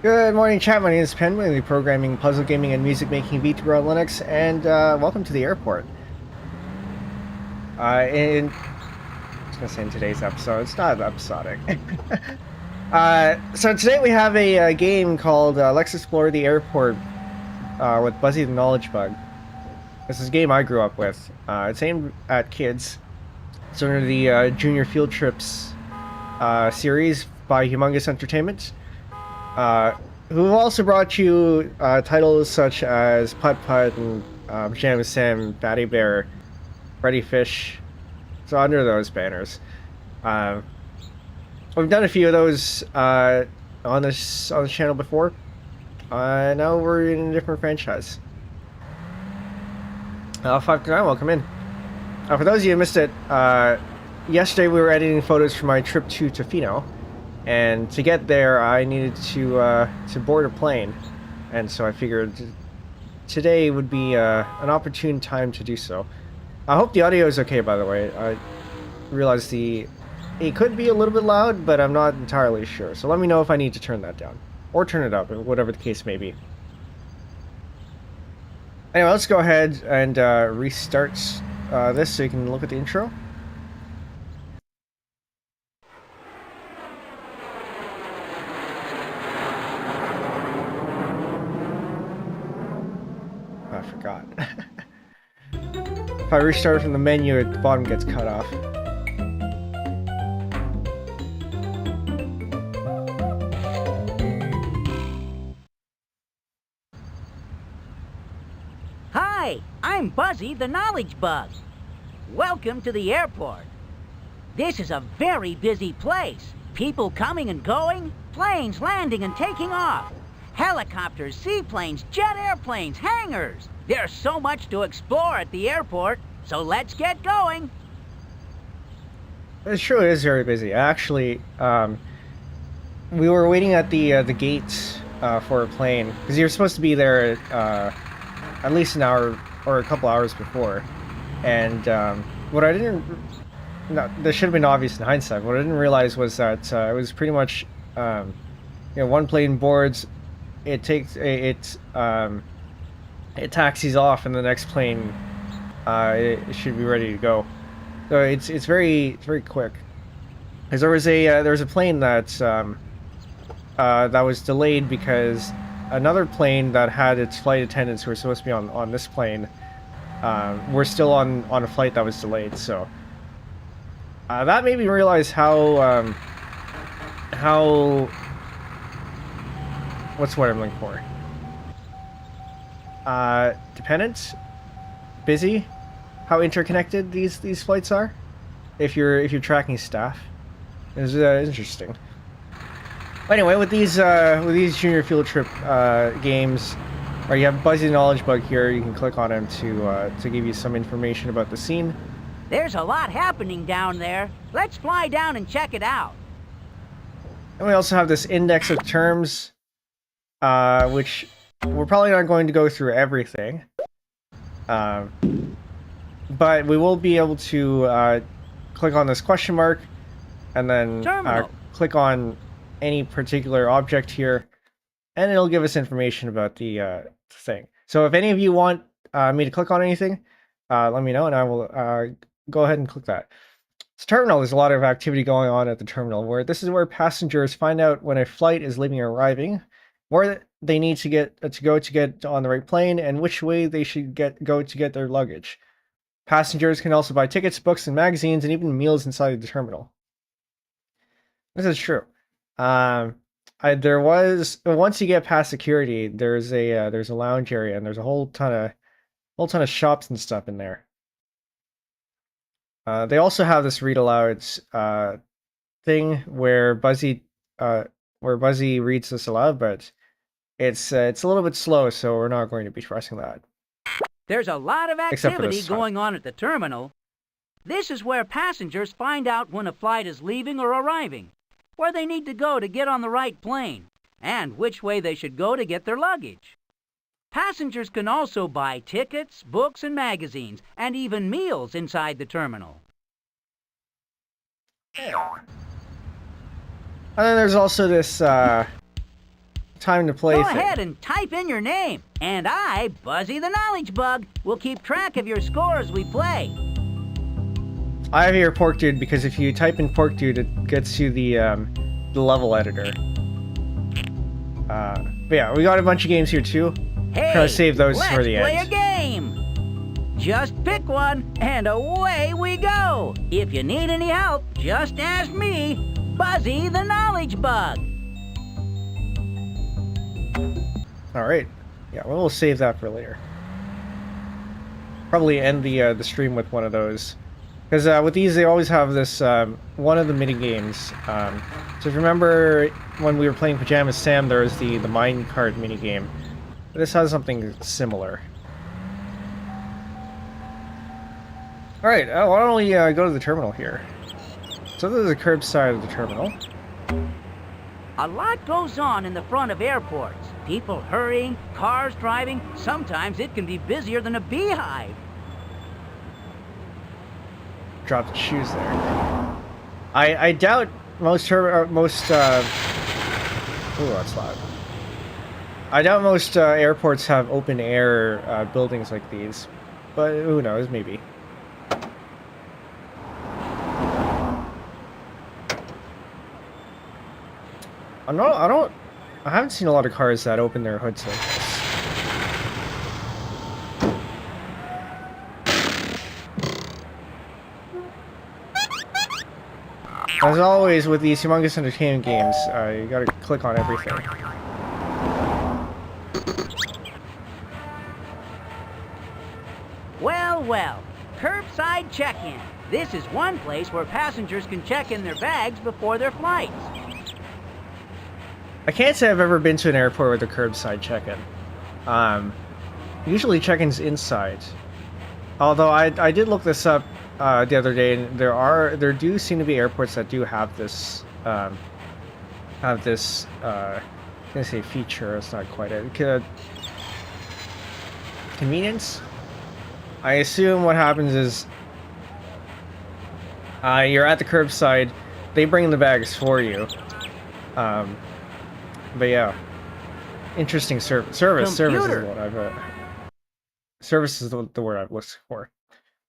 Good morning, chat. My name is Penbu. I'm programming, puzzle gaming, and music making vtuber on Linux, and welcome to the airport. I was gonna say in today's episode, it's not episodic. So today we have a game called Let's Explore the Airport with Buzzy the Knowledge Bug. This is a game I grew up with. It's aimed at kids. It's under the Junior Field Trips series by Humongous Entertainment. Who've also brought you titles such as Putt Putt and Pajama Sam, Batty Bear, Freddy Fish. So under those banners, we've done a few of those on this channel before. Now we're in a different franchise. 529, welcome in. For those of you who missed it, yesterday we were editing photos for my trip to Tofino. And to get there, I needed to board a plane, and so I figured today would be an opportune time to do so. I hope the audio is okay, by the way. I realize it could be a little bit loud, but I'm not entirely sure. So let me know if I need to turn that down, or turn it up, whatever the case may be. Anyway, let's go ahead and restart this so you can look at the intro. I forgot. If I restart from the menu, the bottom gets cut off. Hi, I'm Buzzy the Knowledge Bug. Welcome to the airport. This is a very busy place. People coming and going, planes landing and taking off. Helicopters, seaplanes, jet airplanes, hangars. There's so much to explore at the airport, so let's get going. It sure is very busy. Actually, we were waiting at the gates for a plane because you're supposed to be there at least an hour or a couple hours before. And what I didn't, this should have been obvious in hindsight. What I didn't realize was that it was pretty much, one plane boards. It takes it taxis off, and the next plane it should be ready to go. So it's very quick. Because there was a plane that was delayed because another plane that had its flight attendants who were supposed to be on this plane were still on a flight that was delayed. So that made me realize how what's what I'm looking for? Dependent, busy, how interconnected these flights are. If you're tracking staff, is interesting. Anyway, with these Junior Field Trip games, or you have Buzzy the Knowledge Bug here, you can click on him to give you some information about the scene. There's a lot happening down there. Let's fly down and check it out. And we also have this index of terms. Which we're probably not going to go through everything, but we will be able to click on this question mark and then click on any particular object here, and it'll give us information about the thing. So if any of you want me to click on anything, let me know and I will go ahead and click that. This terminal, there's a lot of activity going on at the terminal, where this is where passengers find out when a flight is leaving or arriving, where they need to get on the right plane, and which way they should go to get their luggage. Passengers can also buy tickets, books, and magazines, and even meals inside the terminal. This is true. There was, once you get past security, there's a lounge area, and there's a whole ton of shops and stuff in there. They also have this read alouds thing where Buzzy reads this aloud, but it's a little bit slow, so we're not going to be pressing that. There's a lot of activity going on at the terminal. This is where passengers find out when a flight is leaving or arriving, where they need to go to get on the right plane, and which way they should go to get their luggage. Passengers can also buy tickets, books, and magazines, and even meals inside the terminal. And then there's also this time to play Go thing. ahead and type in your name, and I, Buzzy the Knowledge Bug, will keep track of your score as we play. I have here Pork Dude because if you type in Pork Dude, it gets you the level editor. But yeah, we got a bunch of games here too. Hey, Try to save those for the let's play end. a game. Just pick one, and away we go. If you need any help, just ask me, Buzzy the Knowledge Bug. Alright. Yeah, we'll save that for later. Probably end the stream with one of those. Because with these, they always have this, one of the minigames. So if you remember when we were playing Pajama Sam, there was the minecart minigame. This has something similar. Alright, why don't we go to the terminal here? So this is the curbside of the terminal. A lot goes on in the front of airports. People hurrying, cars driving. Sometimes it can be busier than a beehive. Dropped shoes there. I doubt most ooh, that's loud. I doubt most airports have open air buildings like these, but who knows, maybe. I haven't seen a lot of cars that open their hoods like this. As always with these humongous entertainment games, you gotta click on everything. Well, well, curbside check-in. This is one place where passengers can check in their bags before their flights. I can't say I've ever been to an airport with a curbside check-in. Usually check-in's inside. Although I did look this up the other day, and there do seem to be airports that do have this I'm gonna say feature. It's not quite it. Convenience. I assume what happens is you're at the curbside, they bring the bags for you. But yeah, interesting service is what I've service is the word I've looked for.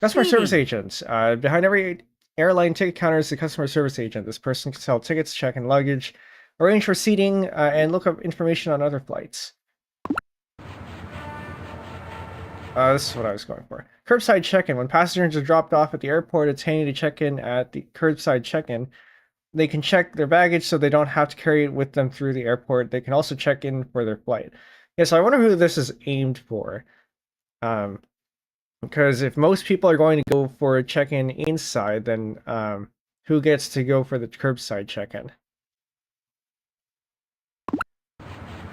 Customer service agents. Behind every airline ticket counter is the customer service agent. This person can sell tickets, check in luggage, arrange for seating, and look up information on other flights. This is what I was going for. Curbside check-in. When passengers are dropped off at the airport, it's handy to check in at the curbside check-in. They can check their baggage so they don't have to carry it with them through the airport. They can also check in for their flight. Yeah, so I wonder who this is aimed for. Because if most people are going to go for a check-in inside, then who gets to go for the curbside check-in?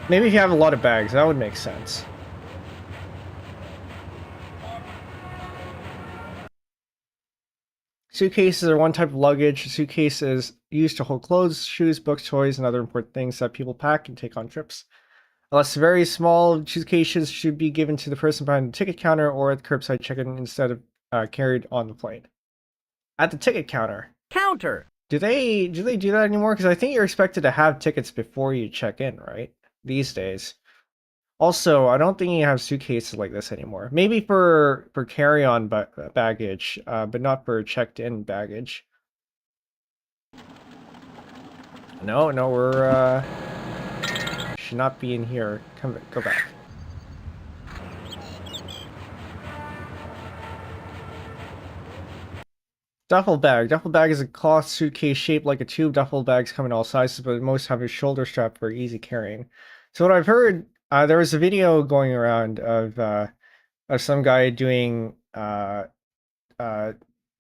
Maybe if you have a lot of bags, that would make sense. Suitcases are one type of luggage. A suitcase is used to hold clothes, shoes, books, toys, and other important things that people pack and take on trips. Unless very small, suitcases should be given to the person behind the ticket counter or at the curbside check-in instead of carried on the plane. At the ticket counter. Do they do that anymore? Because I think you're expected to have tickets before you check in, right? These days. Also, I don't think you have suitcases like this anymore. Maybe for carry-on baggage, but not for checked-in baggage. No, we're should not be in here. Go back. Duffel bag. Duffel bag is a cloth suitcase shaped like a tube. Duffel bags come in all sizes, but most have a shoulder strap for easy carrying. So what I've heard, there was a video going around of some guy doing what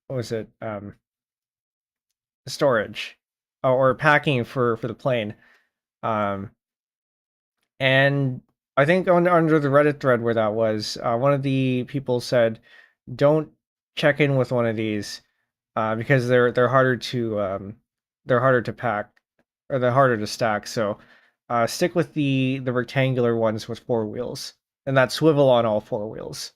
was it? Storage or packing for the plane. And I think under the Reddit thread where that was, one of the people said, "Don't check in with one of these because they're harder to pack, or they're harder to stack. So stick with the rectangular ones with 4 wheels, and that swivel on all 4 wheels."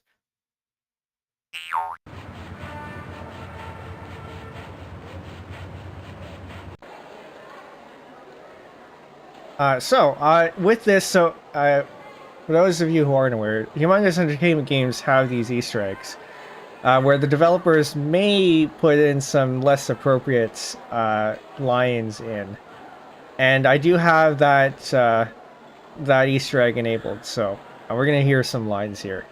With this, for those of you who aren't aware, Humongous Entertainment Games have these Easter eggs, where the developers may put in some less appropriate lines in, and I do have that Easter egg enabled, so we're gonna hear some lines here.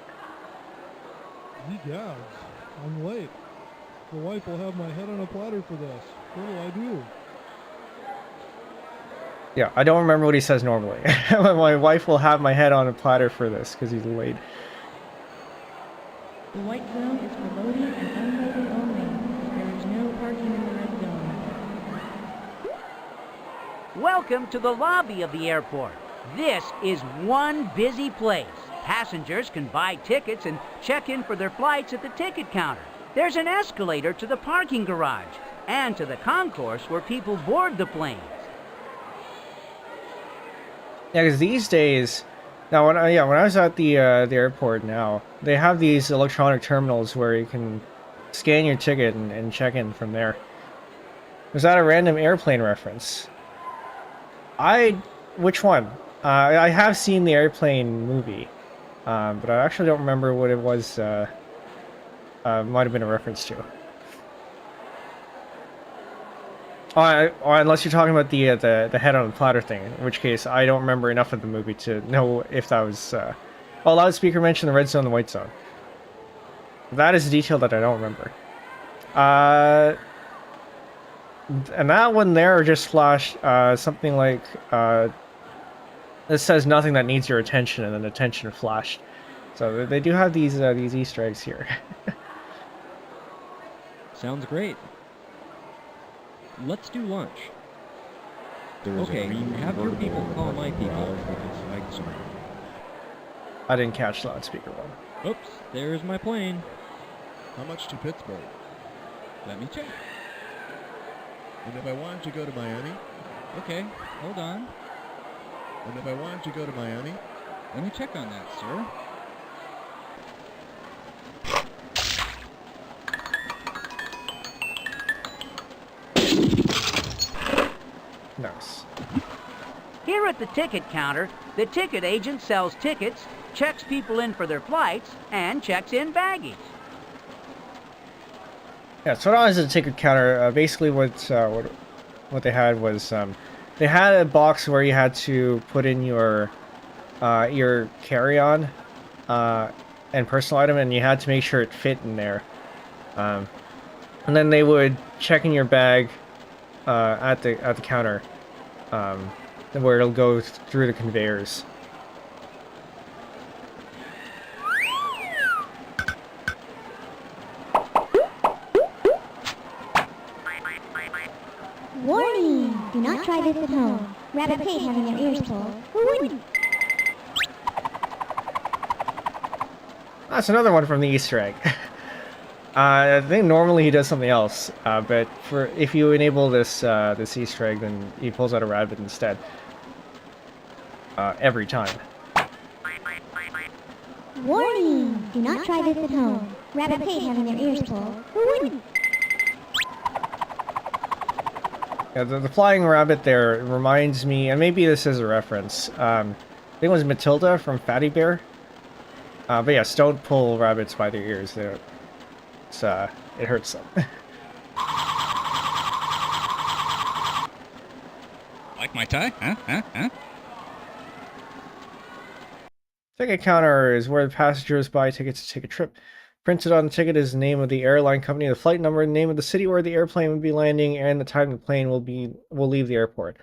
Egads, I'm late. The wife will have my head on a platter for this. What'll I do? Yeah, I don't remember what he says normally. My wife will have my head on a platter for this, because he's late. The white zone is for loading and unloading only. There is no parking in the red zone. Welcome to the lobby of the airport. This is one busy place. Passengers can buy tickets and check in for their flights at the ticket counter. There's an escalator to the parking garage and to the concourse where people board the planes. Yeah, because these days, now when I was at the airport now, they have these electronic terminals where you can scan your ticket and check in from there. Was that a random airplane reference? Which one? I have seen the airplane movie, but I actually don't remember what it was. Might have been a reference to. Or unless you're talking about the head on the platter thing, in which case I don't remember enough of the movie to know if that was. Oh, loudspeaker mentioned the red zone, the white zone. That is a detail that I don't remember. And that one there just flashed something like this says nothing that needs your attention, and then attention flashed. So they do have these Easter eggs here. Sounds great. Let's do lunch. Okay, have your people call my people. I didn't catch the loudspeaker one. Oops, there's my plane. How much to Pittsburgh? Let me check. And if I wanted to go to Miami? Okay, hold on. And if I wanted to go to Miami? Let me check on that, sir. Nice. Here at the ticket counter, the ticket agent sells tickets, checks people in for their flights, and checks in baggage. Yeah, so when I was at the ticket counter, basically what they had was they had a box where you had to put in your carry-on and personal item, and you had to make sure it fit in there. And then they would check in your bag at the counter, where it'll go through the conveyors. Warning! Do not try this at home. Rabbits hate having their ears pulled. Who wouldn't? That's another one from the Easter egg. I think normally he does something else, but if you enable this Easter egg, then he pulls out a rabbit instead. Every time. Warning! Do not try this at home. Rabbits hate having their ears pulled. Who wouldn't? Yeah, the flying rabbit there reminds me, and maybe this is a reference. I think it was Matilda from Fatty Bear. But yes, don't pull rabbits by their ears. It hurts them. Like my tie? Huh? Ticket counter is where the passengers buy tickets to take a trip. Printed on the ticket is the name of the airline company, the flight number, the name of the city where the airplane will be landing, and the time the plane will leave the airport.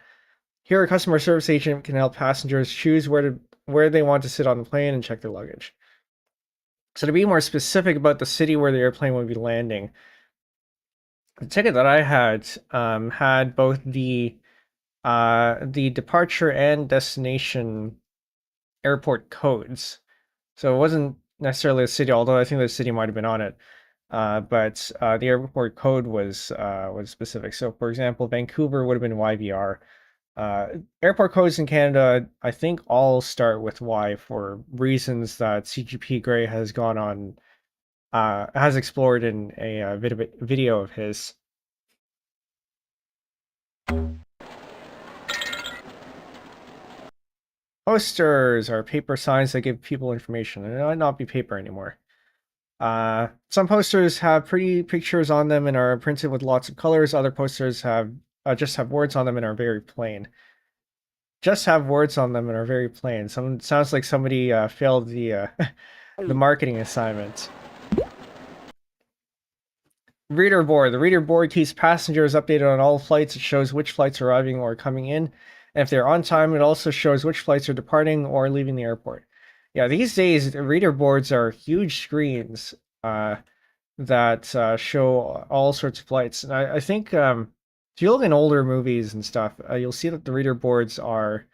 Here, a customer service agent can help passengers choose where they want to sit on the plane and check their luggage. So to be more specific about the city where the airplane will be landing, the ticket that I had had both the departure and destination airport codes. So it wasn't necessarily a city, although I think the city might have been on it. But the airport code was specific. So for example, Vancouver would have been YVR. Airport codes in Canada, I think, all start with Y for reasons that CGP Grey has gone on, has explored in a video of his. posters are paper signs that give people information. It might not be paper anymore. Some posters have pretty pictures on them and are printed with lots of colors. Other posters have just have words on them and are very plain. Just have words on them and are very plain. Sounds like somebody failed the the marketing assignment. Reader board. The reader board keeps passengers updated on all flights. It shows which flights are arriving or coming in. And if they're on time, it also shows which flights are departing or leaving the airport. Yeah, these days, the reader boards are huge screens that show all sorts of flights. And I think if you look in older movies and stuff, you'll see that the reader boards are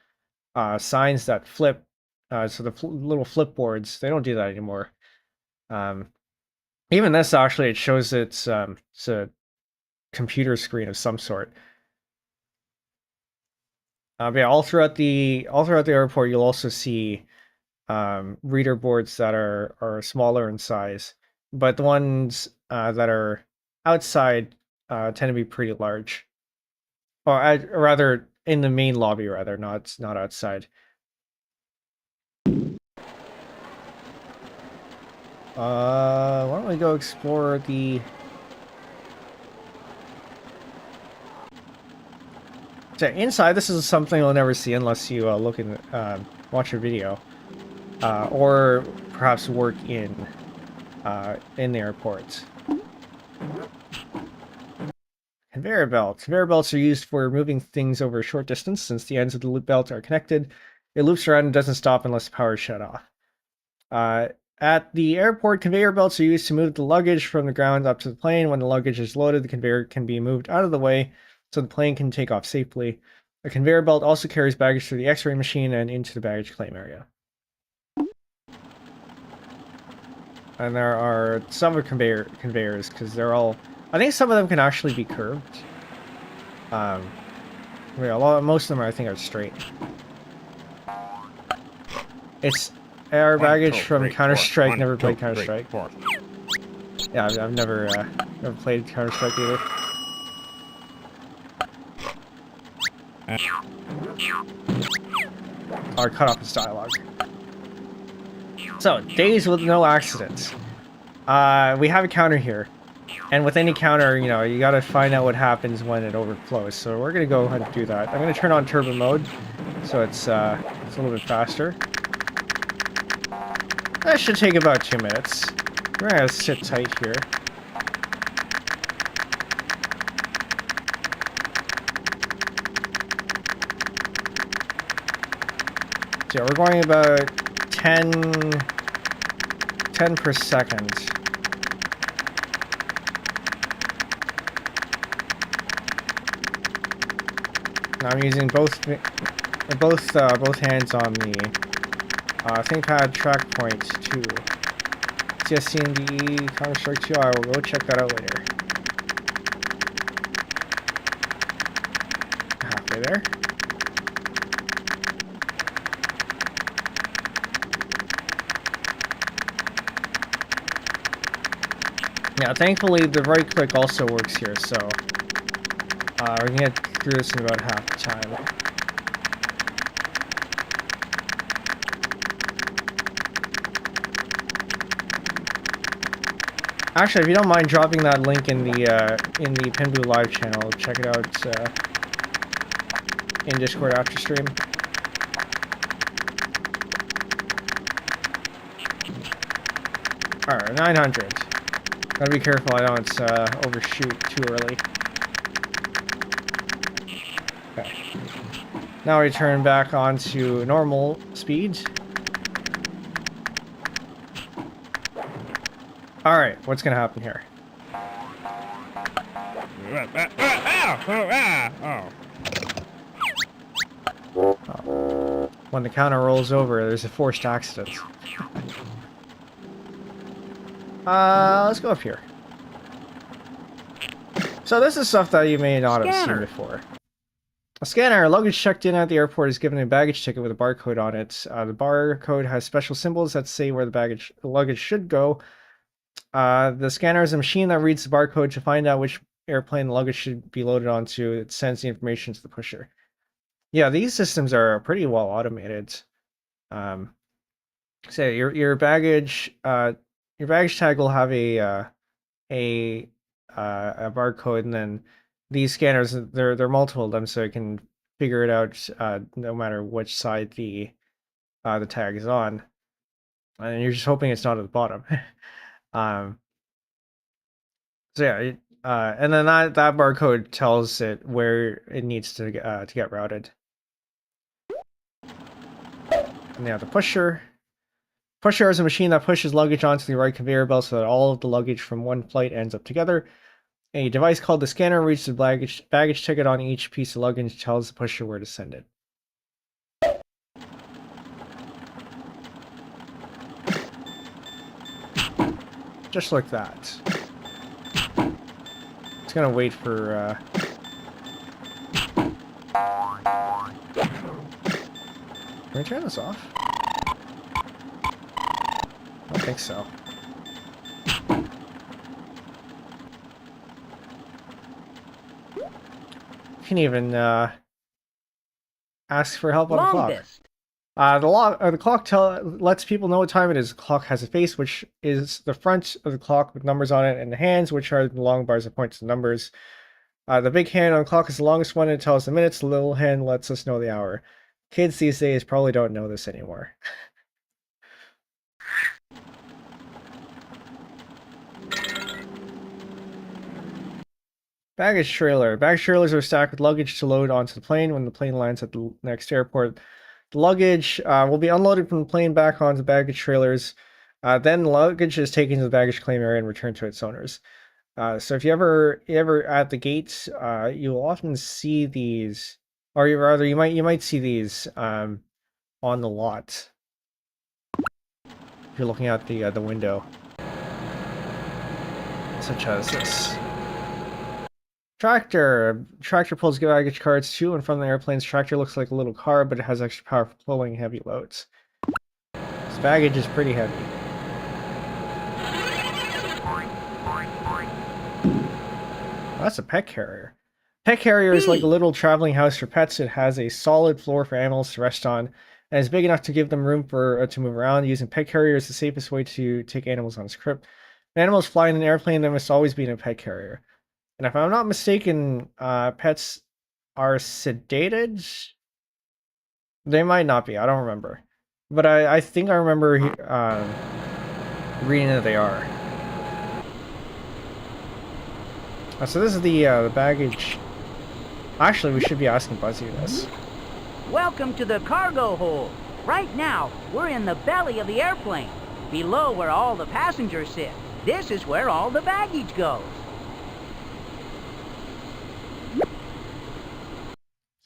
signs that flip. So the little flip boards, they don't do that anymore. Even this, actually, it shows it's a computer screen of some sort. But yeah, all throughout the airport, you'll also see reader boards that are smaller in size, but the ones that are outside tend to be pretty large, or rather in the main lobby, rather not outside. Why don't we go explore the... So inside, this is something you'll never see unless you look in, watch a video, or perhaps work in the airport. Conveyor belts. Conveyor belts are used for moving things over a short distance. Since the ends of the loop belt are connected, it loops around and doesn't stop unless the power is shut off. At the airport, conveyor belts are used to move the luggage from the ground up to the plane. When the luggage is loaded, the conveyor can be moved out of the way so the plane can take off safely. A conveyor belt also carries baggage through the X-ray machine and into the baggage claim area. And there are some conveyors, because they're all... I think some of them can actually be curved. Yeah, most of them, I think, are straight. It's air baggage from Counter-Strike. Never played Counter-Strike. Yeah, I've never played Counter-Strike either. Or cut off his dialogue. So, days with no accidents. We have a counter here. And with any counter, you know, you gotta find out what happens when it overflows. So we're gonna go ahead and do that. I'm gonna turn on turbo mode, so it's a little bit faster. That should take about 2 minutes. We're gonna sit tight here. So yeah, we're going about 10 per second. Now I'm using both hands on the ThinkPad track point 2. CSC and the Counter-Strike 2. I will go check that out later. Halfway there. Yeah, thankfully the right click also works here, so we can get through this in about half the time. Actually, if you don't mind dropping that link in the Penbu live channel, check it out in Discord after stream. Alright, 900. Gotta be careful I don't overshoot too early. Okay. Now we turn back onto normal speed. Alright, what's gonna happen here? Oh. When the counter rolls over, there's a forced accident. Let's go up here. So this is stuff that you may not have seen before. A scanner. Luggage checked in at the airport is given a baggage ticket with a barcode on it. The barcode has special symbols that say where the luggage should go. The scanner is a machine that reads the barcode to find out which airplane the luggage should be loaded onto. It sends the information to the pusher. Yeah, these systems are pretty well automated. So your baggage tag will have a barcode, and then these scanners, they're multiple of them, so it can figure it out no matter which side the tag is on, and you're just hoping it's not at the bottom. So yeah, and then that barcode tells it where it needs to get routed. And yeah, the pusher. Pusher is a machine that pushes luggage onto the right conveyor belt so that all of the luggage from one flight ends up together. A device called the scanner reads the baggage ticket on each piece of luggage and tells the pusher where to send it. Just like that. It's gonna wait for Can we turn this off? I don't think so. You can even ask for help on the clock. The clock lets people know what time it is. The clock has a face, which is the front of the clock with numbers on it, and the hands, which are the long bars that point to the numbers. The big hand on the clock is the longest one, and it tells the minutes. The little hand lets us know the hour. Kids these days probably don't know this anymore. Baggage trailer. Baggage trailers are stacked with luggage to load onto the plane when the plane lands at the next airport. The luggage will be unloaded from the plane back onto baggage trailers. Then the luggage is taken to the baggage claim area and returned to its owners. So if you ever at the gates, you'll often see these, or rather you might see these on the lot. If you're looking out the window, such as this. Tractor pulls baggage carts to and from the airplanes. Tractor looks like a little car, but it has extra power for pulling heavy loads. This baggage is pretty heavy. Oh, that's a pet carrier. Pet carrier is like a little traveling house for pets. It has a solid floor for animals to rest on, and is big enough to give them room for to move around. Using pet carrier is the safest way to take animals on a trip. When animals fly in an airplane, there must always be in a pet carrier. And if I'm not mistaken, pets are sedated. They might not be. I don't remember, but I think I remember reading that they are. So this is the baggage. Actually, we should be asking Buzzy this. Welcome to the cargo hold. Right now, we're in the belly of the airplane, below where all the passengers sit. This is where all the baggage goes.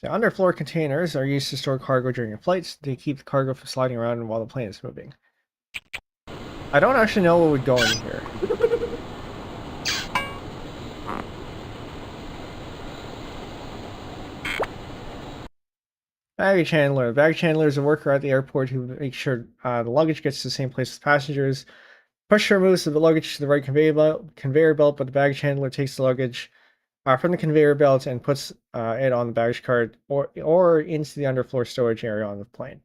The underfloor containers are used to store cargo during your flights. They keep the cargo from sliding around while the plane is moving. I don't actually know what would go in here. Baggage handler. Baggage handler is a worker at the airport who makes sure the luggage gets to the same place as passengers. Pusher moves the luggage to the right conveyor belt, but the baggage handler takes the luggage from the conveyor belt and puts it on the baggage cart or into the underfloor storage area on the plane.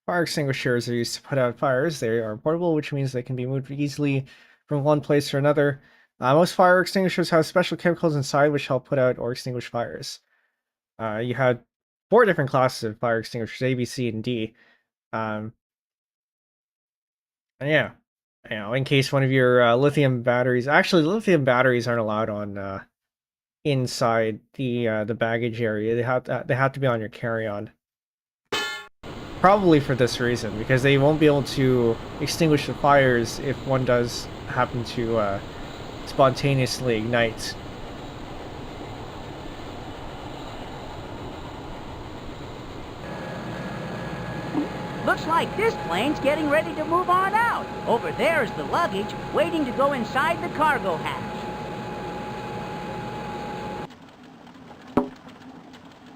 Fire extinguishers are used to put out fires. They are portable, which means they can be moved easily from one place to another. Most fire extinguishers have special chemicals inside which help put out or extinguish fires. You had 4 different classes of fire extinguishers: A, B, C, and D. And yeah, you know, in case one of your lithium batteries. Actually, lithium batteries aren't allowed on inside the baggage area. They have to be on your carry-on. Probably for this reason, because they won't be able to extinguish the fires if one does happen to spontaneously ignite. Looks like this plane's getting ready to move on out. Over there is the luggage, waiting to go inside the cargo hatch.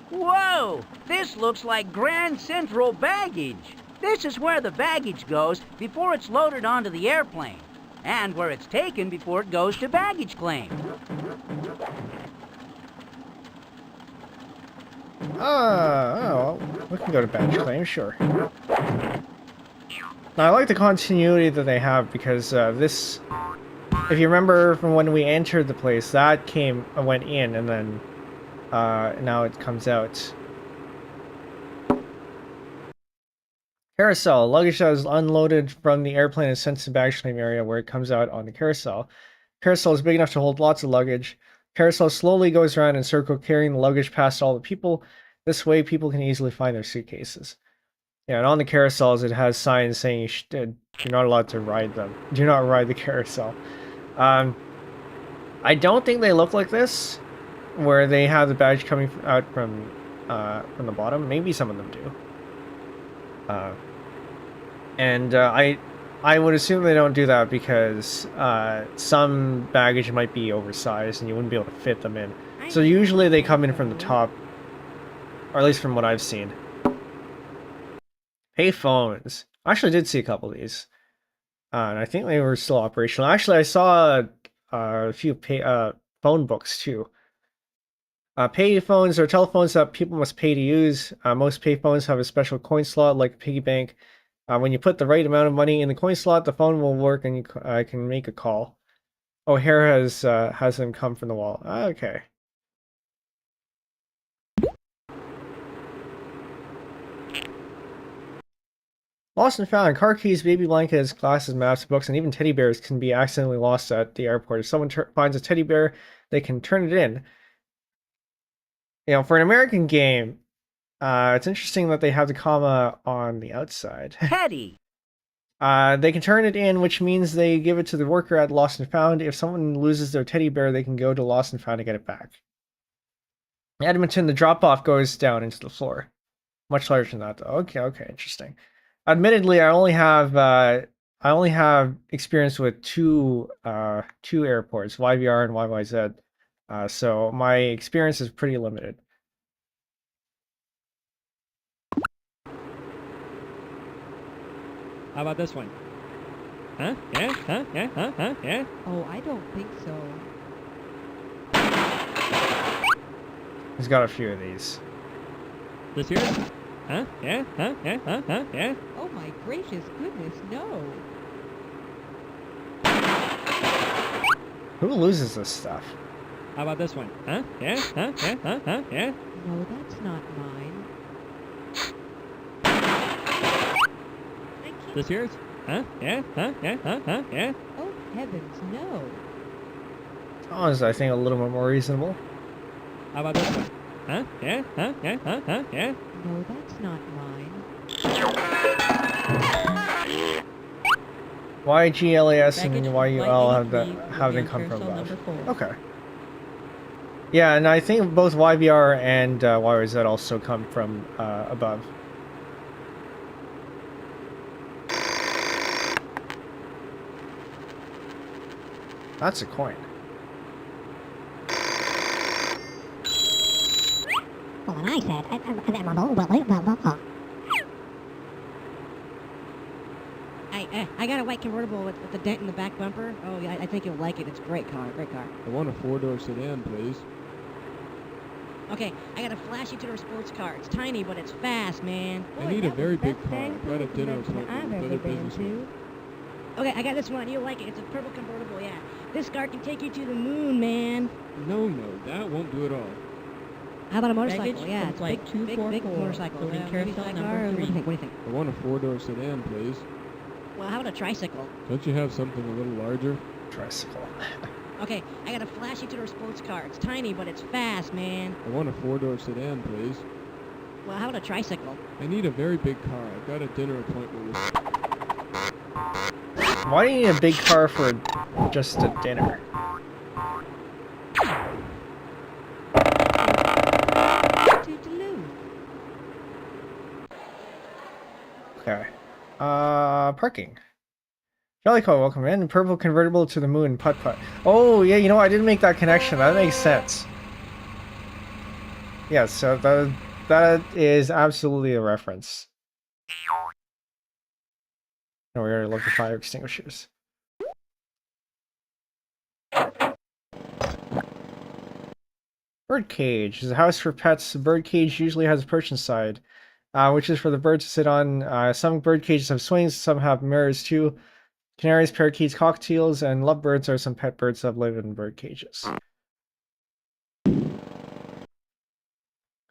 Whoa! This looks like Grand Central baggage. This is where the baggage goes before it's loaded onto the airplane. and where it's taken before it goes to baggage claim. Oh, we can go to badge claim, sure. Now, I like the continuity that they have because this, if you remember from when we entered the place, that went in and then now it comes out. Carousel. Luggage that is unloaded from the airplane is sent to the baggage claim area where it comes out on the carousel. Carousel is big enough to hold lots of luggage. Carousel slowly goes around in a circle carrying the luggage past all the people. This way people can easily find their suitcases. Yeah, and on the carousels it has signs saying you're not allowed to ride them. Do not ride the carousel. I don't think they look like this, where they have the badge coming out from the bottom. Maybe some of them do. I would assume they don't do that because some baggage might be oversized and you wouldn't be able to fit them in. So usually they come in from the top, or at least from what I've seen. Pay phones. I actually did see a couple of these. And I think they were still operational. Actually, I saw a few phone books too. Pay phones are telephones that people must pay to use. Most pay phones have a special coin slot like a piggy bank. When you put the right amount of money in the coin slot, the phone will work and you can make a call. Oh, O'Hare has them come from the wall. Okay. Lost and found. Car keys, baby blankets, glasses, maps, books, and even teddy bears can be accidentally lost at the airport. If someone finds a teddy bear, they can turn it in. You know, for an American game, it's interesting that they have the comma on the outside. Teddy. They can turn it in, which means they give it to the worker at Lost and Found. If someone loses their teddy bear, they can go to Lost and Found to get it back. Edmonton, the drop-off goes down into the floor. Much larger than that, though. Okay, interesting. Admittedly, I only have experience with two airports, YVR and YYZ. So my experience is pretty limited. How about this one? Huh? Yeah? Huh? Yeah? Huh? Huh? Yeah? Oh, I don't think so. He's got a few of these. This here? Huh? Yeah? Huh? Yeah? Huh? Huh? Yeah? Oh my gracious goodness, no. Who loses this stuff? How about this one? Huh? Yeah? Huh? Yeah? Huh? Huh? Yeah? No, that's not mine. This yours? Huh? Yeah? Huh? Yeah? Huh? Huh? Yeah? Oh heavens, no. Oh, is I think a little bit more reasonable. How about this one? Huh? Yeah? Huh? Yeah? Huh? Huh? Yeah? No, that's not mine. YGLAS and Baggage YUL have them come from carousel above. number 4. Okay. Yeah, and I think both YVR and YYZ also come from above. That's a coin. Well, and I said, I got a white convertible with the dent in the back bumper. Oh, yeah, I think you'll like it. It's a great car, great car. I want a 4-door sedan, please. Okay, I got a flashy two-door sports car. It's tiny, but it's fast, man. I need a very big car. I've got a dinner appointment with other businessmen. Okay, I got this one. You'll like it. It's a purple convertible, yeah. This car can take you to the moon, man. No, that won't do it all. How about a motorcycle? Baggage Yeah, from it's flight big 244, motorcycle. boarding carousel What number do 3. you think? What do you think? I want a 4-door sedan, please. Well, how about a tricycle? Don't you have something a little larger? Tricycle. Okay, I got a flashy two-door sports car. It's tiny, but it's fast, man. I want a 4-door sedan, please. Well, how about a tricycle? I need a very big car. I've got a dinner appointment with... Why do you need a big car for just a dinner? Okay. Parking. Jellyco, welcome in. Purple convertible to the moon, putt-putt. Oh, yeah, you know, I didn't make that connection. That makes sense. Yeah, so that is absolutely a reference. No, we already looked at fire extinguishers. Birdcage is a house for pets. The birdcage usually has a perch inside, which is for the birds to sit on. Some bird cages have swings, some have mirrors too. Canaries, parakeets, cockatiels, and lovebirds are some pet birds that live in bird cages.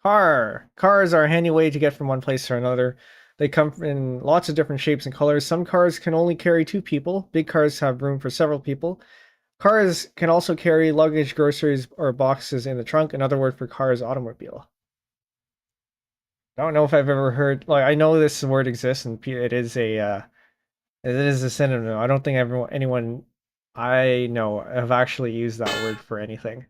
Cars are a handy way to get from one place to another. They come in lots of different shapes and colors. Some cars can only carry 2 people. Big cars have room for several people. Cars can also carry luggage, groceries, or boxes in the trunk. Another word for car is automobile. I don't know if I've ever heard, like, I know this word exists and it is a synonym. I don't think anyone I know have actually used that word for anything.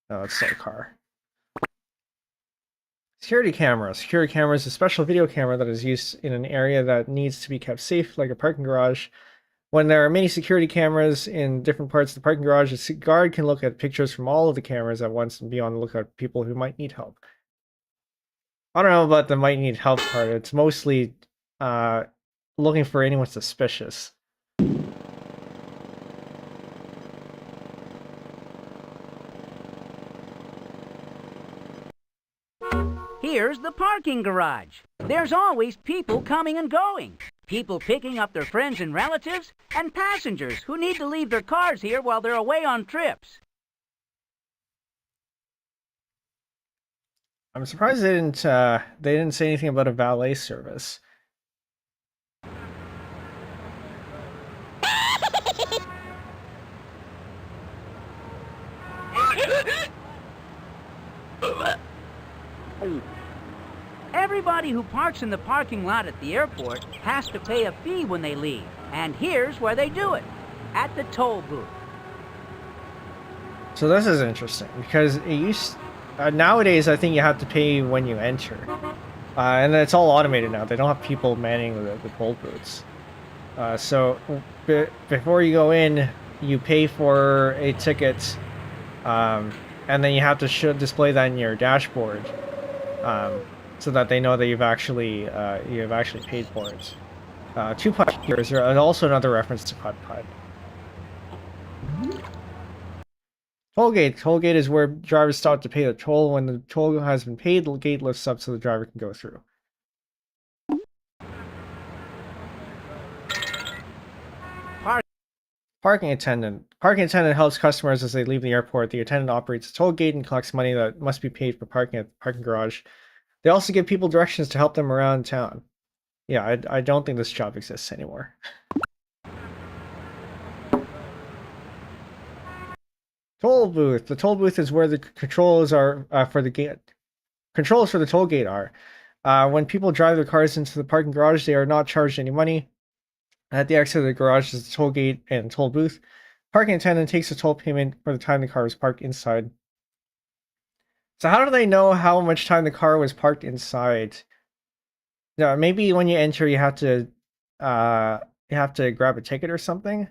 No, it's still a car. Security camera. Security camera is a special video camera that is used in an area that needs to be kept safe, like a parking garage. When there are many security cameras in different parts of the parking garage, a guard can look at pictures from all of the cameras at once and be on the lookout for people who might need help. I don't know about the might need help part. It's mostly looking for anyone suspicious. Here's the parking garage. There's always people coming and going. People picking up their friends and relatives, and passengers who need to leave their cars here while they're away on trips. I'm surprised they didn't say anything about a valet service. Everybody who parks in the parking lot at the airport has to pay a fee when they leave. And here's where they do it, at the toll booth. So this is interesting, because it used... nowadays, I think you have to pay when you enter. And it's all automated now. They don't have people manning the toll booths. So before you go in, you pay for a ticket, and then you have to display that in your dashboard, so that they know that you've actually paid for it. Two-putt here is also another reference to putt-putt. Tollgate. Tollgate is where drivers stop to pay the toll. When the toll has been paid, the gate lifts up so the driver can go through. Parking attendant. Parking attendant helps customers as they leave the airport. The attendant operates a toll gate and collects money that must be paid for parking at the parking garage. They also give people directions to help them around town. Yeah, I don't think this job exists anymore. Toll booth. The toll booth is where the controls are for the gate. Controls for the toll gate are. When people drive their cars into the parking garage, they are not charged any money. At the exit of the garage is the toll gate and toll booth. Parking attendant takes the toll payment for the time the car is parked inside. So how do they know how much time the car was parked inside? Yeah, maybe when you enter, you have to grab a ticket or something.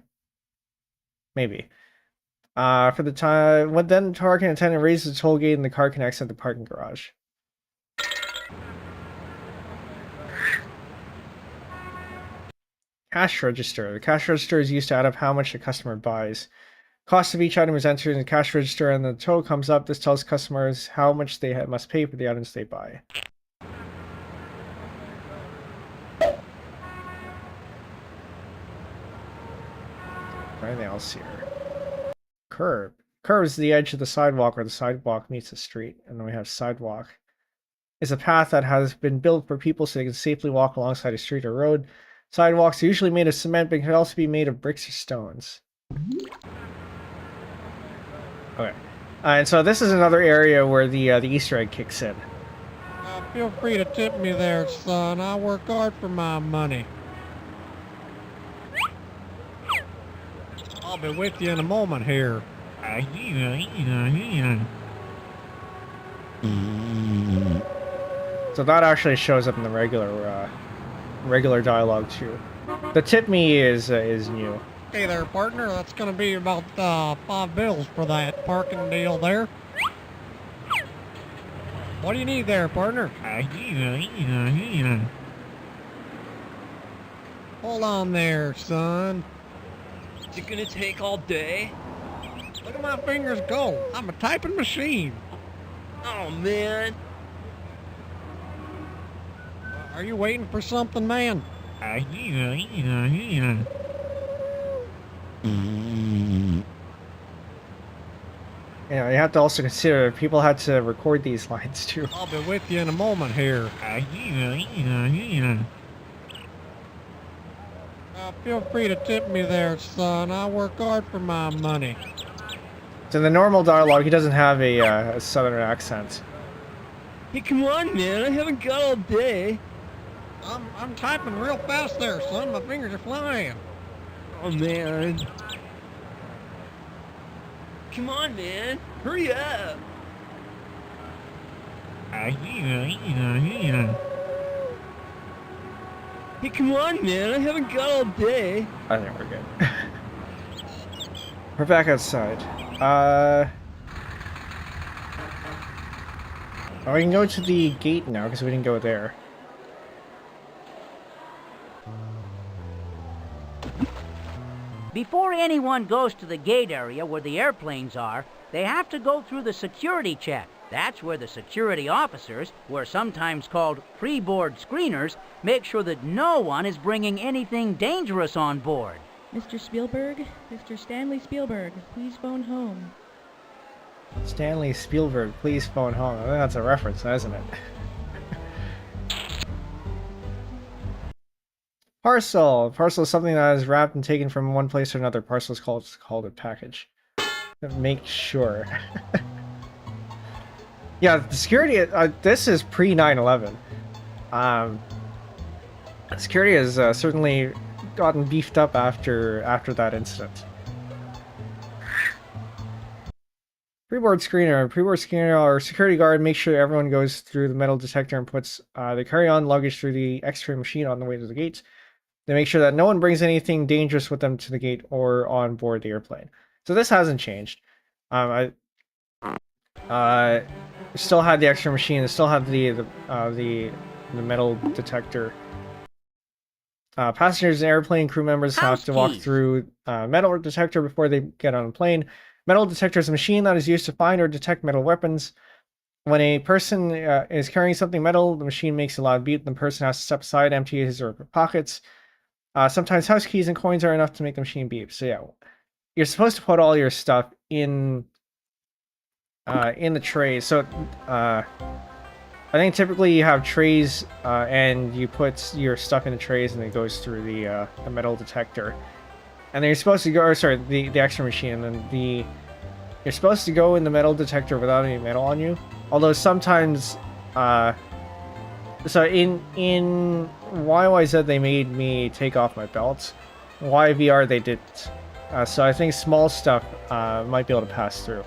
Maybe. For the time, then the parking attendant raises the toll gate and the car can exit the parking garage. Cash register. The cash register is used to add up how much the customer buys. Cost of each item is entered in the cash register and the total comes up. This tells customers how much they must pay for the items they buy. Anything else here? Curb. Curb is the edge of the sidewalk where the sidewalk meets the street. And then we have sidewalk. It's a path that has been built for people so they can safely walk alongside a street or road. Sidewalks are usually made of cement, but can also be made of bricks or stones. Okay. And so this is another area where the Easter egg kicks in. Feel free to tip me there, son. I work hard for my money. I'll be with you in a moment here. So that actually shows up in the regular dialogue too. The tip me is new. Hey there, partner. That's gonna be about $5 for that parking deal there. What do you need there, partner? Hold on there, son. Is it gonna take all day? Look at my fingers go. I'm a typing machine. Oh, man. Are you waiting for something, man? You know, you have to also consider people had to record these lines too. I'll be with you in a moment here. Feel free to tip me there, son. I work hard for my money. So in the normal dialogue, he doesn't have a southern accent. Hey, come on, man. I haven't got all day. I'm typing real fast there, son. My fingers are flying. Oh, man. Come on, man. Hurry up. Hey, come on, man. I haven't got all day. I think we're good. We're back outside. Oh, we can go to the gate now because we didn't go there. Before anyone goes to the gate area where the airplanes are, they have to go through the security check. That's where the security officers, who are sometimes called pre-board screeners, make sure that no one is bringing anything dangerous on board. Mr. Spielberg, Mr. Stanley Spielberg, please phone home. Stanley Spielberg, please phone home. I think that's a reference, isn't it? Parcel. Parcel is something that is wrapped and taken from one place to another. Parcel is called a package. Make sure. Yeah, the security. This is pre 9/11. Security has certainly gotten beefed up after that incident. Pre-board screener or security guard makes sure everyone goes through the metal detector and puts the carry-on luggage through the X-ray machine on the way to the gate. They make sure that no one brings anything dangerous with them to the gate or on board the airplane. So this hasn't changed. Still had the X-ray machine. Still had the metal detector. Passengers and airplane crew members have to walk through metal detector before they get on a plane. Metal detector is a machine that is used to find or detect metal weapons. When a person is carrying something metal, the machine makes a loud beep. The person has to step aside, empty his or her pockets. Sometimes house keys and coins are enough to make the machine beep. So yeah, you're supposed to put all your stuff in the trays. So I think typically you have trays and you put your stuff in the trays and it goes through the metal detector. And then you're supposed to go, or sorry, the X-ray machine, and then you're supposed to go in the metal detector without any metal on you. Although sometimes, so in YYZ they made me take off my belt. YVR they didn't. So I think small stuff might be able to pass through.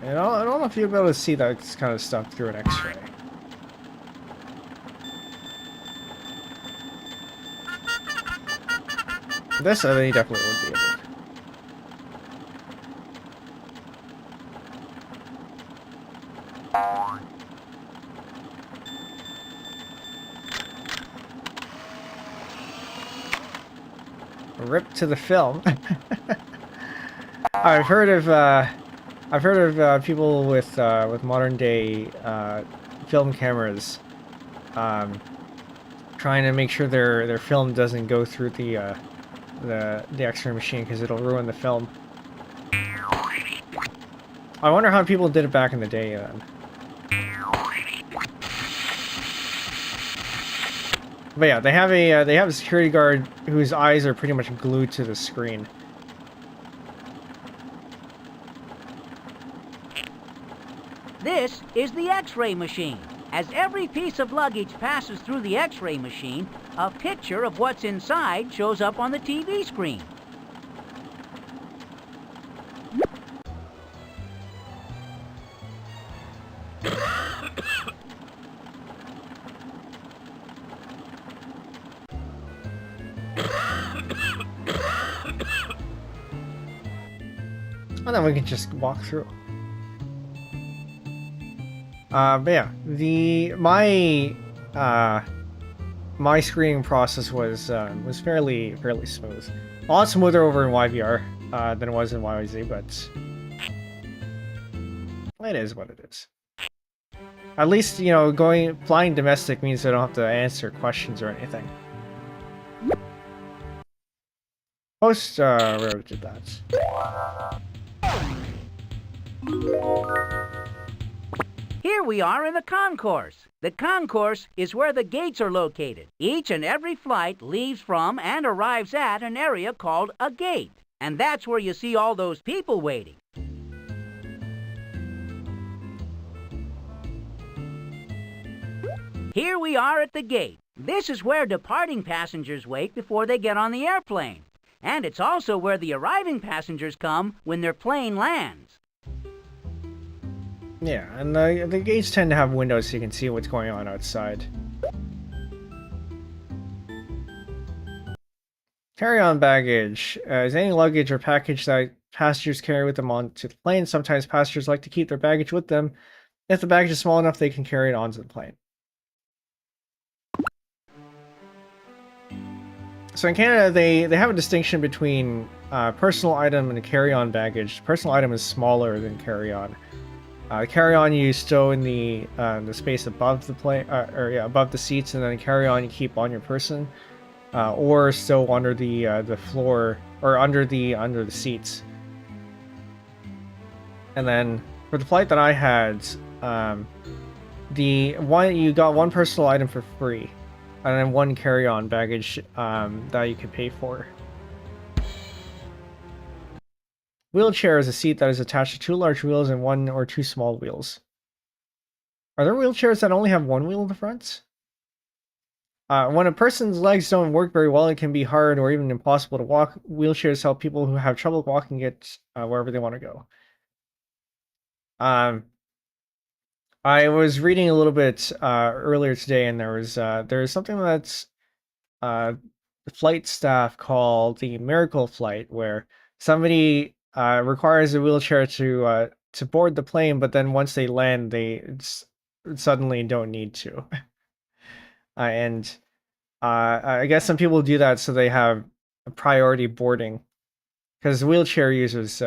And I don't know if you'll be able to see that kind of stuff through an X-ray. This I think you definitely would be able to. Rip to the film. I've heard of people with modern day film cameras trying to make sure their film doesn't go through the X-ray machine because it'll ruin the film. I wonder how people did it back in the day then. But yeah, they have a security guard whose eyes are pretty much glued to the screen. This is the X-ray machine. As every piece of luggage passes through the X-ray machine, a picture of what's inside shows up on the TV screen. And then we can just walk through. But yeah, my screening process was fairly smooth. A lot smoother over in YVR than it was in YYZ, but it is what it is. At least, you know, flying domestic means I don't have to answer questions or anything. Most railroad did that. Here we are in the concourse. The concourse is where the gates are located. Each and every flight leaves from and arrives at an area called a gate. And that's where you see all those people waiting. Here we are at the gate. This is where departing passengers wait before they get on the airplane. And it's also where the arriving passengers come when their plane lands. Yeah, and the gates tend to have windows so you can see what's going on outside. Carry-on baggage. Is any luggage or package that passengers carry with them onto the plane. Sometimes passengers like to keep their baggage with them. If the baggage is small enough, they can carry it onto the plane. So in Canada, they have a distinction between personal item and a carry-on baggage. Personal item is smaller than carry-on. Carry-on you stow in the space above the plane, above the seats, and then carry-on you keep on your person, or stow under the floor or under the seats. And then for the flight that I had, you got one personal item for free, and then one carry-on baggage that you could pay for. Wheelchair is a seat that is attached to two large wheels and one or two small wheels. Are there wheelchairs that only have one wheel in the front? When a person's legs don't work very well, it can be hard or even impossible to walk. Wheelchairs help people who have trouble walking get wherever they want to go. I was reading a little bit earlier today, and there was something that's the flight staff called the miracle flight, where somebody requires a wheelchair to board the plane, but then once they land, they suddenly don't need to. And I guess some people do that so they have a priority boarding, because wheelchair users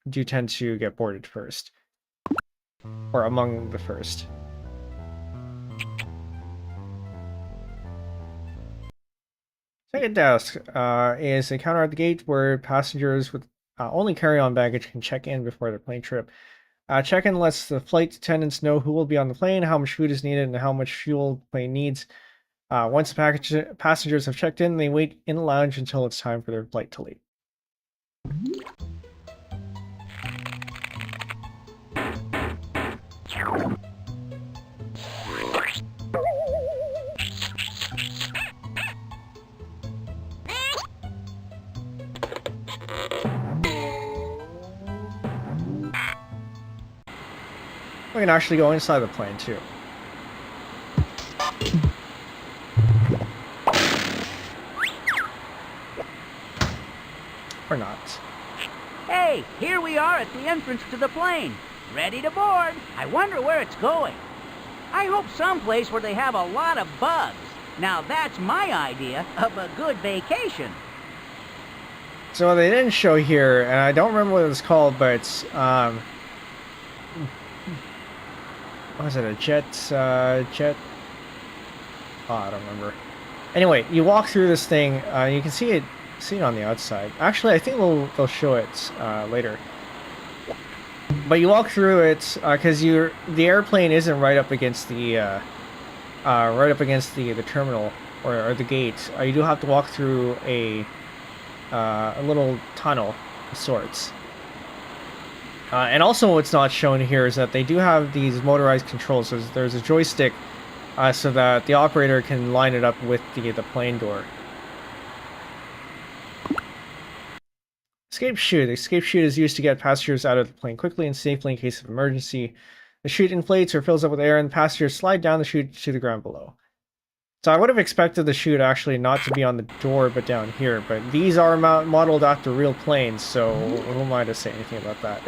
do tend to get boarded first, or among the first. Second desk is a counter at the gate where passengers with only carry-on baggage can check in before their plane trip. Check-in lets the flight attendants know who will be on the plane, how much food is needed, and how much fuel the plane needs. Once the passengers have checked in, they wait in the lounge until it's time for their flight to leave. We can actually go inside the plane too. Or not. Hey, here we are at the entrance to the plane. Ready to board. I wonder where it's going. I hope someplace where they have a lot of bugs. Now that's my idea of a good vacation. So they didn't show here, and I don't remember what it was called, but what was it, a jet? Oh, I don't remember. Anyway, you walk through this thing. You can see it on the outside. Actually, I think they'll show it later. But you walk through it because the airplane isn't right up against the terminal or the gate. You do have to walk through a little tunnel of sorts. And also what's not shown here is that they do have these motorized controls. So there's a joystick so that the operator can line it up with the plane door. Escape chute. The escape chute is used to get passengers out of the plane quickly and safely in case of emergency. The chute inflates or fills up with air, and passengers slide down the chute to the ground below. So I would have expected the chute actually not to be on the door, but down here. But these are modeled after real planes, so who am I to say anything about that?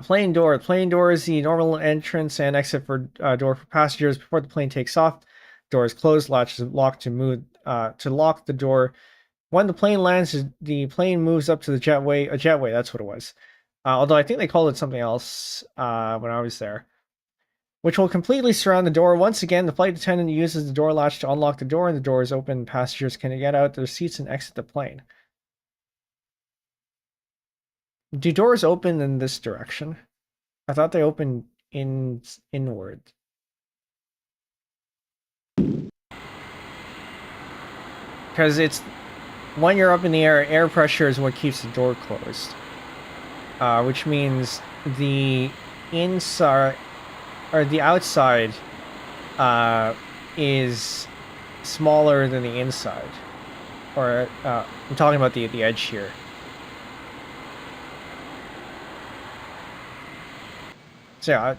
Plane door. Plane door is the normal entrance and exit for door for passengers before the plane takes off. Door is closed. Latch is locked to lock the door. When the plane lands, the plane moves up to the jetway. A jetway, that's what it was. Although I think they called it something else when I was there. Which will completely surround the door. Once again, the flight attendant uses the door latch to unlock the door, and the door is open. Passengers can get out their seats and exit the plane. Do doors open in this direction? I thought they opened inward. Because it's when you're up in the air pressure is what keeps the door closed. Which means the inside or the outside is smaller than the inside. Or I'm talking about the edge here. So yeah,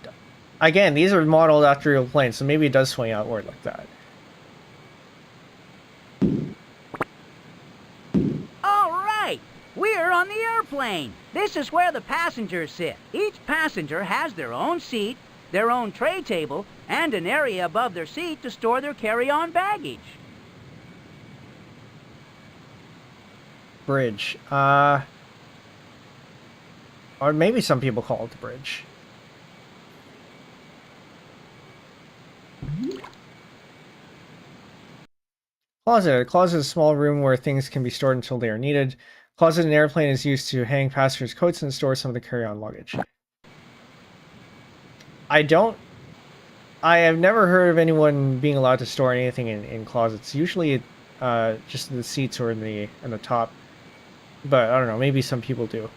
again, these are modeled after real planes, so maybe it does swing outward like that. All right, we're on the airplane. This is where the passengers sit. Each passenger has their own seat, their own tray table, and an area above their seat to store their carry-on baggage. Bridge. Or maybe some people call it the bridge. Closet. A closet is a small room where things can be stored until they are needed. Closet in an airplane is used to hang passengers' coats and store some of the carry-on luggage. I have never heard of anyone being allowed to store anything in closets. Usually just the seats or in the top. But I don't know, maybe some people do.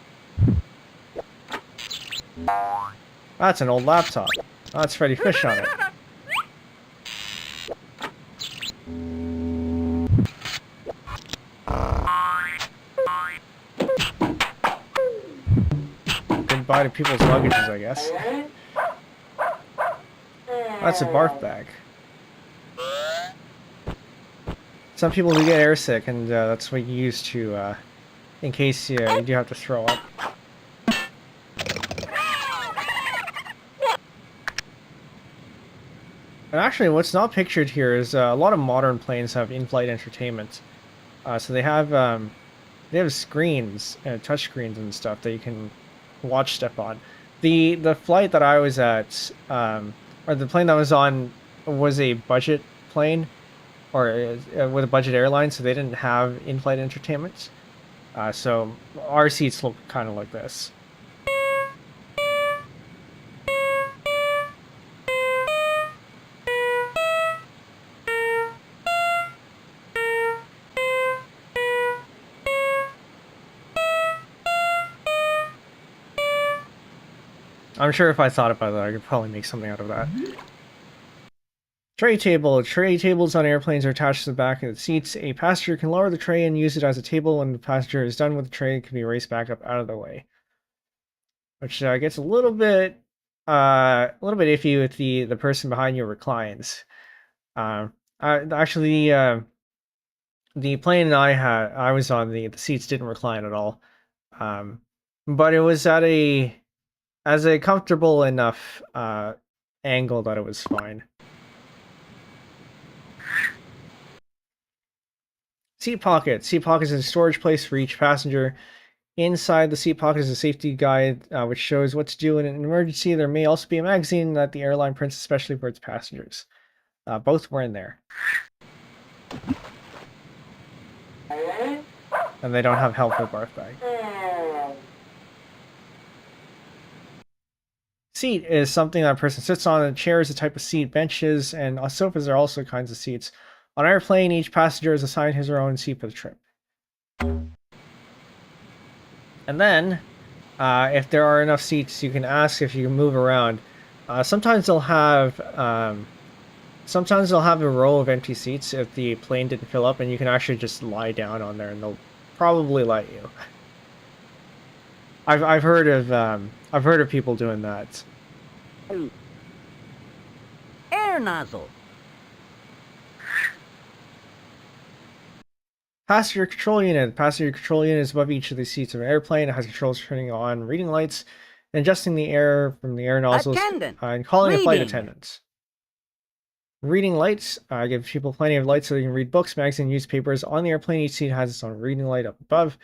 That's an old laptop. Oh, that's Freddy Fish on it. Goodbye to people's luggages, I guess. That's a barf bag. Some people do get airsick, and that's what you use to, in case you do have to throw up. And actually, what's not pictured here is a lot of modern planes have in-flight entertainment. So they have screens, touch screens and stuff that you can watch stuff on. The flight that I was at, or the plane that I was on, was a budget plane, or with a budget airline, so they didn't have in-flight entertainment. So our seats look kind of like this. I'm sure if I thought about that, I could probably make something out of that. Tray table. Tray tables on airplanes are attached to the back of the seats. A passenger can lower the tray and use it as a table. When the passenger is done with the tray, it can be raised back up out of the way. Which gets a little bit iffy with the person behind you reclines. Actually, the plane I was on, the seats didn't recline at all. But it was at a comfortable enough angle that it was fine. Seat pocket. Seat pocket is a storage place for each passenger. Inside the seat pocket is a safety guide which shows what to do in an emergency. There may also be a magazine that the airline prints especially for its passengers. Both were in there. And they don't have help with barf bag. Seat is something that a person sits on. A chair is a type of seat. Benches and sofas are also kinds of seats. On an airplane, each passenger is assigned his or her own seat for the trip. And then, if there are enough seats, you can ask if you can move around. Sometimes they'll have a row of empty seats if the plane didn't fill up, and you can actually just lie down on there, and they'll probably let you. I've heard of people doing that. Air nozzle. Passenger control unit. The passenger control unit is above each of the seats of an airplane. It has controls for turning on reading lights and adjusting the air from the air nozzles, Attendant. and calling a flight Reading. attendant. Reading lights give people plenty of light so they can read books, magazines, newspapers. On the airplane, each seat has its own reading light up above.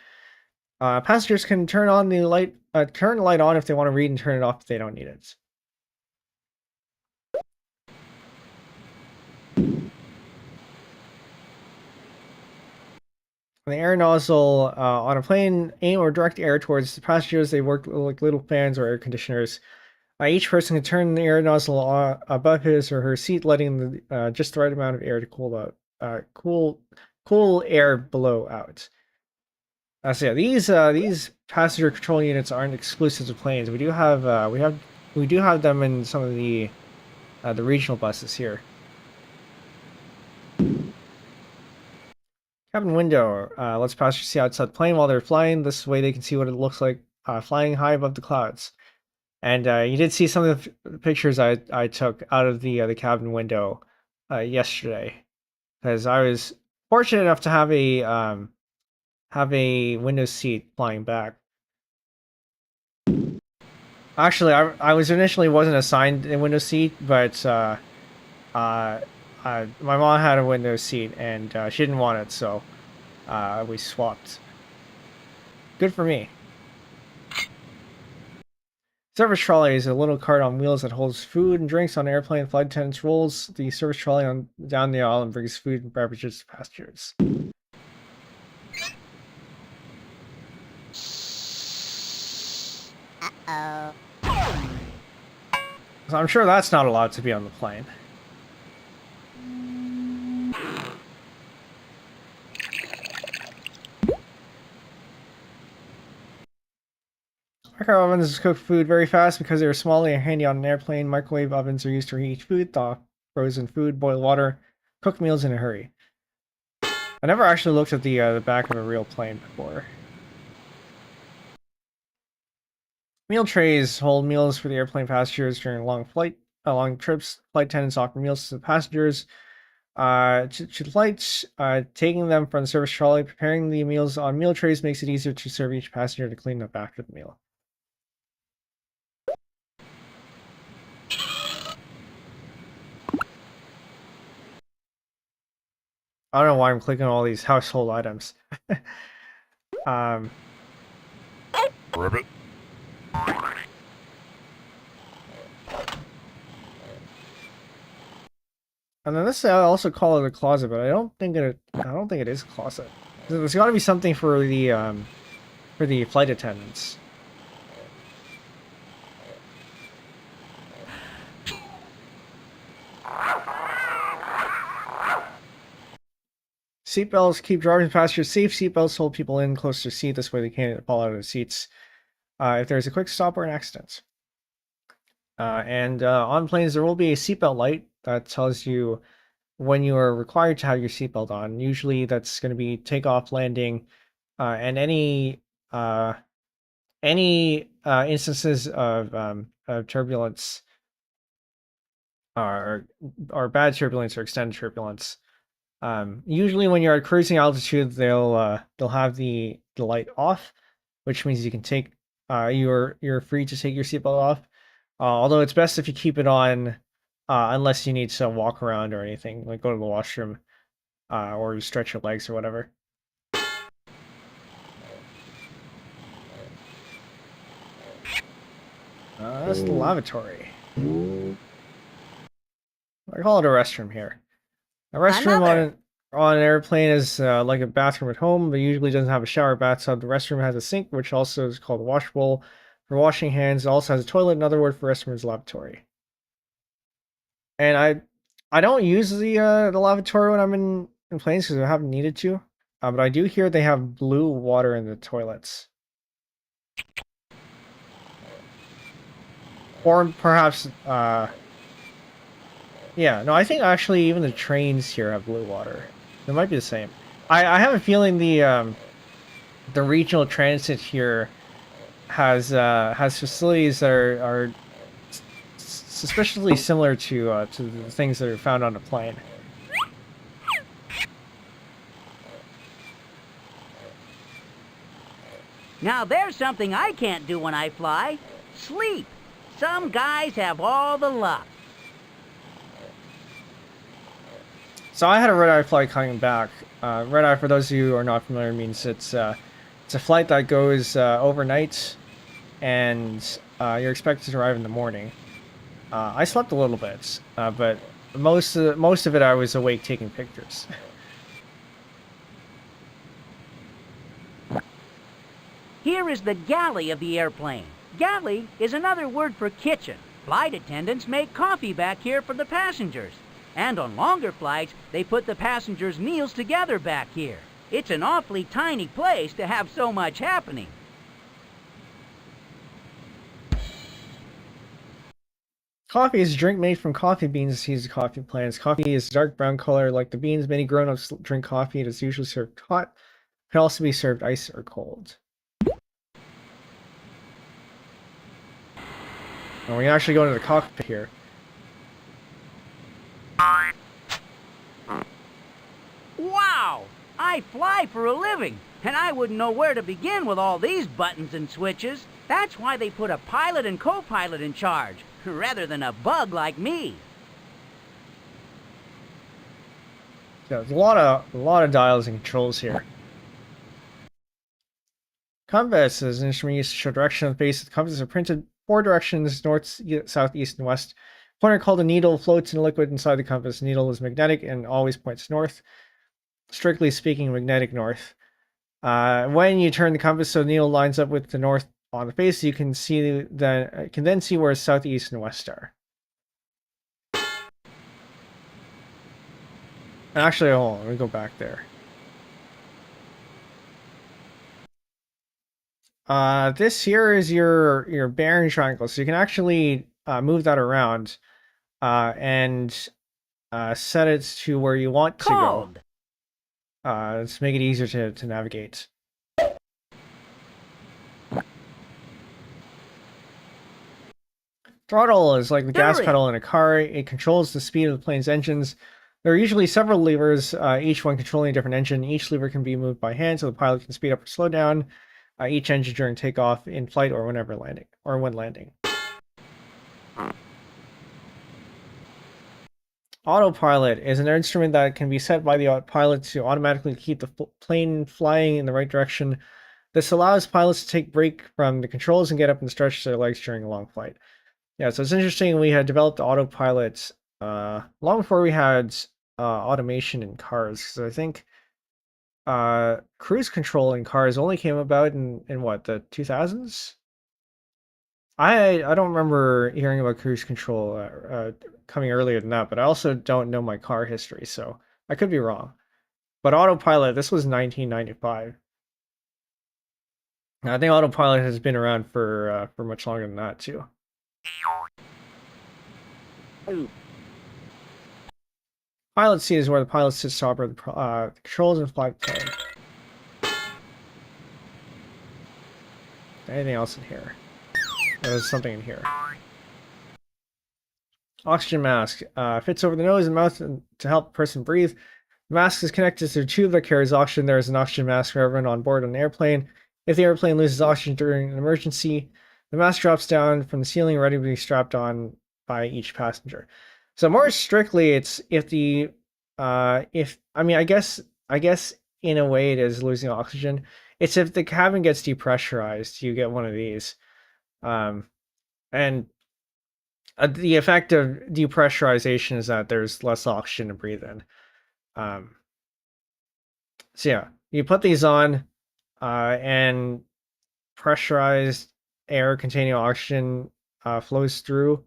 Passengers can turn on the light, turn the light on if they want to read, and turn it off if they don't need it. The air nozzle on a plane aim or direct air towards the passengers. They work like little fans or air conditioners. Each person can turn the air nozzle on above his or her seat, letting just the right amount of air to cool air below out. So yeah, these passenger control units aren't exclusive to planes. We do have them in some of the regional buses here. Cabin window lets passengers see outside the plane while they're flying. This way they can see what it looks like flying high above the clouds. And you did see some of the pictures I took out of the cabin window yesterday, because I was fortunate enough to have a window seat flying back. Actually, I was initially wasn't assigned a window seat, but my mom had a window seat and she didn't want it, so we swapped. Good for me. Service trolley is a little cart on wheels that holds food and drinks on airplane. Flight attendants rolls the service trolley down the aisle and brings food and beverages to passengers. Uh-oh. So I'm sure that's not allowed to be on the plane. Microwave ovens cook food very fast because they are small and handy on an airplane. Microwave ovens are used to reheat food, thaw frozen food, boil water, cook meals in a hurry. I never actually looked at the back of a real plane before. Meal trays hold meals for the airplane passengers during long trips. Flight attendants offer meals to the passengers. To flights, taking them from the service trolley, preparing the meals on meal trays makes it easier to serve each passenger to clean up after the meal. I don't know why I'm clicking on all these household items. Ribbit. And then this I also call it a closet, but I don't think it is a closet. There's got to be something for the flight attendants. Seatbelts keep driving passengers safe. Seatbelts hold people in close to the seat. This way they can't fall out of the seats if there's a quick stop or an accident. And on planes, there will be a seatbelt light that tells you when you are required to have your seatbelt on. Usually that's going to be takeoff, landing, and any instances of turbulence or bad turbulence or extended turbulence. Usually when you're at cruising altitude, they'll have the light off, which means you can take you're free to take your seatbelt off. Although it's best if you keep it on unless you need to walk around or anything, like go to the washroom or you stretch your legs or whatever. That's the lavatory. I call it a restroom here. A restroom on an airplane is like a bathroom at home, but usually doesn't have a shower or bathtub. The restroom has a sink, which also is called a wash bowl for washing hands. It also has a toilet. Another word for restroom is lavatory. And I don't use the lavatory when I'm in planes because I haven't needed to. But I do hear they have blue water in the toilets. Or perhaps, yeah, no, I think actually even the trains here have blue water. It might be the same. I have a feeling the regional transit here has facilities that are suspiciously similar to the things that are found on a plane. Now there's something I can't do when I fly. Sleep. Some guys have all the luck. So I had a red-eye flight coming back. Red-eye, for those of you who are not familiar, means it's a flight that goes overnight, and you're expected to arrive in the morning. I slept a little bit, but most of it I was awake taking pictures. Here is the galley of the airplane. Galley is another word for kitchen. Flight attendants make coffee back here for the passengers. And on longer flights, they put the passengers' meals together back here. It's an awfully tiny place to have so much happening. Coffee is a drink made from coffee beans used in coffee plants. Coffee is a dark brown color like the beans. Many grown-ups drink coffee. It is usually served hot. It can also be served iced or cold. And we can actually go into the cockpit here. Wow! I fly for a living, and I wouldn't know where to begin with all these buttons and switches. That's why they put a pilot and co-pilot in charge, rather than a bug like me. Yeah, there's a lot of dials and controls here. Compass is an instrument used to show direction on the base of the compass. Are printed 4 directions: north, south, east, and west. Pointer called a needle floats in a liquid inside the compass. The needle is magnetic and always points north. Strictly speaking, magnetic north. When you turn the compass so the needle lines up with the north on the face, you can then see where south, east, and west are. Actually, hold on, let me go back there. This here is your bearing triangle, so you can actually move that around and set it to where you want to go. To make it easier to navigate. Throttle is like the gas pedal in a car. It controls the speed of the plane's engines. There are usually several levers, each one controlling a different engine. Each lever can be moved by hand, so the pilot can speed up or slow down each engine during takeoff, in flight, or when landing. Autopilot is an instrument that can be set by the pilot to automatically keep the plane flying in the right direction. This allows pilots to take a break from the controls and get up and stretch their legs during a long flight. Yeah, so it's interesting. We had developed autopilot long before we had automation in cars, because I think cruise control in cars only came about in what, the 2000s? I don't remember hearing about cruise control coming earlier than that, but I also don't know my car history, so I could be wrong. But autopilot, this was 1995. I think autopilot has been around for much longer than that too. Pilot seat is where the pilot sits to operate the controls and fly the plane. Anything else in here? There's something in here. Oxygen mask. Fits over the nose and mouth to help the person breathe. The mask is connected to a tube that carries oxygen. There is an oxygen mask for everyone on board an airplane. If the airplane loses oxygen during an emergency, the mask drops down from the ceiling, ready to be strapped on by each passenger. So more strictly, it's I guess in a way it is losing oxygen. It's if the cabin gets depressurized, you get one of these. And the effect of depressurization is that there's less oxygen to breathe in. So yeah, you put these on, and pressurized air containing oxygen flows through,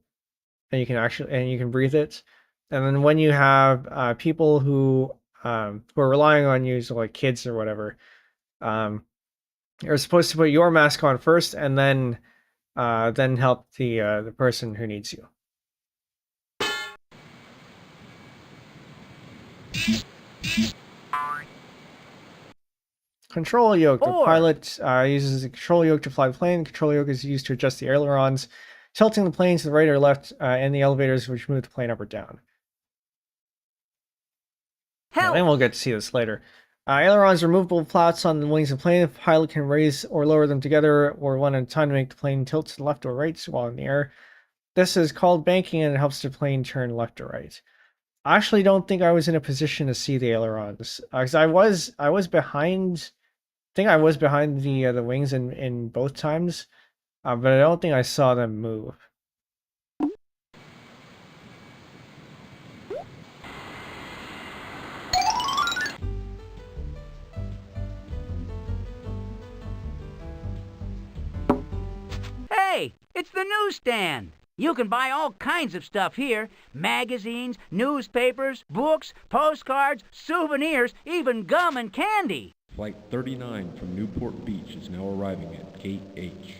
and you can breathe it. And then when you have people who are relying on you, so like kids or whatever, you're supposed to put your mask on first, and then help the person who needs you. Control yoke. The pilot uses the control yoke to fly the plane. The control yoke is used to adjust the ailerons, tilting the plane to the right or left, and the elevators, which move the plane up or down. And we'll get to see this later. Ailerons are removable flaps on the wings of the plane. The pilot can raise or lower them together or one at a time to make the plane tilt to the left or right while in the air. This is called banking, and it helps the plane turn left or right. I actually don't think I was in a position to see the ailerons, because I was behind. I think I was behind the wings in both times, but I don't think I saw them move. Hey, it's the newsstand. You can buy all kinds of stuff here. Magazines, newspapers, books, postcards, souvenirs, even gum and candy. Flight 39 from Newport Beach is now arriving at Gate H.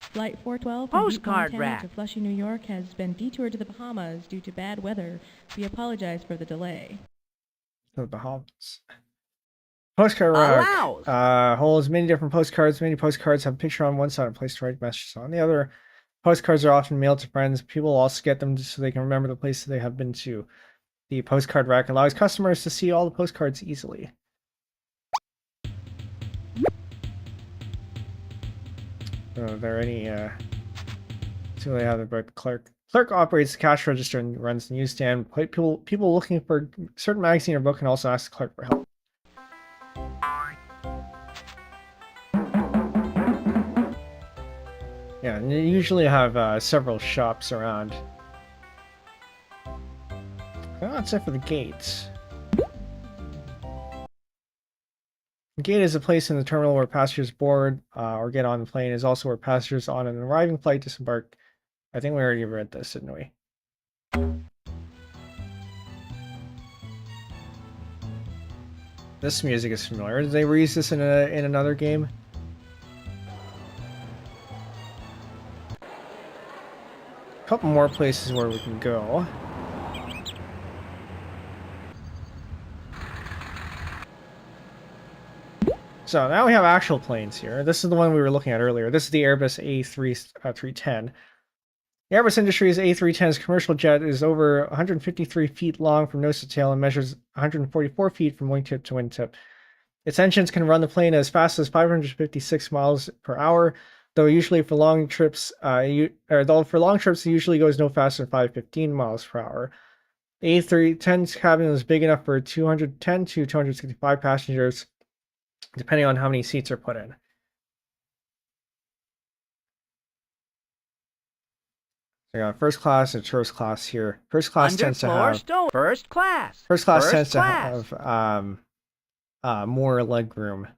Flight 412 from Butte, Postcard Montana rack. to Flushing, New York has been detoured to the Bahamas due to bad weather. We apologize for the delay. The Bahamas. Postcard rack holds many different postcards. Many postcards have a picture on one side and a place to write messages on the other. Postcards are often mailed to friends. People also get them so they can remember the places they have been to. The postcard rack allows customers to see all the postcards easily. Are there any so they have about the clerk. Clerk operates the cash register and runs the newsstand. People looking for a certain magazine or book can also ask the clerk for help. Yeah, and you usually have several shops around. Well, that's it for the gates. The gate is a place in the terminal where passengers board or get on the plane. It is also where passengers on an arriving flight disembark. I think we already read this, didn't we? This music is familiar. Did they reuse this in another game? A couple more places where we can go. So now we have actual planes here. This is the one we were looking at earlier. This is the Airbus A310. The Airbus Industries A310's commercial jet is over 153 feet long from nose to tail and measures 144 feet from wingtip to wingtip. Its engines can run the plane as fast as 556 miles per hour, though usually for long trips, it usually goes no faster than 515 miles per hour. The A310's cabin is big enough for 210 to 265 passengers, depending on how many seats are put in. So we got first class and tourist class here. First class tends to have first class tends to have more legroom.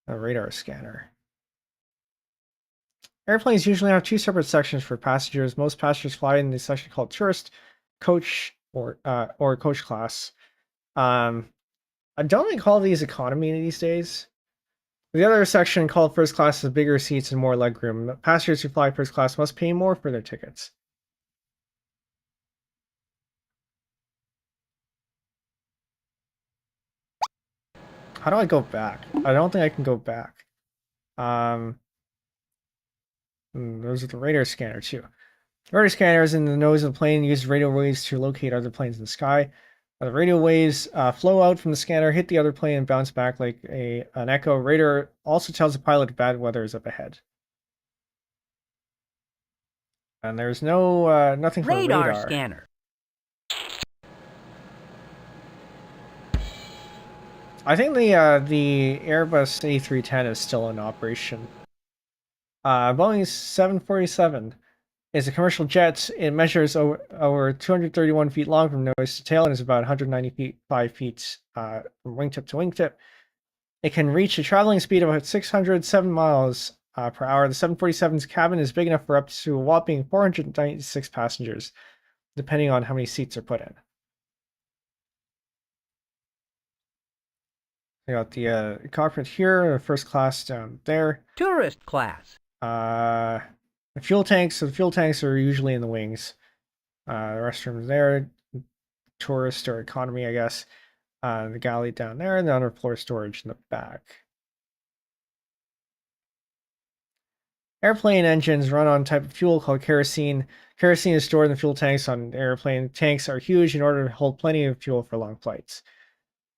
A radar scanner. Airplanes usually have two separate sections for passengers. Most passengers fly in the section called tourist, coach, or coach class. I don't think call these economy these days. The other section called first class has bigger seats and more legroom. Passengers who fly first class must pay more for their tickets. How do I go back? I don't think I can go back. Those are the radar scanner too. Radar scanners in the nose of the plane use radio waves to locate other planes in the sky. The radio waves flow out from the scanner, hit the other plane, and bounce back like an echo. Radar also tells the pilot if bad weather is up ahead. And there's nothing for radar scanner. I think the Airbus A310 is still in operation. Boeing 747 is a commercial jet. It measures over 231 feet long from nose to tail and is about 195 feet from wingtip to wingtip. It can reach a traveling speed of about 607 miles per hour. The 747's cabin is big enough for up to a whopping 496 passengers, depending on how many seats are put in. We got the cockpit here, first class down there. Tourist class. The fuel tanks. So the fuel tanks are usually in the wings. The restrooms there, tourist or economy, I guess. The galley down there, and the underfloor storage in the back. Airplane engines run on a type of fuel called kerosene. Kerosene is stored in the fuel tanks on the airplane. Tanks are huge in order to hold plenty of fuel for long flights.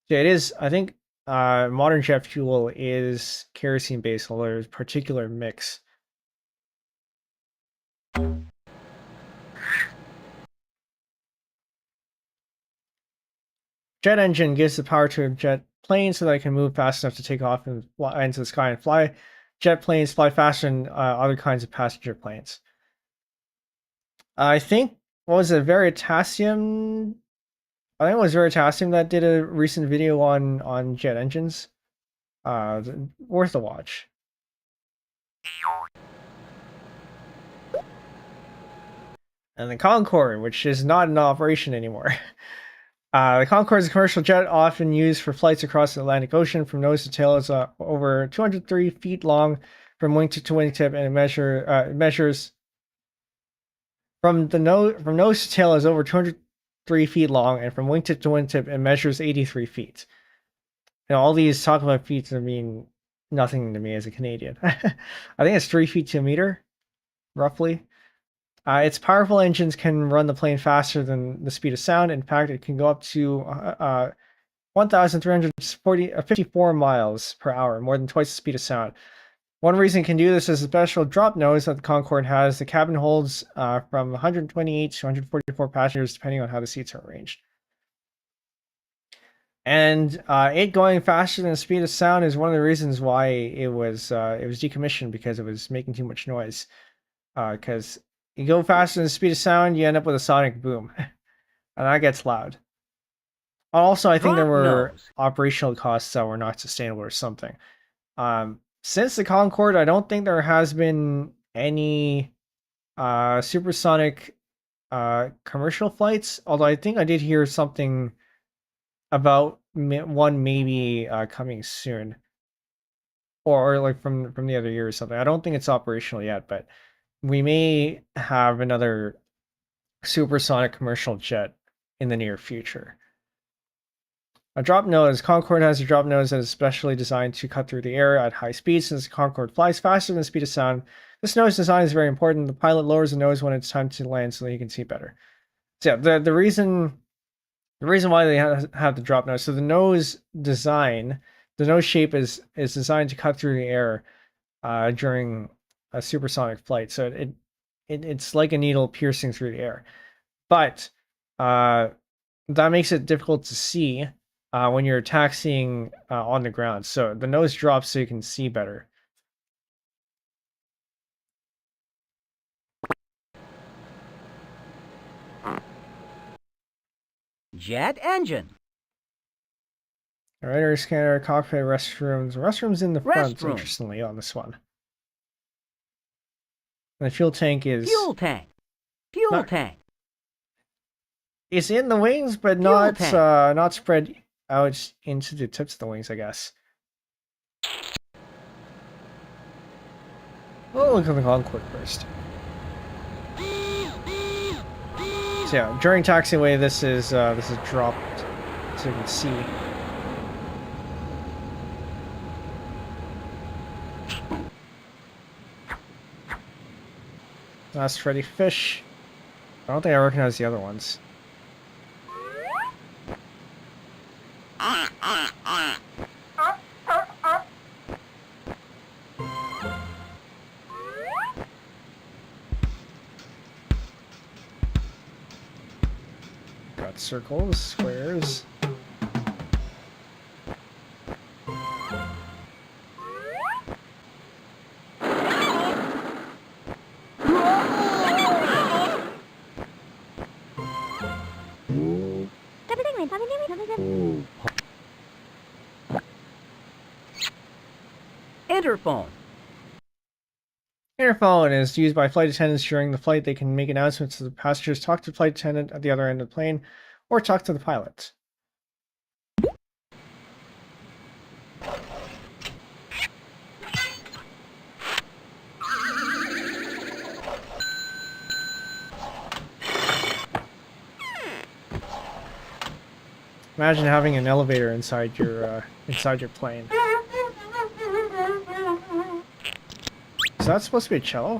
Yeah, it is. I think modern jet fuel is kerosene based, although there's a particular mix. Jet engine gives the power to a jet plane so that it can move fast enough to take off and fly into the sky and fly. Jet planes fly faster than other kinds of passenger planes. I think, what was it, Veritasium? I think it was Veritasium that did a recent video on jet engines. Worth a watch. And the Concorde, which is not in operation anymore. The Concorde is a commercial jet often used for flights across the Atlantic Ocean. From nose to tail is over 203 feet long from wingtip to wingtip, and it measures from nose to tail is over 203 feet long, and from wingtip to wingtip it measures 83 feet. You know, all these talk about feet mean nothing to me as a Canadian. I think it's 3 feet to a meter, roughly. Its powerful engines can run the plane faster than the speed of sound. In fact, it can go up to 1,354 miles per hour, more than twice the speed of sound. One reason it can do this is a special drop nose that the Concorde has. The cabin holds from 128 to 144 passengers, depending on how the seats are arranged. And it going faster than the speed of sound is one of the reasons why it was decommissioned, because it was making too much noise. Because you go faster than the speed of sound, you end up with a sonic boom, and that gets loud. Also, I think there were operational costs that were not sustainable or something. Since the Concorde, I don't think there has been any supersonic commercial flights, although I think I did hear something about one maybe coming soon, or like from the other year or something. I don't think it's operational yet, but we may have another supersonic commercial jet in the near future. A drop nose. Concorde has a drop nose that is specially designed to cut through the air at high speeds. Since the Concorde flies faster than the speed of sound, this nose design is very important. The pilot lowers the nose when it's time to land so that he can see better. So yeah, the reason why they have the drop nose. So the nose design, the nose shape is designed to cut through the air during a supersonic flight. So it's like a needle piercing through the air. But that makes it difficult to see when you're taxiing on the ground. So the nose drops so you can see better. Jet engine. Radar scanner, cockpit, restrooms. Restrooms in the front, Restroom. interestingly, on this one. And the fuel tank is... Fuel tank. Fuel tank. It's in the wings, but not spread out into the tips of the wings, I guess. We'll look at the Concorde first. So yeah, during taxiway, this is dropped, so you can see. Last Freddy Fish. I don't think I recognize the other ones. Got circles, squares. Interphone. Interphone is used by flight attendants during the flight. They can make announcements to the passengers, talk to the flight attendant at the other end of the plane, or talk to the pilot. Imagine having an elevator inside your plane. Is that supposed to be a cello?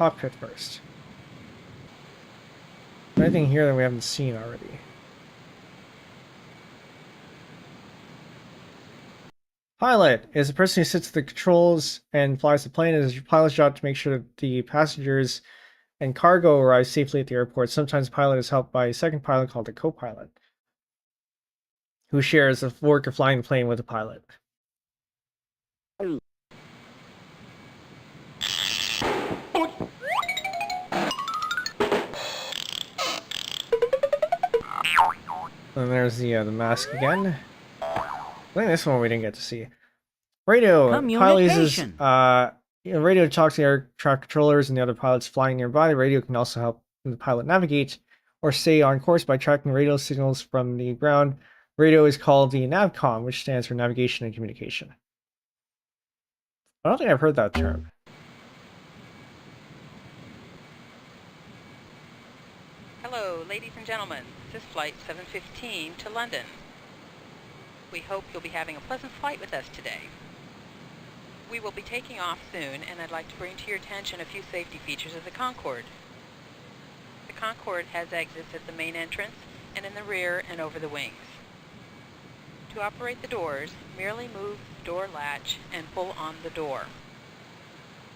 cockpit first. Anything here that we haven't seen already? Pilot is the person who sits at the controls and flies the plane. It is your pilot's job to make sure that the passengers and cargo arrive safely at the airport. Sometimes the pilot is helped by a second pilot called a co-pilot, who shares the work of flying the plane with the pilot. And there's the mask again. I think this one we didn't get to see. Radio. Pilot uses radio to talk to the air traffic controllers and the other pilots flying nearby. The radio can also help the pilot navigate or stay on course by tracking radio signals from the ground. Radio is called the NavCom, which stands for Navigation and Communication. I don't think I've heard that term. Hello, ladies and gentlemen. This is Flight 715 to London. We hope you'll be having a pleasant flight with us today. We will be taking off soon, and I'd like to bring to your attention a few safety features of the Concorde. The Concorde has exits at the main entrance and in the rear and over the wings. To operate the doors, merely move the door latch and pull on the door.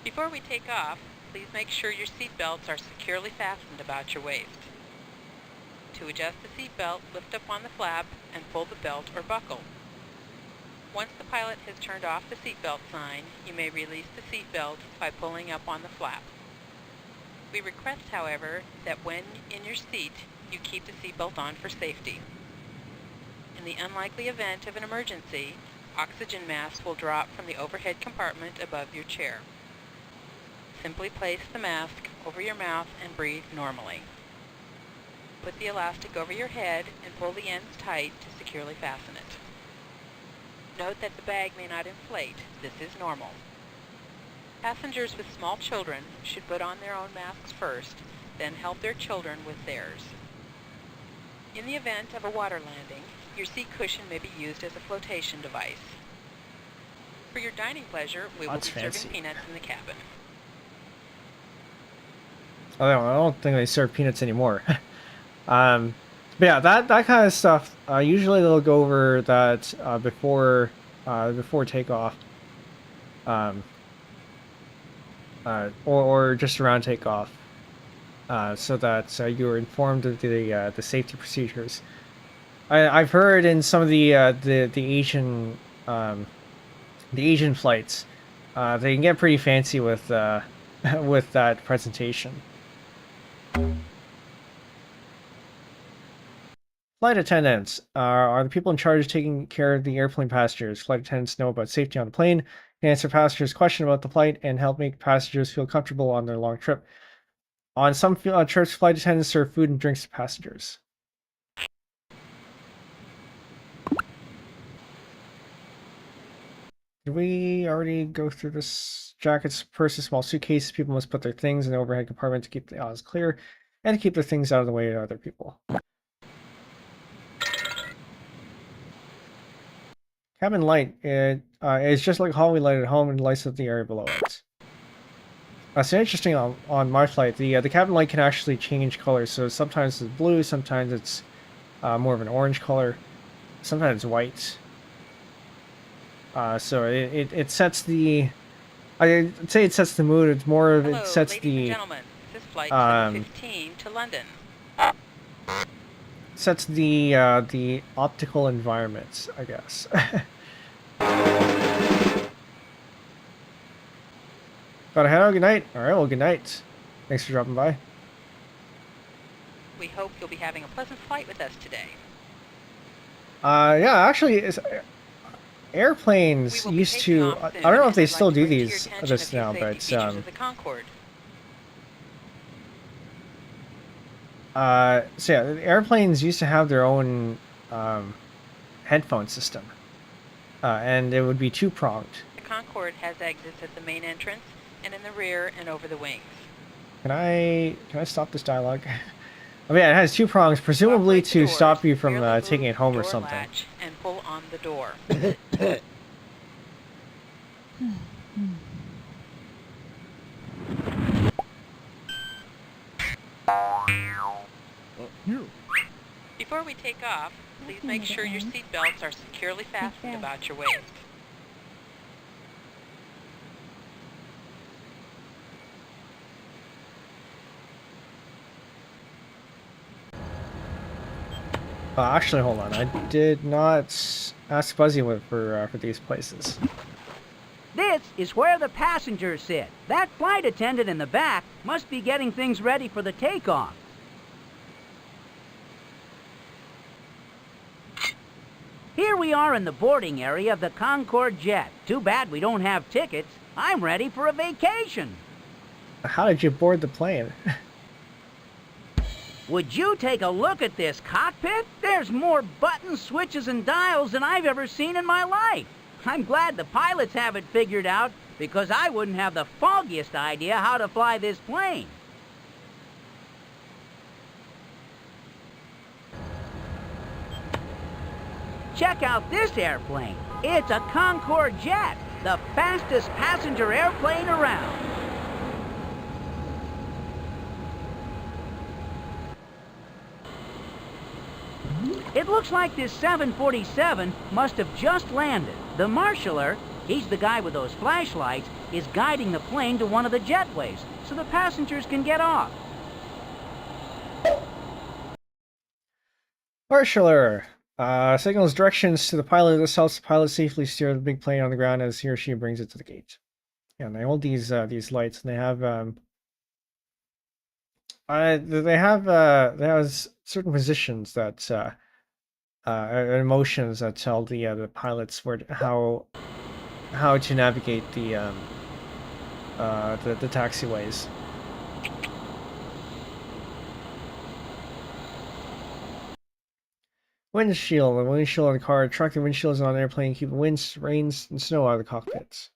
Before we take off, please make sure your seat belts are securely fastened about your waist. To adjust the seat belt, lift up on the flap and pull the belt or buckle. Once the pilot has turned off the seatbelt sign, you may release the seatbelt by pulling up on the flap. We request, however, that when in your seat, you keep the seatbelt on for safety. In the unlikely event of an emergency, oxygen masks will drop from the overhead compartment above your chair. Simply place the mask over your mouth and breathe normally. Put the elastic over your head and pull the ends tight to securely fasten it. Note that the bag may not inflate. This is normal. Passengers with small children should put on their own masks first, then help their children with theirs. In the event of a water landing, your seat cushion may be used as a flotation device. For your dining pleasure, we will be serving peanuts in the cabin. Oh, I don't think they serve peanuts anymore. But yeah, that kind of stuff. Usually they'll go over that before takeoff, or just around takeoff, so that you're informed of the safety procedures. I've heard in some of the Asian flights, they can get pretty fancy with with that presentation. Flight attendants are the people in charge of taking care of the airplane passengers. Flight attendants know about safety on the plane, can answer passengers' questions about the flight, and help make passengers feel comfortable on their long trip. On some trips, flight attendants serve food and drinks to passengers. Did we already go through this? Jackets, purses, small suitcases. People must put their things in the overhead compartment to keep the aisles clear and to keep their things out of the way of other people. Cabin light is just like hallway light at home and lights up the area below it. So interesting on my flight, the cabin light can actually change colors. So sometimes it's blue, sometimes it's more of an orange color, sometimes it's white. So it sets the, I'd say it sets the mood. It's more of it sets ladies the. And gentlemen. This is Flight 715 to London. Sets the optical environment, I guess. Gotta head out. Good night. All right. Well, good night. Thanks for dropping by. We hope you'll be having a pleasant flight with us today. Yeah. Actually, airplanes used to. I don't know if they still do this now, but So yeah, airplanes used to have their own headphone system, and it would be two-pronged. The Concorde has exits at the main entrance and in the rear and over the wings. Can I stop this dialogue? Oh yeah, it has two prongs, presumably to stop you from taking it home or something. Latch and pull on the door. Here. Before we take off, please make sure your seat belts are securely fastened about your waist. Actually, hold on. I did not ask Buzzy for these places. This is where the passengers sit. That flight attendant in the back must be getting things ready for the takeoff. Here we are in the boarding area of the Concorde jet. Too bad we don't have tickets. I'm ready for a vacation. How did you board the plane? Would you take a look at this cockpit? There's more buttons, switches, and dials than I've ever seen in my life. I'm glad the pilots have it figured out, because I wouldn't have the foggiest idea how to fly this plane. Check out this airplane. It's a Concorde jet, the fastest passenger airplane around. It looks like this 747 must have just landed. The marshaller, he's the guy with those flashlights, is guiding the plane to one of the jetways so the passengers can get off. Marshaller signals directions to the pilot. This helps the pilot safely steer the big plane on the ground as he or she brings it to the gate. Yeah, and they hold these lights, and they have certain positions that emotions that tell the pilots how to navigate the taxiways. Windshield. The windshield on the car. Track the windshields on an airplane. Keep winds, rains, and snow out of the cockpits.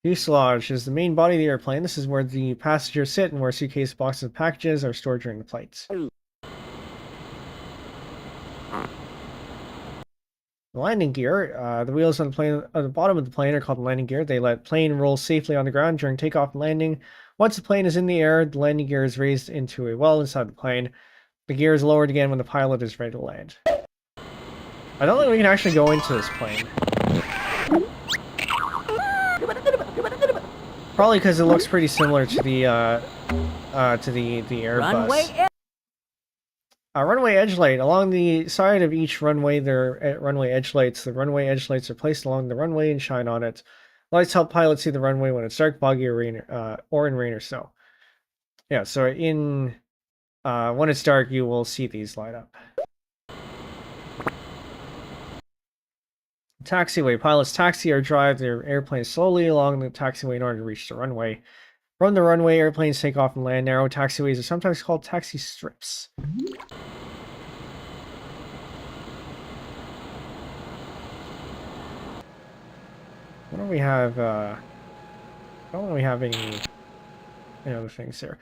Fuselage is the main body of the airplane. This is where the passengers sit and where suitcase, boxes, and packages are stored during the flights. The landing gear. The wheels on the plane at the bottom of the plane are called the landing gear. They let plane roll safely on the ground during takeoff and landing. Once the plane is in the air, the landing gear is raised into a well inside the plane. The gear is lowered again when the pilot is ready to land. I don't think we can actually go into this plane. Probably because it looks pretty similar to the Airbus. Runway edge light. Along the side of each runway, there are runway edge lights. The runway edge lights are placed along the runway and shine on it. Lights help pilots see the runway when it's dark, foggy, or in rain or snow. Yeah, so when it's dark, you will see these light up. Taxiway. Pilots taxi or drive their airplane slowly along the taxiway in order to reach the runway. From the runway, airplanes take off and land. Narrow taxiways are sometimes called taxi strips. What do we have? I don't think we have any other things here.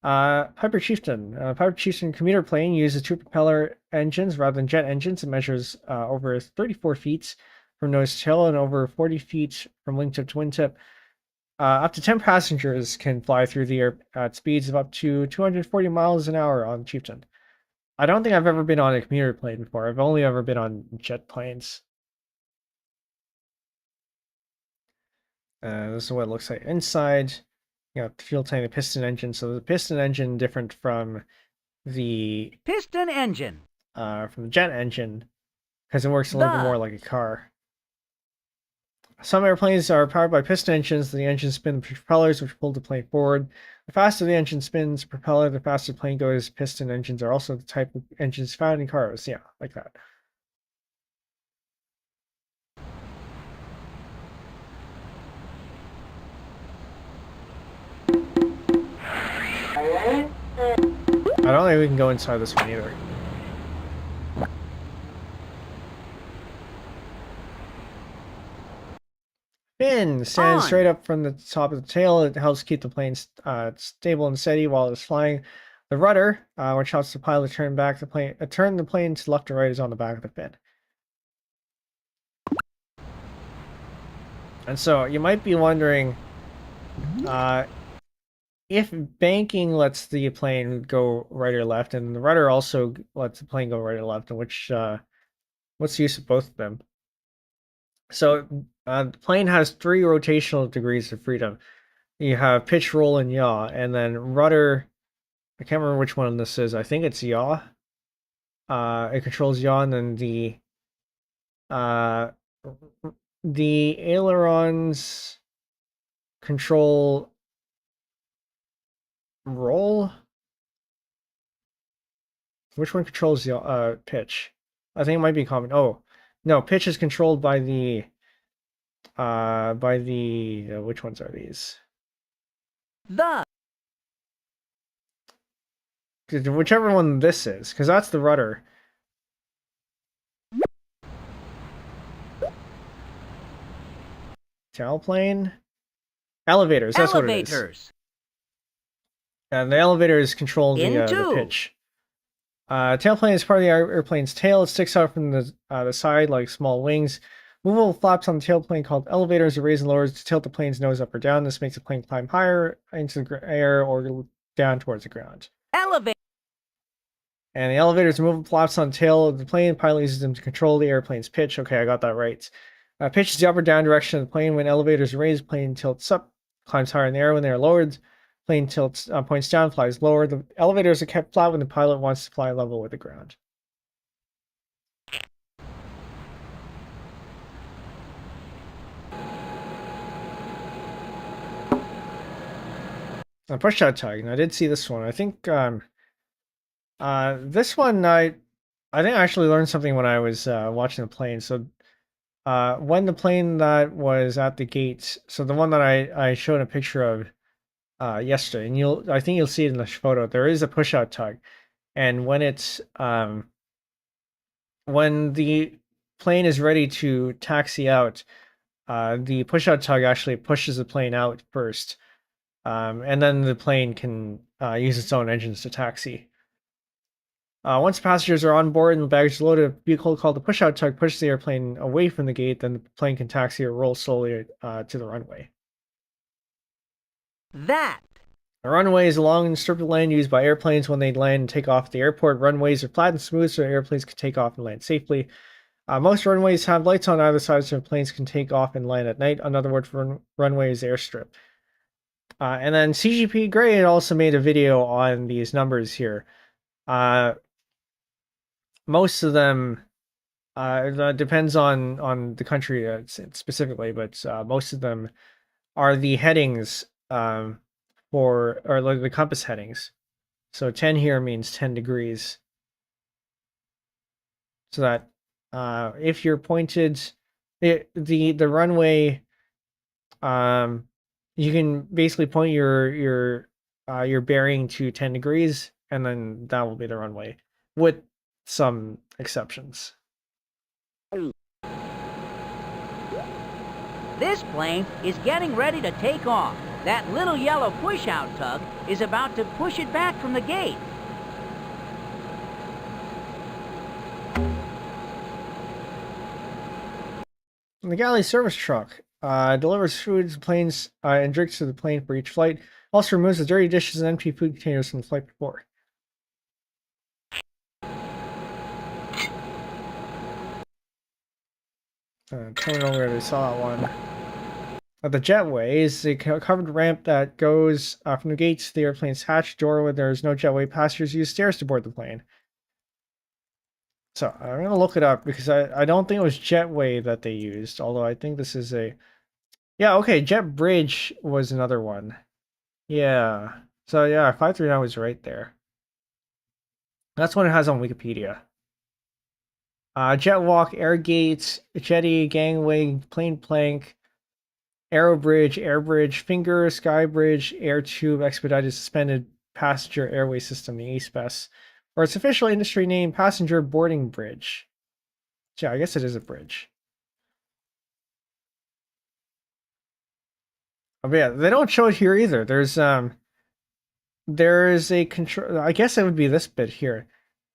Piper Chieftain. Piper Chieftain commuter plane uses two propeller engines rather than jet engines. It measures over 34 feet from nose to tail and over 40 feet from wingtip to wingtip. Up to 10 passengers can fly through the air at speeds of up to 240 miles an hour on Chieftain. I don't think I've ever been on a commuter plane before. I've only ever been on jet planes. This is what it looks like inside. You got the fuel tank, the piston engine. So the piston engine different from the piston engine from the jet engine because it works a little bit more like a car. Some airplanes are powered by piston engines. The engines spin the propellers, which pull the plane forward. The faster the engine spins the propeller, the faster the plane goes. Piston engines are also the type of engines found in cars. Yeah, like that. I don't think we can go inside this one either. Fin stands straight up from the top of the tail. It helps keep the plane stable and steady while it's flying. The rudder, which helps the pilot turn the plane to left or right, is on the back of the fin. And so you might be wondering, if banking lets the plane go right or left, and the rudder also lets the plane go right or left, and which what's the use of both of them? So the plane has 3 rotational degrees of freedom. You have pitch, roll, and yaw, and then rudder. I can't remember which one this is. I think it's yaw. It controls yaw, and then the ailerons control roll. Which one controls the pitch? I think it might be common. Oh, no, pitch is controlled by the which ones are these? Whichever one this is, because that's the rudder. Tailplane? Elevators, that's what it is. And the elevators control the pitch. Tailplane is part of the airplane's tail. It sticks out from the side like small wings. Movable flaps on the tailplane called elevators are raised and lowered to tilt the plane's nose up or down. This makes the plane climb higher into the air or down towards the ground. Elevator. And the elevators are movable flaps on the tail of the plane. The pilot uses them to control the airplane's pitch. Okay, I got that right. Pitch is the up or down direction of the plane. When elevators are raised, the plane tilts up, climbs higher in the air. When they are lowered, plane tilts, points down, flies lower. The elevators are kept flat when the pilot wants to fly level with the ground. Push out tug, and I did see this one. I think this one I think I actually learned something when I was watching the plane. So when the plane that was at the gate, so the one that I showed a picture of yesterday, and I think you'll see it in the photo, there is a push out tug. And when it's when the plane is ready to taxi out, the push out tug actually pushes the plane out first. And then the plane can use its own engines to taxi. Once passengers are on board and the baggage is loaded, a vehicle called the push-out tug pushes the airplane away from the gate, then the plane can taxi or roll slowly to the runway. The runway is a long strip of land used by airplanes when they land and take off at the airport. Runways are flat and smooth so airplanes can take off and land safely. Most runways have lights on either side so planes can take off and land at night. Another word for runway is airstrip. And then CGP Grey had also made a video on these numbers here. Most of them depends on the country specifically, but most of them are the headings or like the compass headings. So 10 here means 10 degrees. So that if you're pointed, the runway, you can basically point your bearing to 10 degrees, and then that will be the runway, with some exceptions. This plane is getting ready to take off. That little yellow push-out tug is about to push it back from the gate. The galley service truck delivers food to planes and drinks to the plane for each flight. Also removes the dirty dishes and empty food containers from the flight before. Terminal where they saw that one. The jetway is a covered ramp that goes from the gates to the airplane's hatch door. When there is no jetway, passengers use stairs to board the plane. So I'm going to look it up because I don't think it was jetway that they used, although I think this is a... Yeah, okay, jet bridge was another one. Yeah. So yeah, 539 was right there. That's what it has on Wikipedia. Jet walk, air gates, jetty, gangway, plane plank, aero bridge, air bridge, finger, sky bridge, air tube, expedited suspended passenger airway system, the ASPES, or its official industry name, passenger boarding bridge. Yeah, I guess it is a bridge. Oh, yeah, they don't show it here either. There's a control. I guess it would be this bit here.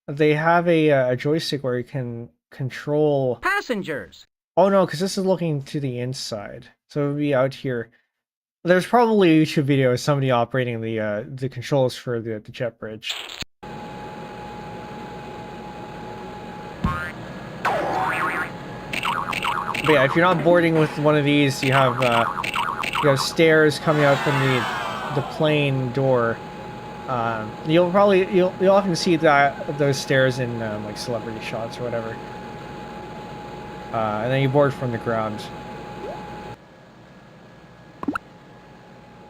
They have a joystick where you can control passengers. Oh no, because this is looking to the inside, so it would be out here. There's probably a YouTube video of somebody operating the controls for the jet bridge. But yeah, if you're not boarding with one of these, you have stairs coming out from the plane door. You'll often see those stairs in like celebrity shots or whatever. And then you board from the ground.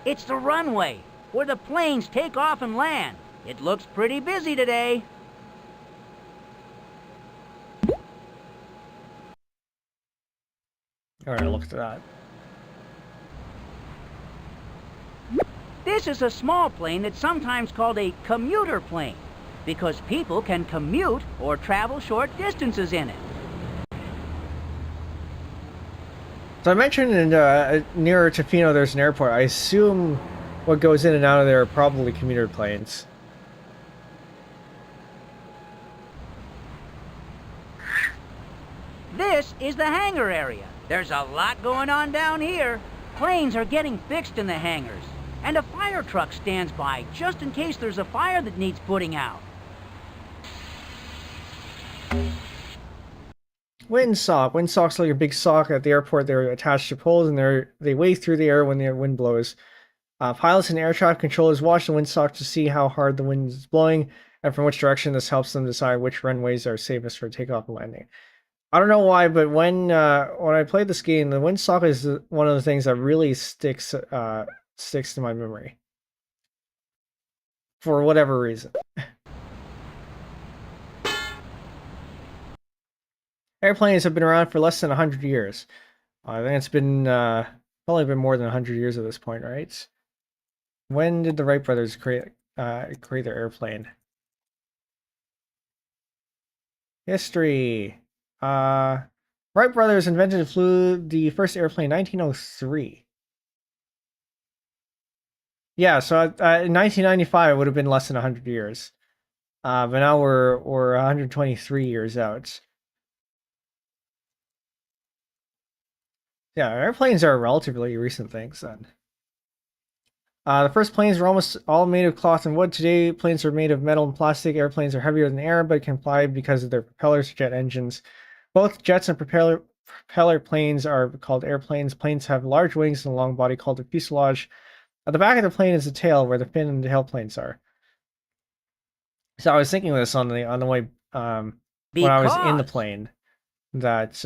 It's the runway, where the planes take off and land. It looks pretty busy today. Alright, look at that. This is a small plane that's sometimes called a commuter plane, because people can commute or travel short distances in it. So I mentioned near Tofino there's an airport. I assume what goes in and out of there are probably commuter planes. This is the hangar area. There's a lot going on down here. Planes are getting fixed in the hangars, and a fire truck stands by just in case there's a fire that needs putting out. Windsock. Windsocks like a big sock at the airport. They're attached to poles and they wave through the air when the wind blows. Pilots and air traffic controllers watch the windsock to see how hard the wind is blowing and from which direction. This helps them decide which runways are safest for takeoff and landing. I don't know why, but when I played this game, the windsock is one of the things that really sticks to my memory. For whatever reason. Airplanes have been around for less than 100 years. I think it's been probably been more than 100 years at this point, right? When did the Wright brothers create their airplane? History. Wright brothers invented and flew the first airplane in 1903. Yeah, so in 1995 it would have been less than 100 years. But now we're 123 years out. Yeah, airplanes are relatively recent things then. The first planes were almost all made of cloth and wood. Today, planes are made of metal and plastic. Airplanes are heavier than air, but can fly because of their propellers, jet engines. Both jets and propeller planes are called airplanes. Planes have large wings and a long body called a fuselage. At the back of the plane is the tail, where the fin and the tail planes are. So I was thinking of this on the way when I was in the plane that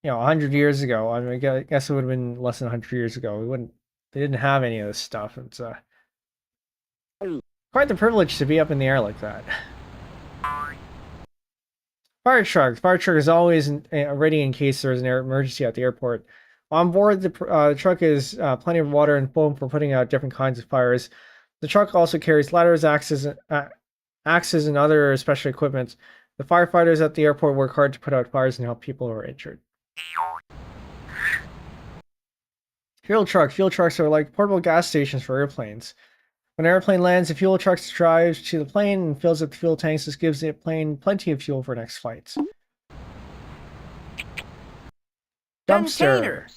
100 years ago. I mean, I guess it would have been less than 100 years ago. They didn't have any of this stuff. It's quite the privilege to be up in the air like that. Fire truck. Fire truck is always ready in case there's an emergency at the airport. On board, the truck is plenty of water and foam for putting out different kinds of fires. The truck also carries ladders, axes, and other special equipment. The firefighters at the airport work hard to put out fires and help people who are injured. Fuel truck. Fuel trucks are like portable gas stations for airplanes. When an airplane lands, the fuel truck drives to the plane and fills up the fuel tanks. This gives the plane plenty of fuel for next flights. Dumpster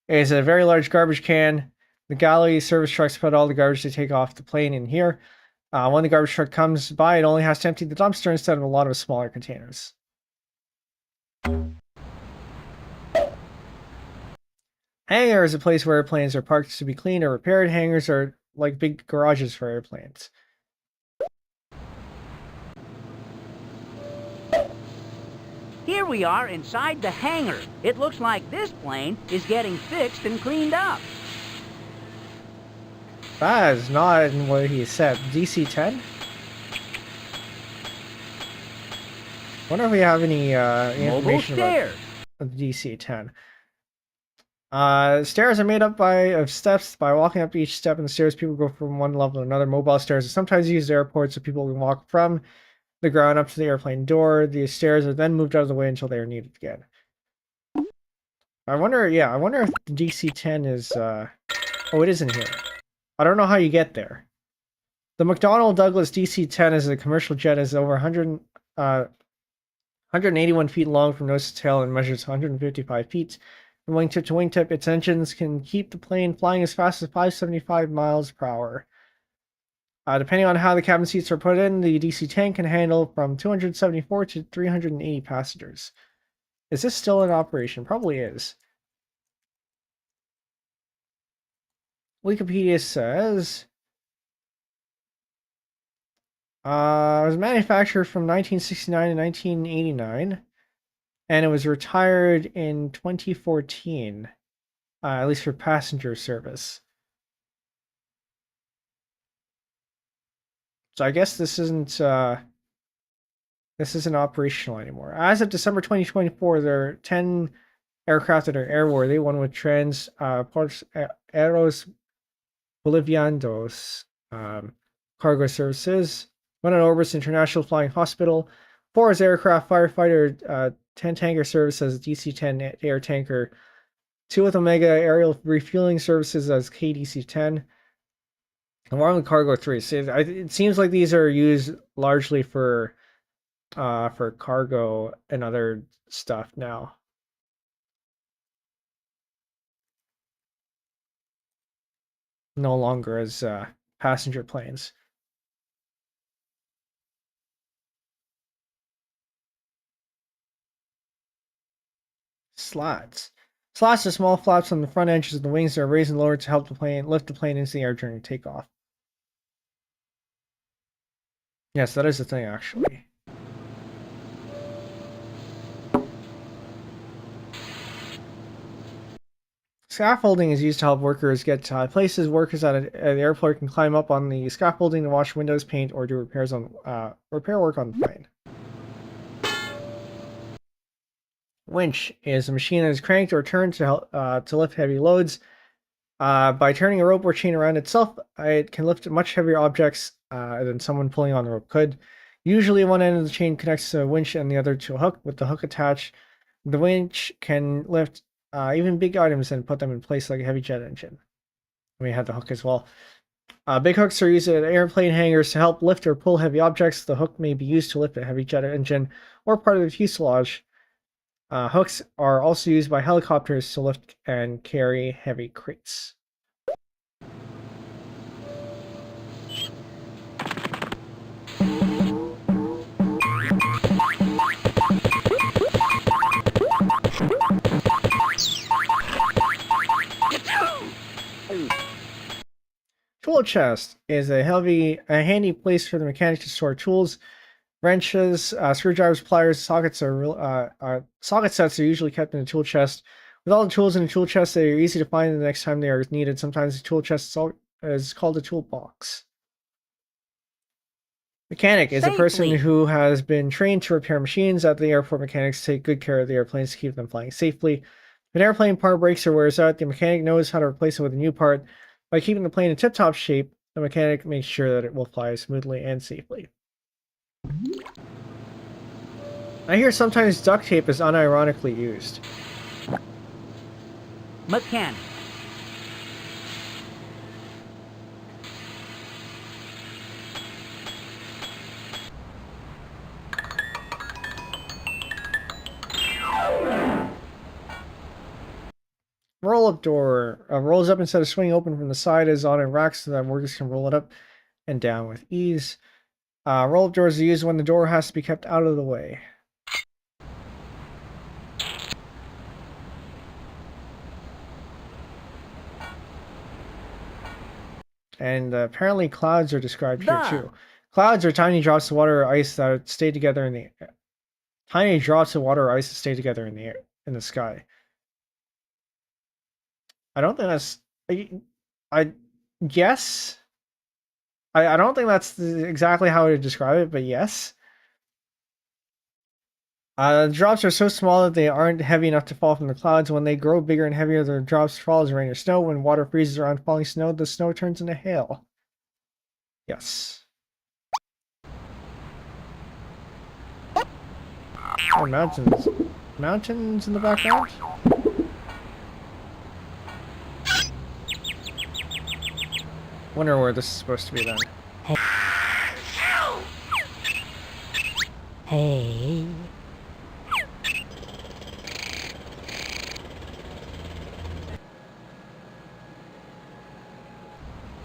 is a very large garbage can. The galley service trucks put all the garbage they take off the plane in here. When the garbage truck comes by, it only has to empty the dumpster instead of a lot of smaller containers. Hangar is a place where airplanes are parked to be cleaned or repaired. Hangars are like big garages for airplanes. Here we are inside the hangar. It looks like this plane is getting fixed and cleaned up. That is not what he said. DC-10? Wonder if we have any information about DC-10. Stairs are made up of steps. By walking up each step in the stairs, people go from one level to another. Mobile stairs are sometimes used at airports so people can walk from the ground up to the airplane door. The stairs are then moved out of the way until they are needed again. I wonder if the DC-10 is... oh, it isn't here. I don't know how you get there. The McDonnell Douglas DC-10 is a commercial jet. Is over 181 feet long from nose to tail and measures 155 feet From wingtip to wingtip, its engines can keep the plane flying as fast as 575 miles per hour. Depending on how the cabin seats are put in, the DC-10 can handle from 274 to 380 passengers. Is this still in operation? Probably is. Wikipedia says it was manufactured from 1969 to 1989, and it was retired in 2014, at least for passenger service. So I guess this isn't operational anymore. As of December 2024, there are 10 aircraft that are airworthy, one with Transportes Aéreos Bolivianos cargo services, one at Orbis International Flying Hospital, 4 as aircraft firefighter 10 tanker service as DC-10 air tanker, 2 with Omega aerial refueling services as KDC-10, and 1 with cargo 3. So it seems like these are used largely for cargo and other stuff now. No longer as passenger planes. Slats. Slats are small flaps on the front edges of the wings that are raised and lowered to help lift the plane into the air during takeoff. Yes, that is the thing, actually. Scaffolding is used to help workers get places. Workers at an airport can climb up on the scaffolding to wash windows, paint, or do repair work on the plane. Winch is a machine that is cranked or turned to lift heavy loads. By turning a rope or chain around itself, it can lift much heavier objects than someone pulling on the rope could. Usually one end of the chain connects to a winch and the other to a hook. With the hook attached, the winch can lift even big items and put them in place like a heavy jet engine. We had the hook as well. Big hooks are used at airplane hangars to help lift or pull heavy objects. The hook may be used to lift a heavy jet engine or part of the fuselage. Hooks are also used by helicopters to lift and carry heavy crates. Tool chest is a handy place for the mechanic to store tools. Wrenches, screwdrivers, pliers, sockets socket sets are usually kept in the tool chest. With all the tools in the tool chest, they are easy to find the next time they are needed. Sometimes the tool chest is called a toolbox. Mechanic is a person who has been trained to repair machines. At the airport, mechanics take good care of the airplanes to keep them flying safely. If an airplane part breaks or wears out, the mechanic knows how to replace it with a new part. By keeping the plane in tip-top shape, the mechanic makes sure that it will fly smoothly and safely. I hear sometimes duct tape is unironically used. Mechanic. Roll-up door rolls up instead of swinging open from the side, is on a rack so that workers can roll it up and down with ease. Roll-up doors are used when the door has to be kept out of the way. And apparently clouds are described here too. Clouds are tiny drops of water or ice that stay together in the air. Tiny drops of water or ice that stay together in the air, in the sky. I don't think that's... Yes? I don't think that's exactly how I would describe it, but yes. The drops are so small that they aren't heavy enough to fall from the clouds. When they grow bigger and heavier, the drops fall as rain or snow. When water freezes around falling snow, the snow turns into hail. Yes. Oh, mountains. Mountains in the background? Wonder where this is supposed to be then. Hey.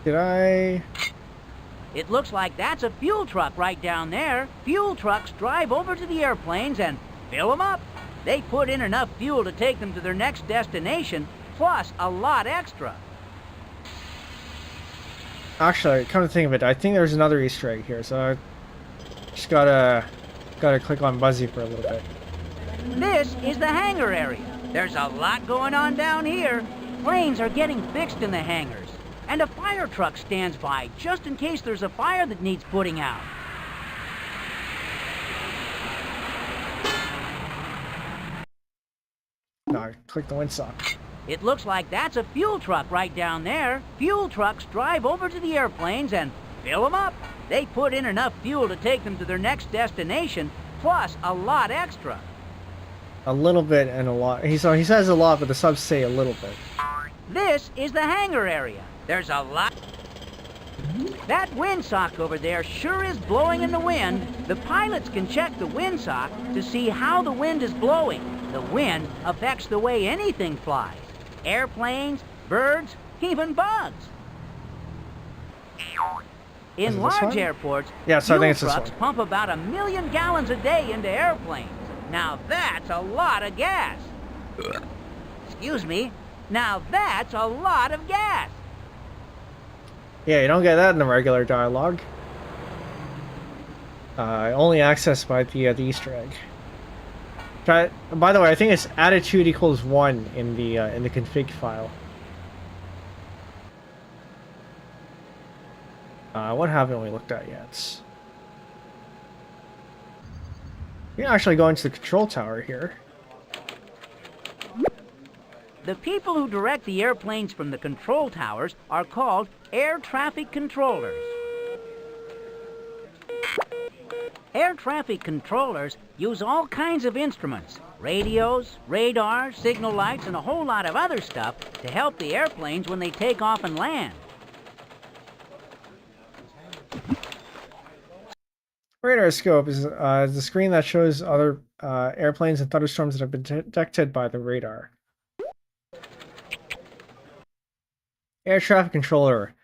Did I? It looks like that's a fuel truck right down there. Fuel trucks drive over to the airplanes and fill them up. They put in enough fuel to take them to their next destination, plus a lot extra. Actually, come to think of it, I think there's another Easter egg here, so I just gotta click on Buzzy for a little bit. This is the hangar area. There's a lot going on down here. Planes are getting fixed in the hangars, and a fire truck stands by just in case there's a fire that needs putting out. No, click the windsock. It looks like that's a fuel truck right down there. Fuel trucks drive over to the airplanes and fill them up. They put in enough fuel to take them to their next destination, plus a lot extra. A little bit and a lot. He says a lot, but the subs say a little bit. This is the hangar area. There's a lot. That windsock over there sure is blowing in the wind. The pilots can check the windsock to see how the wind is blowing. The wind affects the way anything flies. Airplanes, birds, even bugs. In large airports, fuel trucks pump about 1 million gallons a day into airplanes. Now that's a lot of gas. Excuse me. Now that's a lot of gas. Yeah, you don't get that in the regular dialogue. Only accessed by the Easter egg. By the way, I think it's attitude equals 1 in the config file. What haven't we looked at yet? We can actually go into the control tower here. The people who direct the airplanes from the control towers are called air traffic controllers. Air traffic controllers use all kinds of instruments, radios, radars, signal lights, and a whole lot of other stuff to help the airplanes when they take off and land. Radar scope is the screen that shows other airplanes and thunderstorms that have been detected by the radar. Air traffic controller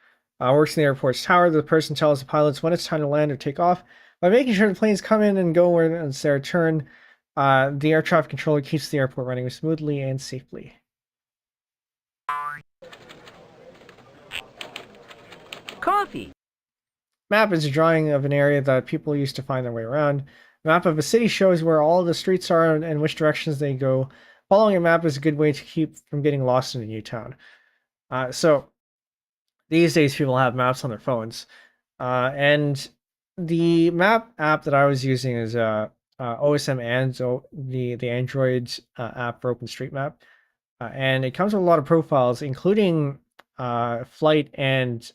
works in the airport's tower. The person tells the pilots when it's time to land or take off. By making sure the planes come in and go where it's their turn, the air traffic controller keeps the airport running smoothly and safely. Coffee. Map is a drawing of an area that people used to find their way around. Map of a city shows where all the streets are and which directions they go. Following a map is a good way to keep from getting lost in a new town. So these days people have maps on their phones, and the map app that I was using is OSM and the Android app for OpenStreetMap, and it comes with a lot of profiles, including flight and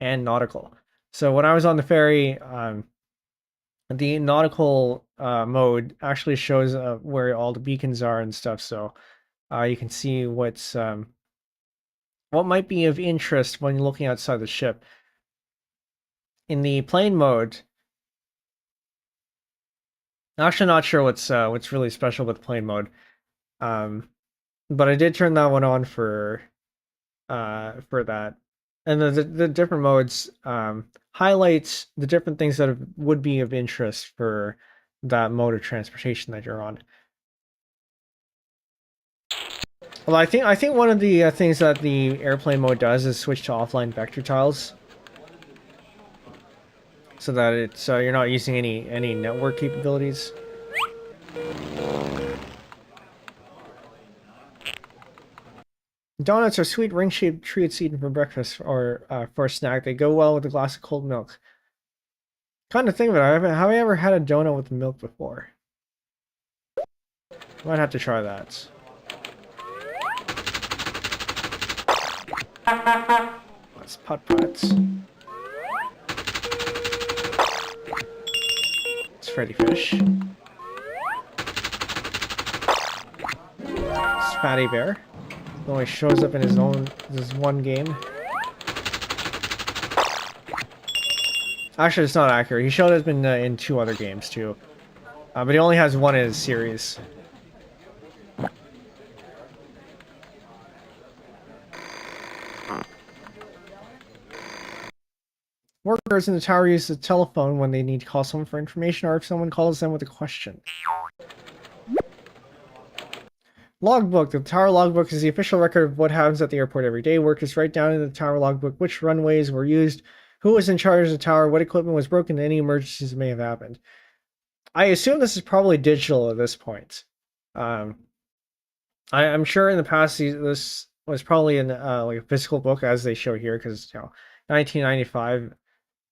nautical. So when I was on the ferry, the nautical mode actually shows where all the beacons are and stuff, so you can see what might be of interest when you're looking outside the ship. In the plane mode, I'm actually not sure what's really special with plane mode, but I did turn that one on for that. And the different modes highlights the different things that would be of interest for that mode of transportation that you're on. Well, I think one of the things that the airplane mode does is switch to offline vector tiles, so that it's you're not using any network capabilities. Donuts are sweet ring-shaped treats eaten for breakfast or for a snack. They go well with a glass of cold milk. Kind of think of it, have I ever had a donut with milk before? Might have to try that. That's putt-putts. It's Freddy Fish. It's Fatty Bear. It only shows up in this one game. Actually, it's not accurate. He showed up in 2 other games too, but he only has 1 in his series. Workers in the tower use the telephone when they need to call someone for information or if someone calls them with a question. Logbook. The tower logbook is the official record of what happens at the airport every day. Workers write down in the tower logbook which runways were used, who was in charge of the tower, what equipment was broken, and any emergencies that may have happened. I assume this is probably digital at this point. I'm sure in the past this was probably in like a physical book, as they show here, because 1995.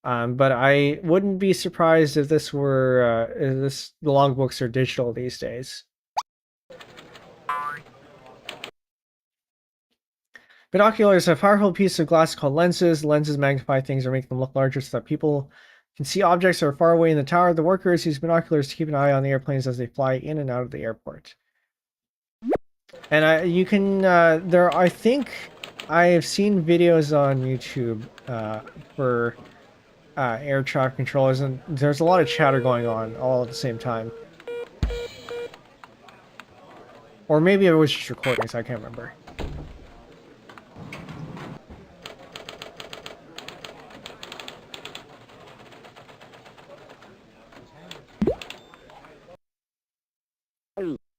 But I wouldn't be surprised if this were the logbooks are digital these days. Binoculars are a powerful piece of glass called lenses. Lenses magnify things or make them look larger so that people can see objects that are far away in the tower. The workers use binoculars to keep an eye on the airplanes as they fly in and out of the airport. And you can I think I have seen videos on YouTube for air traffic controllers, and there's a lot of chatter going on all at the same time. Or maybe it was just recordings, I can't remember.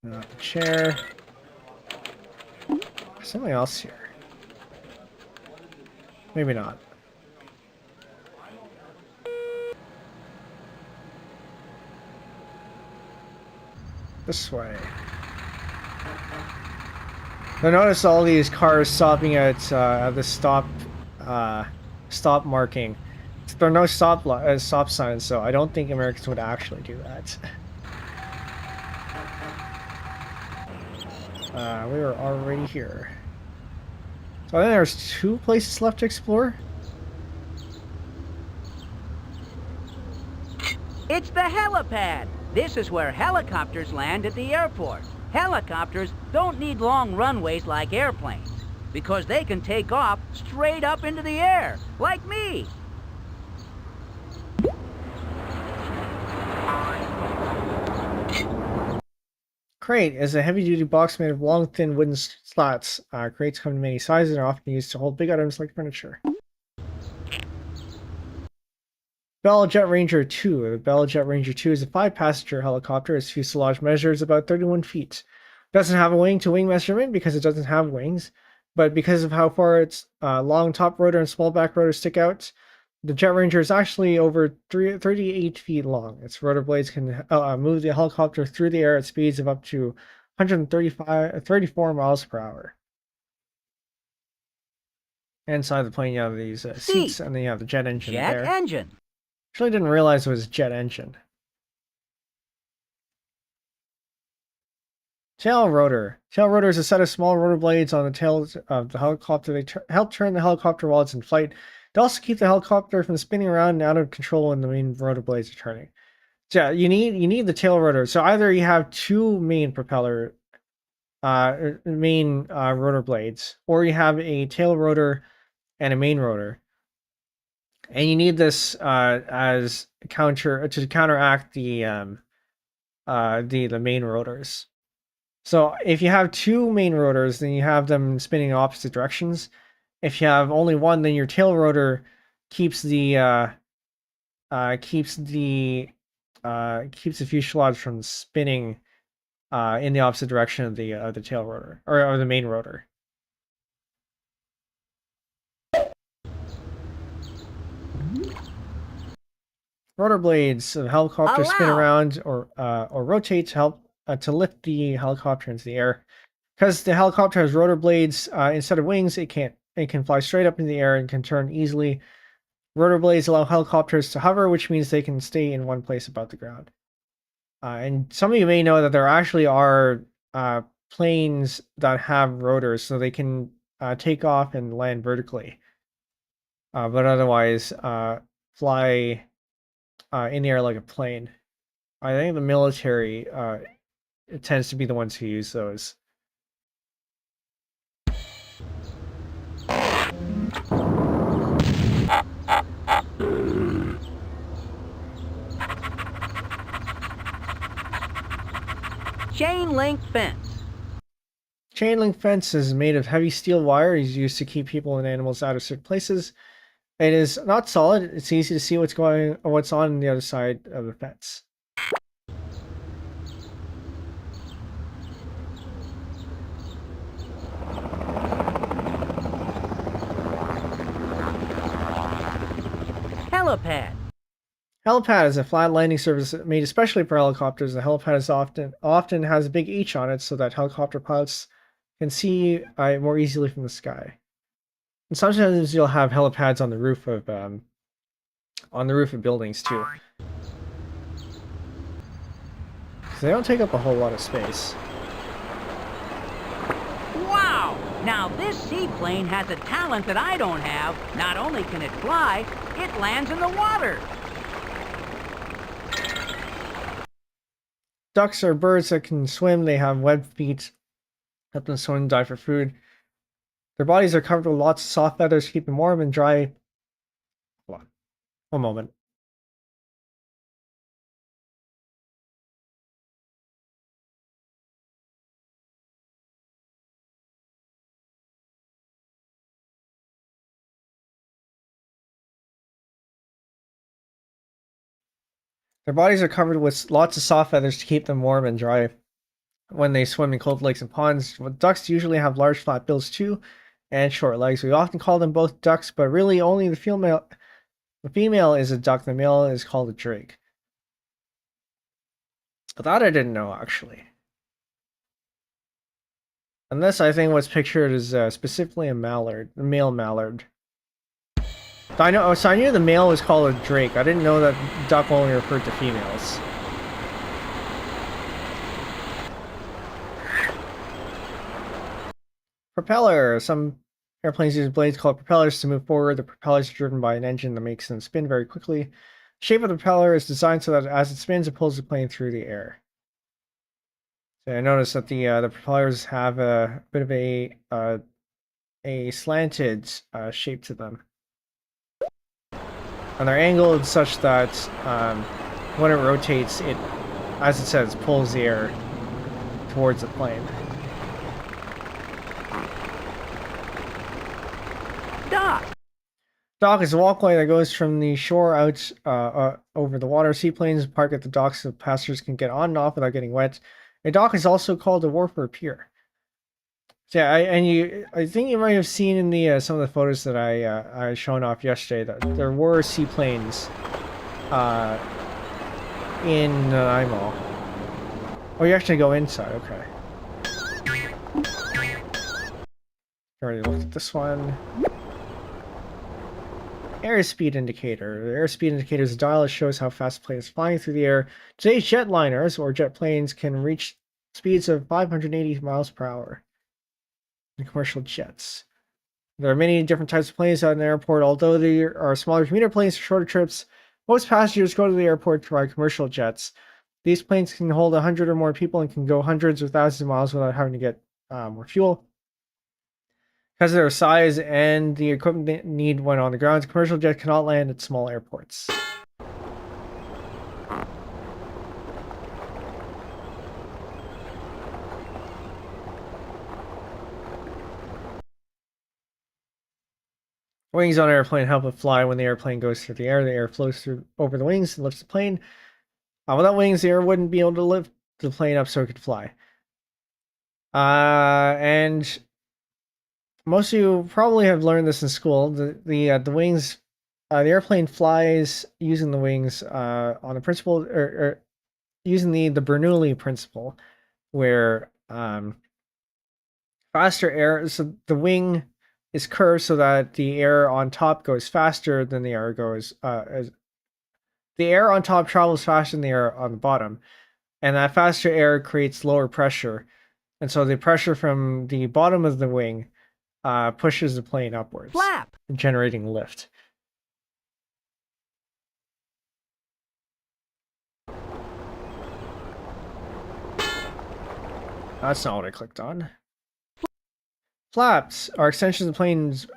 Not the chair. Something else here. Maybe not. This way. I notice all these cars stopping at the stop marking. There are no stop signs, so I don't think Americans would actually do that. We were already here. So I think there's 2 places left to explore. It's the helipad. This is where helicopters land at the airport. Helicopters don't need long runways like airplanes because they can take off straight up into the air, like me. Crate is a heavy-duty box made of long, thin wooden slats. Crates come in many sizes and are often used to hold big items like furniture. Bell Jet Ranger 2. The Bell Jet Ranger 2 is a 5-passenger helicopter. Its fuselage measures about 31 feet. It doesn't have a wing-to-wing measurement because it doesn't have wings, but because of how far its long top rotor and small back rotor stick out, the Jet Ranger is actually over 38 feet long. Its rotor blades can move the helicopter through the air at speeds of up to 34 miles per hour. Inside the plane, you have these seats, and then you have the jet engine there. Jet engine. Actually, didn't realize it was a jet engine. Tail rotor. Tail rotor is a set of small rotor blades on the tail of the helicopter. They help turn the helicopter while it's in flight. They also keep the helicopter from spinning around and out of control when the main rotor blades are turning. So yeah, you need the tail rotor. So either you have 2 main rotor blades, or you have a tail rotor and a main rotor. And you need this as to counteract the main rotors. So if you have 2 main rotors, then you have them spinning in opposite directions. If you have only one, then your tail rotor keeps the fuselage from spinning in the opposite direction of the tail rotor or the main rotor. Rotor blades of the helicopter spin around or rotate to help to lift the helicopter into the air. Because the helicopter has rotor blades instead of wings, it can fly straight up in the air and can turn easily. Rotor blades allow helicopters to hover, which means they can stay in one place above the ground. And some of you may know that there actually are planes that have rotors, so they can take off and land vertically, but otherwise fly in the air like a plane. I think the military it tends to be the ones who use those. Chain link fence. Chain link fence is made of heavy steel wire. It's used to keep people and animals out of certain places. It is not solid. It's easy to see what's on the other side of the fence. Helipad. Helipad is a flat landing surface made especially for helicopters. The helipad often has a big H on it so that helicopter pilots can see more easily from the sky. And sometimes you'll have helipads on the roof of buildings too. They don't take up a whole lot of space. Wow! Now this seaplane has a talent that I don't have. Not only can it fly, it lands in the water. Ducks are birds that can swim. They have webbed feet, help them swim and dive for food. Their bodies are covered with lots of soft feathers to keep them warm and dry. Hold on. One moment. Their bodies are covered with lots of soft feathers to keep them warm and dry when they swim in cold lakes and ponds. Ducks usually have large flat bills too, and short legs. We often call them both ducks, but really only the female. The female is a duck. The male is called a drake. But that I didn't know actually. And this, I think, what's pictured is specifically a mallard, a male mallard. So I knew the male was called a drake. I didn't know that duck only referred to females. Propeller. Some airplanes use blades called propellers to move forward. The propellers are driven by an engine that makes them spin very quickly. The shape of the propeller is designed so that as it spins, it pulls the plane through the air. So I noticed that the propellers have a bit of a slanted shape to them. And they're angled such that when it rotates, it, as it says, pulls the air towards the plane. Dock. Dock is a walkway that goes from the shore out over the water. Seaplanes park at the docks so passengers can get on and off without getting wet. A dock is also called a wharf or a pier. So yeah, I think you might have seen in the some of the photos that I shown off yesterday that there were seaplanes in Nanaimo. Oh, you actually go inside. Okay. Already looked at this one. Airspeed indicator. The airspeed indicator is a dial that shows how fast a plane is flying through the air. Today's jetliners or jet planes can reach speeds of 580 miles per hour. In commercial jets. There are many different types of planes at an airport. Although there are smaller commuter planes for shorter trips, most passengers go to the airport to ride commercial jets. These planes can hold 100 or more people and can go hundreds or thousands of miles without having to get more fuel. Because of their size and the equipment they need when on the ground, a commercial jet cannot land at small airports. Wings on an airplane help it fly. When the airplane goes through the air flows through over the wings and lifts the plane. Without wings, the air wouldn't be able to lift the plane up so it could fly. And most of you probably have learned this in school. The wings, the airplane flies using the wings on the principle or using the Bernoulli principle, where faster air. So the wing is curved so that the air on top goes faster than the air goes. The air on top travels faster than the air on the bottom, and that faster air creates lower pressure, and so the pressure from the bottom of the wing pushes the plane upwards, Flap. generating lift. That's not what I clicked on. Flaps are extensions of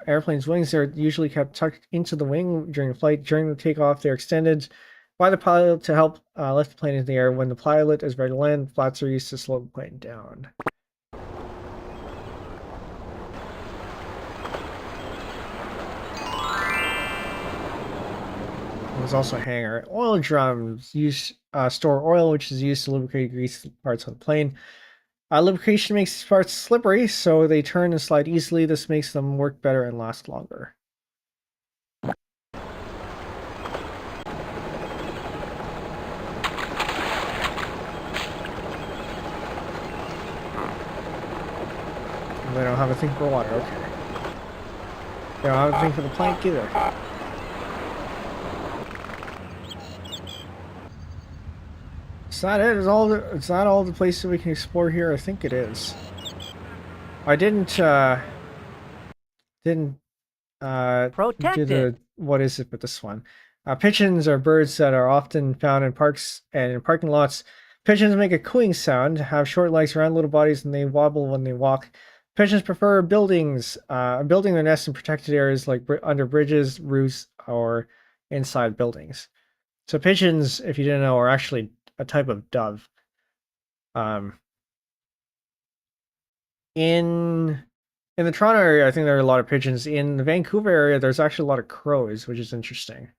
airplane's wings. They're usually kept tucked into the wing during flight. During the takeoff, they're extended by the pilot to help lift the plane into the air. When the pilot is ready to land, flaps are used to slow the plane down. There's also a hangar. Oil drums store oil, which is used to lubricate grease parts on the plane. Lubrication makes parts slippery, so they turn and slide easily. This makes them work better and last longer. They don't have a thing for water, okay. They don't have a thing for the plank either. Is that it? Is that all the places we can explore here? I think it is. I didn't do the, what is it with this one? Pigeons are birds that are often found in parks and in parking lots. Pigeons make a cooing sound, have short legs, round little bodies, and they wobble when they walk. Pigeons prefer building their nests in protected areas like under bridges, roofs, or inside buildings. So pigeons, if you didn't know, are actually a type of dove. In the Toronto area, I think there are a lot of pigeons. In the Vancouver area, there's actually a lot of crows, which is interesting.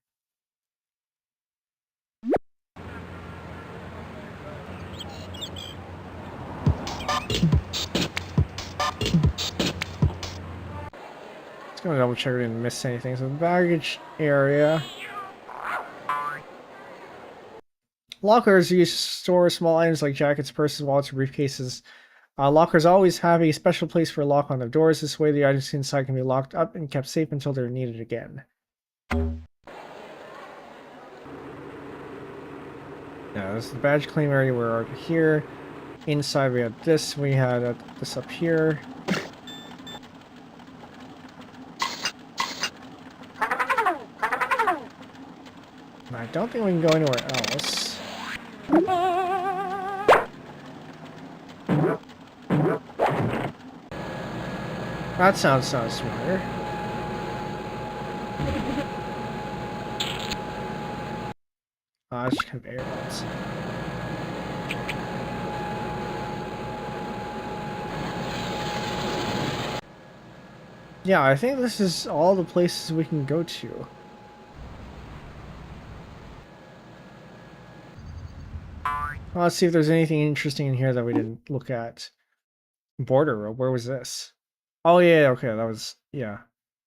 Just gonna double check we didn't miss anything. So the baggage area. Lockers are used to store small items like jackets, purses, wallets, or briefcases. Lockers always have a special place for a lock on their doors. This way the items inside can be locked up and kept safe until they're needed again. Now this is the badge claim area. We're already here. Inside we had this. We had this up here. I don't think we can go anywhere else. That sounds smarter. It's conveyor belts. Yeah, I think this is all the places we can go to. Let's see if there's anything interesting in here that we didn't look at. Border road, where was this? Oh yeah, okay, that was, yeah.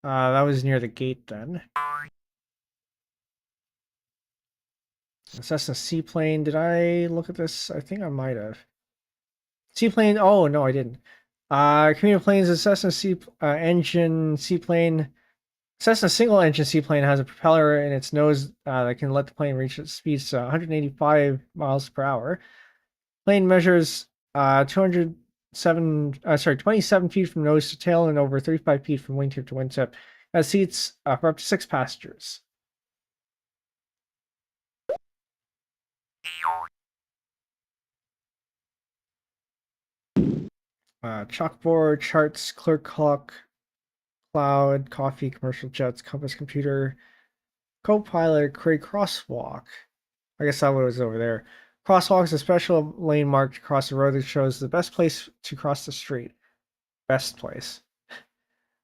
That was near the gate then. Cessna seaplane, did I look at this? I think I might have. Seaplane, oh no I didn't. Commuter planes, a Cessna engine seaplane. Cessna single engine seaplane has a propeller in its nose that can let the plane reach its speeds 185 miles per hour. Plane measures 27 feet from nose to tail and over 35 feet from wingtip to wingtip. Has seats for up to 6 passengers. Chalkboard, charts, clerk clock, cloud, coffee, commercial jets, compass computer, co-pilot, create crosswalk. I guess that was over there. Crosswalk is a special lane marked across the road that shows the best place to cross the street. Best place.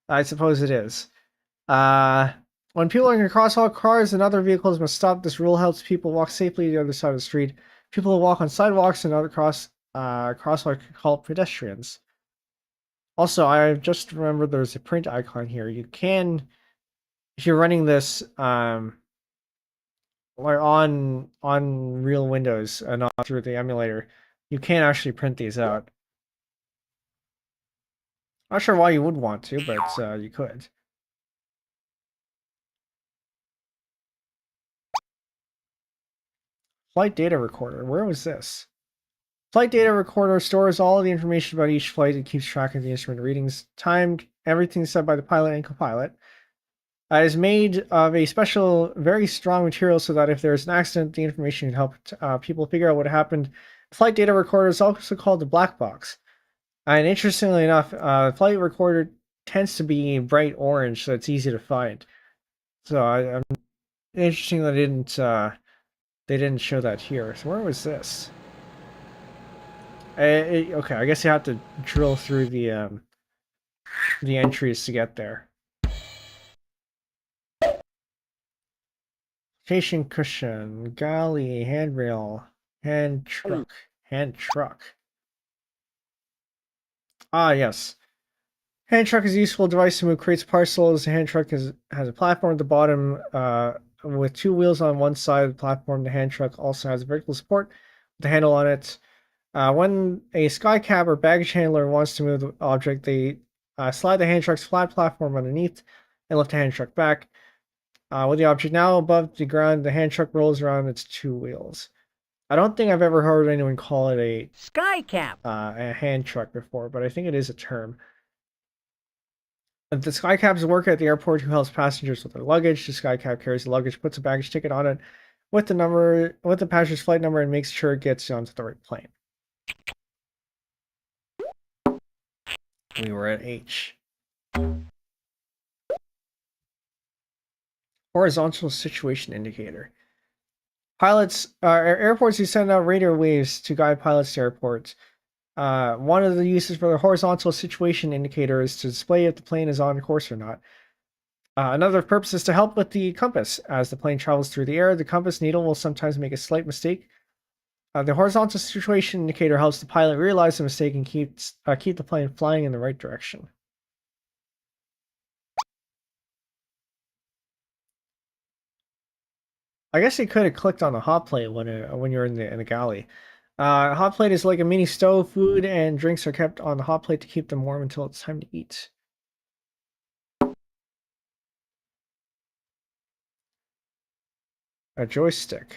I suppose it is. When people are in a crosswalk, cars and other vehicles must stop. This rule helps people walk safely to the other side of the street. People who walk on sidewalks and other crosswalks are called pedestrians. Also, I just remembered there's a print icon here. You can, if you're running this on real Windows and not through the emulator, you can actually print these out. Not sure why you would want to, but you could. Flight data recorder. Where was this? Flight data recorder stores all of the information about each flight and keeps track of the instrument readings, timed, everything said by the pilot and co-pilot. It is made of a special, very strong material so that if there's an accident, the information can help people figure out what happened. The flight data recorder is also called the black box. And interestingly enough, the flight recorder tends to be bright orange, so it's easy to find. So I'm interesting that they didn't show that here. So where was this? Okay, I guess you have to drill through the entries to get there. Station cushion, galley, handrail, hand truck. Ah, yes. Hand truck is a useful device to move crates, parcels. The hand truck has a platform at the bottom with 2 wheels on one side of the platform. The hand truck also has a vertical support with a handle on it. When a sky cab or baggage handler wants to move the object, they slide the hand truck's flat platform underneath and lift the hand truck back. With the object now above the ground, the hand truck rolls around its 2 wheels. I don't think I've ever heard anyone call it a sky cap, a hand truck before, but I think it is a term. The sky cabs work at the airport who helps passengers with their luggage. The sky cab carries the luggage, puts a baggage ticket on it with the passenger's flight number, and makes sure it gets onto the right plane. We were at H. Horizontal situation indicator. Airports who send out radio waves to guide pilots to airports. One of the uses for the horizontal situation indicator is to display if the plane is on course or not. Another purpose is to help with the compass. As the plane travels through the air, the compass needle will sometimes make a slight mistake. The horizontal situation indicator helps the pilot realize the mistake and keep the plane flying in the right direction. I guess you could have clicked on the hot plate when you're in the galley. Hot plate is like a mini stove. Food and drinks are kept on the hot plate to keep them warm until it's time to eat. A joystick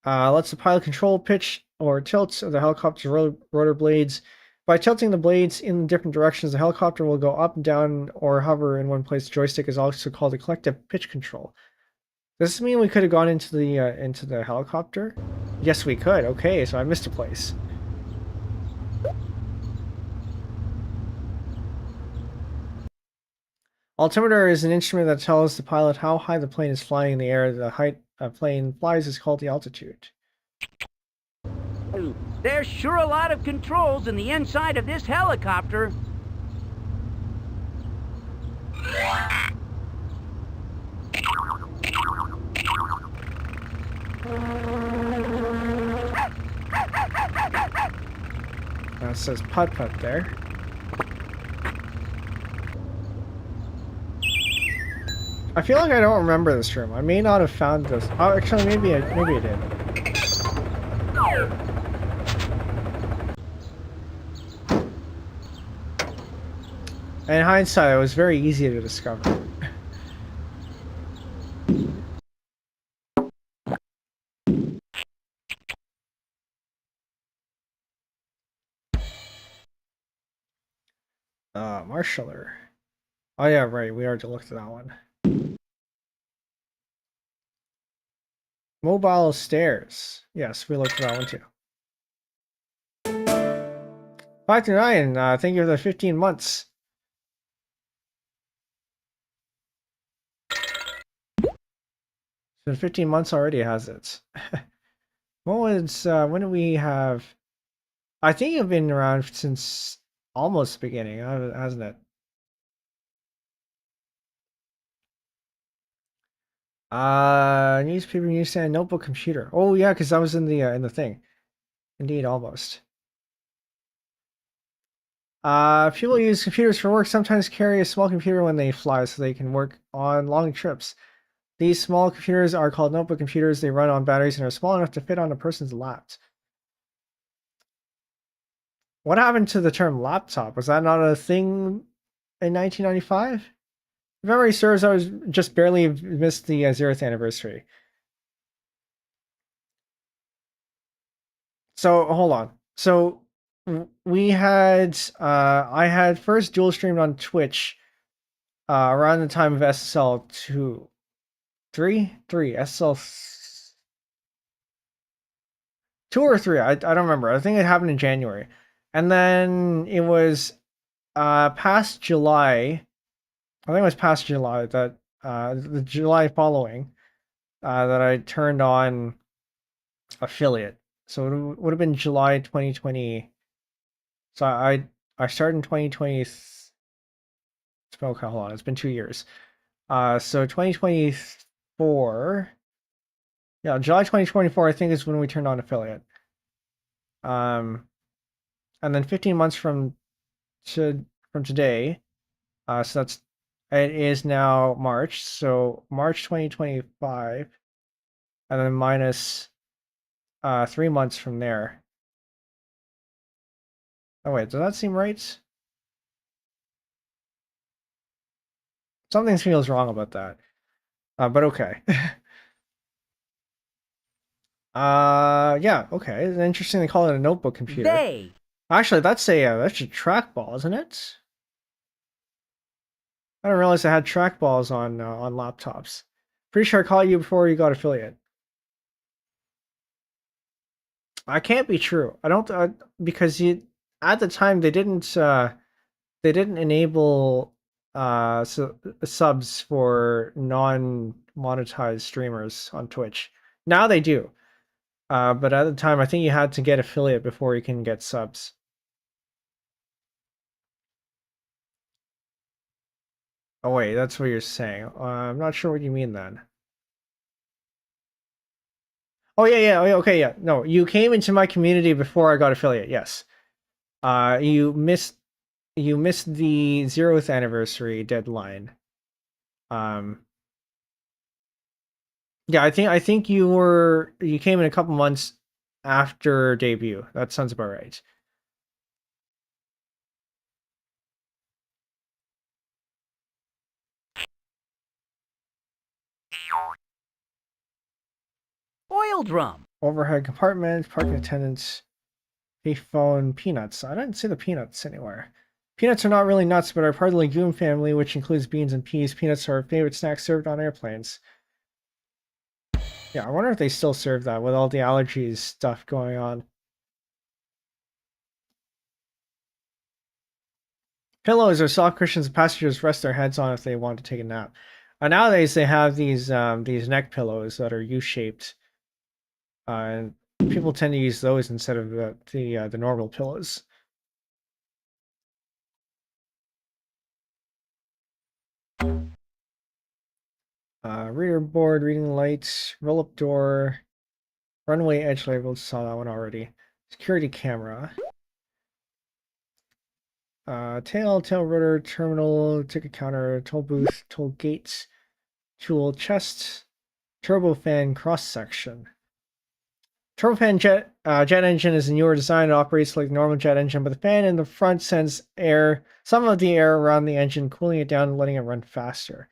lets the pilot control pitch or tilt of the helicopter's rotor blades. By tilting the blades in different directions, the helicopter will go up and down or hover in one place. The joystick is also called a collective pitch control. Does this mean we could have gone into the helicopter? Yes, we could. Okay, so I missed a place. Altimeter is an instrument that tells the pilot how high the plane is flying in the air. The height a plane flies is called the altitude. There's sure a lot of controls in the inside of this helicopter. It says putt-putt there. I feel like I don't remember this room. I may not have found this. Oh, actually, maybe I did. In hindsight, it was very easy to discover. Marshaller. Oh yeah, right. We already looked at that one. Mobile stairs. Yes, we looked at that one too. 529, thank you for the 15 months. So 15 months already has it. when did we have... I think you've been around since almost the beginning, hasn't it? Newspaper, newsstand, notebook, computer. Oh yeah, because I was in the thing. Indeed, almost. People use computers for work, sometimes carry a small computer when they fly so they can work on long trips. These small computers are called notebook computers. They run on batteries and are small enough to fit on a person's lap. What happened to the term laptop? Was that not a thing in 1995? If memory serves, I was just barely missed the 0th anniversary. So hold on. So we had I had first dual streamed on Twitch around the time of SSL 3 SSL 2 or 3. I don't remember. I think it happened in January, and then it was past July. I think it was past July that the July following that I turned on affiliate. So it would have been July 2020. So I started in 2020. Okay, hold on. It's been 2 years. So 2024. Yeah, July 2024, I think, is when we turned on affiliate. And then 15 months from today, so it is now March, so March 2025, and then minus 3 months from there. Oh wait, does that seem right? Something feels wrong about that. But okay. Yeah, okay. It's interesting they call it a notebook computer. Actually, that's a trackball, isn't it? I didn't realize I had trackballs on laptops. Pretty sure I called you before you got affiliate. I can't be true. I don't because at the time they didn't enable subs for non-monetized streamers on Twitch. Now they do. But at the time, I think you had to get affiliate before you can get subs. Oh wait, that's what you're saying. I'm not sure what you mean then. Oh yeah, okay, yeah. No, you came into my community before I got affiliate. Yes. You missed the 0th anniversary deadline. Yeah, I think you came in a couple months after debut. That sounds about right. Oil drum. Overhead compartment, parking attendants, payphone, peanuts. I didn't see the peanuts anywhere. Peanuts are not really nuts, but are part of the legume family, which includes beans and peas. Peanuts are our favorite snack served on airplanes. Yeah, I wonder if they still serve that with all the allergies stuff going on. Pillows are soft cushions passengers rest their heads on if they want to take a nap. Nowadays they have these neck pillows that are U-shaped, and people tend to use those instead of the normal pillows. Reader board, reading lights, roll-up door, runway edge labels. Saw that one already. Security camera. Tail rotor, terminal, ticket counter, toll booth, toll gates, tool chest, turbofan cross section. Turbofan jet engine is a newer design. It operates like a normal jet engine, but the fan in the front sends some of the air around the engine, cooling it down and letting it run faster.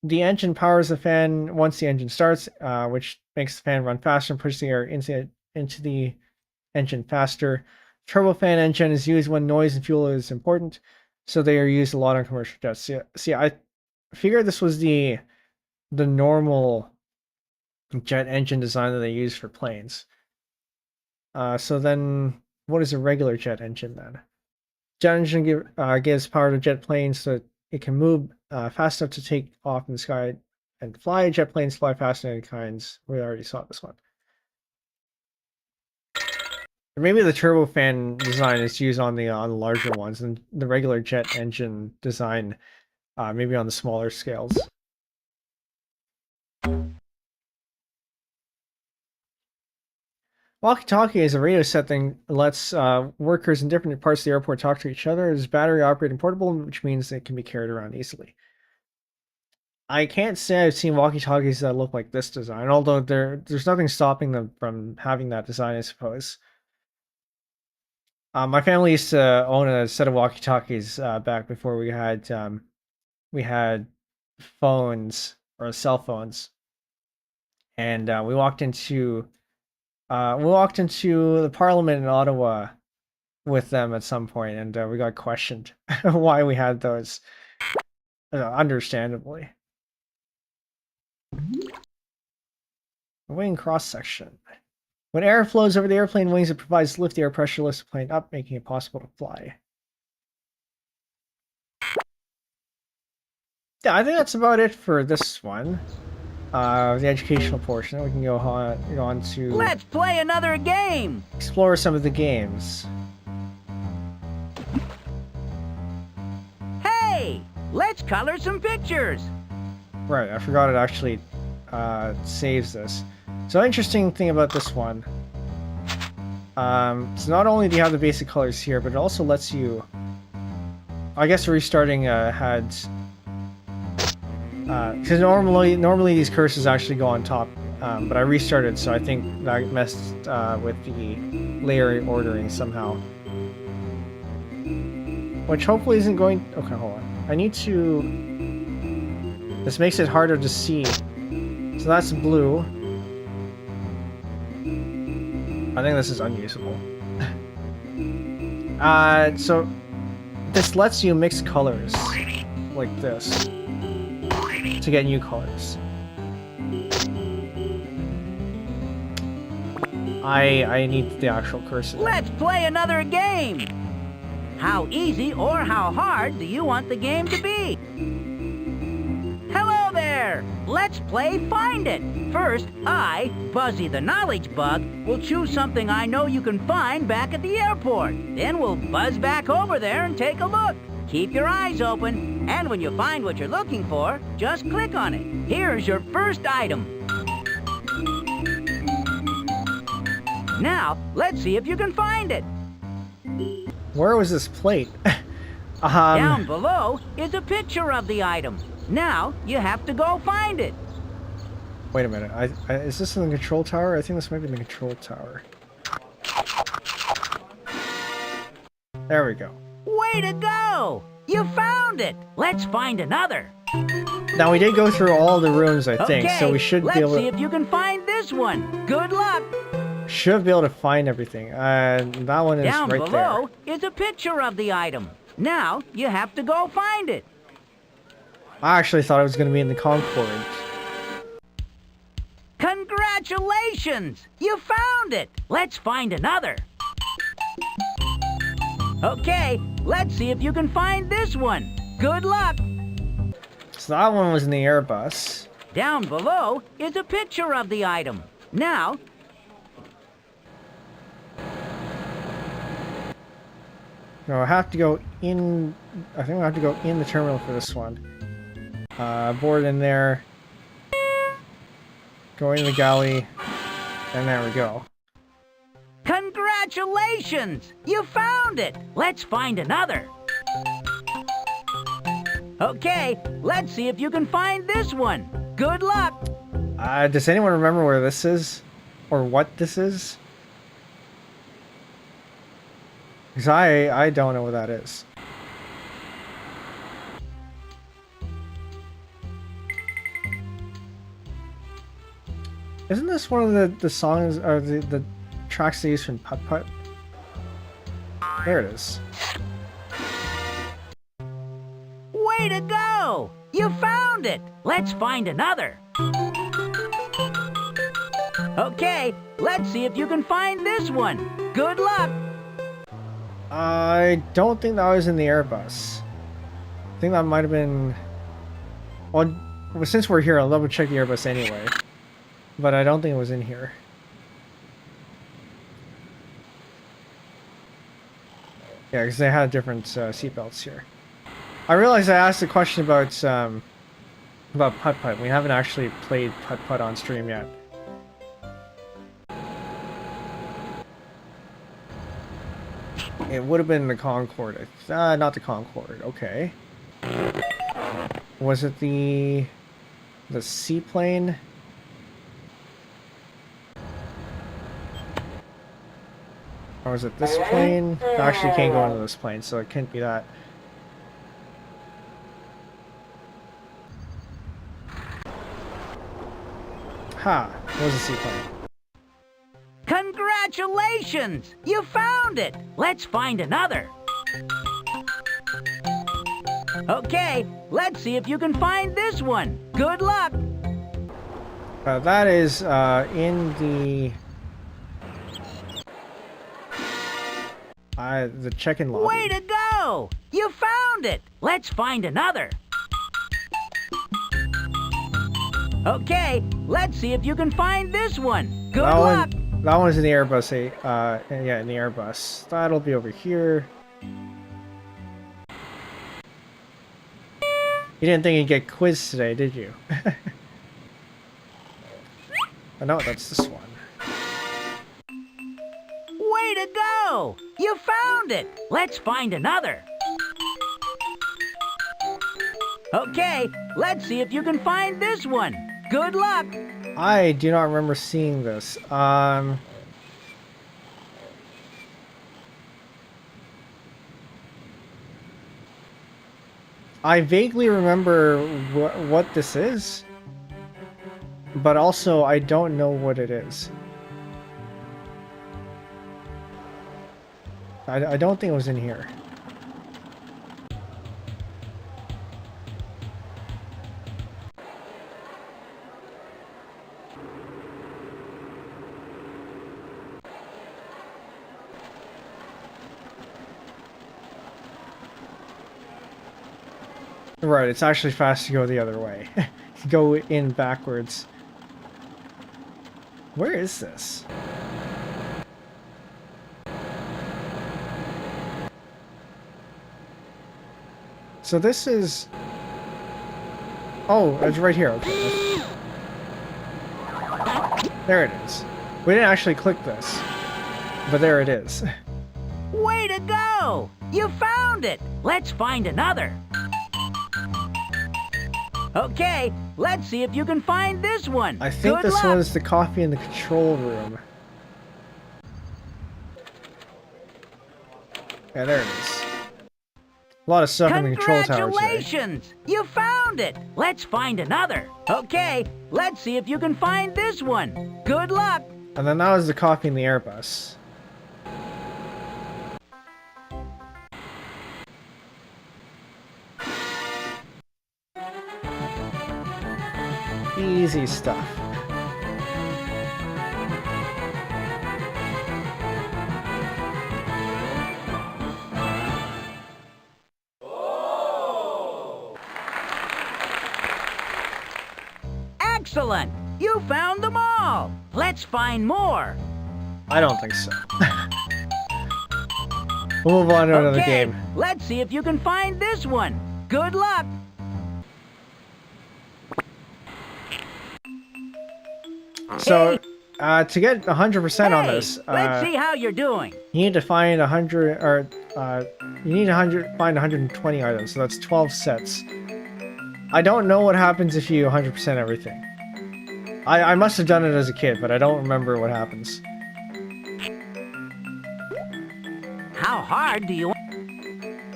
The engine powers the fan once the engine starts, which makes the fan run faster and pushes the air into the engine faster. Turbofan engine is used when noise and fuel is important, so they are used a lot on commercial jets. See, I figured this was the normal jet engine design that they use for planes. So then, what is a regular jet engine then? Jet engine gives power to jet planes so that it can move fast enough to take off in the sky and fly. Jet planes fly faster than any kinds. We already saw this one. Maybe the turbofan design is used on the larger ones, and the regular jet engine design maybe on the smaller scales. Walkie-talkie is a radio set that lets workers in different parts of the airport talk to each other. It is battery-operated and portable, which means it can be carried around easily. I can't say I've seen walkie-talkies that look like this design, although there's nothing stopping them from having that design, I suppose. My family used to own a set of walkie-talkies back before we had phones or cell phones, and we walked into the Parliament in Ottawa with them at some point, and we got questioned why we had those. Understandably. Wing cross section. When air flows over the airplane wings, it provides lift. The air pressure lifts the plane up, making it possible to fly. Yeah, I think that's about it for this one. The educational portion. We can go on to... Let's play another game! Explore some of the games. Hey! Let's color some pictures! Right, I forgot it actually saves this. So interesting thing about this one. So not only do you have the basic colors here, but it also lets you... I guess restarting had... Because normally these curses actually go on top, but I restarted, so I think that messed with the layer ordering somehow. Which hopefully isn't going... Okay, hold on. I need to... This makes it harder to see. So that's blue. I think this is unusable. So this lets you mix colors like this to get new colors. I need the actual cursor. Let's play another game! How easy or how hard do you want the game to be? Hello there! Let's play Find It! First, I, Buzzy the Knowledge Bug, will choose something I know you can find back at the airport. Then we'll buzz back over there and take a look. Keep your eyes open, and when you find what you're looking for, just click on it. Here's your first item. Now, let's see if you can find it. Where was this plate? Down below is a picture of the item. Now, you have to go find it. Wait a minute. Is this in the control tower? I think this might be in the control tower. There we go. Way to go! You found it! Let's find another. Now, we did go through all the rooms, I think, so we should be able to... Let's see if you can find this one. Good luck! Should be able to find everything. That one is Down right there. Down below is a picture of the item. Now, you have to go find it. I actually thought it was going to be in the Concord. Congratulations! You found it! Let's find another. Okay, let's see if you can find this one. Good luck! So that one was in the Airbus. Down below is a picture of the item. Now... No, I have to go in... I think I have to go in the terminal for this one. Board in there. Go into the galley. And there we go. Congratulations! You found it! Let's find another. Okay, let's see if you can find this one. Good luck! Does anyone remember where this is? Or what this is? Because I don't know what that is. Isn't this one of the songs, or the tracks they use from Putt Putt? There it is. Way to go! You found it! Let's find another. Okay, let's see if you can find this one. Good luck! I don't think that was in the Airbus. I think that might have been... Well, since we're here, I'll double check the Airbus anyway. But I don't think it was in here. Yeah, because they had different seatbelts here. I realized I asked a question about Putt Putt. We haven't actually played Putt Putt on stream yet. It would have been the Concorde. Not the Concorde. Okay. Was it the seaplane? Or was it this plane? I actually can't go into this plane, so it can't be that. Ha! It was a seaplane. Congratulations! You found it! Let's find another. Okay, let's see if you can find this one. Good luck! That is in the check-in lobby. Way to go! You found it! Let's find another. Okay, let's see if you can find this one. Good luck! That one's in the Airbus, yeah, in the Airbus. That'll be over here. You didn't think you'd get quizzed today, did you? Oh no, that's this one. Way to go! You found it! Let's find another. Okay, let's see if you can find this one. Good luck! I do not remember seeing this. I vaguely remember what this is, but also I don't know what it is. I don't think it was in here. Right, it's actually fast to go the other way. Go in backwards. Where is this? So this is... Oh, it's right here. Okay. There it is. We didn't actually click this, but there it is. Way to go! You found it! Let's find another. Okay, let's see if you can find this one. I think Good this luck. one is the coffee in the control room. Yeah, there it is. A lot of stuff in the control tower today. Congratulations! You found it! Let's find another. Okay, let's see if you can find this one. Good luck! And then that was the coffee in the Airbus. Easy stuff. Excellent! You found them all! Let's find more! I don't think so. We'll move on to another game. Let's see if you can find this one. Good luck! So, to get 100% on Hey, this, let's see how you're doing. you need to find 100, or you need to find 120 items, so that's 12 sets. I don't know what happens if you 100% everything. I must have done it as a kid, but I don't remember what happens. How hard do you want?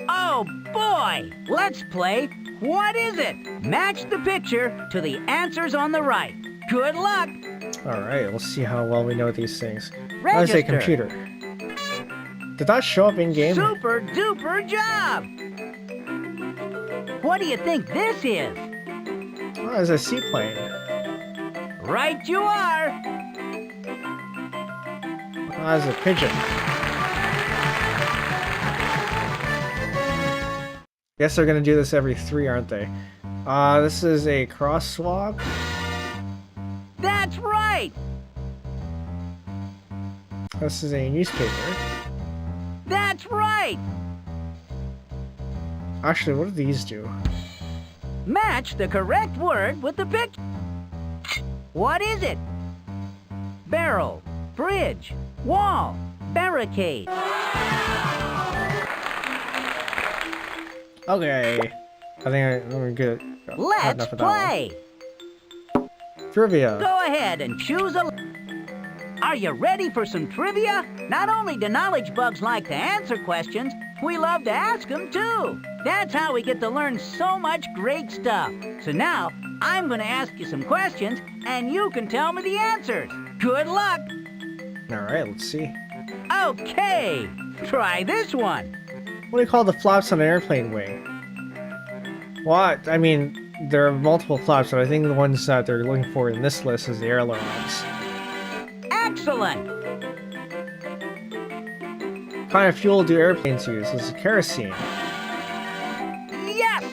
Oh boy! Let's play What Is It? Match the picture to the answers on the right. Good luck! Alright, we'll see how well we know these things. Register. Let's say computer. Did that show up in game? Super duper job! What do you think this is? Oh, it's a seaplane. Right you are! Oh, it's a pigeon. Guess they're gonna do this every 3, aren't they? This is a cross swab. That's right! This is a newspaper. That's right! Actually, what do these do? Match the correct word with the picture. What is it? Barrel, bridge, wall, barricade. Okay. I think we're good. Let's play! Trivia. Go ahead and choose a... Are you ready for some trivia? Not only do knowledge bugs like to answer questions, we love to ask them too. That's how we get to learn so much great stuff. So now, I'm going to ask you some questions, and you can tell me the answers. Good luck! Alright, let's see. Okay, try this one. What do you call the flaps on an airplane wing? What? I mean, there are multiple flaps, but I think the ones that they're looking for in this list is the ailerons. Excellent! What kind of fuel do airplanes use? This is kerosene. Yes!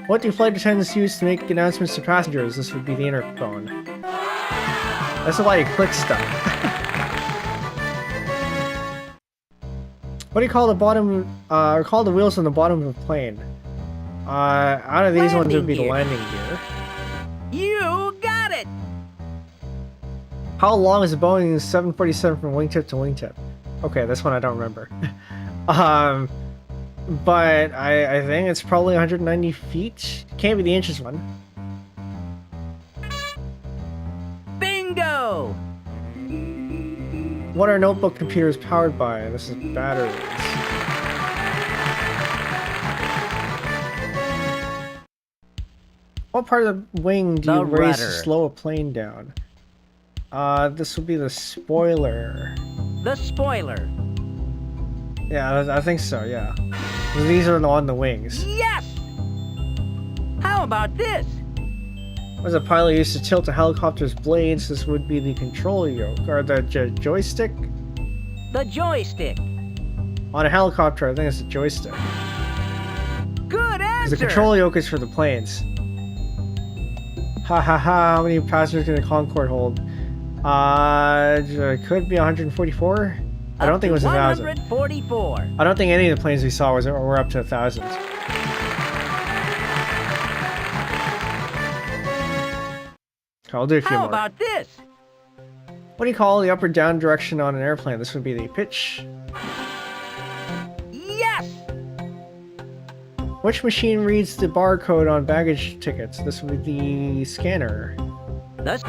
What do flight attendants use to make announcements to passengers? This would be the interphone. That's why you click stuff. What do you call the bottom, or call the wheels on the bottom of a plane? Out of these ones, it would be the landing gear. You got it! How long is the Boeing 747 from wingtip to wingtip? Okay, this one I don't remember. But I think it's probably 190 feet. Can't be the inches one. Bingo! What are notebook computers powered by? This is batteries. What part of the wing do you raise to slow a plane down? This would be the spoiler. The spoiler. Yeah, I think so, yeah. These are on the wings. Yes! How about this? As a pilot used to tilt a helicopter's blades, this would be the control yoke, or the joystick? The joystick. On a helicopter, I think it's a joystick. Good answer! The control yoke is for the planes. Ha ha ha, how many passengers can a Concorde hold? It could be 144? I don't think it was 1,000. 144. I don't think any of the planes we saw were up to 1,000. I'll do a few more. How about this? What do you call the up or down direction on an airplane? This would be the pitch. Yes! Which machine reads the barcode on baggage tickets? This would be the scanner. The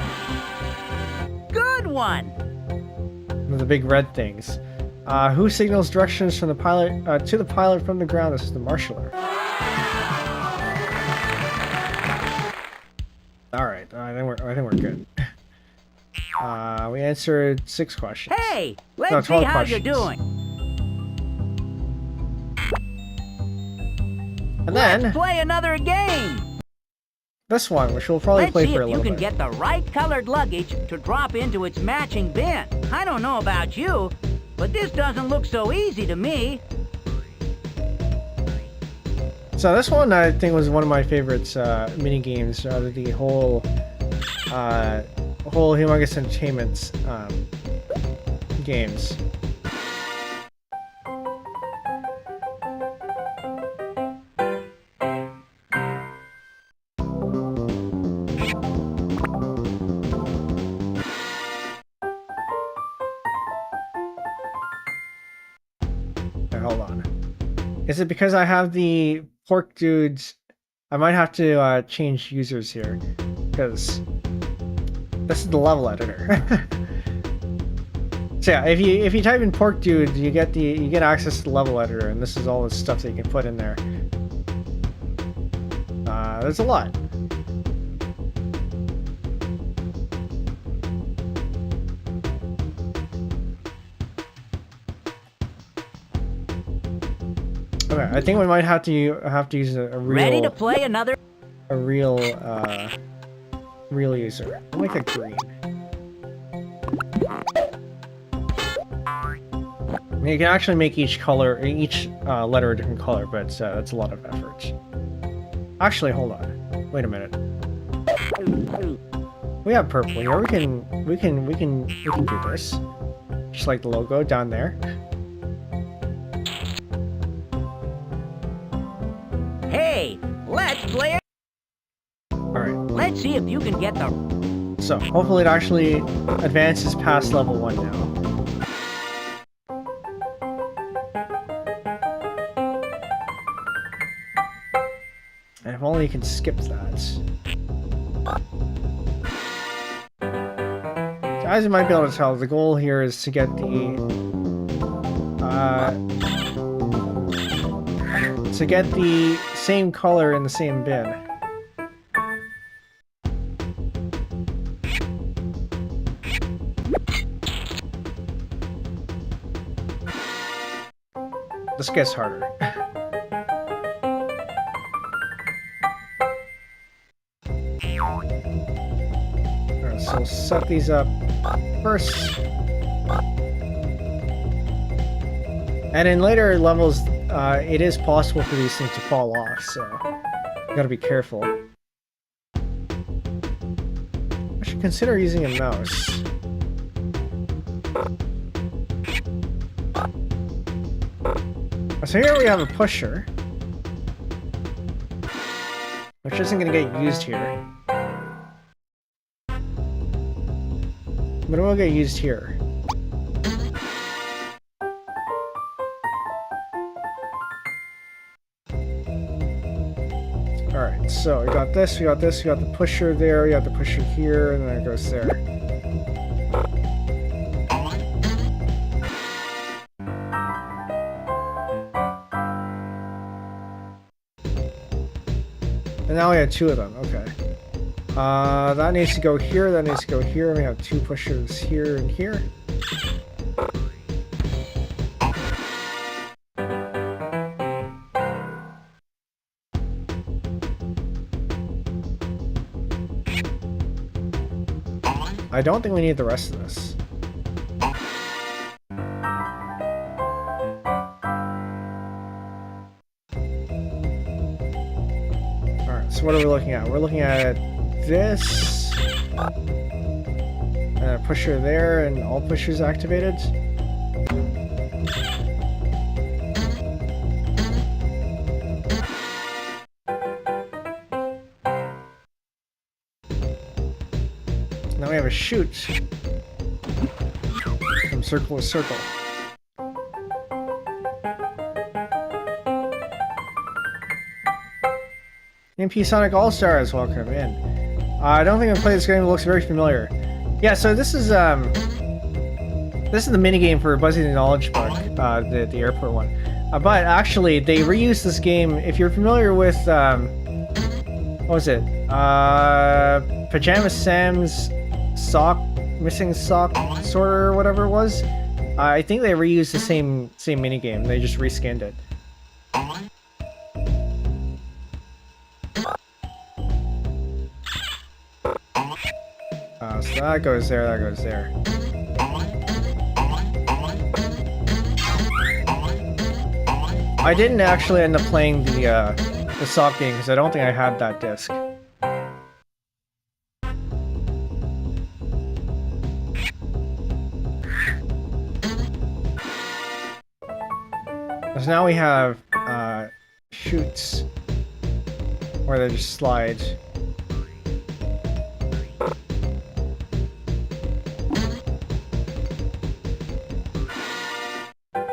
good one! The big red things. Who signals directions from the pilot to the pilot from the ground? This is the marshaller. All right, I think we're good. We answered 6 questions. Hey, let's see how you're doing. And then let's play another game. This one, which we'll probably play for a little bit. Let's see if you can get the right colored luggage to drop into its matching bin. I don't know about you, but this doesn't look so easy to me. So this one I think was one of my favorites mini games out of the whole Humongous Entertainment's games. Hold on. Is it because I have the pork dudes? I might have to change users here because this is the level editor. So yeah, if you type in pork dude, you get access to the level editor, and this is all the stuff that you can put in there. There's a lot. Okay, I think we might have to use a real. Ready to play another? A real user. I'll make it green. I mean, you can actually make each letter a different color, but that's a lot of effort. Actually, hold on. Wait a minute. We have purple here. We can do this. Just like the logo down there. Hey, let's play it. Alright. Let's see if you can get the... So, hopefully it actually advances past level 1 now. And if only you can skip that. As you might be able to tell, the goal here is to get the same color in the same bin. This gets harder. Alright, so we'll set these up first. And in later levels, it is possible for these things to fall off, so you gotta be careful. I should consider using a mouse. So here we have a pusher, which isn't gonna get used here. but it will get used here. Alright, so we got this, we got this, we got the pusher there, we got the pusher here, and then it goes there. And now we have 2 of them, okay. That needs to go here, that needs to go here, and we have 2 pushers here and here. I don't think we need the rest of this. Alright, so what are we looking at? We're looking at this. And a pusher there, and all pushers activated. Now we have a shoot from circle to circle. MP Sonic All-Stars, welcome in. I don't think I've played this game, it looks very familiar. Yeah, so this is the minigame for Buzzy the Knowledge Bug, the airport one. But actually, they reused this game. If you're familiar with, what was it? Pajama Sam's missing sock sorter or whatever it was. I think they reused the same minigame. They just reskinned it. So that goes there, that goes there. I didn't actually end up playing the sock game because I don't think I had that disc. So now we have shoots where they just slide.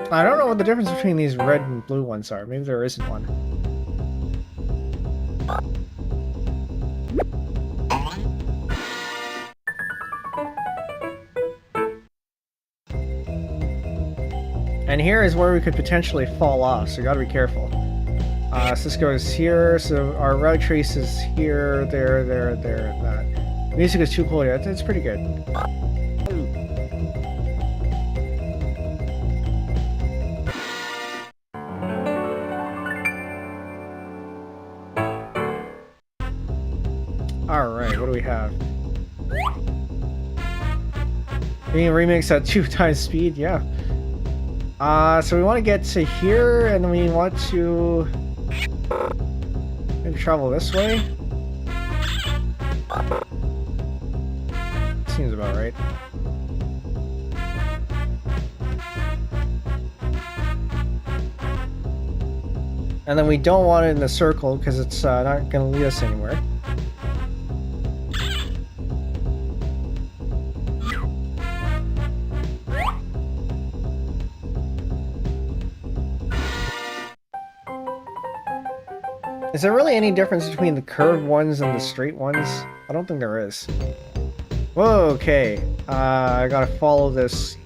I don't know what the difference between these red and blue ones are. Maybe there isn't one. And here is where we could potentially fall off, so you gotta be careful. So this goes here, so our route trace is here, there, that. Music is too cool, yeah, it's pretty good. Alright, what do we have? Being remix at 2 times speed, yeah. So we want to get to here, and we want to maybe travel this way. Seems about right. And then we don't want it in the circle because it's not going to lead us anywhere. Is there really any difference between the curved ones and the straight ones? I don't think there is. Whoa, okay. I gotta follow this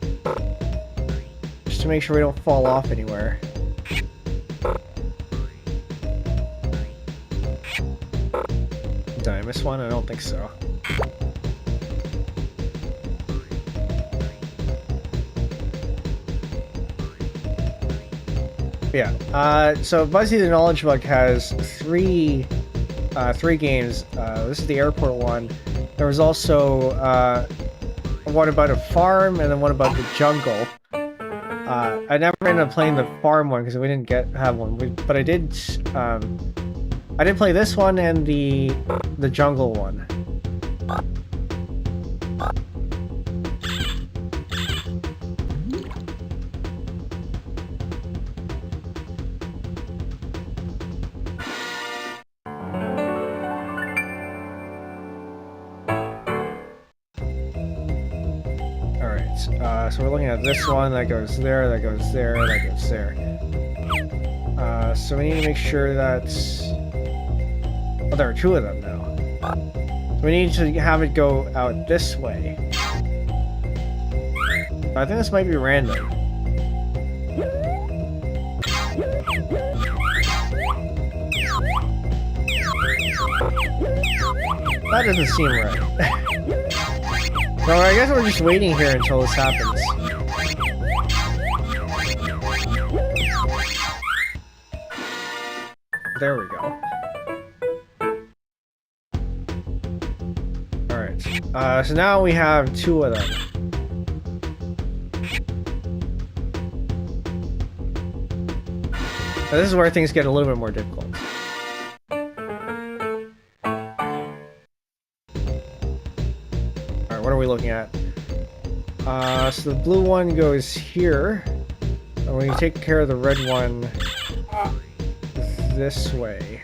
just to make sure we don't fall off anywhere. Did I miss one? I don't think so. Yeah, so Buzzy the Knowledge Bug has three games. This is the airport one. There was also one about a farm and then one about the jungle. I never ended up playing the farm one because we didn't have one. But I did play this one and the jungle one. Alright, so we're looking at this one, that goes there, that goes there, that goes there. So we need to make sure that's... Oh, there are two of them now. So we need to have it go out this way. I think this might be random. That doesn't seem right. So I guess we're just waiting here until this happens. There we go. Alright. So now we have two of them. Now this is where things get a little bit more difficult. Alright, what are we looking at? So the blue one goes here. And we take care of the red one this way.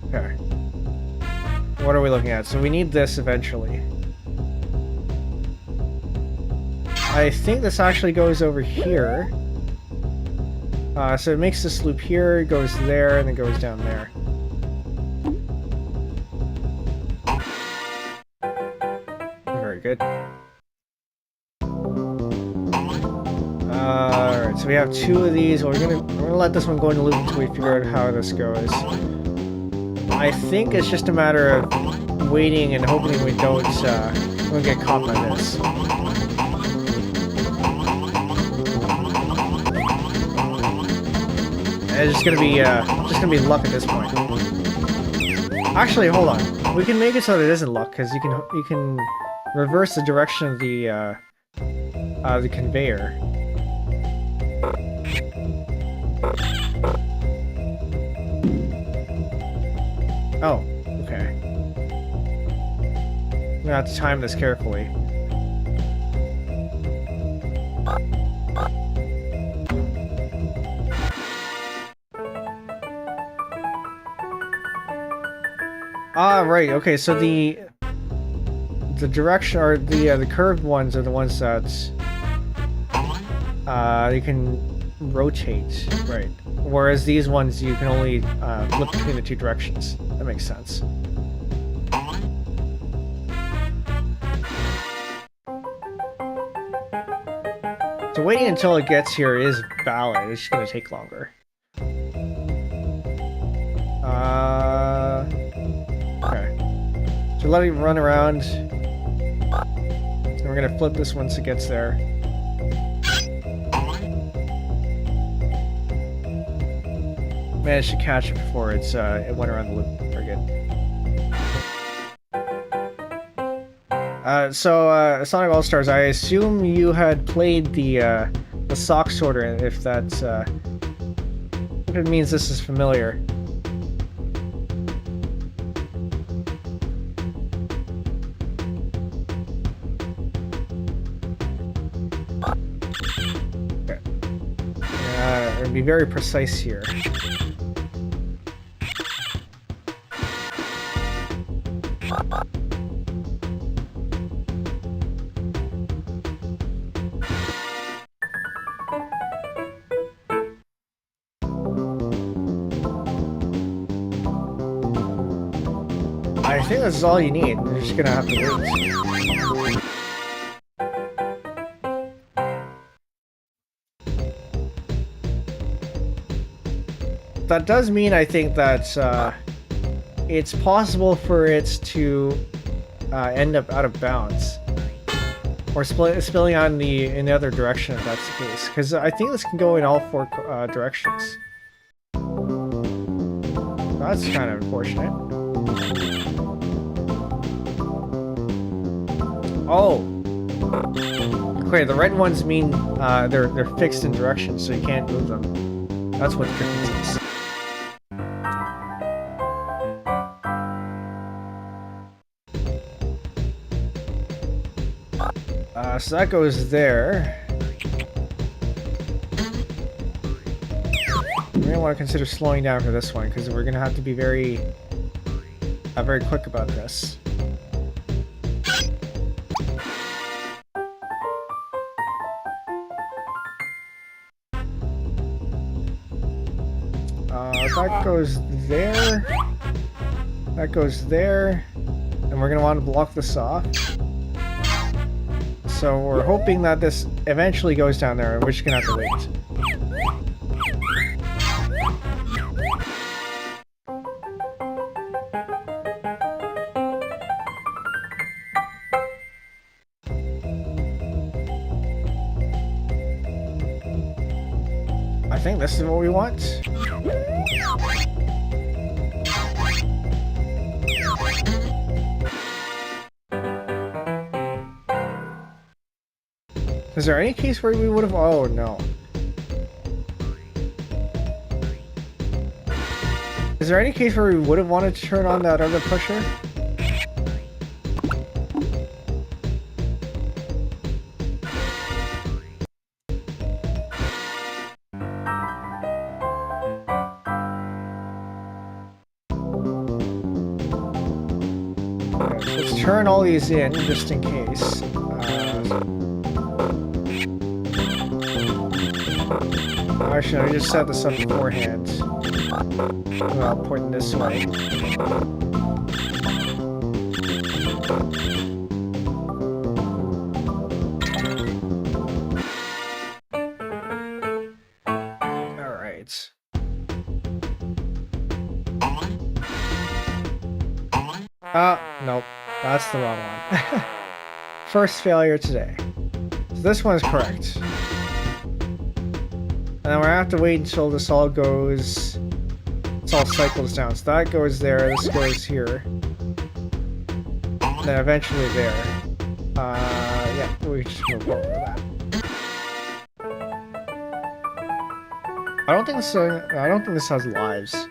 Okay. What are we looking at? So we need this eventually. I think this actually goes over here. So it makes this loop here, goes there, and then goes down there. Very good. Alright, so we have two of these. We're gonna let this one go in the loop until we figure out how this goes. I think it's just a matter of waiting and hoping we don't get caught by this. It's just gonna be luck at this point. Actually, hold on. We can make it so that it isn't luck, because you can reverse the direction of the conveyor. Oh, okay. I'm gonna have to time this carefully. Ah, right. Okay, so the direction, or the curved ones are the ones that you can rotate, right? Whereas these ones you can only flip between the two directions. That makes sense. So waiting until it gets here is valid. It's just gonna take longer. Okay. So let it run around. And we're gonna flip this once it gets there. Managed to catch it before it went around the loop. Very good. Sonic All-Stars, I assume you had played the sock sorter, if that's if it means this is familiar. Be very precise here. I think this is all you need. You're just gonna have to wait. That does mean, I think, that it's possible for it to end up out of bounds, or spilling on in the other direction if that's the case. Because I think this can go in all four directions. That's kind of unfortunate. Oh, okay. The red ones mean they're fixed in direction, so you can't move them. That's what the difference is. So that goes there. We're gonna want to consider slowing down for this one because we're gonna have to be very quick about this. That goes there. That goes there. And we're gonna want to block this off. So we're hoping that this eventually goes down there, and we're just gonna have to wait. I think this is what we want. Is there any case where we would have... Oh, no. Is there any case where we would have wanted to turn on that other pusher? Okay, let's turn all these in, just in case. Actually, I just set this up beforehand. Well, pointing this way. Alright. Nope. That's the wrong one. First failure today. So this one is correct. And then we're gonna have to wait until this all goes... It's all cycles down. So that goes there, this goes here. And then eventually there. Yeah, we just move forward with that. I don't think this has lives.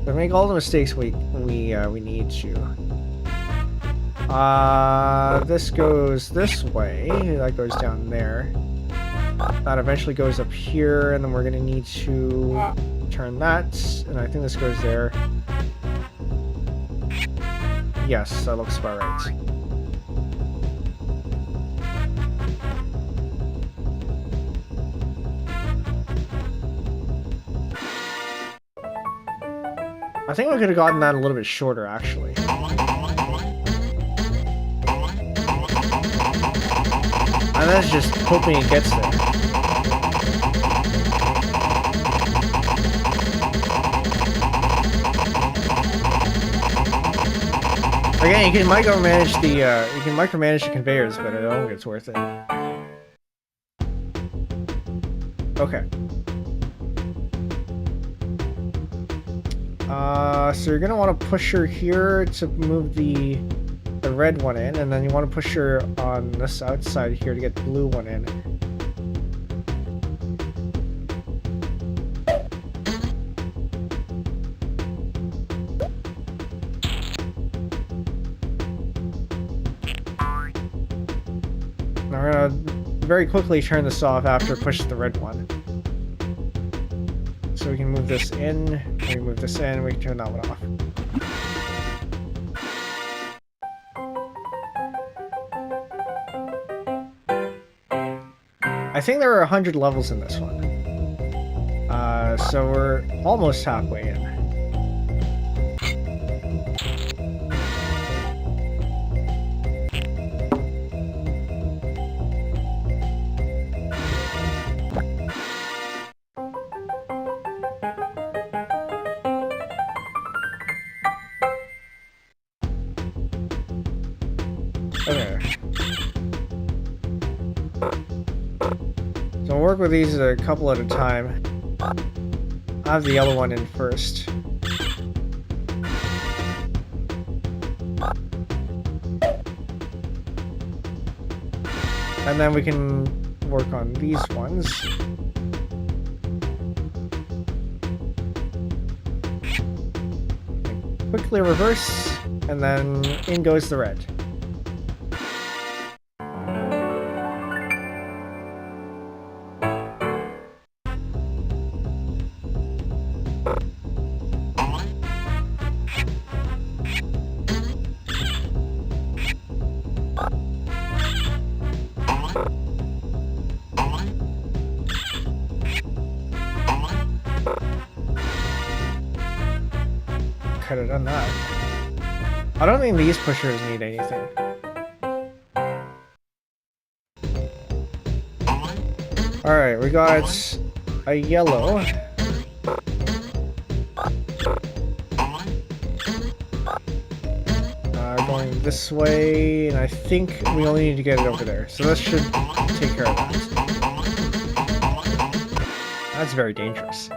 We make all the mistakes we need to. This goes this way. That goes down there. That eventually goes up here, and then we're gonna need to turn that, and I think this goes there. Yes, that looks about right. I think we could have gotten that a little bit shorter, actually. And that's just hoping it gets there. Again, you can micromanage the conveyors, but I don't think it's worth it. Okay. So you're gonna want to push her here to move the red one in, and then you want to push her on this outside here to get the blue one in. Now we're gonna very quickly turn this off after push the red one. So we can move this in, we move this in, we can turn that one off. I think there are 100 levels in this one. So we're almost halfway in. Okay. So we'll work with these a couple at a time. I'll have the yellow one in first. And then we can work on these ones. Quickly reverse, and then in goes the red. have done that. I don't think these pushers need anything. Alright, we got a yellow. Going this way, and I think we only need to get it over there. So this should take care of that. That's very dangerous.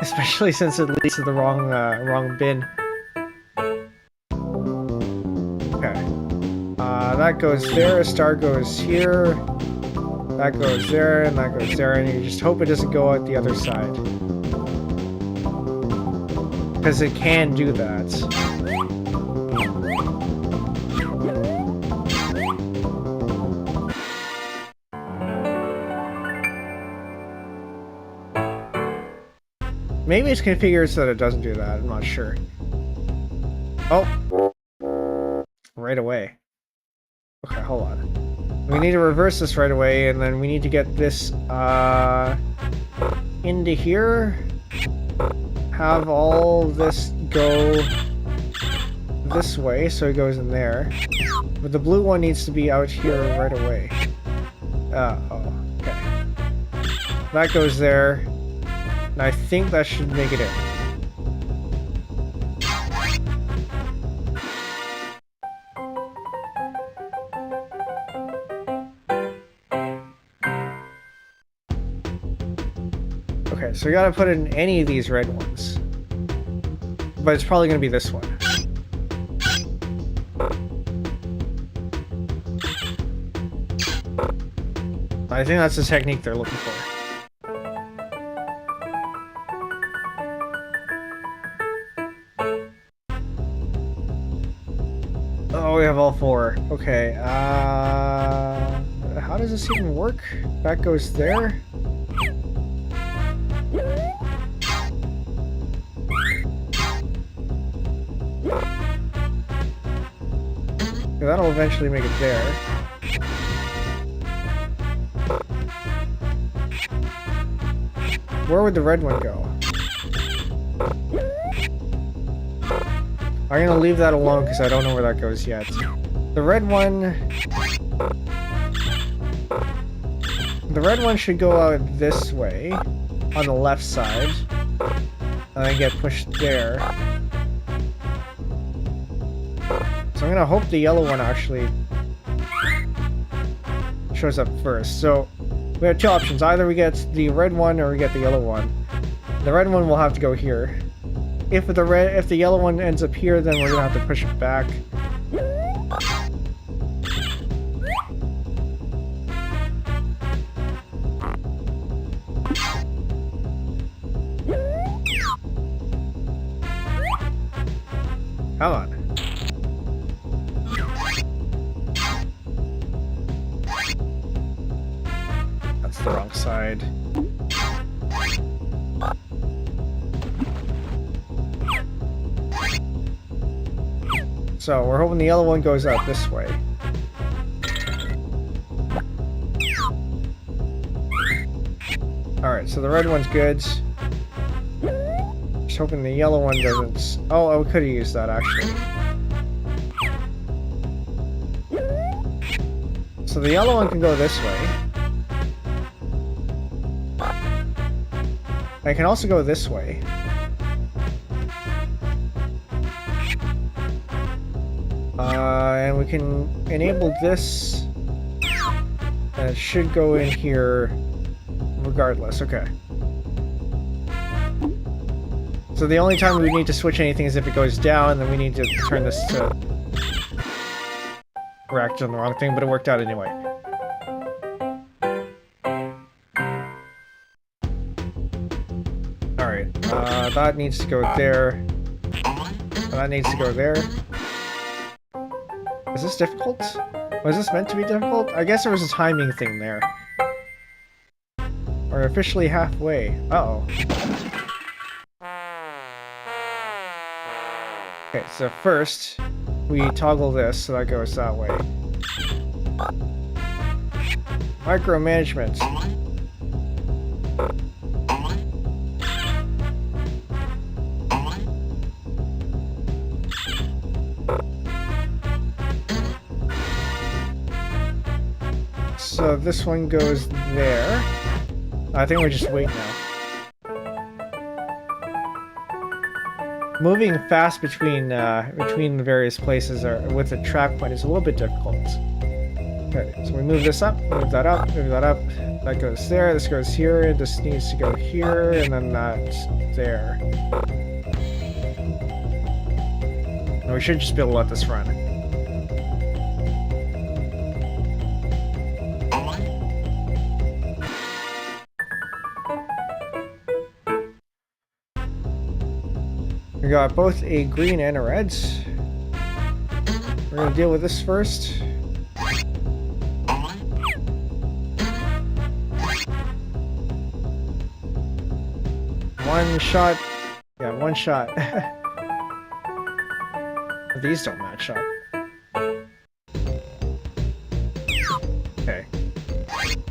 Especially since it leads to the wrong bin. Okay. That goes there, a star goes here, that goes there, and that goes there, and you just hope it doesn't go out the other side. Because it can do that. Maybe it's configured so that it doesn't do that, I'm not sure. Oh! Right away. Okay, hold on. We need to reverse this right away, and then we need to get this, into here. Have all this go this way, so it goes in there. But the blue one needs to be out here right away. Oh, okay. That goes there. And I think that should make it in. Okay, so we gotta put in any of these red ones. But it's probably gonna be this one. I think that's the technique they're looking for. Oh, we have all four. Okay, how does this even work? That goes there. Okay, that'll eventually make it there. Where would the red one go? I'm gonna leave that alone because I don't know where that goes yet. The red one should go out this way on the left side and then get pushed there. So I'm gonna hope the yellow one actually shows up first. So we have two options. Either we get the red one or we get the yellow one. The red one will have to go here. If the yellow one ends up here, then we're gonna have to push it back. Come on. That's the wrong side. So we're hoping the yellow one goes out this way. Alright, so the red one's good. Just hoping the yellow one doesn't... Oh, we could have used that actually. So the yellow one can go this way. And it can also go this way. And we can enable this, and it should go in here regardless. Okay. So the only time we need to switch anything is if it goes down, and then we need to turn this to... We're actually on the wrong thing, but it worked out anyway. Alright, that needs to go there. And that needs to go there. Is this difficult? Was this meant to be difficult? I guess there was a timing thing there. We're officially halfway. Uh-oh. Okay, so first, we toggle this so that goes that way. Micromanagement. So this one goes there. I think we're just waiting now. Moving fast between the various places with a track point is a little bit difficult. Okay, so we move this up, move that up, move that up. That goes there, this goes here, this needs to go here, and then that's there. And we should just be able to let this run. We got both a green and a red. We're gonna deal with this first. One shot. Yeah, one shot. These don't match up. Okay.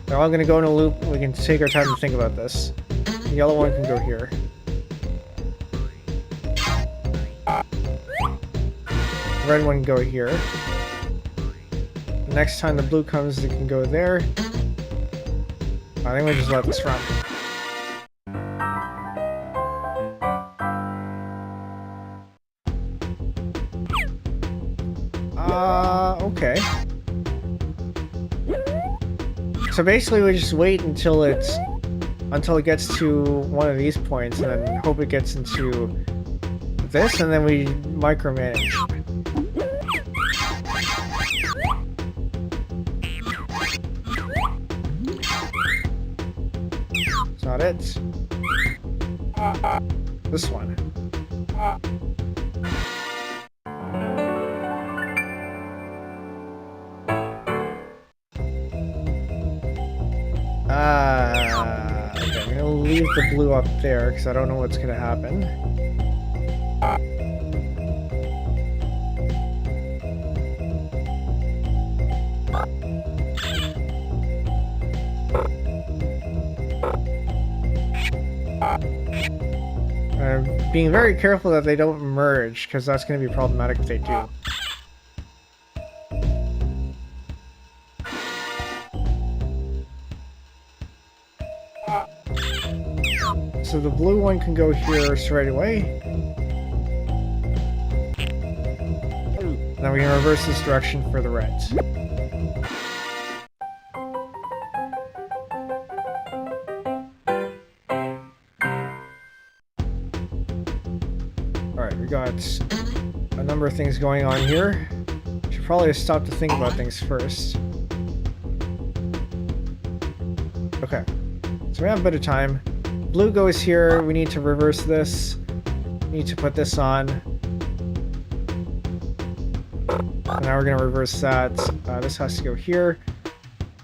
They're all gonna go in a loop. We can take our time to think about this. The yellow one can go here. The red one can go here. The next time the blue comes, it can go there. I think we just let this run. Okay. So basically we just wait until it gets to one of these points and then hope it gets into this, and then we micromanage. It's not it. This one. Okay, I'm gonna leave the blue up there because I don't know what's gonna happen. I'm being very careful that they don't merge because that's gonna be problematic if they do. So the blue one can go here straight away. Now we can reverse this direction for the reds. Alright, we got a number of things going on here. Should probably stop to think about things first. Okay, so we have a bit of time. Blue goes here, we need to reverse this. We need to put this on. And now we're going to reverse that. This has to go here.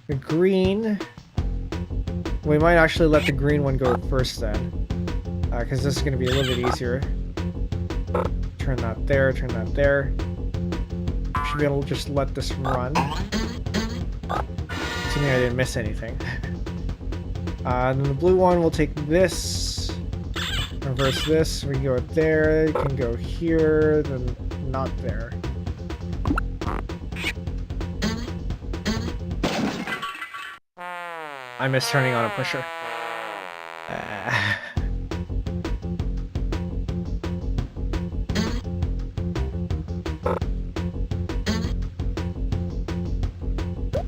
The green... We might actually let the green one go first then. Because this is going to be a little bit easier. Turn that there, turn that there. Should be able to just let this run. Assuming I didn't miss anything. And then the blue one will take this, reverse this, we can go there, it can go here, then not there. I missed turning on a pusher.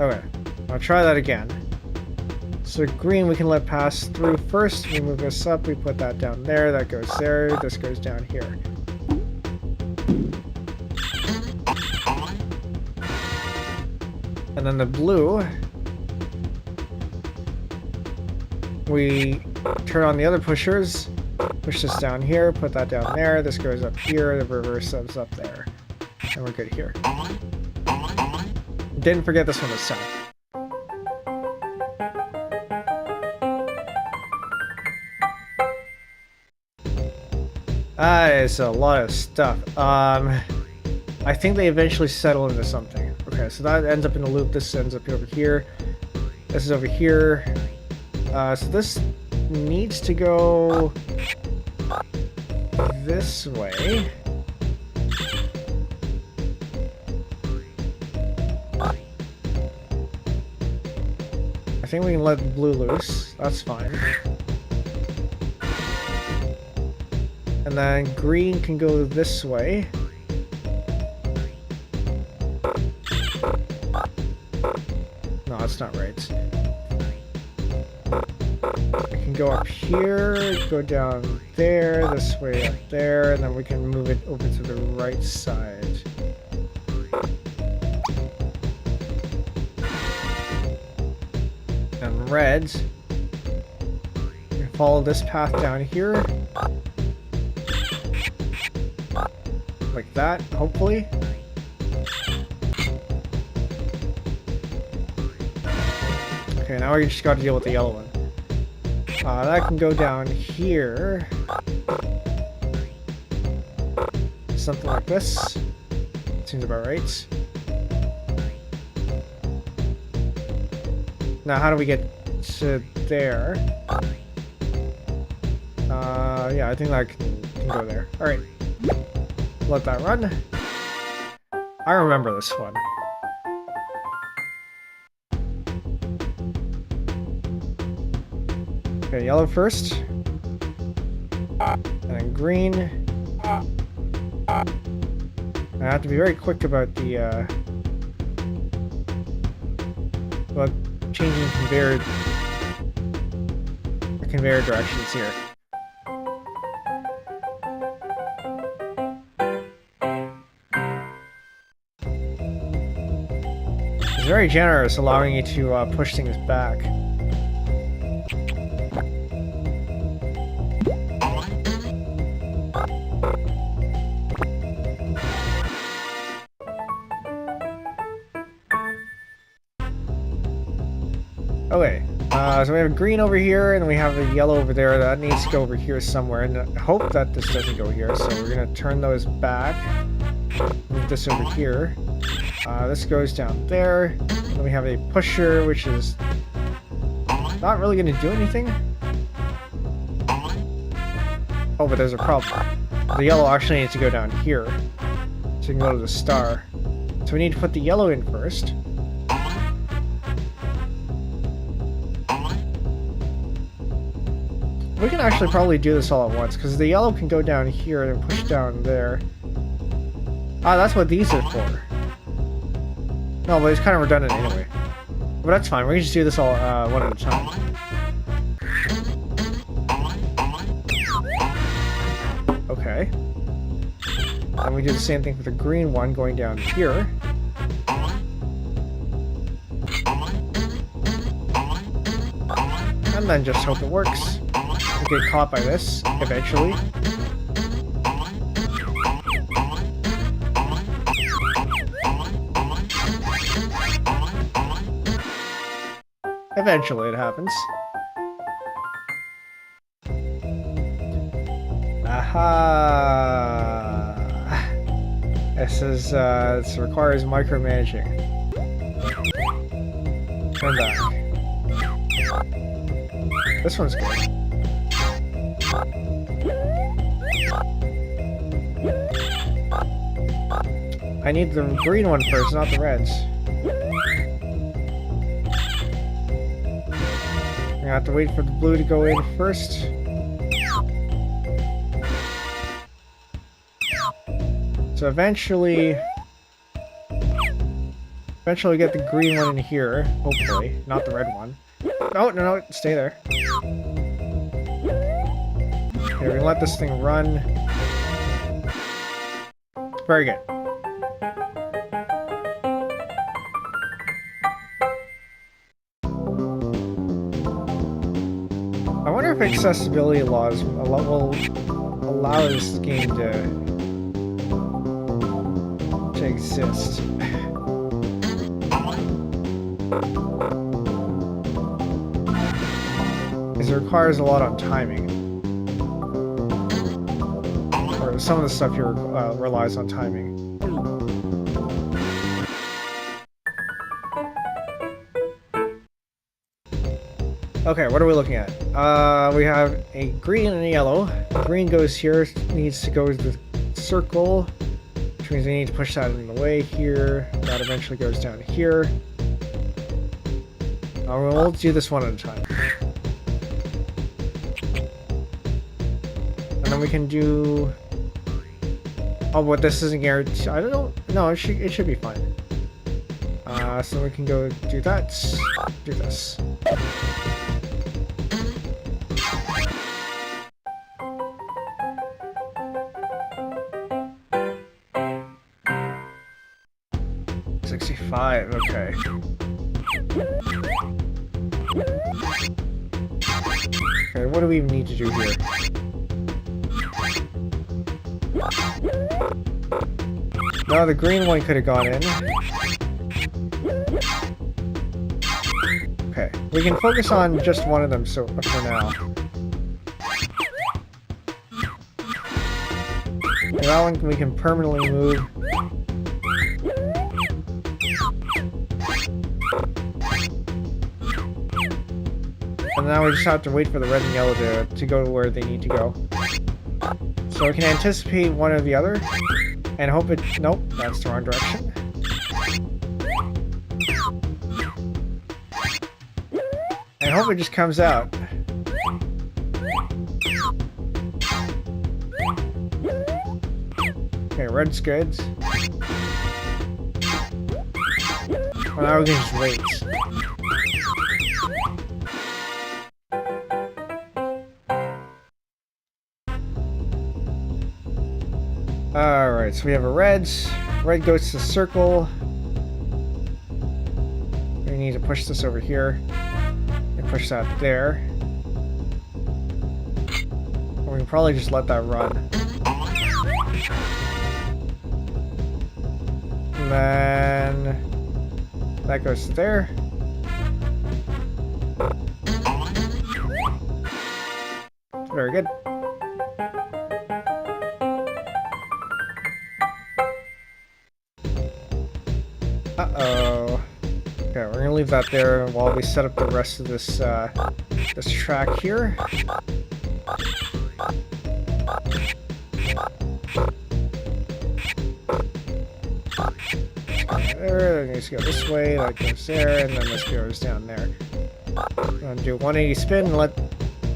Okay, I'll try that again. So green we can let pass through first. We move this up, we put that down there, that goes there, this goes down here. And then the blue, we turn on the other pushers, push this down here, put that down there, this goes up here, the reverse subs up there. And we're good here. Didn't forget this one this time. It's a lot of stuff. I think they eventually settle into something. Okay, so that ends up in a loop. This ends up over here. This is over here. So this needs to go this way. think we can let blue loose. That's fine. And then green can go this way. No, that's not right. We can go up here, go down there, this way up there, and then we can move it over to the right side. And reds, we can follow this path down here. Like that, hopefully. Okay, now we just got to deal with the yellow one. That can go down here. Something like this. Seems about right. Now, how do we get to there? Yeah, I think that can go there. Alright. Let that run. I remember this one. Okay, yellow first. And then green. I have to be very quick about the about changing conveyor directions here. It's very generous, allowing you to push things back. Okay, so we have green over here, and we have a yellow over there. That needs to go over here somewhere, and I hope that this doesn't go here, so we're gonna turn those back. Move this over here. This goes down there. Then we have a pusher, which is not really gonna do anything. Oh, but there's a problem. The yellow actually needs to go down here, so we can go to the star. So we need to put the yellow in first. We can actually probably do this all at once, because the yellow can go down here and push down there. Ah, that's what these are for. No, but it's kind of redundant anyway. But that's fine, we can just do this all one at a time. Okay. And we do the same thing for the green one going down here. And then just hope it works. We get caught by this, eventually. Eventually it happens. Aha! This is, this requires micromanaging. Turn back. This one's good. I need the green one first, not the reds. I have to wait for the blue to go in first. So eventually get the green one in here, hopefully, not the red one. Oh, no, stay there. Okay, we're gonna let this thing run. Very good. I wonder if accessibility laws will allow this game to exist. Because it requires a lot on timing. Or some of the stuff here relies on timing. Okay, what are we looking at? We have a green and a yellow. The green goes here, needs to go to the circle, which means we need to push that in the way here. That eventually goes down here. We'll do this one at a time. And then we can do... Oh, but this isn't guaranteed. I don't know. No, it should be fine. So we can go do that. Do this. $65. Okay. Okay, what do we need to do here? No, the green one could have gone in. Okay, we can focus on just one of them for now. And that one we can permanently move. And now we just have to wait for the red and yellow to go to where they need to go. So we can anticipate one or the other, and hope it... Nope, that's the wrong direction. And hope it just comes out. Okay, red's good. Well, now we can just wait. Alright, so we have a red. Red goes to the circle. We need to push this over here. And push that there. Or we can probably just let that run. And then... that goes to there. Very good. Uh-oh. Okay, we're gonna leave that there while we set up the rest of this this track here. There, that needs to go this way, that goes there, and then this goes down there. I'm gonna do 180 spin and let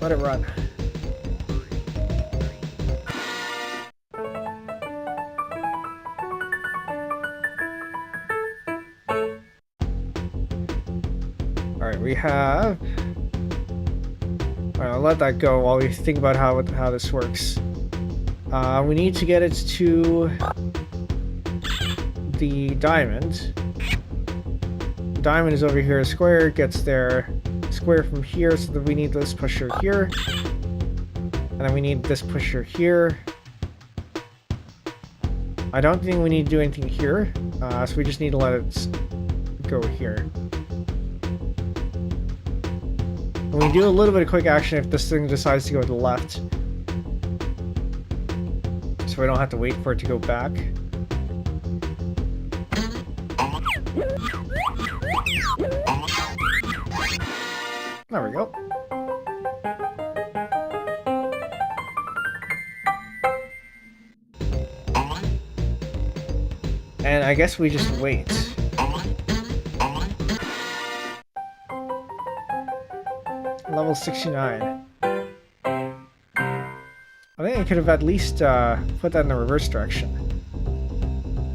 it run. Alright, we have... Alright, I'll let that go while we think about how this works. We need to get it to the diamond. Diamond is over here, square gets there. Square from here, so that we need this pusher here. And then we need this pusher here. I don't think we need to do anything here, so we just need to let it go here. And we do a little bit of quick action if this thing decides to go to the left. So we don't have to wait for it to go back. There we go. And I guess we just wait. Level 69. I think I could have at least put that in the reverse direction.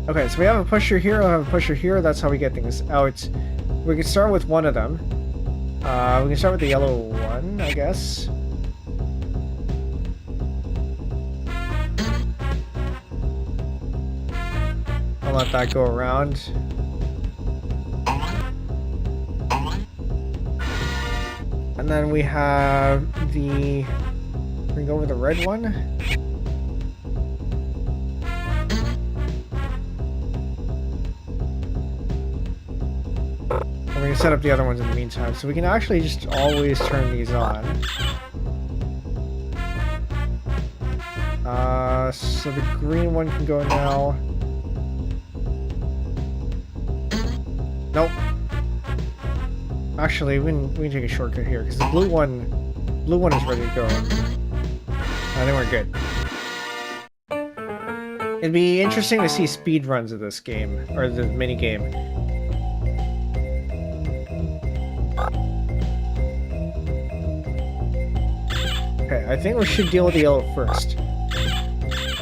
Okay, so we have a pusher here, we have a pusher here, that's how we get things out. We can start with one of them. We can start with the yellow one, I guess. I'll let that go around. And then we have the... we can go with the red one. And we can set up the other ones in the meantime. So we can actually just always turn these on. So the green one can go now. Nope. Actually, we can take a shortcut here because the blue one is ready to go. I think we're good. It'd be interesting to see speed runs of this game or the mini game. I think we should deal with the yellow first.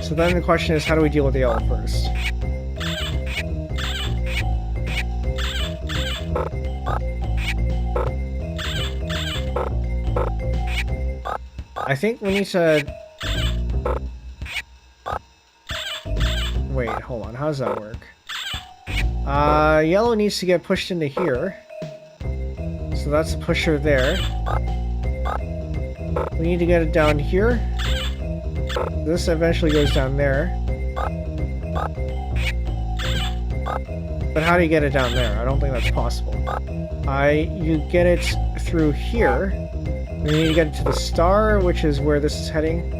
So then the question is, how do we deal with the yellow first? I think we need to... Wait, hold on. How does that work? Yellow needs to get pushed into here. So that's the pusher there. We need to get it down here. This eventually goes down there. But how do you get it down there? I don't think that's possible. You get it through here. We need to get it to the star, which is where this is heading.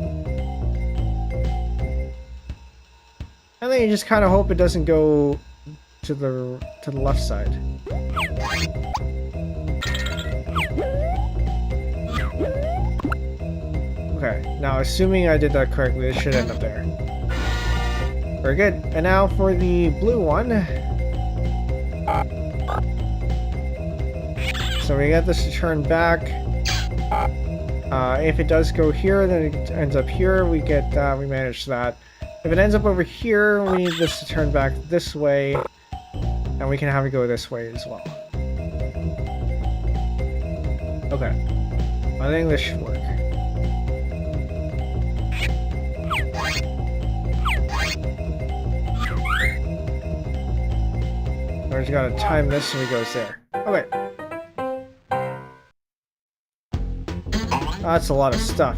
And then you just kind of hope it doesn't go to the left side. Okay, now assuming I did that correctly, it should end up there. Very good. And now for the blue one. So we get this to turn back. If it does go here, then it ends up here. We get that. We manage that. If it ends up over here, we need this to turn back this way, and we can have it go this way as well. Okay. I think this should work. We're just gotta time this so it goes there. Okay. That's a lot of stuff.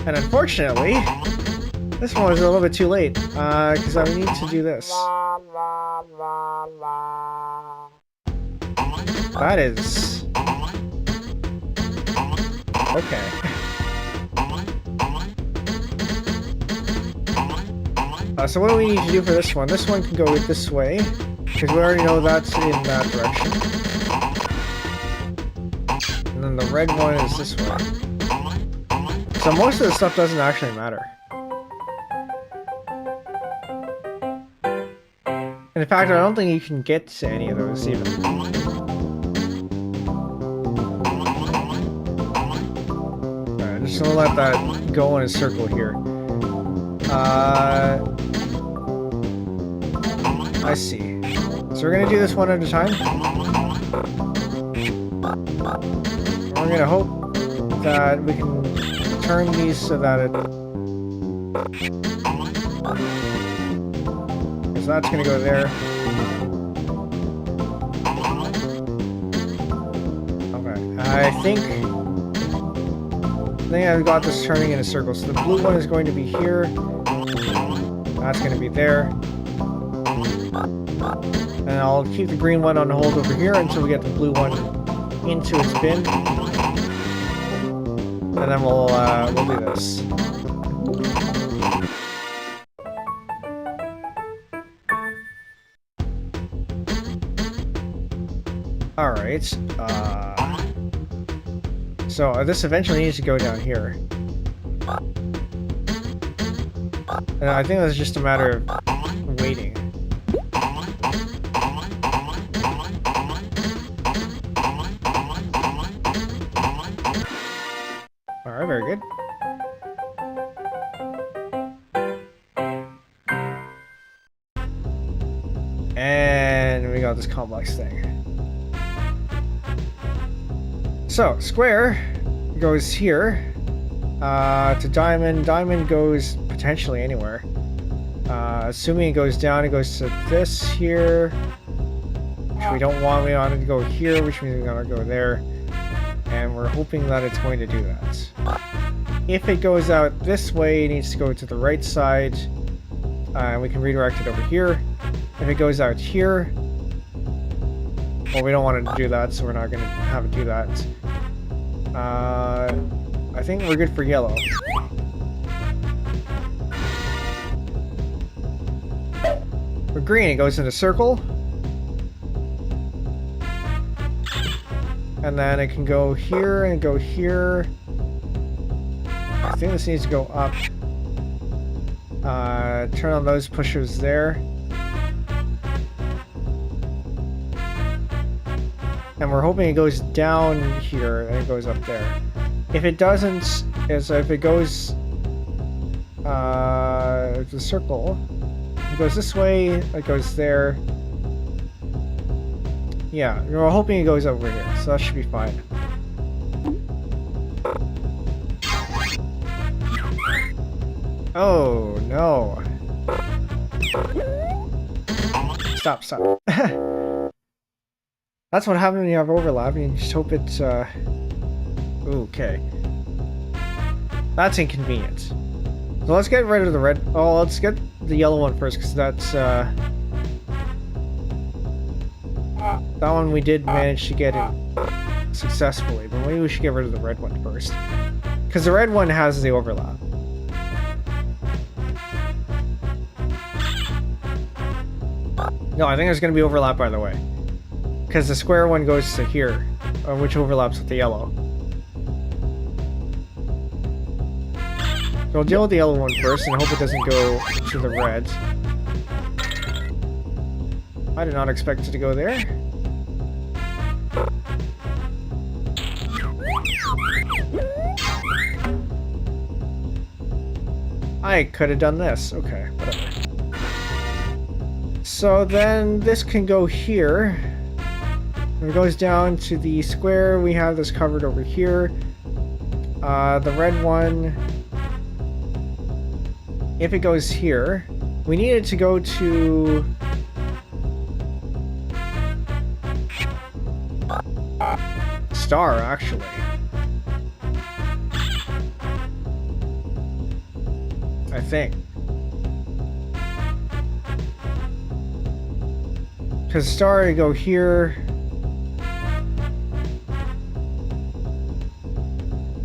And unfortunately, this one was a little bit too late, because I need to do this. That is... Okay. So what do we need to do for this one? This one can go this way, because we already know that's in that direction. And then the red one is this way. So most of the stuff doesn't actually matter. And in fact, I don't think you can get to any of those even. Alright, I'm just gonna let that go in a circle here. I see. So we're gonna do this one at a time. We're gonna hope that we can turn these so that it... So that's gonna go there. Okay, I think I've got this turning in a circle. So the blue one is going to be here. That's going to be there. And I'll keep the green one on hold over here until we get the blue one into its bin. And then we'll do this. Alright. So this eventually needs to go down here. And I think that's just a matter of waiting. Alright, very good. And we got this complex thing. So, square goes here to diamond. Diamond goes potentially anywhere. Assuming it goes down, it goes to this here, which we don't want. We want it to go here, which means we're going to go there. And we're hoping that it's going to do that. If it goes out this way, it needs to go to the right side. And we can redirect it over here. If it goes out here, well, we don't want it to do that, so we're not going to have it do that. I think we're good for yellow. For green, it goes in a circle. And then it can go here and go here. I think this needs to go up. Turn on those pushers there. And we're hoping it goes down here and it goes up there. If it doesn't, so if it goes the circle, it goes this way, it goes there. Yeah, we're hoping it goes over here, so that should be fine. Oh no. Stop. That's what happens when you have overlap, and you just hope it's, okay. That's inconvenient. So let's get rid of the red. Oh, let's get the yellow one first, because that's, that one we did manage to get it successfully, but maybe we should get rid of the red one first. Because the red one has the overlap. No, I think there's going to be overlap, by the way. Because the square one goes to here, which overlaps with the yellow. So we'll deal with the yellow one first and hope it doesn't go to the red. I did not expect it to go there. I could have done this. Okay, whatever. So then this can go here. When it goes down to the square, we have this covered over here. The red one, if it goes here, we need it to go to star, actually. I think. Because star to go here.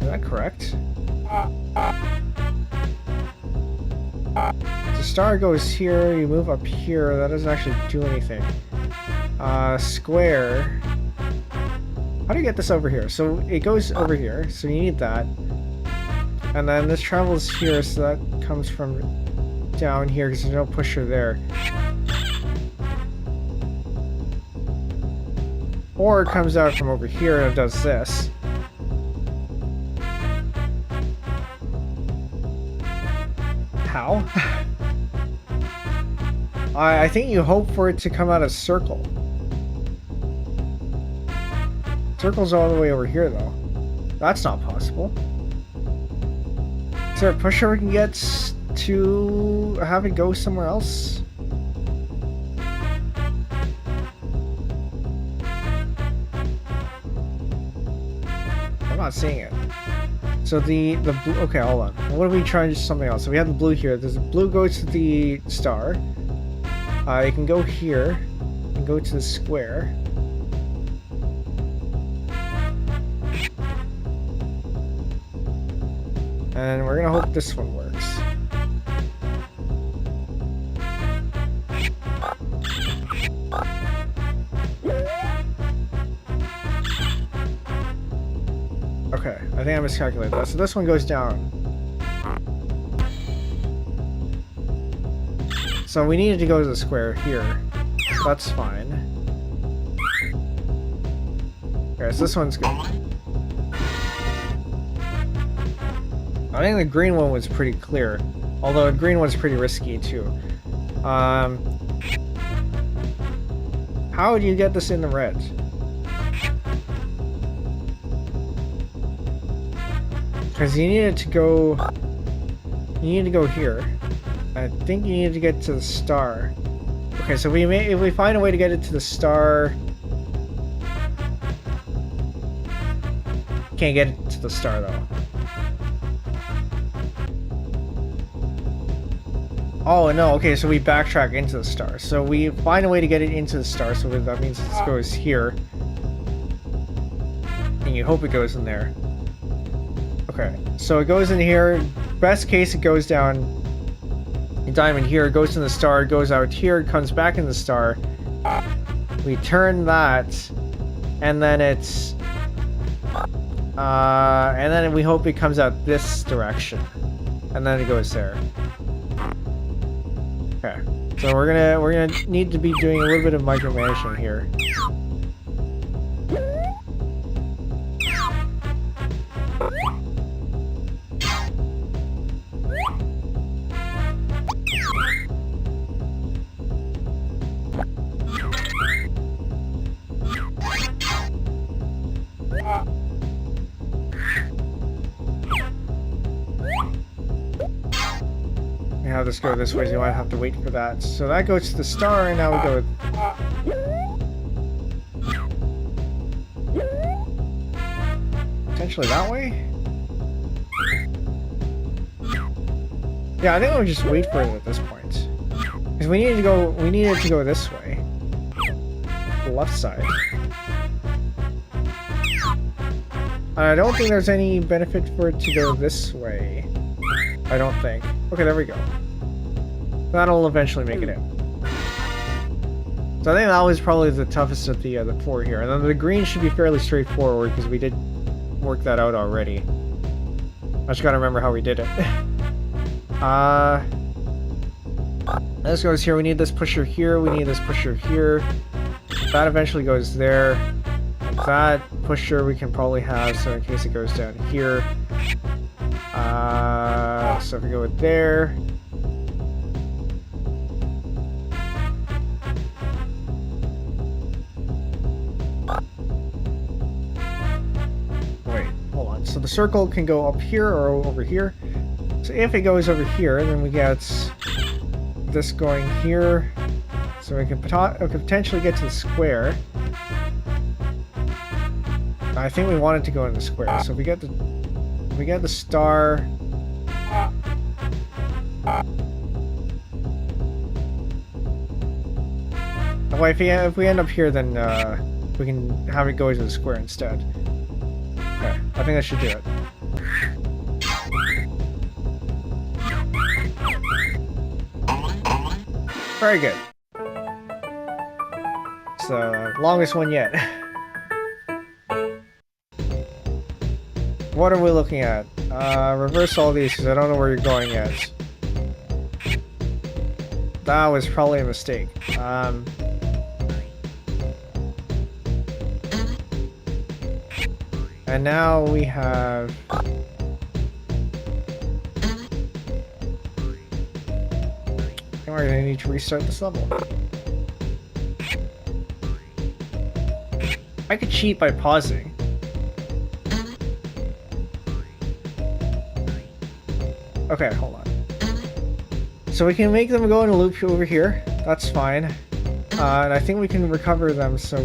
Is that correct? The star goes here, you move up here, that doesn't actually do anything. Square. How do you get this over here? So it goes over here, so you need that. And then this travels here, so that comes from down here, because there's no pusher there. Or it comes out from over here and it does this. How? I think you hope for it to come out of circle. Circle's all the way over here, though. That's not possible. Is there a pusher we can get to have it go somewhere else? I'm not seeing it. So the blue, okay, hold on. What if we try something else? So we have the blue here. There's the blue goes to the star. You can go here and go to the square. And we're gonna hope this one works. Okay, I think I miscalculated that. So this one goes down. So we needed to go to the square here. That's fine. Okay, so this one's good. I think the green one was pretty clear. Although the green one's pretty risky too. How do you get this in the red? Because you need it to go... You need to go here. I think you need to get to the star. Okay, so if we find a way to get it to the star... Can't get it to the star though. Oh no, okay, so we backtrack into the star. So we find a way to get it into the star, so that means it goes here. And you hope it goes in there. Okay, so it goes in here. Best case, it goes down a diamond here, it goes to the star, it goes out here, it comes back in the star. We turn that, and then it's... and then we hope it comes out this direction. And then it goes there. Okay, so we're gonna need to be doing a little bit of micromanagement here. We have this go this way, so you might have to wait for that. So that goes to the star, and now we go potentially that way? Yeah, I think we'll just wait for it at this point. Because we needed to go this way. The left side. I don't think there's any benefit for it to go this way. I don't think. Okay, there we go. That'll eventually make it in. So I think that was probably the toughest of the 4 here. And then the green should be fairly straightforward because we did work that out already. I just gotta remember how we did it. This goes here. We need this pusher here. We need this pusher here. That eventually goes there. And that pusher we can probably have, so in case it goes down here. So if we go with there. Wait, hold on. So the circle can go up here or over here. So if it goes over here, then we get this going here. So we can potentially get to the square. I think we want it to go in the square. So if we get the star. Well, if we end up here, then we can have it go to the square instead. Okay, I think that should do it. Very good. It's the longest one yet. What are we looking at? Reverse all these because I don't know where you're going yet. That was probably a mistake. And now we have... I think we're going to need to restart this level. I could cheat by pausing. Okay, hold on. So we can make them go in a loop over here. That's fine. And I think we can recover them, so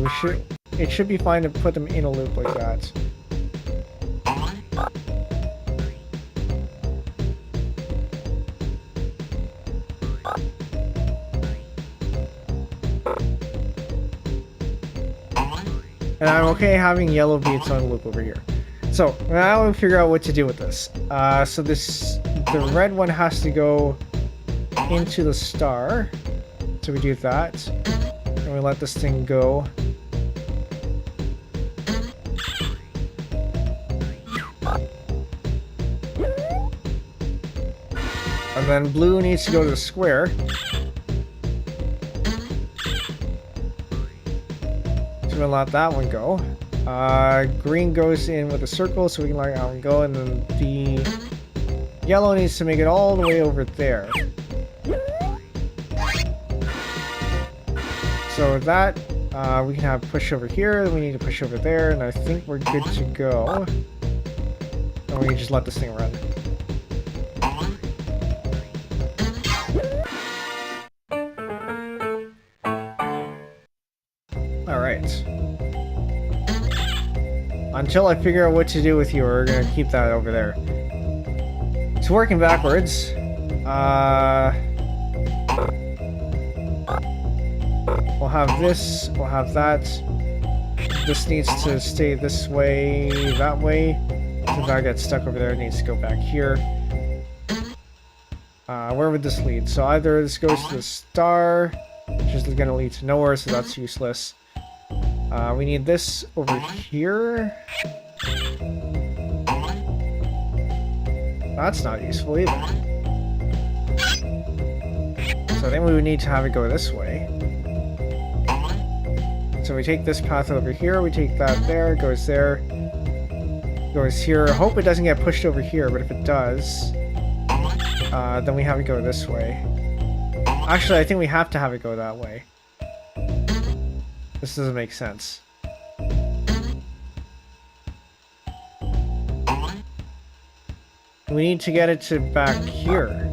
it should be fine to put them in a loop like that. And I'm okay having yellow beats on loop over here. So now we figure out what to do with this. So the red one has to go into the star. So we do that. And we let this thing go. And then blue needs to go to the square. So we'll let that one go. Green goes in with a circle, so we can let that one go, and then the yellow needs to make it all the way over there. So that, we can have push over here, then we need to push over there, and I think we're good to go. And we can just let this thing run. Alright. Until I figure out what to do with you, we're gonna keep that over there. It's working backwards. We'll have this, we'll have that. This needs to stay this way, that way. So that gets stuck over there, it needs to go back here. Where would this lead? So either this goes to the star, which is gonna lead to nowhere, so that's useless. We need this over here. That's not useful either. So I think we would need to have it go this way. So we take this path over here, we take that there, it goes there. Goes here. Hope it doesn't get pushed over here, but if it does, then we have it go this way. Actually, I think we have to have it go that way. This doesn't make sense. We need to get it to back here.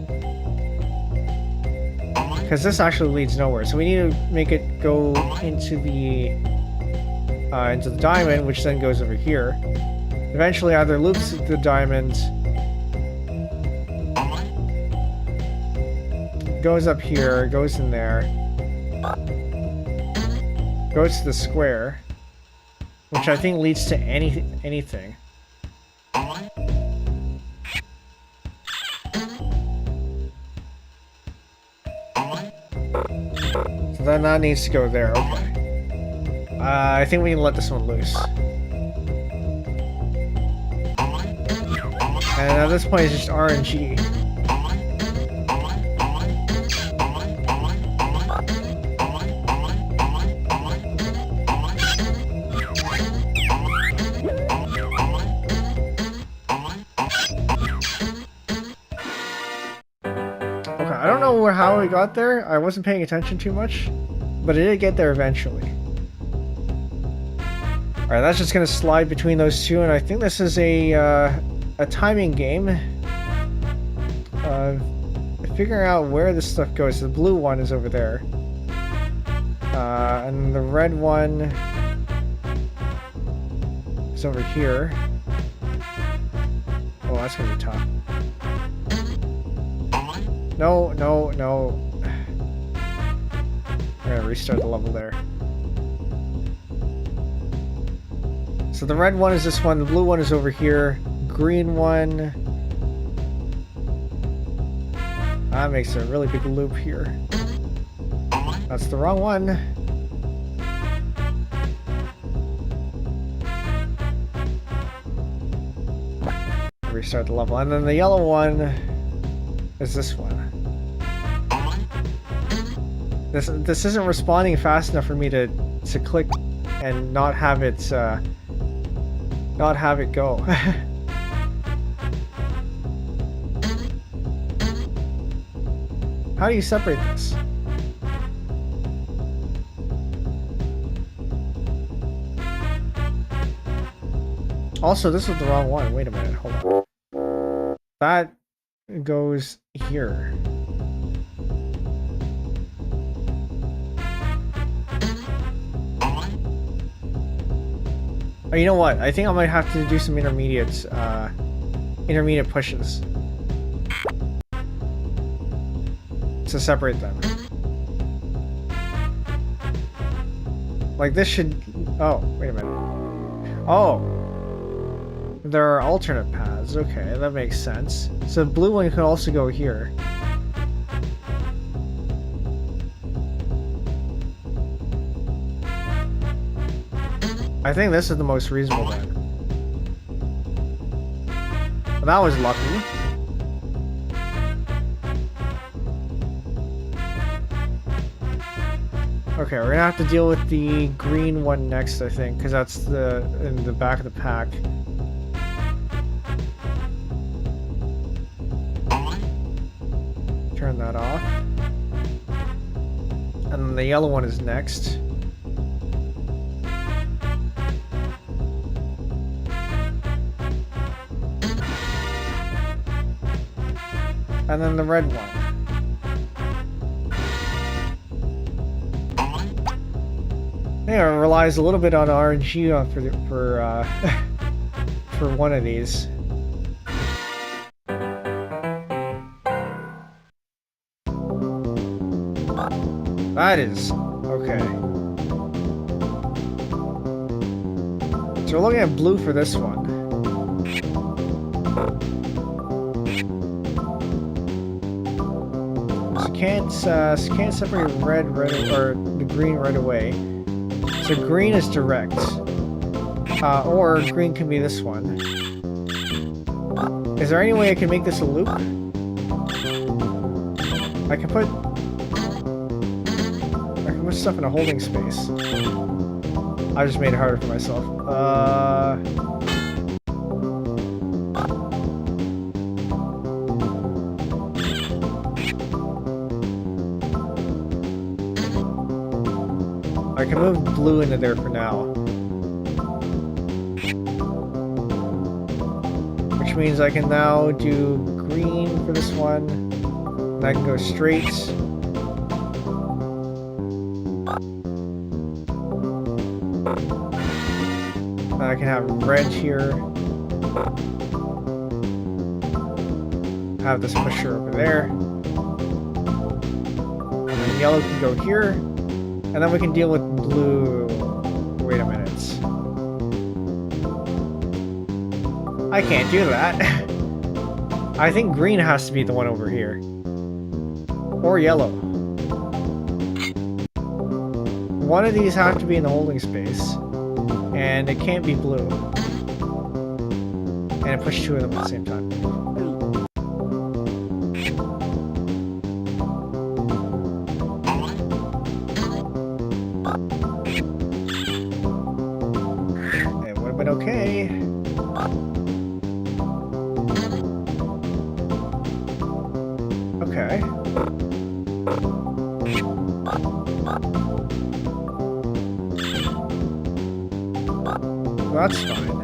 Because this actually leads nowhere. So we need to make it go into the diamond, which then goes over here. Eventually either loops the diamond, goes up here, goes in there, goes to the square, which I think leads to anything. So then that needs to go there, okay. I think we can let this one loose. And at this point it's just RNG. I don't know how we got there. I wasn't paying attention too much, but it did get there eventually. Alright, that's just gonna slide between those two, and I think this is a timing game. Figuring out where this stuff goes. The blue one is over there. And the red one is over here. Oh, that's gonna be tough. No, no, no. We're gonna restart the level there. So the red one is this one, the blue one is over here, green one. That makes a really big loop here. That's the wrong one. Restart the level. And then the yellow one is this one. This isn't responding fast enough for me to click and not have it go. How do you separate this? Also, this is the wrong one. Wait a minute, hold on. That goes here. Oh, you know what? I think I might have to do some intermediate pushes to separate them. Like this should... Oh, wait a minute. Oh! There are alternate paths. Okay, that makes sense. So the blue one could also go here. I think this is the most reasonable then. Well, that was lucky. Okay, we're gonna have to deal with the green one next, I think, because that's in the back of the pack. Turn that off. And then the yellow one is next. And then the red one. Yeah, it relies a little bit on RNG for one of these. That is okay. So we're looking at blue for this one. Can't separate red or the green right away. So green is direct, or green can be this one. Is there any way I can make this a loop? I can put stuff in a holding space. I just made it harder for myself. can move blue into there for now. Which means I can now do green for this one. And I can go straight. I can have red here. Have this pusher over there. And then yellow can go here. And then we can deal with blue. Wait a minute. I can't do that. I think green has to be the one over here. Or yellow. One of these have to be in the holding space. And it can't be blue. And I push two of them at the same time. It would have been okay. Okay. That's fine.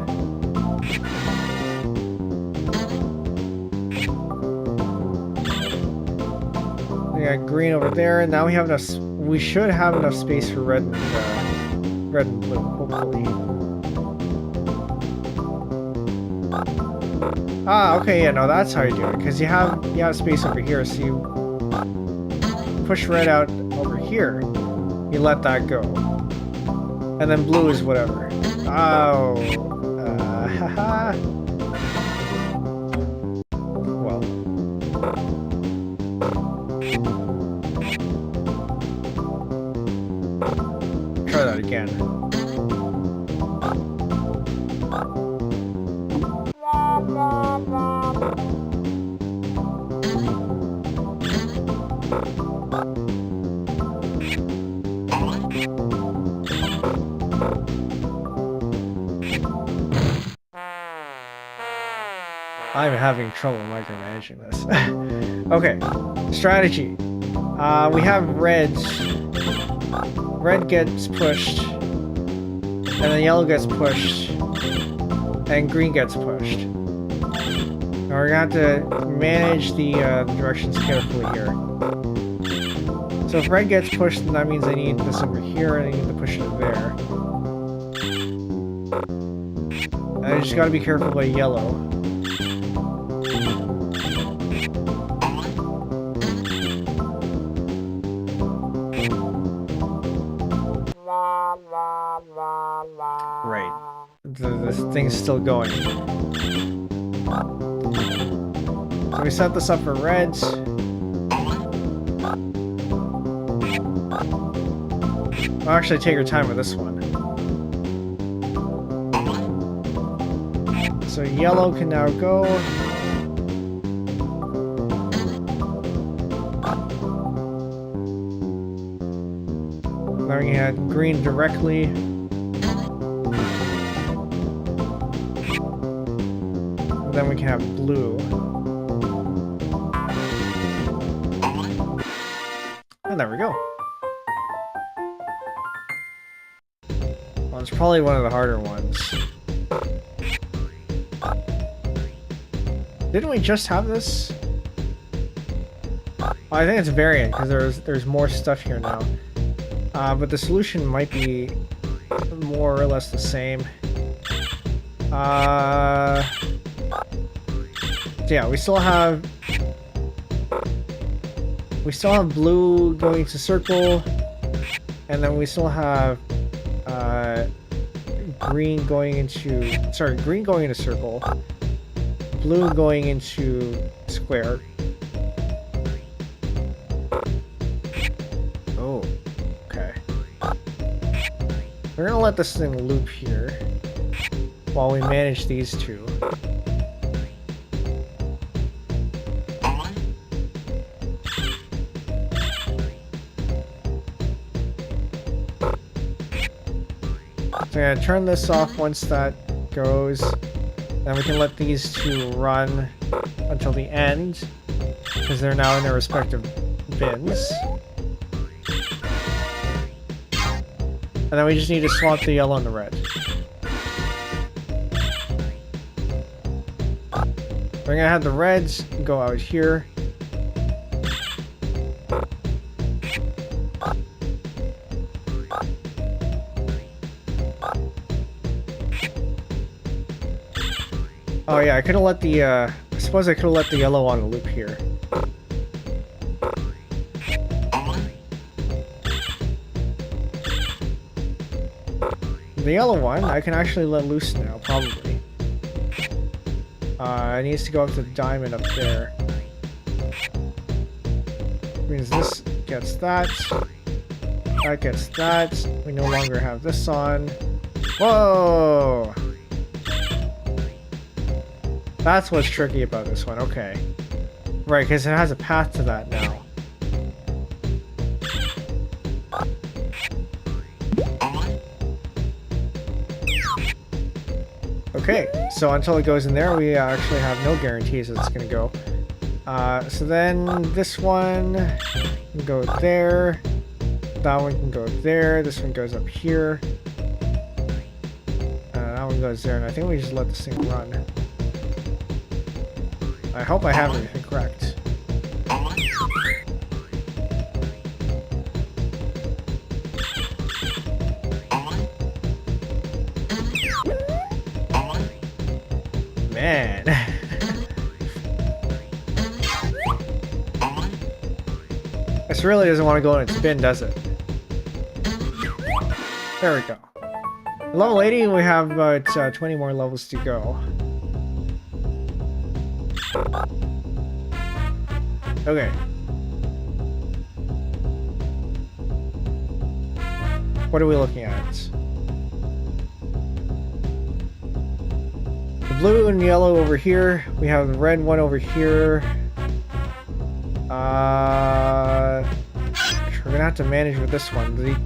We got green over there, and now we have enough. We should have enough space for red and blue, hopefully. Ah, okay, yeah, no, that's how you do it. Because you have space over here, so you push red out over here. You let that go, and then blue is whatever. Oh, haha. Well. Try that again. I'm having trouble micromanaging this. Okay, strategy. We have reds. Red gets pushed, and then yellow gets pushed, and green gets pushed. Now we're gonna have to manage the directions carefully here. So if red gets pushed, then that means I need this over here, and I need to push it there. And I just gotta be careful about yellow. Right. This thing's still going. So we set this up for reds. I'll actually take your time with this one. So yellow can now go. Now we had green directly. Then we can have blue. And there we go. Well, it's probably one of the harder ones. Didn't we just have this? Well, I think it's a variant because there's more stuff here now. But the solution might be more or less the same. Yeah, we still have blue going to circle, and then we still have green going into circle, blue going into square. Oh, okay. We're gonna let this thing loop here while we manage these two. So I'm gonna turn this off once that goes. Then we can let these two run until the end, because they're now in their respective bins. And then we just need to swap the yellow and the red. We're gonna have the reds go out here. Oh yeah, I could have let the, I suppose I could have let the yellow on a loop here. The yellow one, I can actually let loose now, probably. It needs to go up to the diamond up there. Means this gets that. That gets that. We no longer have this on. Whoa! That's what's tricky about this one, okay. Right, because it has a path to that now. Okay, so until it goes in there, we actually have no guarantees that it's going to go. So then this one can go there. That one can go there. This one goes up here. That one goes there, and I think we just let this thing run. I hope I have everything correct. Man. This really doesn't want to go in its bin, does it? There we go. Level 80, we have about 20 more levels to go. Okay. What are we looking at? The blue and yellow over here. We have the red one over here. We're gonna have to manage with this one. The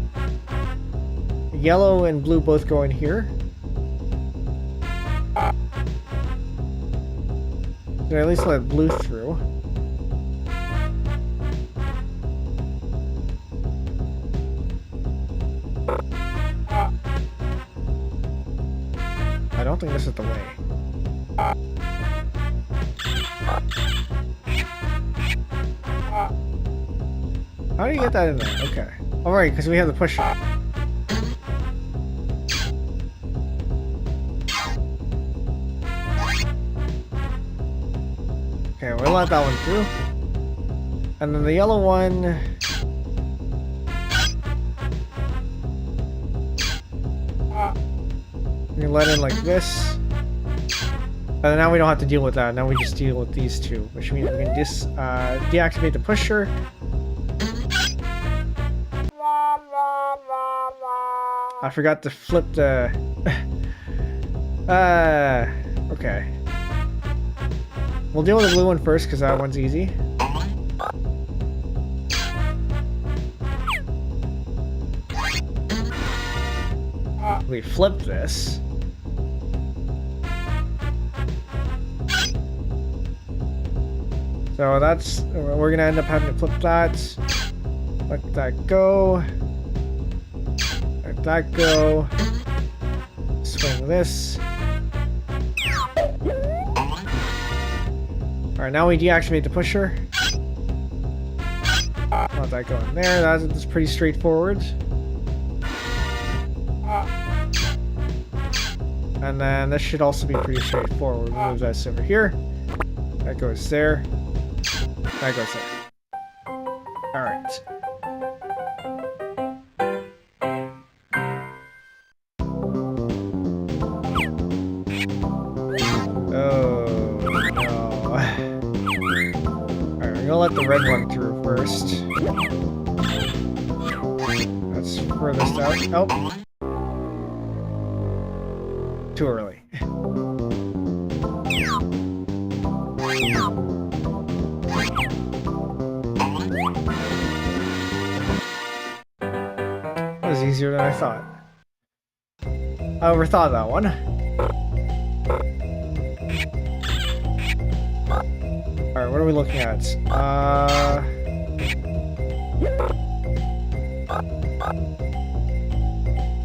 yellow and blue both go in here. So at least let blue through. I don't think this is the way. How do you get that in there? Okay. Alright, because we have the pusher. Okay, we'll let that one through. And then the yellow one... we let in like this. And now we don't have to deal with that. Now we just deal with these two. Which means we can just deactivate the pusher. I forgot to flip the... okay. We'll deal with the blue one first, because that one's easy. We flip this. So that's... we're gonna end up having to flip that. Let that go. Let that go. Swing this. Alright, now we deactivate the pusher. Let that go in there. That's pretty straightforward. And then this should also be pretty straightforward. We'll move this over here. That goes there. That goes there. Alright. Let the red one through first. That's furthest out. Oh. Too early. That was easier than I thought. I overthought that one. Alright, what are we looking at?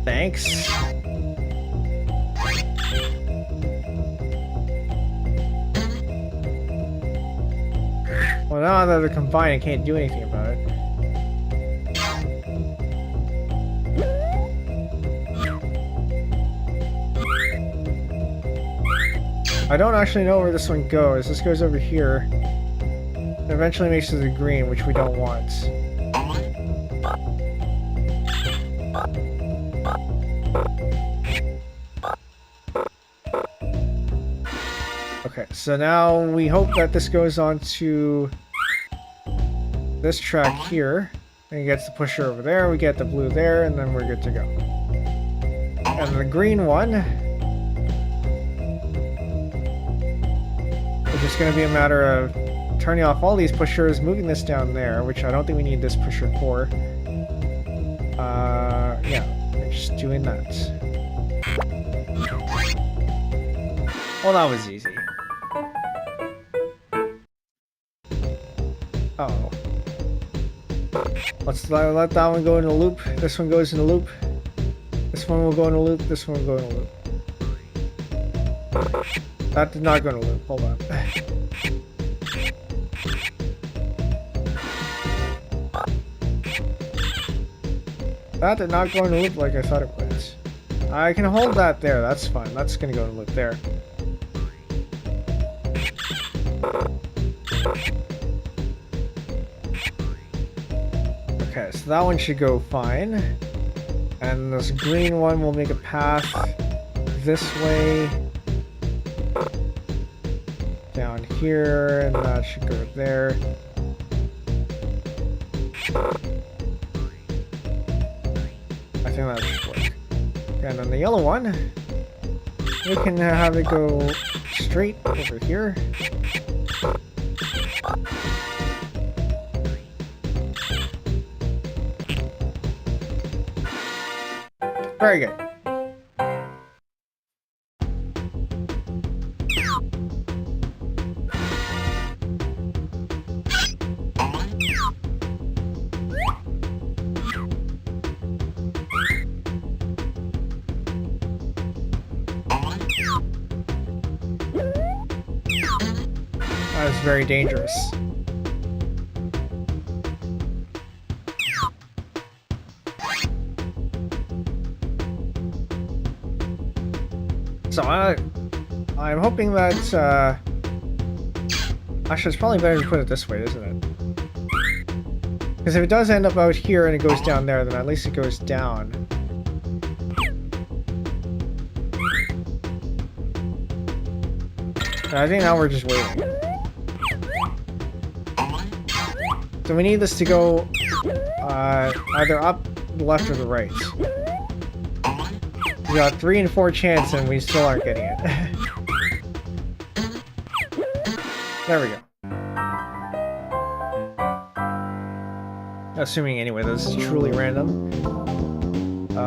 Thanks. Well, now that they're combined, I can't do anything about it. I don't actually know where this one goes. This goes over here. It eventually makes it to the green, which we don't want. Okay, so now we hope that this goes on to this track here. And it gets the pusher over there, we get the blue there, and then we're good to go. And the green one is just going to be a matter of turning off all these pushers, moving this down there, which I don't think we need this pusher for. Yeah, we're just doing that. Well, that was easy. Uh-oh. Let's let that one go in a loop. This one goes in a loop. This one will go in a loop. This one will go in a loop. That did not go in a loop. Hold on. That did not go in a loop like I thought it would. I can hold that there. That's fine. That's gonna go in a loop there. Okay, so that one should go fine. And this green one will make a path this way. Down here, and that should go there. I think that should work. And then the yellow one, we can have it go straight over here. Very good. That is very dangerous. So I'm hoping that, actually it's probably better to put it this way, isn't it? Because if it does end up out here and it goes down there, then at least it goes down. And I think now we're just waiting. So we need this to go, either up, left, or the right. We got 3 and 4 chance and we still aren't getting it. There we go. Assuming anyway, this is truly random. I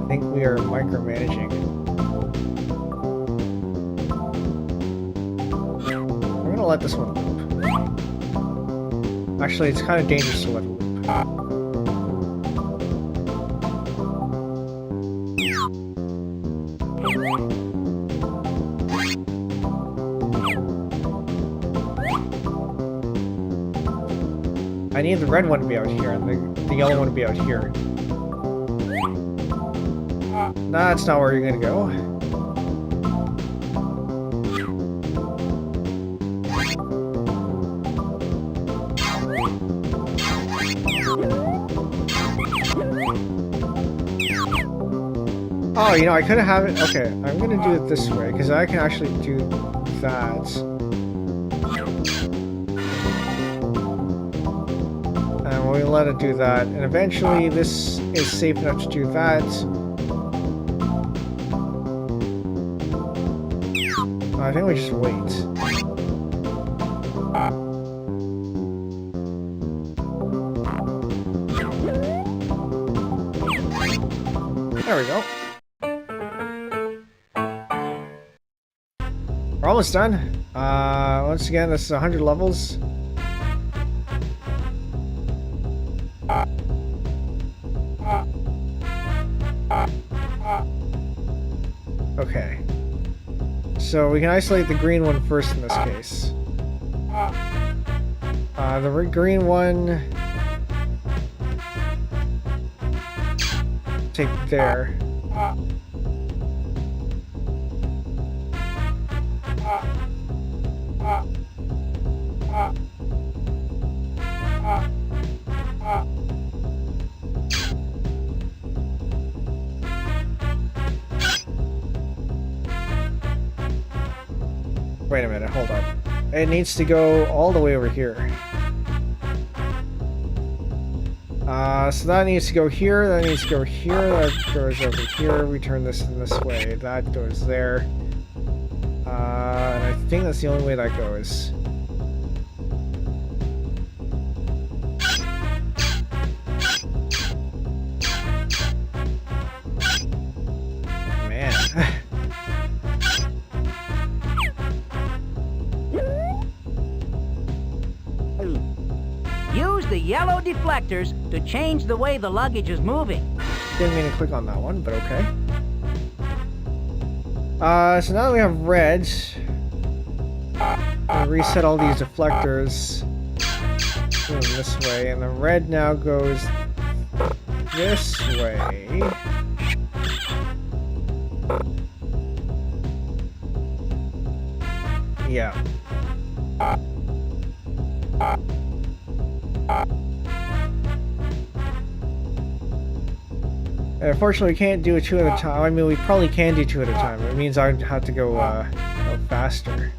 think we are micromanaging. I'm gonna let this one loop. Actually, it's kind of dangerous to let it loop. I need the red one to be out here and the yellow one to be out here. That's not where you're gonna go. Oh, you know, I could have it. Okay, I'm gonna do it this way because I can actually do that. And we'll let it do that. And eventually, this is safe enough to do that. I think we just wait. There we go. We're almost done. Once again, this is 100 levels. So we can isolate the green one first in this case. The green one... take there. Wait a minute, hold up. It needs to go all the way over here. So that needs to go here, that needs to go here, that goes over here, we turn this in this way, that goes there. And I think that's the only way that goes. Man. Use the yellow deflectors to change the way the luggage is moving. Didn't mean to click on that one, but okay. So now that we have red, we'll reset all these deflectors this way, and the red now goes this way. Yeah. Unfortunately, we can't do it two at a time. I mean, we probably can do two at a time. It means I'd have to go faster.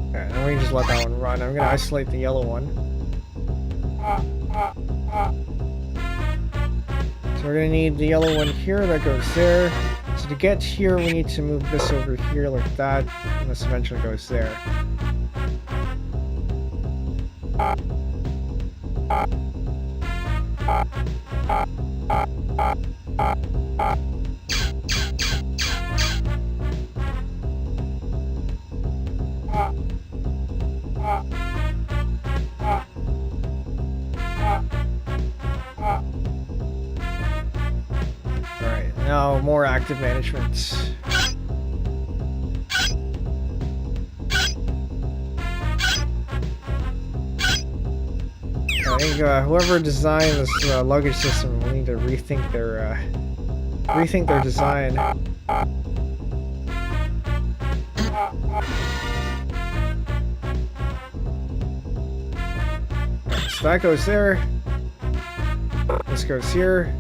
Okay, then we can just let that one run. I'm gonna isolate the yellow one. So we're gonna need the yellow one here, that goes there. So to get here, we need to move this over here like that, and this eventually goes there. Now, more active management. I think whoever designed this luggage system will need to rethink their design. So that goes there. This goes here.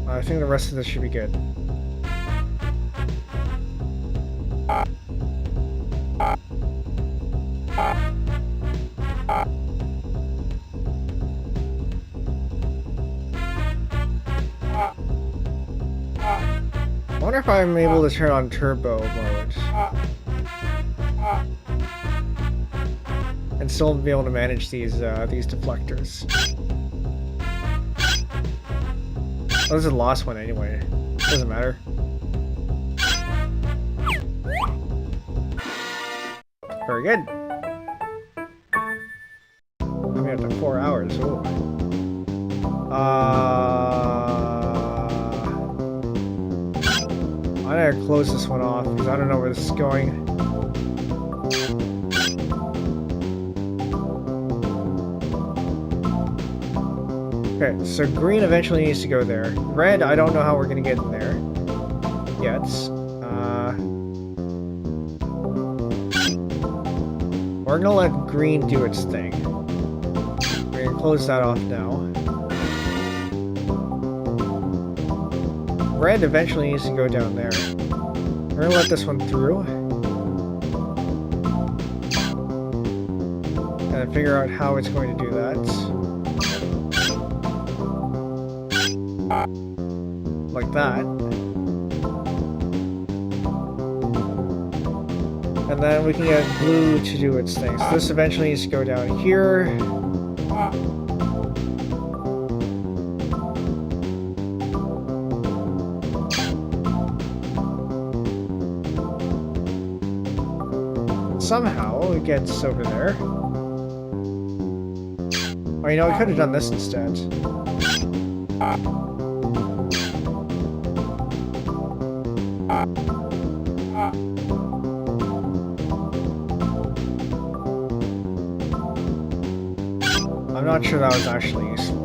I think the rest of this should be good. I wonder if I'm able to turn on turbo mode and still be able to manage these deflectors. Oh, this is the last one anyway. Doesn't matter. Very good. I'm up to 4 hours. Ooh. I gotta close this one off because I don't know where this is going. Okay, so green eventually needs to go there. Red, I don't know how we're gonna get in there yet. We're gonna let green do its thing. We're gonna close that off now. Red eventually needs to go down there. We're gonna let this one through. And figure out how it's going to do that. Like that. And then we can get blue to do its thing. So this eventually needs to go down here. somehow it gets over there. Or you know, we could have done this instead. I'm not sure that was actually useful.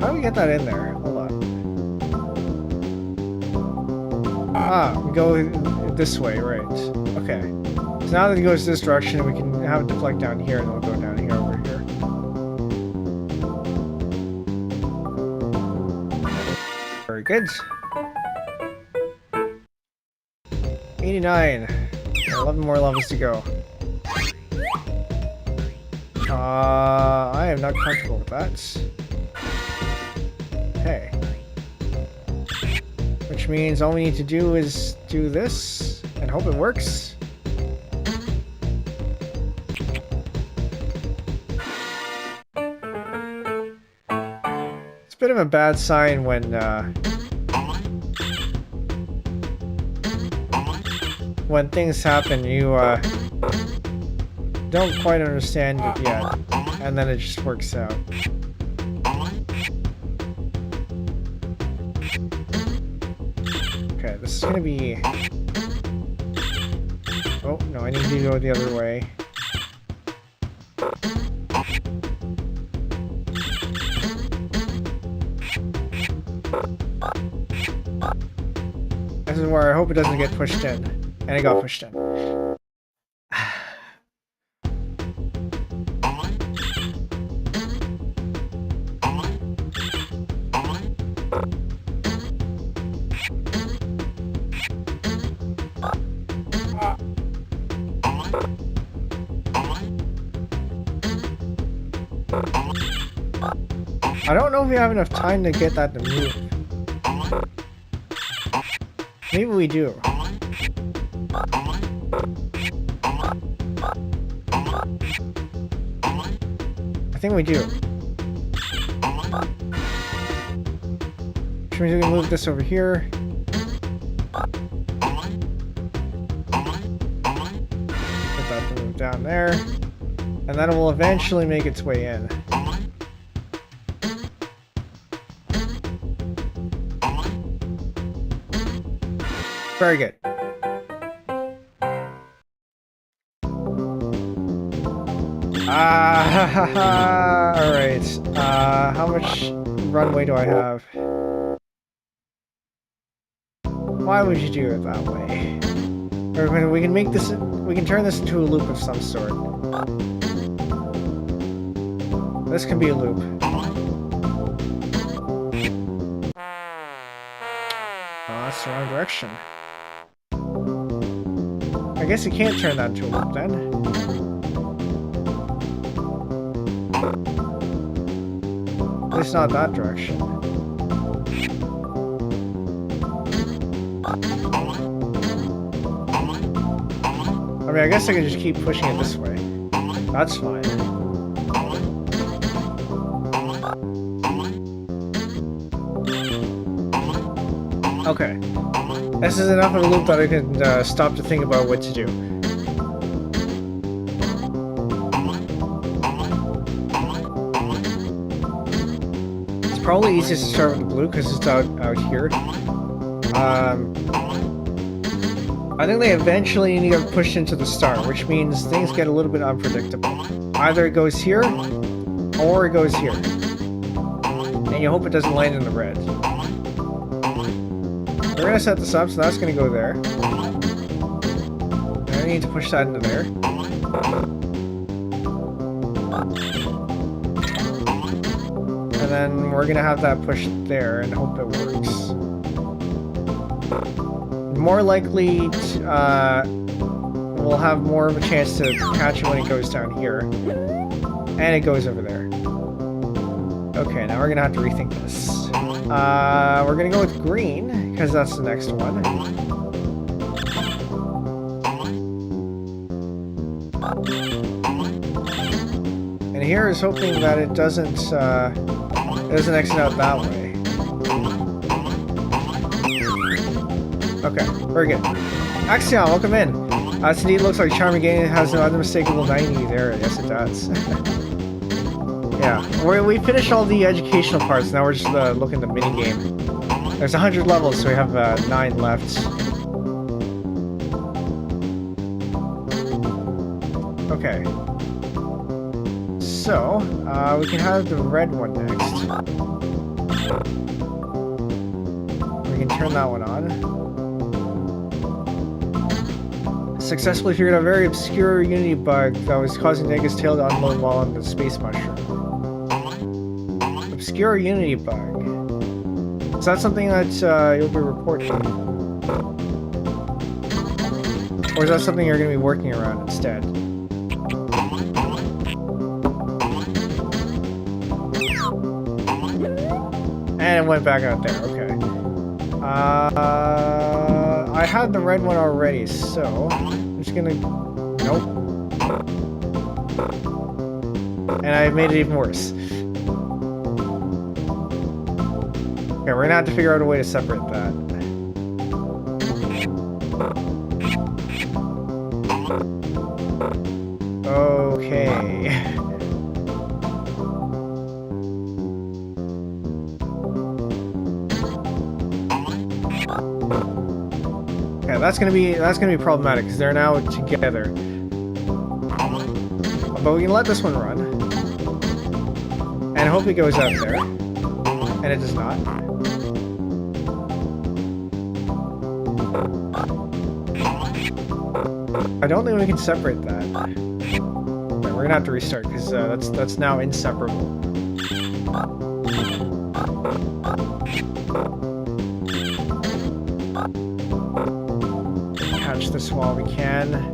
How do we get that in there? Hold on. Ah, we go this way, right. Okay. So now that it goes this direction, we can have it deflect down here, and then we'll go down here over here. Very good. 89. 11 more levels to go. I am not comfortable with that. Okay. Which means all we need to do is do this and hope it works. It's a bit of a bad sign when things happen, you don't quite understand it yet, and then it just works out. Okay, this is gonna be... Oh, no, I need to go the other way. This is where I hope it doesn't get pushed in. And it got pushed in. I don't know if we have enough time to get that to move. Maybe we do. I think we do. Which means we can move this over here. Get that to move down there. And then it will eventually make its way in. Very good. Alright. How much runway do I have? Why would you do it that way? Or we can make this, we can turn this into a loop of some sort. This can be a loop. Oh, that's the wrong direction. I guess you can't turn that into a loop then. At least not that direction. I mean, I guess I can just keep pushing it this way. That's fine. Okay. This is enough of a loop that I can stop to think about what to do. It's probably easiest to start with the blue because it's out here. I think they eventually need to get pushed into the star, which means things get a little bit unpredictable. Either it goes here, or it goes here. And you hope it doesn't land in the red. We're gonna set this up, so that's gonna go there. And I need to push that into there. And then we're gonna have that pushed there and hope it works. More likely, we'll have more of a chance to catch it when it goes down here. And it goes over there. Okay, now we're gonna have to rethink this. We're gonna go with green, because that's the next one. here is hoping that it doesn't exit out that way. Okay, very good. Axion, welcome in. This indeed looks like Charming Game has an unmistakable 90 there. Yes, it does. Yeah, we finished all the educational parts. Now we're just looking at the minigame. There's 100 levels, so we have 9 left. Okay. So, we can have the red one next. We can turn that one on. Successfully figured out a very obscure Unity bug that was causing Nega's tail to unload while on the space mushroom. Obscure Unity bug. Is that something that you'll be reporting? Or is that something you're going to be working around instead? And it went back out there, okay. I had the red one already, so I'm just gonna... Nope. And I made it even worse. Okay, we're gonna have to figure out a way to separate that. Okay. Yeah, that's gonna be problematic because they're now together. But we can let this one run, and hope it goes out there, and it does not. I don't think we can separate that. Okay, we're gonna have to restart because that's now inseparable. Catch this while we can.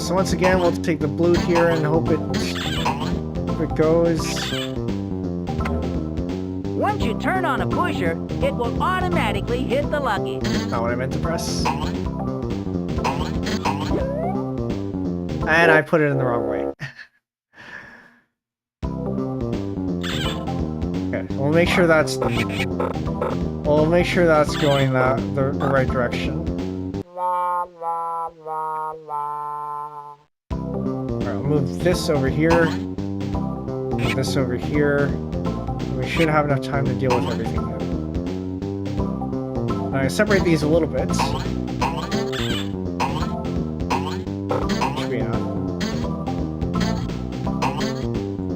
So once again, we'll take the blue here and hope it goes. Once you turn on a pusher, it will automatically hit the luggage. Not what I meant to press. And I put it in the wrong way. Okay, we'll make sure that's going the right direction. Alright, we'll move this over here. Move this over here. We should have enough time to deal with everything here. Now I separate these a little bit. Should be enough.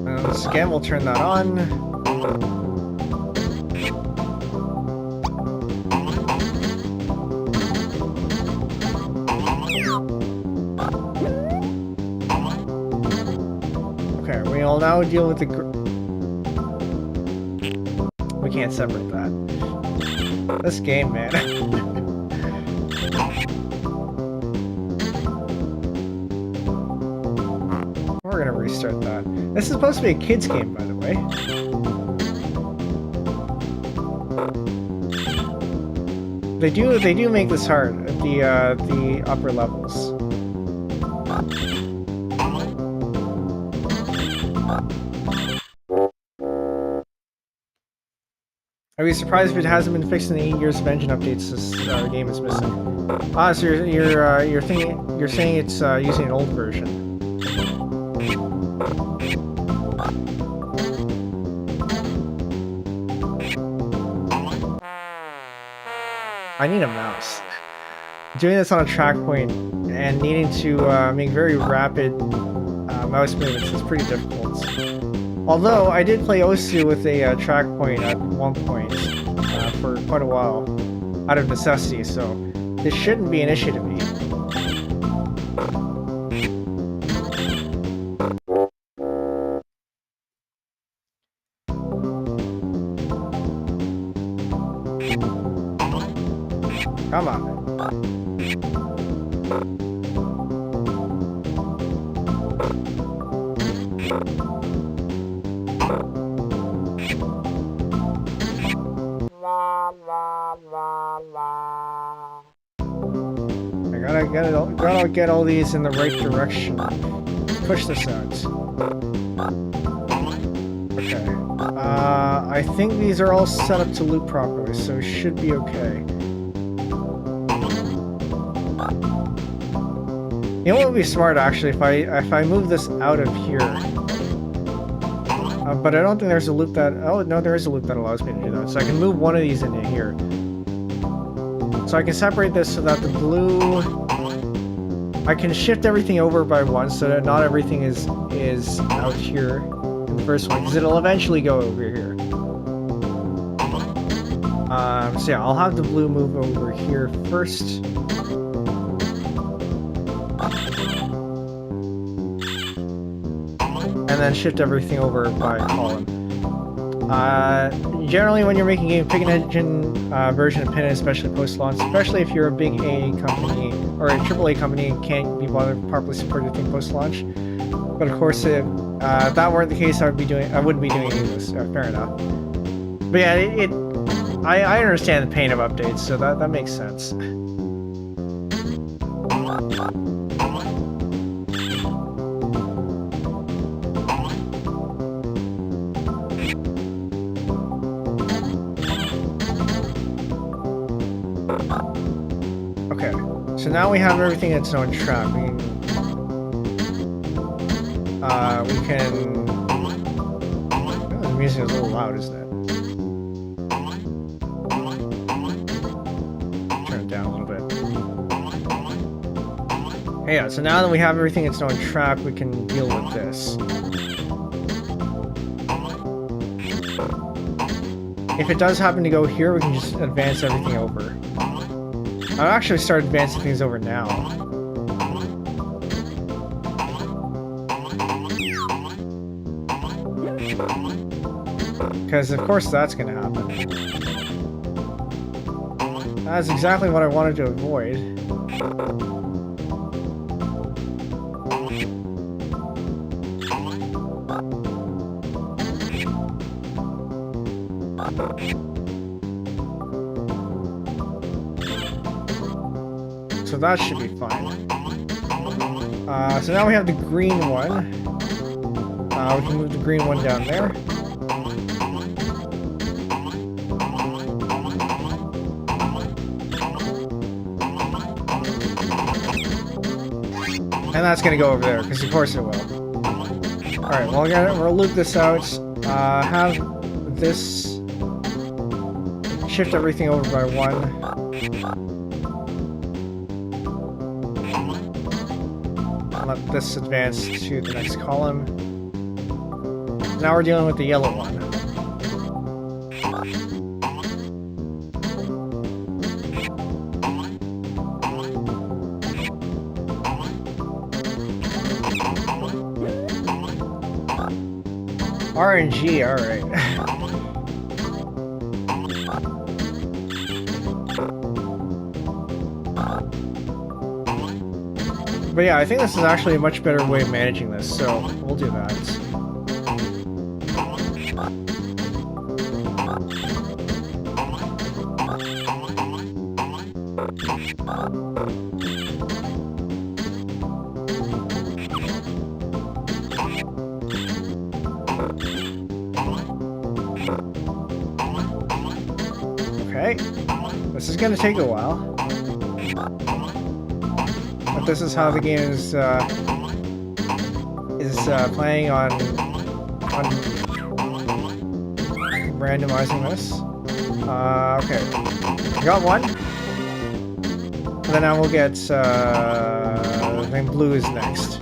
And once again, we'll turn that on. Okay, we'll now deal with the... We can't separate that. This game, man. We're gonna restart that. This is supposed to be a kid's game, by the way. They do make this hard at the upper levels. I'd be surprised if it hasn't been fixed in the 8 years of engine updates this game is missing. Ah, so you're saying it's using an old version. I need a mouse. Doing this on a track point and needing to make very rapid mouse movements is pretty difficult. Although, I did play Osu with a track point at one point for quite a while, out of necessity, so this shouldn't be an issue to me. Come on. Gotta get all these in the right direction. Push this out. Okay. I think these are all set up to loop properly, so it should be okay. You know what would be smart actually if I move this out of here. But I don't think there's a loop that... Oh, no, there is a loop that allows me to do that. So I can move one of these into here. So I can separate this so that the blue... I can shift everything over by one so that not everything is out here in the first one, because it'll eventually go over here. So yeah, I'll have the blue move over here first. And then shift everything over by column. Generally, when you're making a Pig Engine version of Pin, especially post-launch, especially if you're a big AA company or a AAA company and can't be bothered to properly support your thing post-launch. But of course, if that weren't the case, I wouldn't be doing any of this. Fair enough. But yeah, I understand the pain of updates, so that makes sense. So now we have everything that's on track. We can... Oh, the music is a little loud, isn't it? Turn it down a little bit. Hey, yeah, so now that we have everything that's on track, we can deal with this. If it does happen to go here, we can just advance everything over. I'll actually start advancing things over now. Because of course that's going to happen. That's exactly what I wanted to avoid. So that should be fine. So now we have the green one. We can move the green one down there. And that's going to go over there, because of course it will. Alright, well we'll loop this out. Have this... Shift everything over by one. Let this advance to the next column. Now we're dealing with the yellow one. RNG, alright. But yeah, I think this is actually a much better way of managing this, so we'll do that. Okay, this is going to take a while. But this is how the game is planning on randomizing this. Okay, we got one. And then now we'll get, I think blue is next.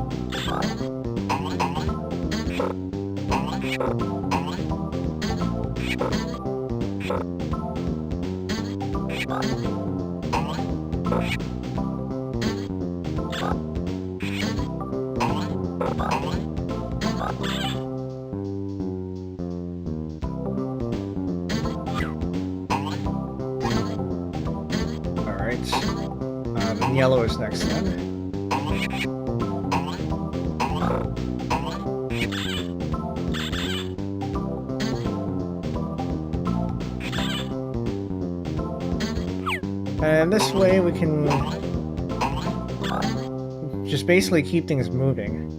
Yellow is next then. And this way we can just basically keep things moving.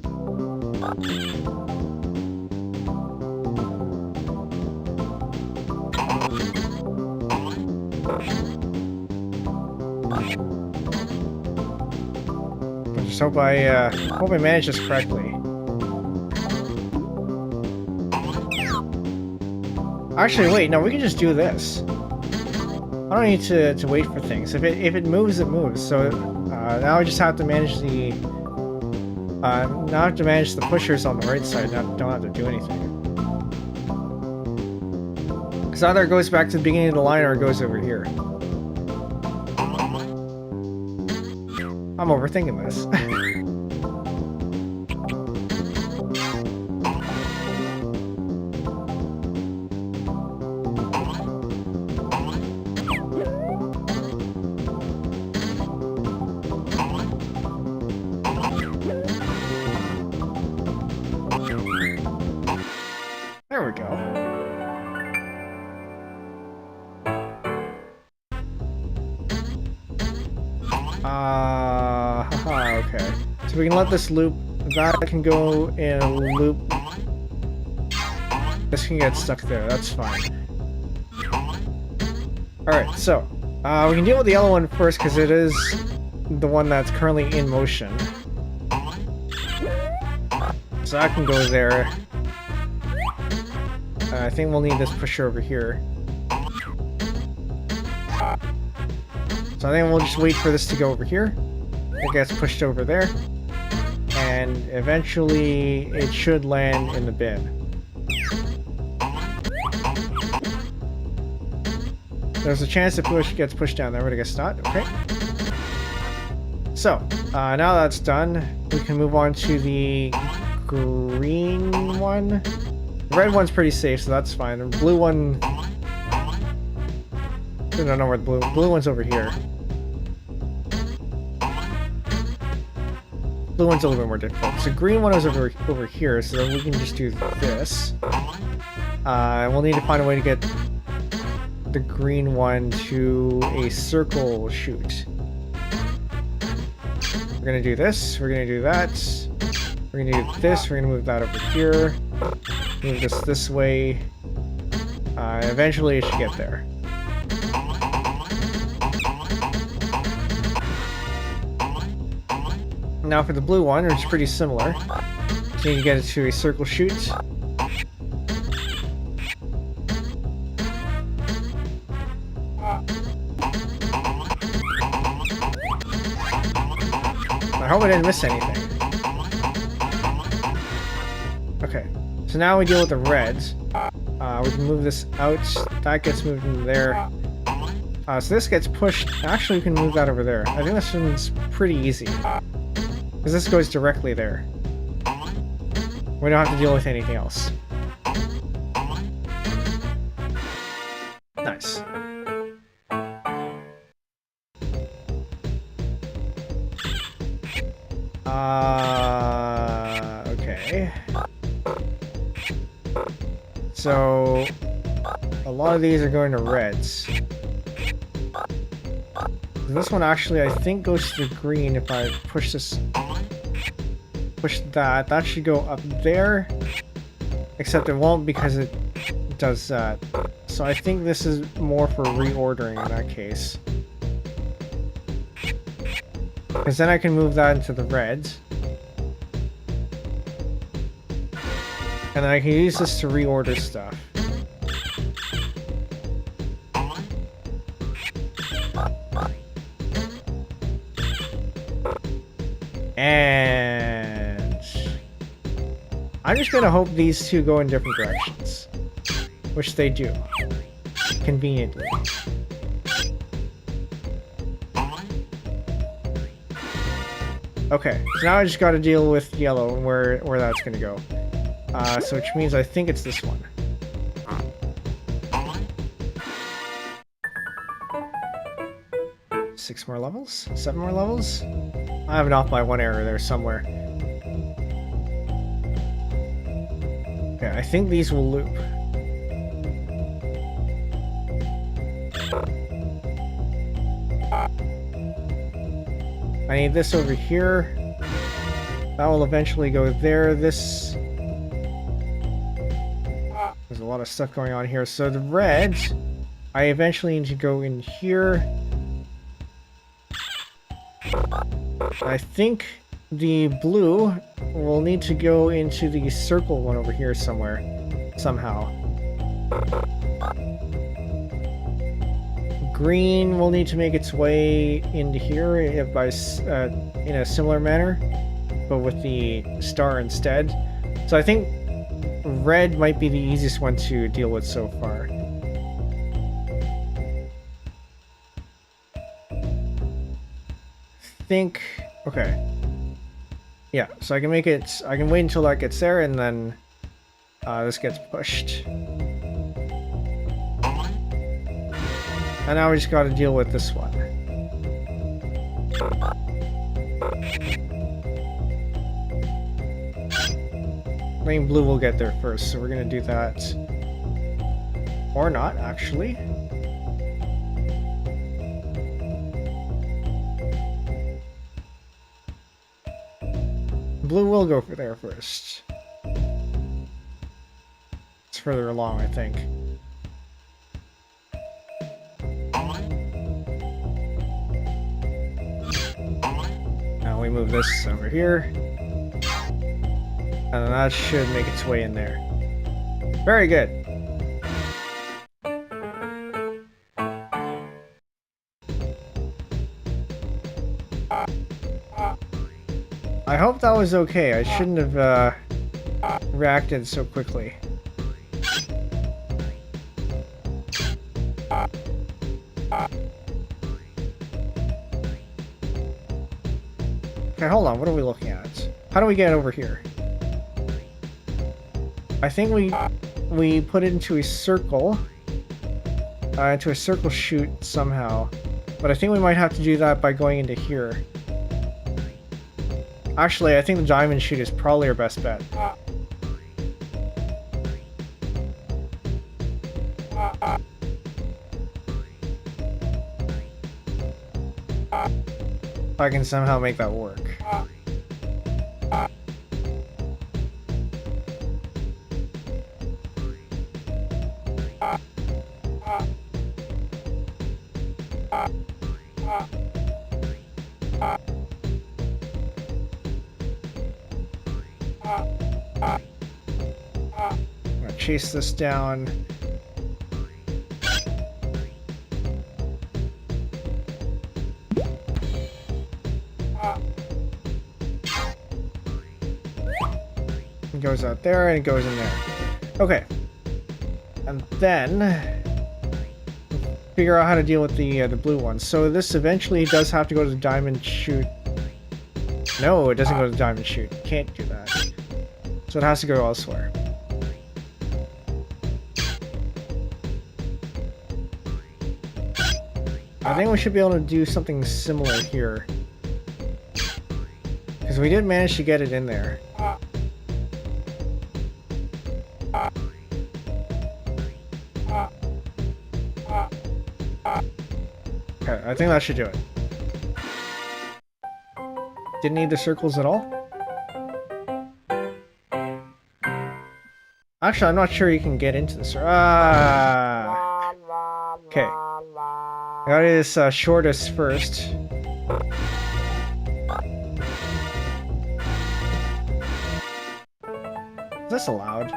I just hope I manage this correctly. Actually, wait, no, we can just do this. I don't need to wait for things. If it moves, it moves. So now I just have to manage the now I have to manage the pushers on the right side. Don't have to do anything. Because either it goes back to the beginning of the line or it goes over here. I'm overthinking this. There we go. Okay. So we can let this loop. That can go in a loop. This can get stuck there. That's fine. Alright, so we can deal with the yellow one first because it is the one that's currently in motion. So that can go there. I think we'll need this pusher over here. So I think we'll just wait for this to go over here. It gets pushed over there. And eventually it should land in the bin. There's a chance it gets pushed down there, but I guess not. Okay. So, now that's done, we can move on to the green one. The red one's pretty safe, so that's fine. The blue one... I don't know where the blue one's over here. Blue one's a little bit more difficult. So green one is over here, so then we can just do this. We'll need to find a way to get the green one to a circle shoot. We're gonna do this, we're gonna do that, we're gonna do this, we're gonna move that over here, move this way. Eventually it should get there. Now for the blue one, it's pretty similar. So you can get it to a circle shoot. I hope I didn't miss anything. Okay, so now we deal with the reds. We can move this out. That gets moved into there. So this gets pushed. Actually, we can move that over there. I think this one's pretty easy. Because this goes directly there. We don't have to deal with anything else. Nice. Okay. So, a lot of these are going to reds. This one actually, I think, goes to the green if I push this... Push that. That should go up there. Except it won't because it does that. So I think this is more for reordering in that case. Because then I can move that into the reds. And then I can use this to reorder stuff. And I'm just gonna hope these two go in different directions. Which they do. Conveniently. Okay, so now I just gotta deal with yellow and where that's gonna go. So which means I think it's this one. Six more levels? 7 more levels? I have it off by one error there somewhere. Okay, I think these will loop. I need this over here. That will eventually go there. This... There's a lot of stuff going on here. So the red, I eventually need to go in here. I think the blue will need to go into the circle one over here somewhere. Somehow. Green will need to make its way into here in a similar manner, but with the star instead. So I think red might be the easiest one to deal with so far. Okay. Yeah, so I can make it, I can wait until that gets there and then this gets pushed. And now we just gotta deal with this one. I think blue will get there first, so we're gonna do that. Or not, actually. Blue will go for there first. It's further along, I think. Now we move this over here. And then that should make its way in there. Very good. I hope that was okay. I shouldn't have reacted so quickly. Okay, hold on. What are we looking at? How do we get over here? I think we put it into a circle. Into a circle shoot somehow. But I think we might have to do that by going into here. Actually, I think the diamond shoot is probably our best bet. If I can somehow make that work. Chase this down. It goes out there and it goes in there. Okay. And then figure out how to deal with the blue one. So this eventually does have to go to the diamond chute. No, it doesn't go to the diamond chute. Can't do that. So it has to go elsewhere. I think we should be able to do something similar here. Because we did manage to get it in there. Okay, I think that should do it. Didn't need the circles at all? Actually, I'm not sure you can get into the circle. Okay. I got his shortest first. Is this allowed?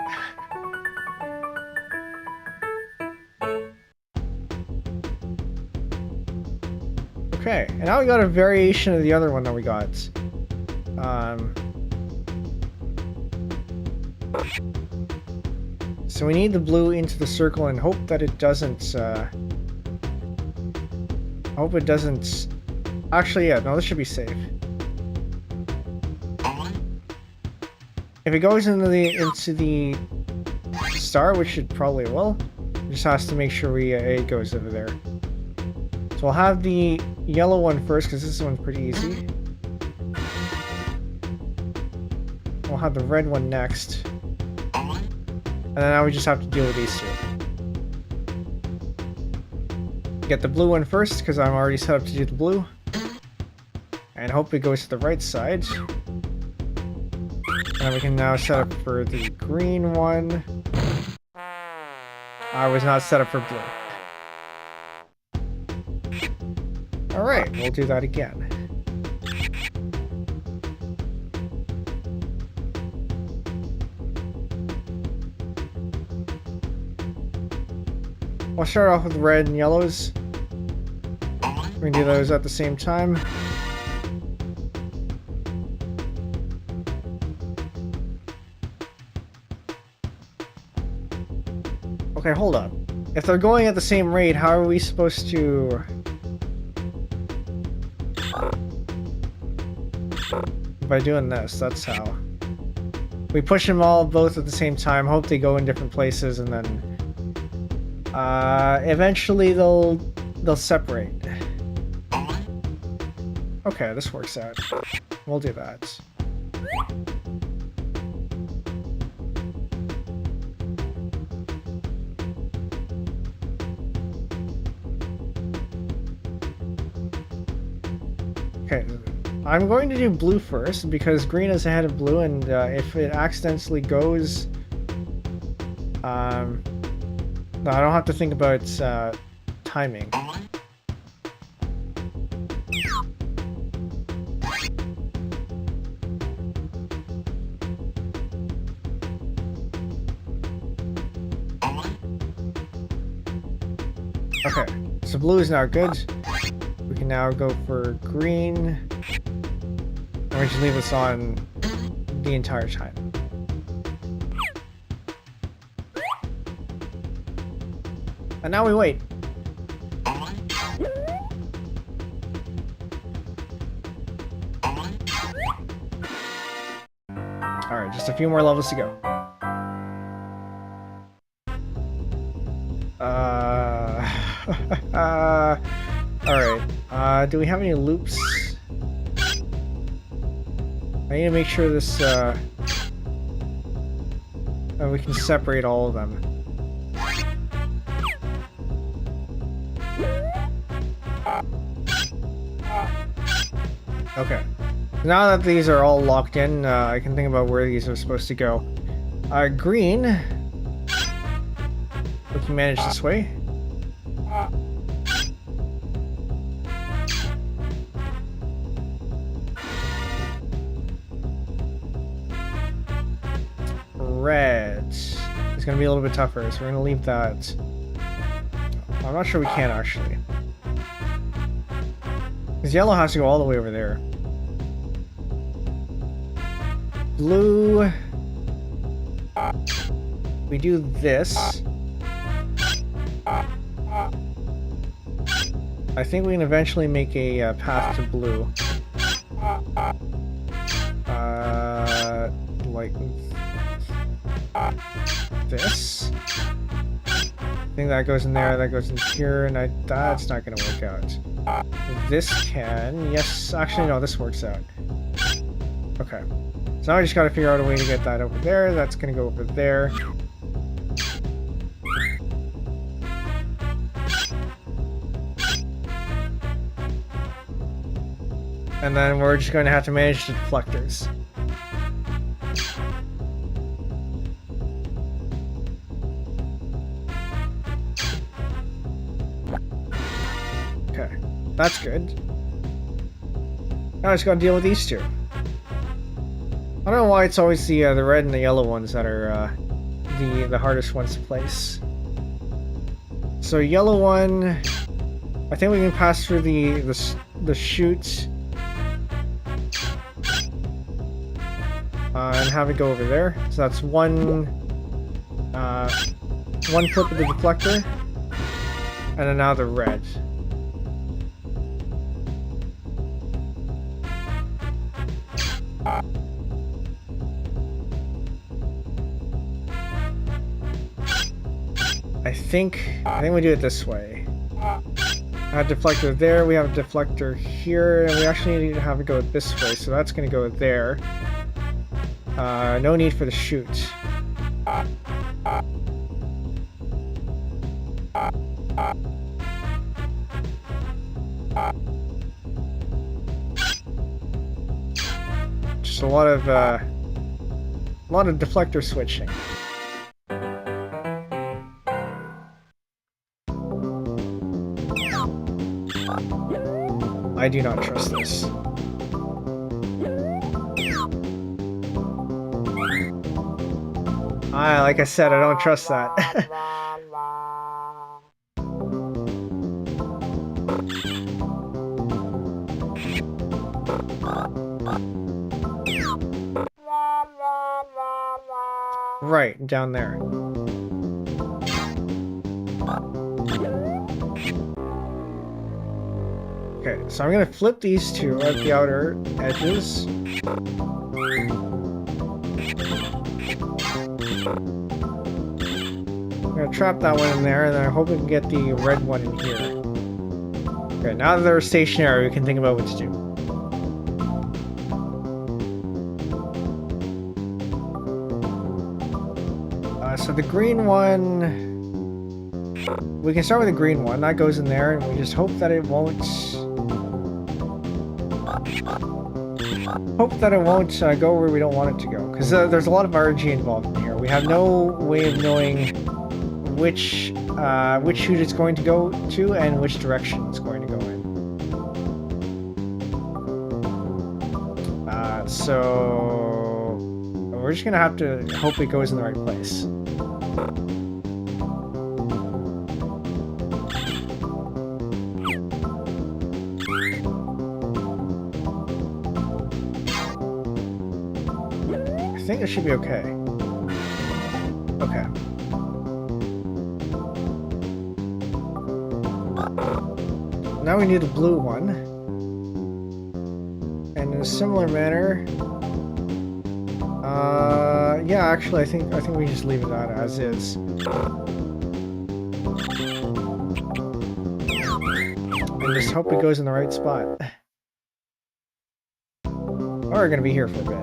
Okay, and now we got a variation of the other one that we got. So we need the blue into the circle and hope that it doesn't, hope it doesn't... Actually, yeah, no, this should be safe. If it goes into the star, which it probably will, it just has to make sure it goes over there. So we'll have the yellow one first, because this one's pretty easy. We'll have the red one next. And then now we just have to deal with these two. Get the blue one first, because I'm already set up to do the blue. And hope it goes to the right side. And we can now set up for the green one. I was not set up for blue. Alright, we'll do that again. I'll start off with red and yellows. We can do those at the same time. Okay, hold up. If they're going at the same rate, how are we supposed to... By doing this, that's how. We push them all both at the same time, hope they go in different places, and then... eventually they'll separate. Okay, this works out. We'll do that. Okay, I'm going to do blue first because green is ahead of blue, and if it accidentally goes, no, I don't have to think about timing. Okay, so blue is now good. We can now go for green. And we should leave this on the entire time. And now we wait. Alright, just a few more levels to go. Alright, do we have any loops? I need to make sure this, we can separate all of them. Okay. Now that these are all locked in, I can think about where these are supposed to go. Green. We can manage this way. Red is going to be a little bit tougher, so we're going to leave that. I'm not sure we can actually. Because yellow has to go all the way over there. Blue. We do this. I think we can eventually make a path to blue. Like this. I think that goes in there, that goes in here, and that's not going to work out. This can, yes, actually no, this works out. Okay. So now I just got to figure out a way to get that over there. That's going to go over there. And then we're just going to have to manage the deflectors. Okay, that's good. Now I just got to deal with these two. I don't know why it's always the red and the yellow ones that are the hardest ones to place. So yellow one, I think we can pass through the chute and have it go over there. So that's one flip of the deflector, and then now the red. I think we do it this way. I have a deflector there, we have a deflector here, and we actually need to have it go this way, so that's going to go there. No need for the chute. Just a lot of A lot of deflector switching. I do not trust this. Like I said, I don't trust that. Right, down there. Okay, so I'm gonna flip these two at the outer edges. I'm gonna trap that one in there, and then I hope we can get the red one in here. Okay, now that they're stationary, we can think about what to do. So the green one, we can start with the green one. That goes in there, and we just hope that it won't. Go where we don't want it to go, because there's a lot of RNG involved in here. We have no way of knowing which chute it's going to go to and which direction it's going to go in. So we're just gonna have to hope it goes in the right place. I think it should be okay. Okay. Now we need a blue one. And in a similar manner, yeah, actually I think we just leave it out as is. And just hope it goes in the right spot. Or we're gonna be here for a bit.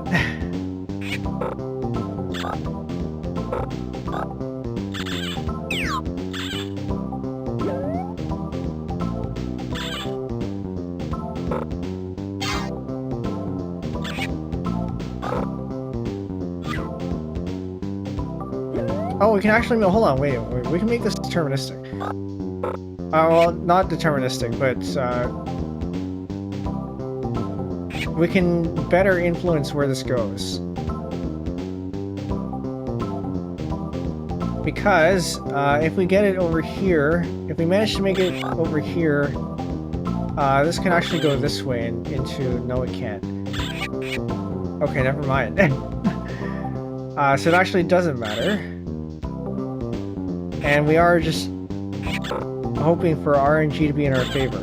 Oh, we can actually, hold on, wait, we can make this deterministic. Well, not deterministic, but we can better influence where this goes. Because if we get it over here, if we manage to make it over here, this can actually go this way and into, no it can't. Okay, never mind. So it actually doesn't matter. And we are just hoping for RNG to be in our favor.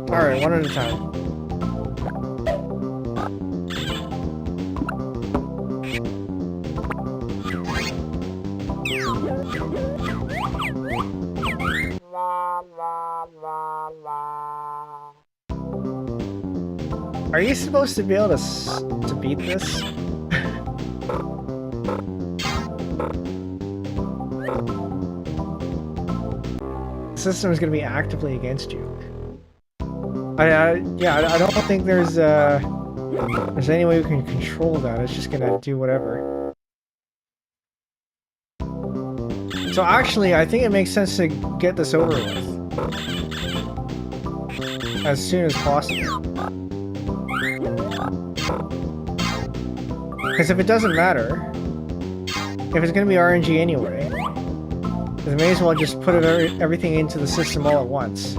Alright, one at a time. Are you supposed to be able to beat this? The system is going to be actively against you. Yeah, I don't think there's any way we can control that. It's just going to do whatever. So actually, I think it makes sense to get this over with as soon as possible. Because if it doesn't matter, if it's going to be RNG anyway, we may as well just put everything into the system all at once.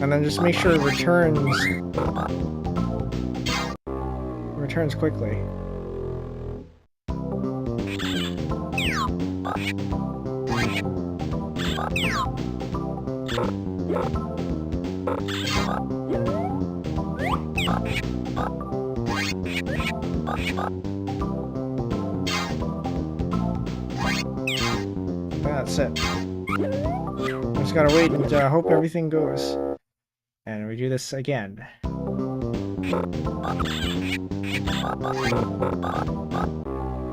And then just make sure it returns quickly. That's it. Just gotta wait and hope everything goes. And we do this again.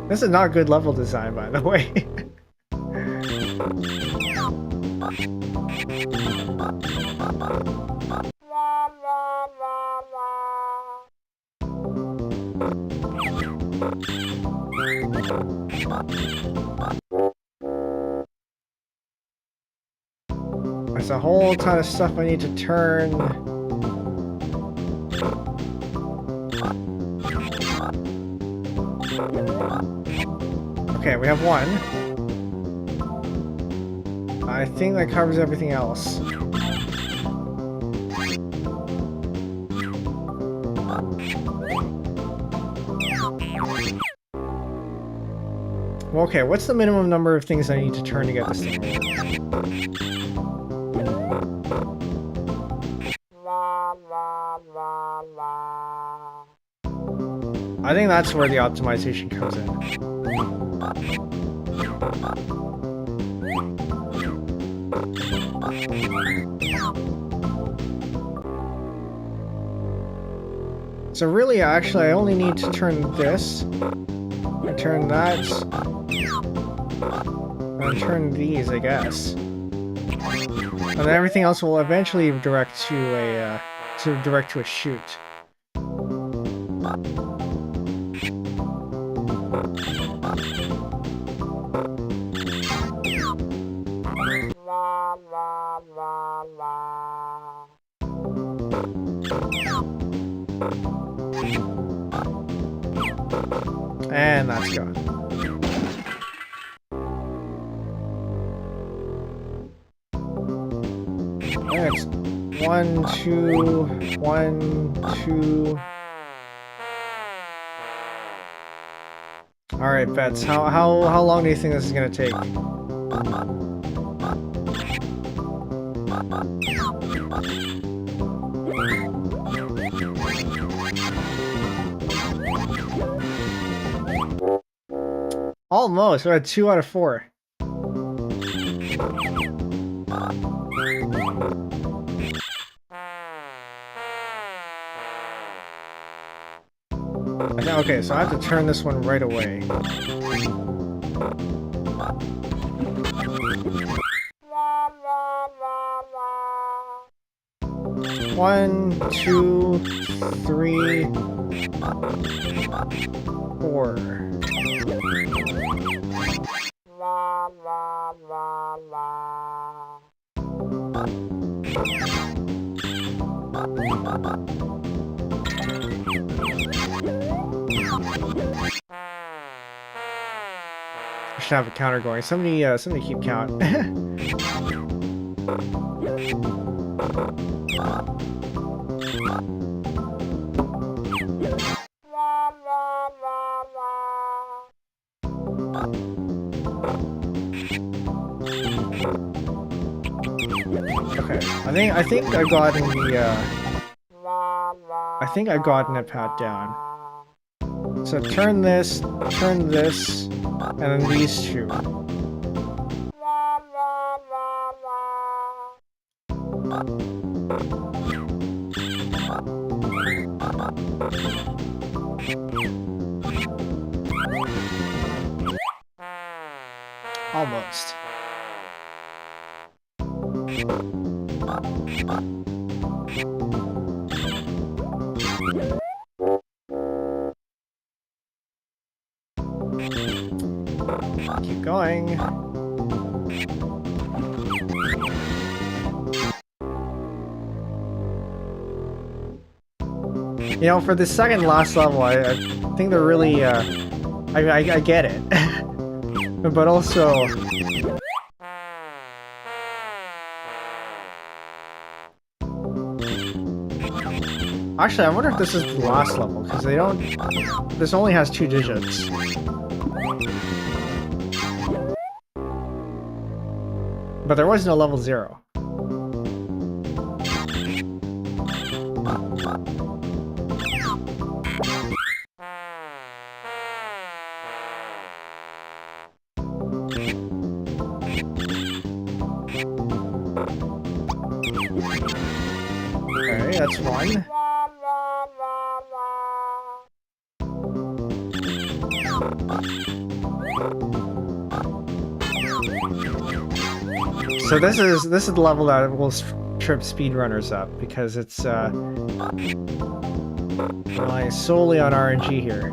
This is not good level design, by the way. There's a whole ton of stuff I need to turn. Okay, we have one. I think that covers everything else. Well, okay, what's the minimum number of things I need to turn to get this thing to work? I think that's where the optimization comes in. So really, actually, I only need to turn this, and turn that, and turn these, I guess. And then everything else will eventually direct to a chute. And that's gone. Next, 1, 2, 1, 2. All right, Bets. How long do you think this is gonna take? Almost. We're at 2 out of 4. Okay, so I have to turn this one right away. One, 2, 3, 4. I should have a counter going. Somebody keep count. Okay, I think I got in the I think I gotten it pat down. So turn this, and then these two. Almost. Keep going. You know, for the second last level, I think they're really, I get it. But also... Actually, I wonder if this is the last level, because they don't... This only has 2 digits. But there was no level 0. Okay, that's 1. So this is the level that will trip speedrunners up because it's relies solely on RNG here.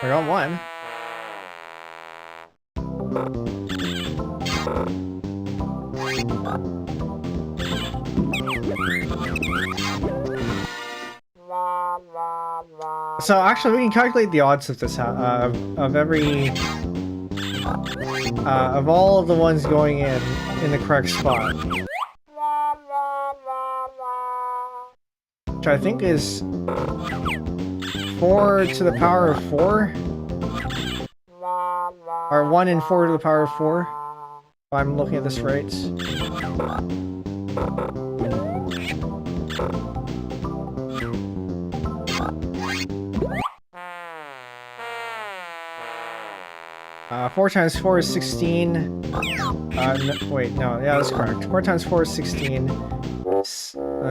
We got one. So actually, we can calculate the odds of this of every of all of the ones going in the correct spot, which I think is 4 to the power of 4, or 1 in 4 to the power of 4. If I'm looking at this right. 4 times 4 is 16. No, wait, no, yeah, that's correct. 4 times 4 is 16.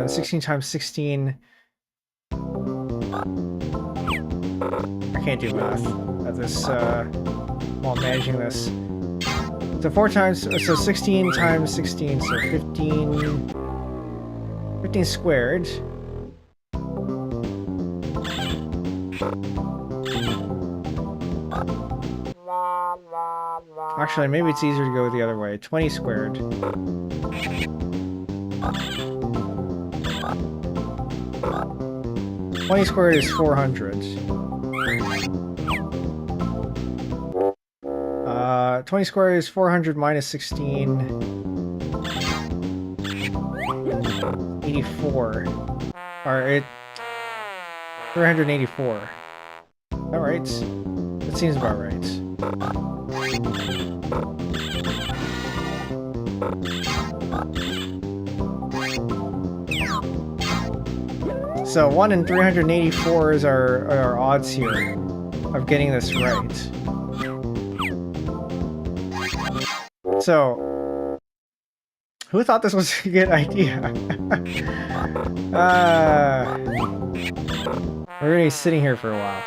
16 times 16. I can't do math at this while managing this. So 16 times 16, so 15. 15 squared. Actually, maybe it's easier to go the other way. 20 squared. $20 squared is 400. 20 squared is 400 minus 16. 84. Or 384. Is that right? That seems about right. So 1 in 384 is our odds here of getting this right. So, who thought this was a good idea? We're gonna be sitting here for a while.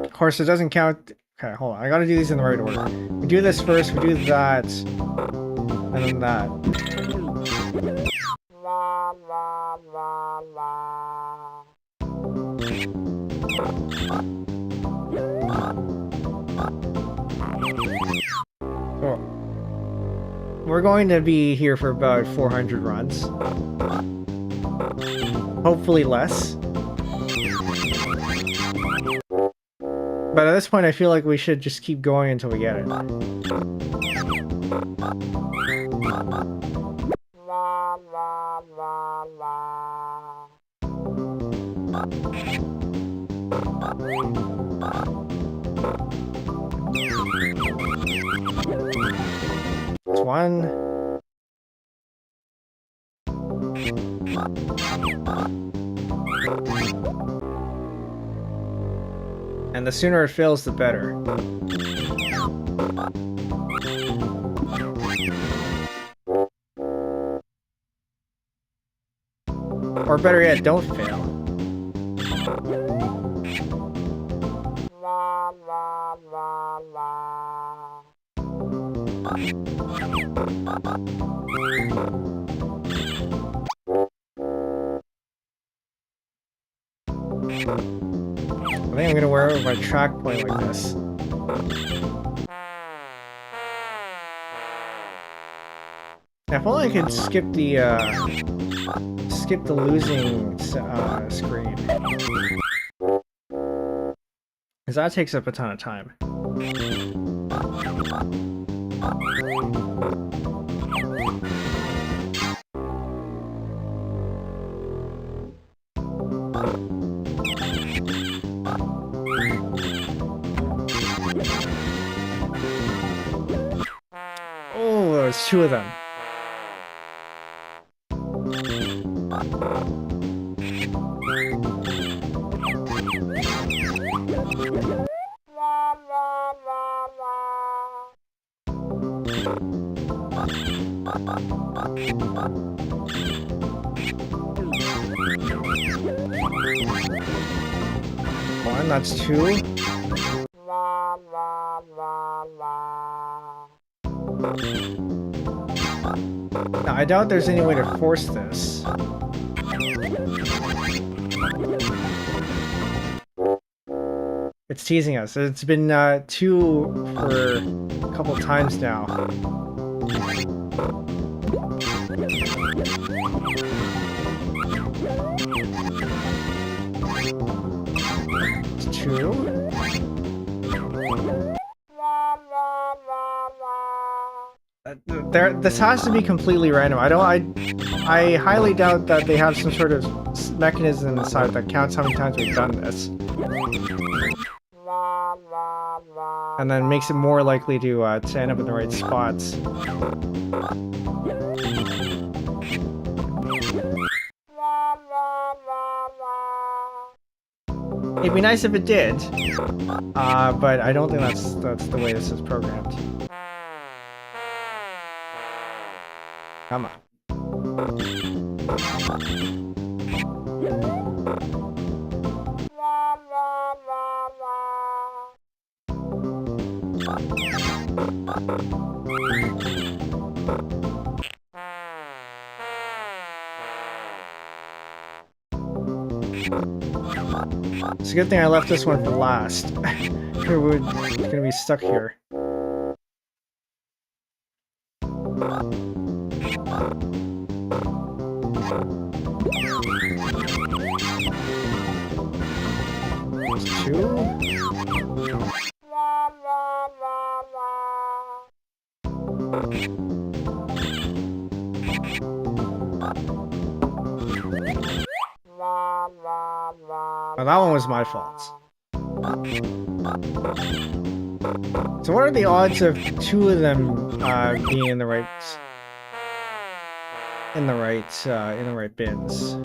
Of course, it doesn't count. Okay, hold on. I gotta do these in the right order. We do this first, we do that, and then that. So, we're going to be here for about 400 runs. Hopefully less. But at this point, I feel like we should just keep going until we get it. It's one. And the sooner it fails, the better. Or better yet, don't fail. I think I'm gonna wear it with my track point like this. If only I could skip the losing screen, because that takes up a ton of time. Oh, there's two of them. One, that's two. Now, I doubt there's any way to force this. It's teasing us. It's been two for a couple times now. It's two. This has to be completely random. I highly doubt that they have some sort of mechanism inside that counts how many times we've done this. And then makes it more likely to end up in the right spots. It'd be nice if it did, but I don't think that's the way this is programmed. Come on. It's a good thing I left this one for last. We're gonna be stuck here. There's two. Oh, that one was my fault. So what are the odds of two of them being in the right bins?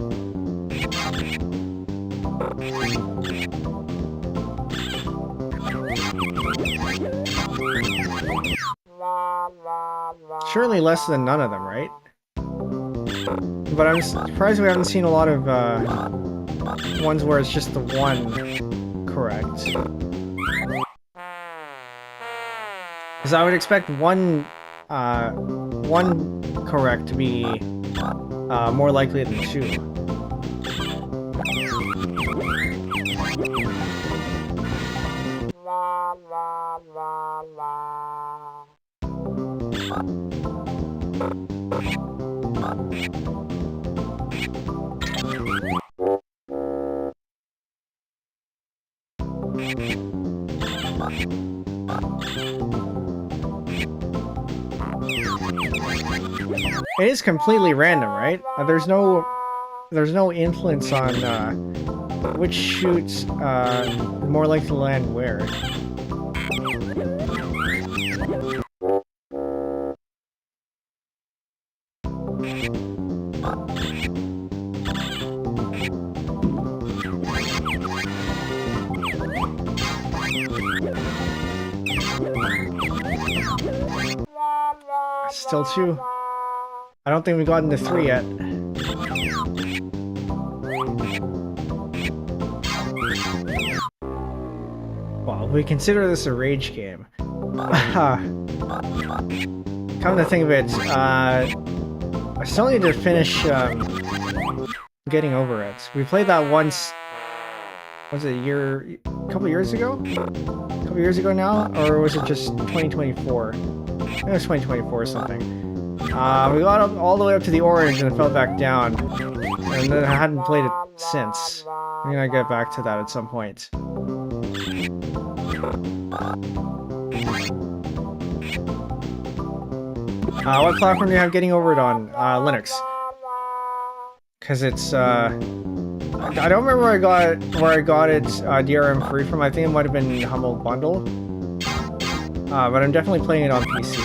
Surely less than none of them, right? But I'm surprised we haven't seen a lot of ones where it's just the one correct. Because I would expect one correct to be more likely than two. It is completely random, right? There's no influence on which chutes more likely to land where. Still two. I don't think we got into three yet. Well, we consider this a rage game. Come to think of it, I still need to finish getting over it. We played that once. Was it a couple years ago? A couple years ago now, or was it just 2024? I think it was 2024 or something. We got up all the way up to the orange and fell back down, and then I hadn't played it since. I'm gonna get back to that at some point. What platform do you have getting over it on? Linux. Cause it's I don't remember where I got it DRM free from. I think it might have been Humble Bundle. But I'm definitely playing it on PC.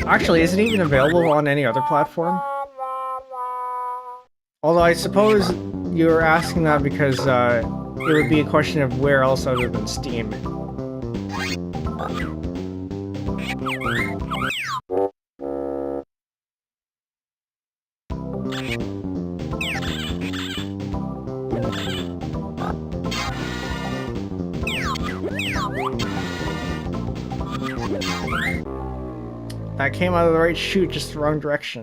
Actually, is it even available on any other platform? Although I suppose you're asking that because it would be a question of where else other than Steam. That came out of the right chute, just the wrong direction.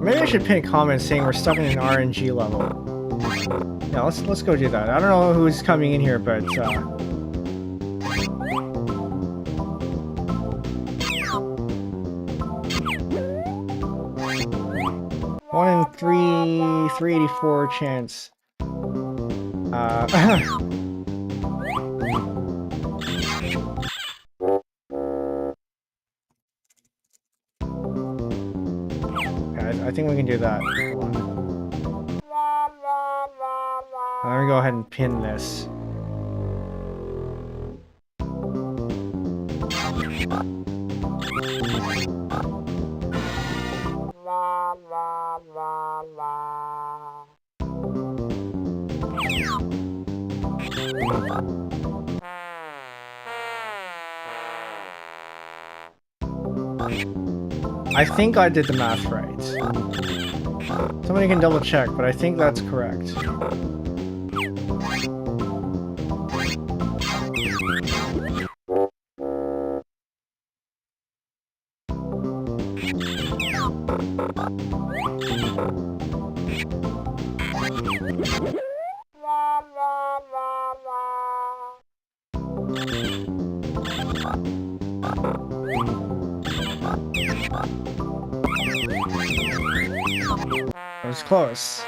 Maybe I should pin a comment saying we're stuck in an RNG level. Yeah, let's go do that. I don't know who's coming in here, but 1 in 384 chance. I think we can do that. Hold on. Let me go ahead and pin this. I think I did the math right. Somebody can double check, but I think that's correct. That was close.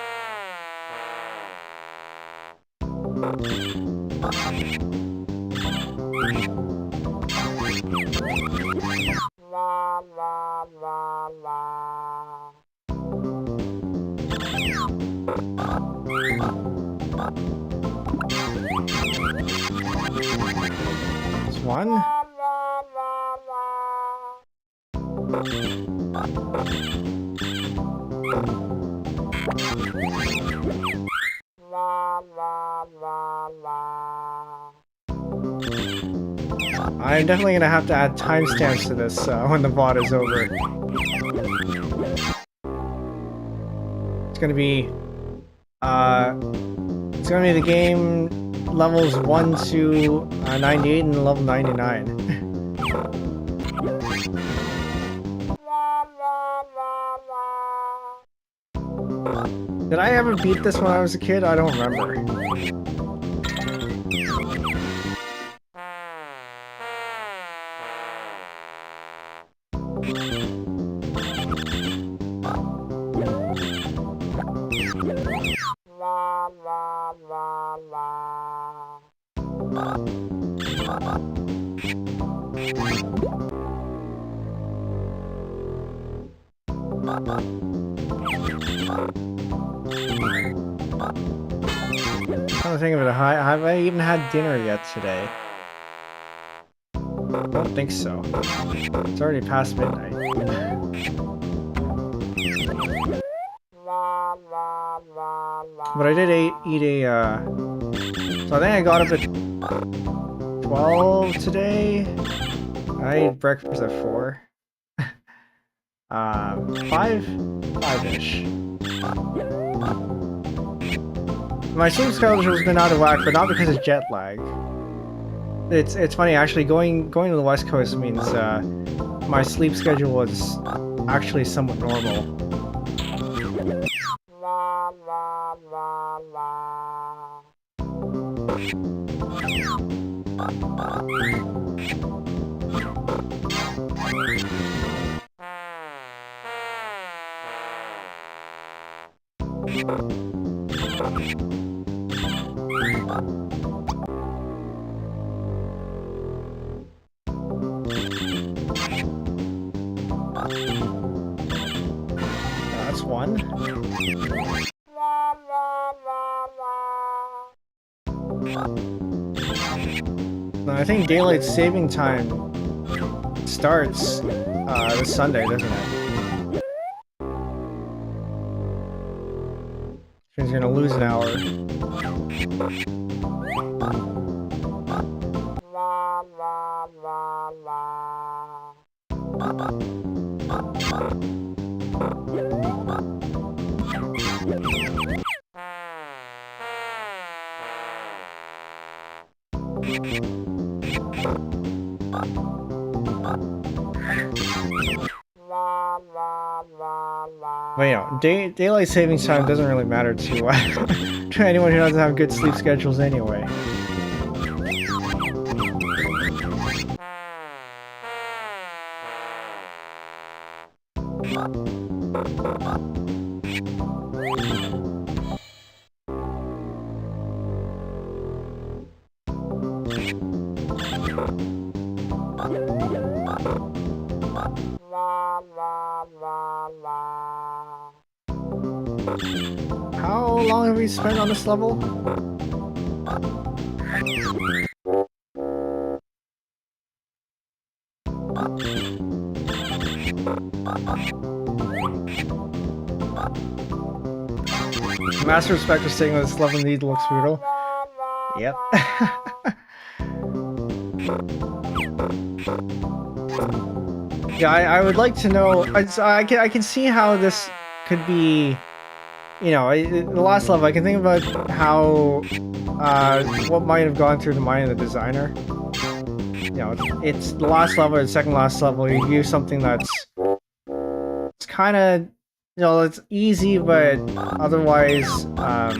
There's one. I'm definitely gonna have to add timestamps to this when the VOD is over. It's gonna be the game levels 1 to 98 and level 99. Did I ever beat this when I was a kid? I don't remember. I'm trying to think of it. Have I even had dinner yet today? I don't think so. It's already past midnight. But I did eat a, so I think I got up at 12 today. I ate breakfast at 4. 5-ish. My sleep schedule has been out of whack, but not because of jet lag. It's funny actually. Going to the West Coast means my sleep schedule was actually somewhat normal. That's one. No, I think daylight saving time starts this Sunday, doesn't it? He's gonna lose an hour. But you know, daylight savings time doesn't really matter to to anyone who doesn't have good sleep schedules anyway. How long have we spent on this level? Master Respect for saying this level indeed looks brutal. Yep. Yeah, I would like to know. I can see how this could be. You know, the last level, I can think about how what might have gone through the mind of the designer. You know, it's the last level or the second last level. You use something that's it's kind of, you know, it's easy, but otherwise not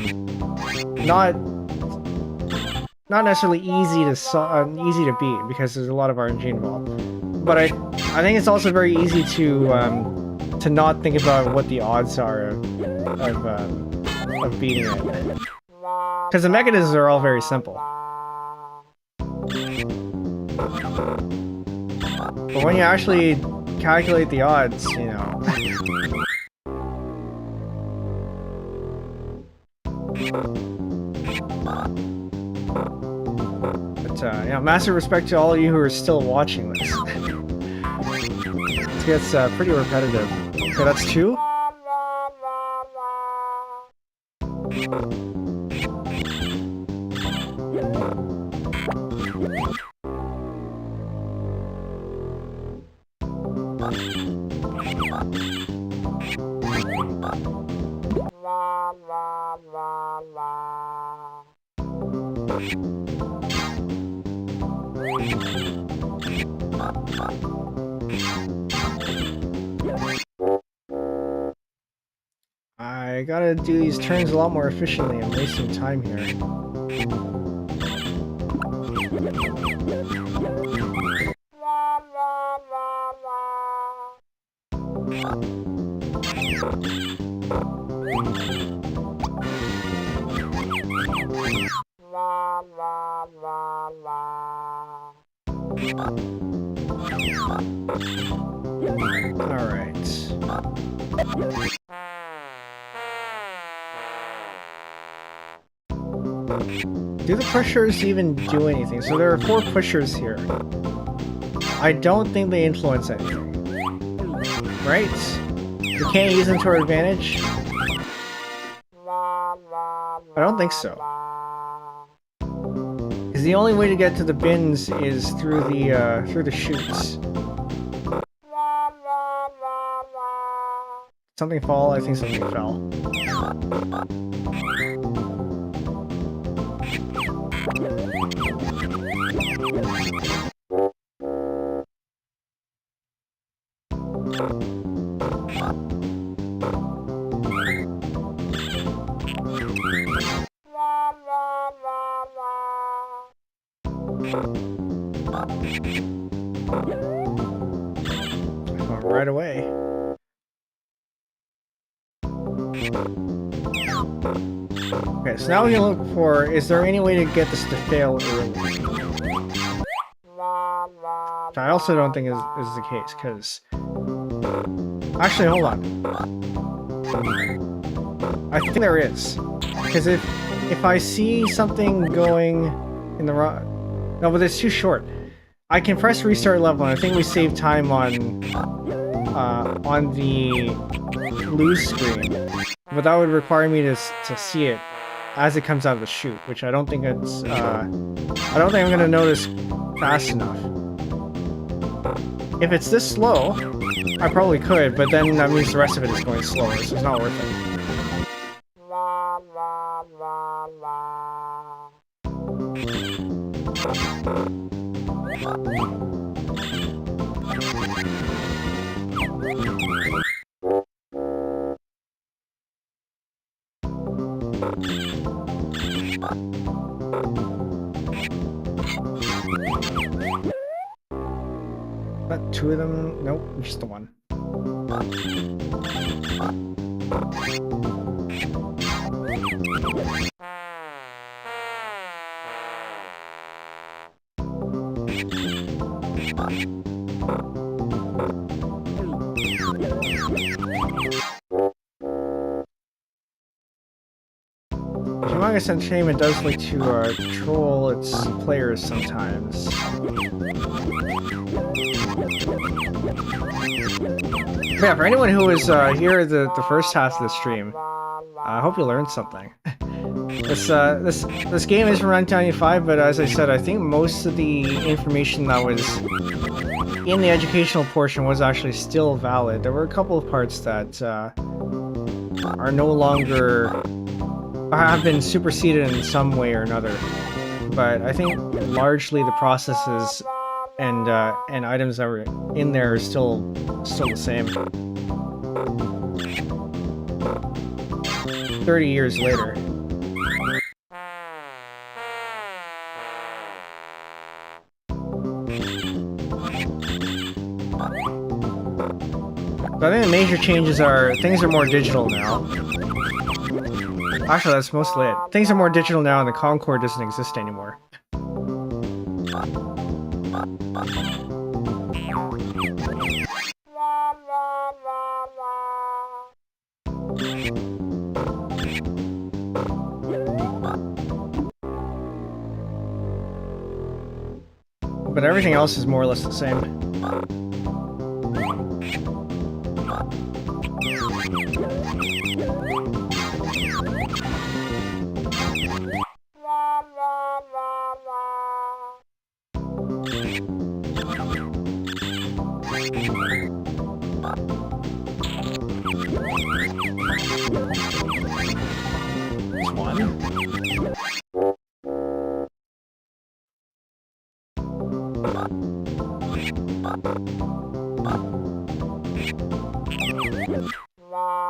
necessarily easy to beat because there's a lot of RNG involved. But I think it's also very easy to not think about what the odds are of beating it, because the mechanisms are all very simple. But when you actually calculate the odds, you know. But you know, massive respect to all of you who are still watching this. It gets pretty repetitive. Okay, that's 2. I gotta do these turns a lot more efficiently. I'm wasting time here. All right. Do the pushers even do anything? So there are 4 pushers here. I don't think they influence anything. Right? We can't use them to our advantage? I don't think so. Because the only way to get to the bins is through the chutes. something fall? I think something fell. Right away. Okay, so now we can look for, is there any way to get this to fail early? Which I also don't think is the case, because... Actually, hold on. I think there is. Because if I see something going in the wrong... No, but it's too short. I can press restart level, and I think we save time on the lose screen. But that would require me to see it as it comes out of the chute, which I don't think it's, I don't think I'm gonna notice fast enough. If it's this slow, I probably could, but then that means the rest of it is going slower, so it's not worth it. But two of them? Nope, just the one. Humongous Entertainment does like to troll its players sometimes. But yeah, for anyone who was here the first half of the stream, I hope you learned something. This game is from 1995, but as I said, I think most of the information that was in the educational portion was actually still valid. There were a couple of parts that are no longer... have been superseded in some way or another, but I think largely the processes and items that were in there are still the same. 30 years later. So I think the major changes are things are more digital now. Actually, that's mostly it. Things are more digital now and the Concord doesn't exist anymore. But everything else is more or less the same.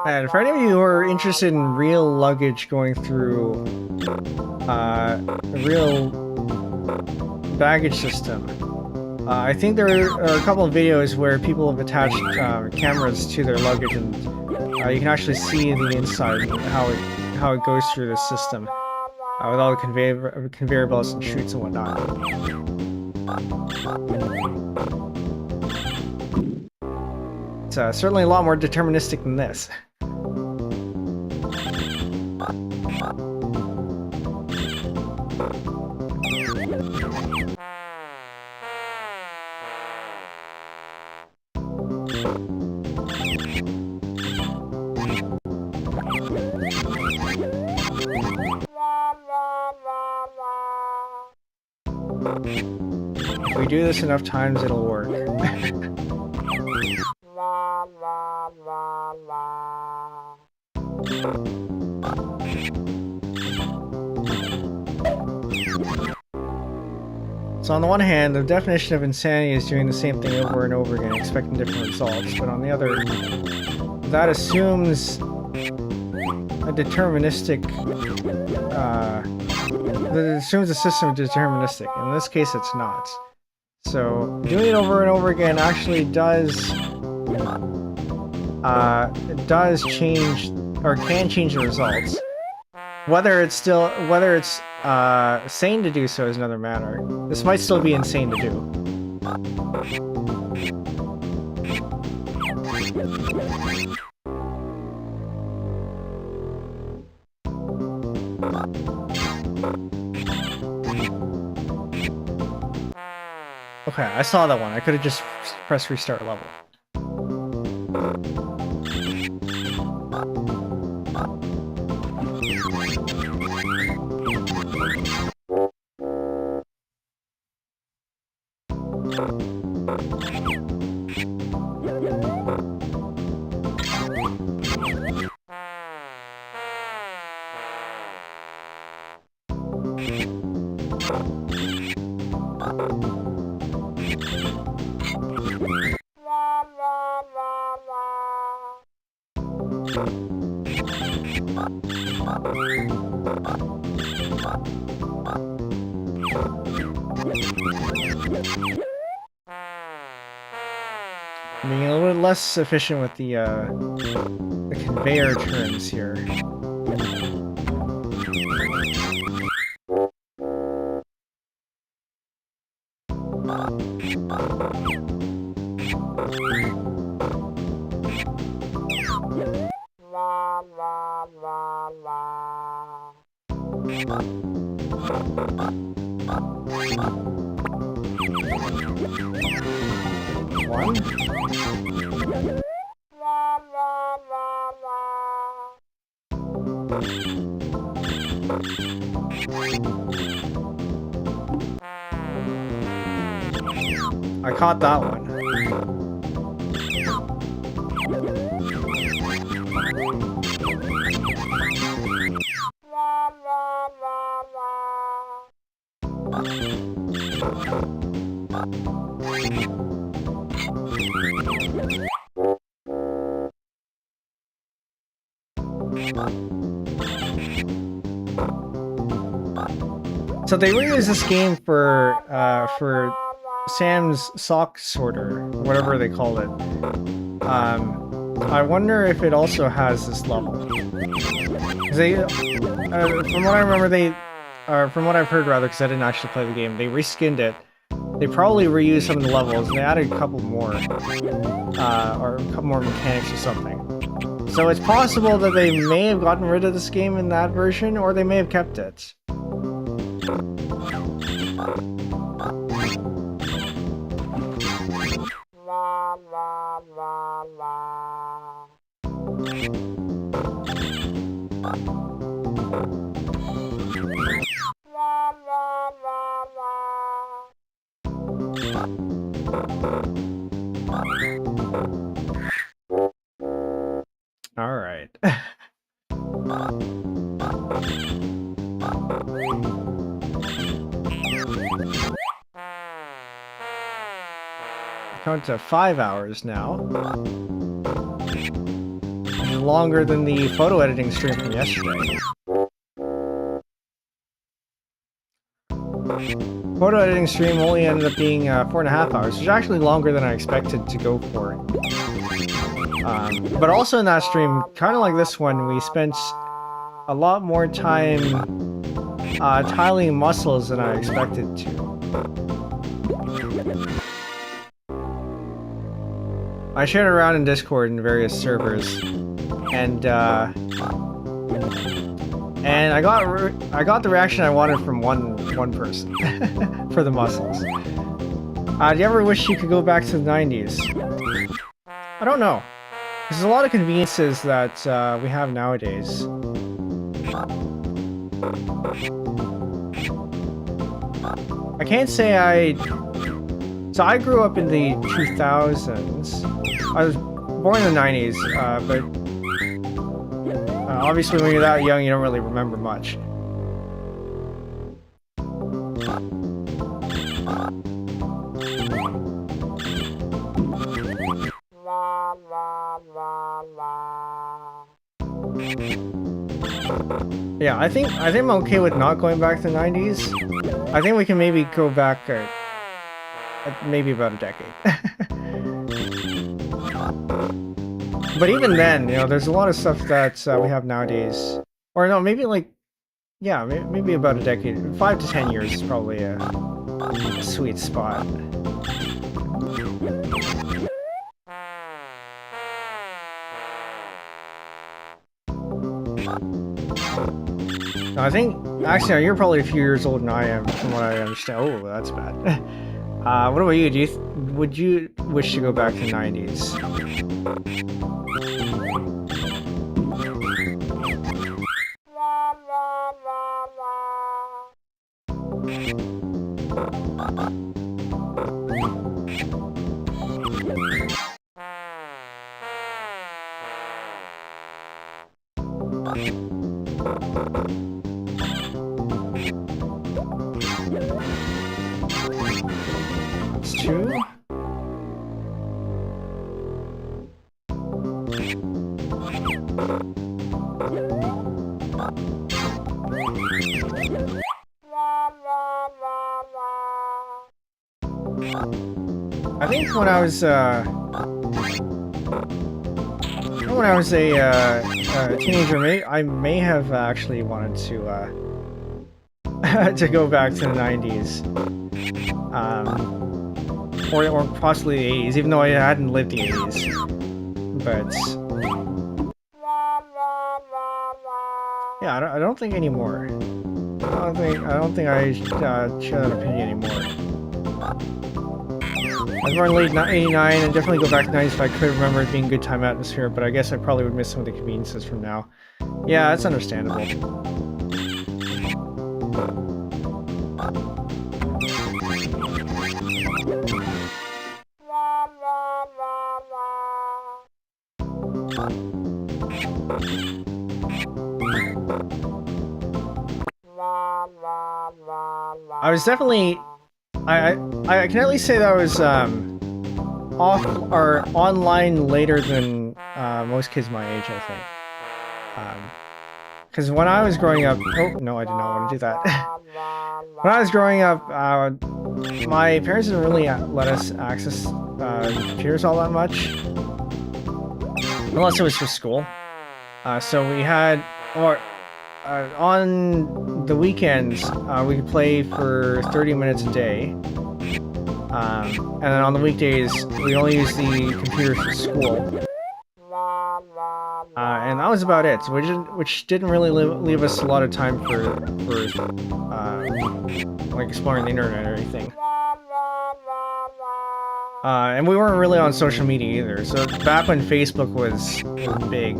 And for any of you who are interested in real luggage going through a real baggage system, I think there are a couple of videos where people have attached cameras to their luggage, and you can actually see the inside and how it goes through the system with all the conveyor belts and chutes and whatnot. It's certainly a lot more deterministic than this. If we do this enough times, it'll work. So on the one hand, the definition of insanity is doing the same thing over and over again, expecting different results. But on the other, that assumes a deterministic, that assumes a system is deterministic. In this case, it's not. So doing it over and over again actually does change, or can change the results. Whether it's sane to do so is another matter. This might still be insane to do. Okay, I saw that one. I could have just pressed restart level. Being a little bit less efficient with the conveyor turns here. One. I caught that one. So they reused this game for Sam's sock sorter, whatever they call it. I wonder if it also has this level. They, from what I remember, from what I've heard rather, because I didn't actually play the game, they reskinned it. They probably reused some of the levels, and they added a couple more, or a couple more mechanics or something. So it's possible that they may have gotten rid of this game in that version, or they may have kept it. All right. Count to 5 hours now. Longer than the photo editing stream from yesterday. Photo editing stream only ended up being 4.5 hours, which is actually longer than I expected to go for. But also in that stream, kind of like this one, we spent a lot more time tiling muscles than I expected to. I shared it around in Discord and various servers, and I got the reaction I wanted from one person for the muscles. Do you ever wish you could go back to the 90s? I don't know. There's a lot of conveniences that we have nowadays. I can't say So I grew up in the 2000s. I was born in the 90s, but obviously when you're that young, you don't really remember much. Yeah, I think I'm okay with not going back to the 90s. I think we can maybe go back maybe about a decade. But even then, you know, there's a lot of stuff that we have nowadays. Or no, maybe like, yeah, maybe about a decade. 5 to 10 years is probably a sweet spot. I think, actually, you're probably a few years older than I am, from what I understand. Oh, that's bad. What about you? Would you wish to go back to the 90s? It's true. I think when I was a teenager, I may have actually wanted to to go back to the 90s, or possibly the 80s, even though I hadn't lived the 80s. But yeah, I don't think anymore. I don't think I share that opinion anymore. I was born in late 89 and definitely go back to 90s if I could remember it being a good time atmosphere, but I guess I probably would miss some of the conveniences from now. Yeah, that's understandable. I was definitely... I can at least say that I was off or online later than most kids my age, I think. Because when I was growing up, oh no, I did not want to do that. When I was growing up, my parents didn't really let us access computers all that much, unless it was for school. So we had, or on the weekends, we could play for 30 minutes a day. And then on the weekdays, we only used the computers for school. And that was about it, which didn't really leave us a lot of time for like exploring the internet or anything. And we weren't really on social media either, so back when Facebook was big,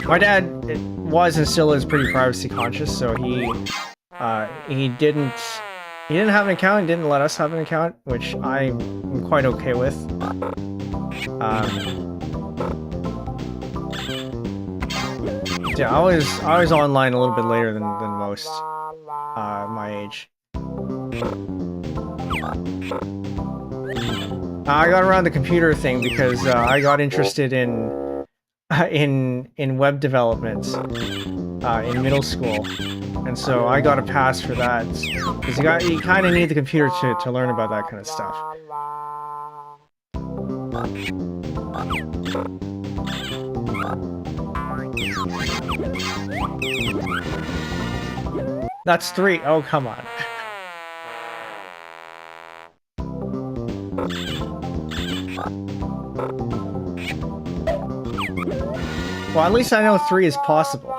my dad was and still is pretty privacy conscious, so he didn't have an account and didn't let us have an account, which I'm quite okay with. Yeah, I was online a little bit later than most my age. I got around the computer thing because I got interested in web development in middle school, and so I got a pass for that because you kind of need the computer to learn about that kind of stuff. That's 3. Oh, come on. Well, at least I know 3 is possible.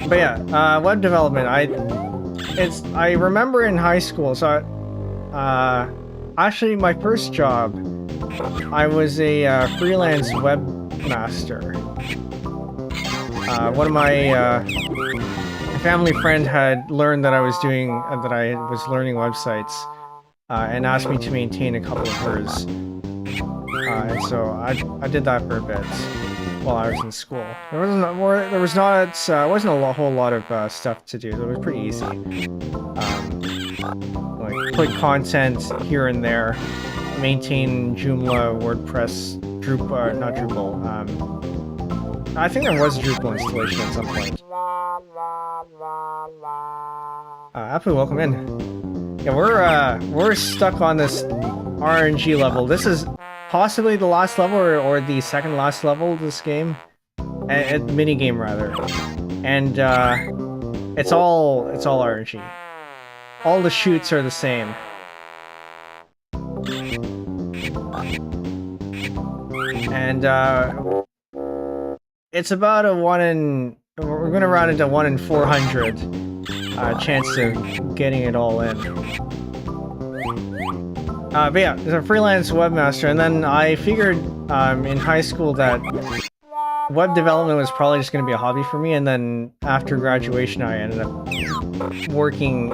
But yeah, web development. I remember in high school. So, actually, my first job, I was a freelance webmaster. One of my family friend had learned that I was learning websites, and asked me to maintain a couple of hers. And so I did that for a bit while I was in school. Wasn't a whole lot of stuff to do. So it was pretty easy. Like put content here and there, maintain Joomla, WordPress, Drupal, not Drupal. I think there was a Drupal installation at some point. Apu, welcome in. Yeah, we're stuck on this RNG level. This is possibly the last level or the second last level of this game, minigame rather, and it's all RNG. All the chutes are the same. And it's about a we're gonna round into 1 in 400 chance of getting it all in. But yeah, as a freelance webmaster, and then I figured in high school that web development was probably just going to be a hobby for me, and then after graduation I ended up working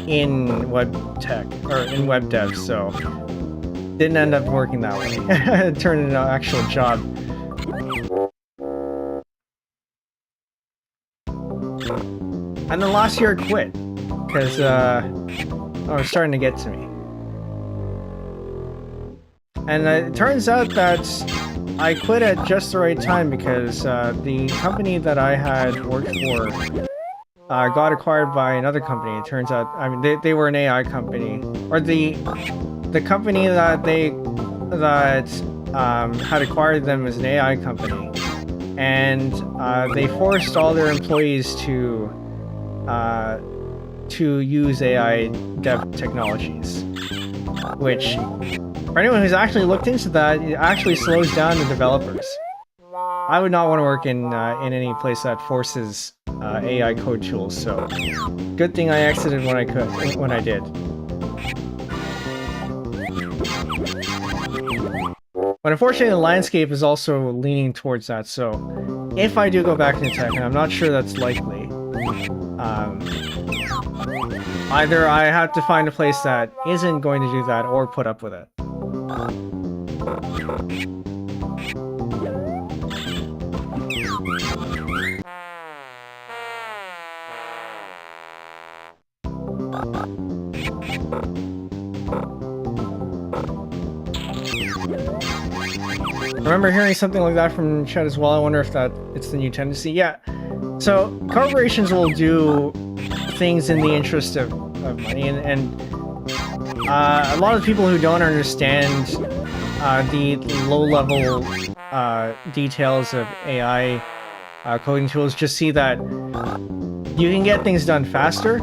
in web tech, or in web dev, so didn't end up working that way. It turned into an actual job. And then last year I quit, because it was starting to get to me. And it turns out that I quit at just the right time, because the company that I had worked for got acquired by another company. It turns out, I mean, they were an AI company, or the company that had acquired them was an AI company, and they forced all their employees to use AI dev technologies, which, for anyone who's actually looked into that, it actually slows down the developers. I would not want to work in any place that forces AI code tools, so good thing I exited when I did. But unfortunately, the landscape is also leaning towards that, so if I do go back into tech, and I'm not sure that's likely, either I have to find a place that isn't going to do that, or put up with it. I remember hearing something like that from chat as well. I wonder if it's the new tendency. Yeah, so corporations will do things in the interest of money, and a lot of people who don't understand the low-level details of AI coding tools just see that you can get things done faster,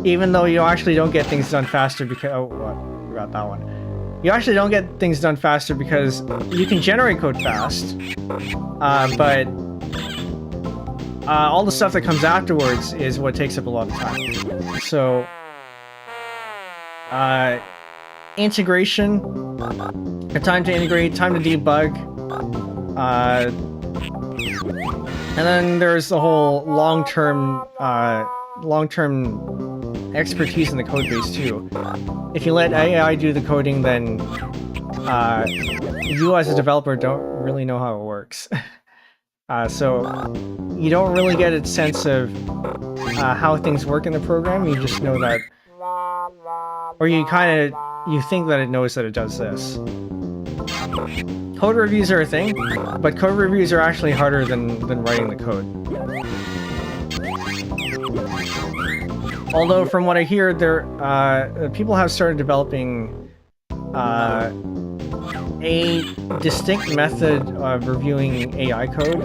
even though you actually don't get things done faster because... Oh, what? Forgot that one. You actually don't get things done faster because you can generate code fast, but all the stuff that comes afterwards is what takes up a lot of time. So, integration, time to integrate, time to debug, and then there's the whole long-term expertise in the code base too. If you let AI do the coding, then you as a developer don't really know how it works. So you don't really get a sense of how things work in the program. You just know that, or you think that it knows that it does this. Code reviews are a thing, but code reviews are actually harder than writing the code. Although, from what I hear, people have started developing a distinct method of reviewing AI code.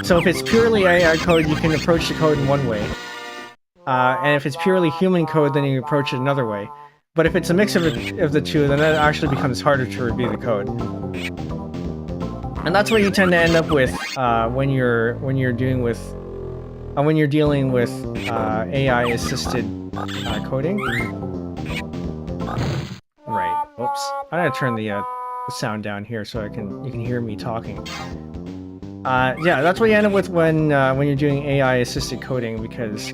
So if it's purely AI code, you can approach the code in one way. And if it's purely human code, then you approach it another way. But if it's a mix of the two, then it actually becomes harder to review the code. And that's what you tend to end up with when you're dealing with AI-assisted coding. Right. Oops. I'm gonna turn the sound down here so you can hear me talking. Yeah, that's what you end up with when you're doing AI-assisted coding, because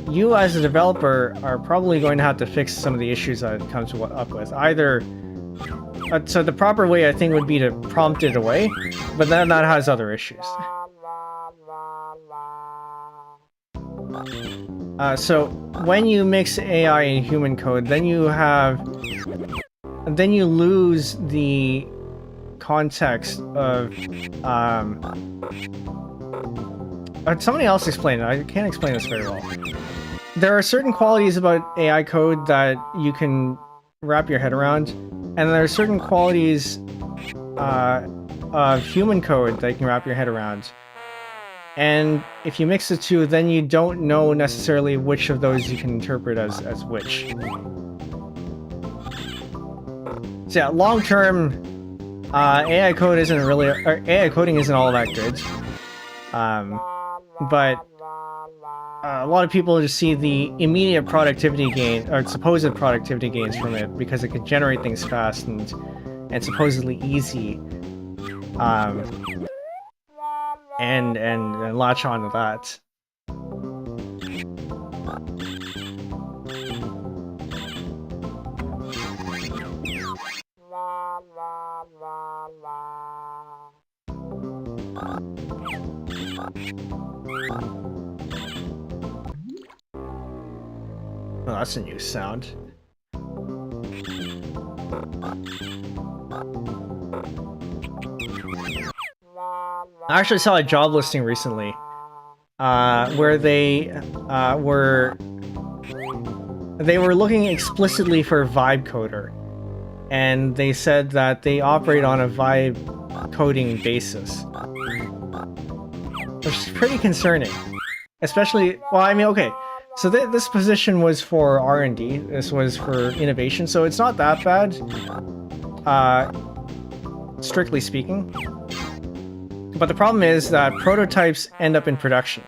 you as a developer are probably going to have to fix some of the issues that it comes up with. Either So the proper way, I think, would be to prompt it away, but then that has other issues. So when you mix AI and human code, then you lose the context of somebody else explained it. I can't explain this very well. There are certain qualities about AI code that you can wrap your head around, and there are certain qualities of human code that you can wrap your head around. And if you mix the two, then you don't know necessarily which of those you can interpret as which. So yeah, long term, AI code isn't really, or AI coding isn't all that good. But a lot of people just see the immediate productivity gain, or supposed productivity gains from it, because it can generate things fast and supposedly easy. And latch on to that. Oh, that's a new sound. I actually saw a job listing recently, where they were looking explicitly for a vibe coder, and they said that they operate on a vibe coding basis, which is pretty concerning. Especially, well, I mean, okay, so this position was for R&D. This was for innovation, so it's not that bad, strictly speaking. But the problem is that prototypes end up in production.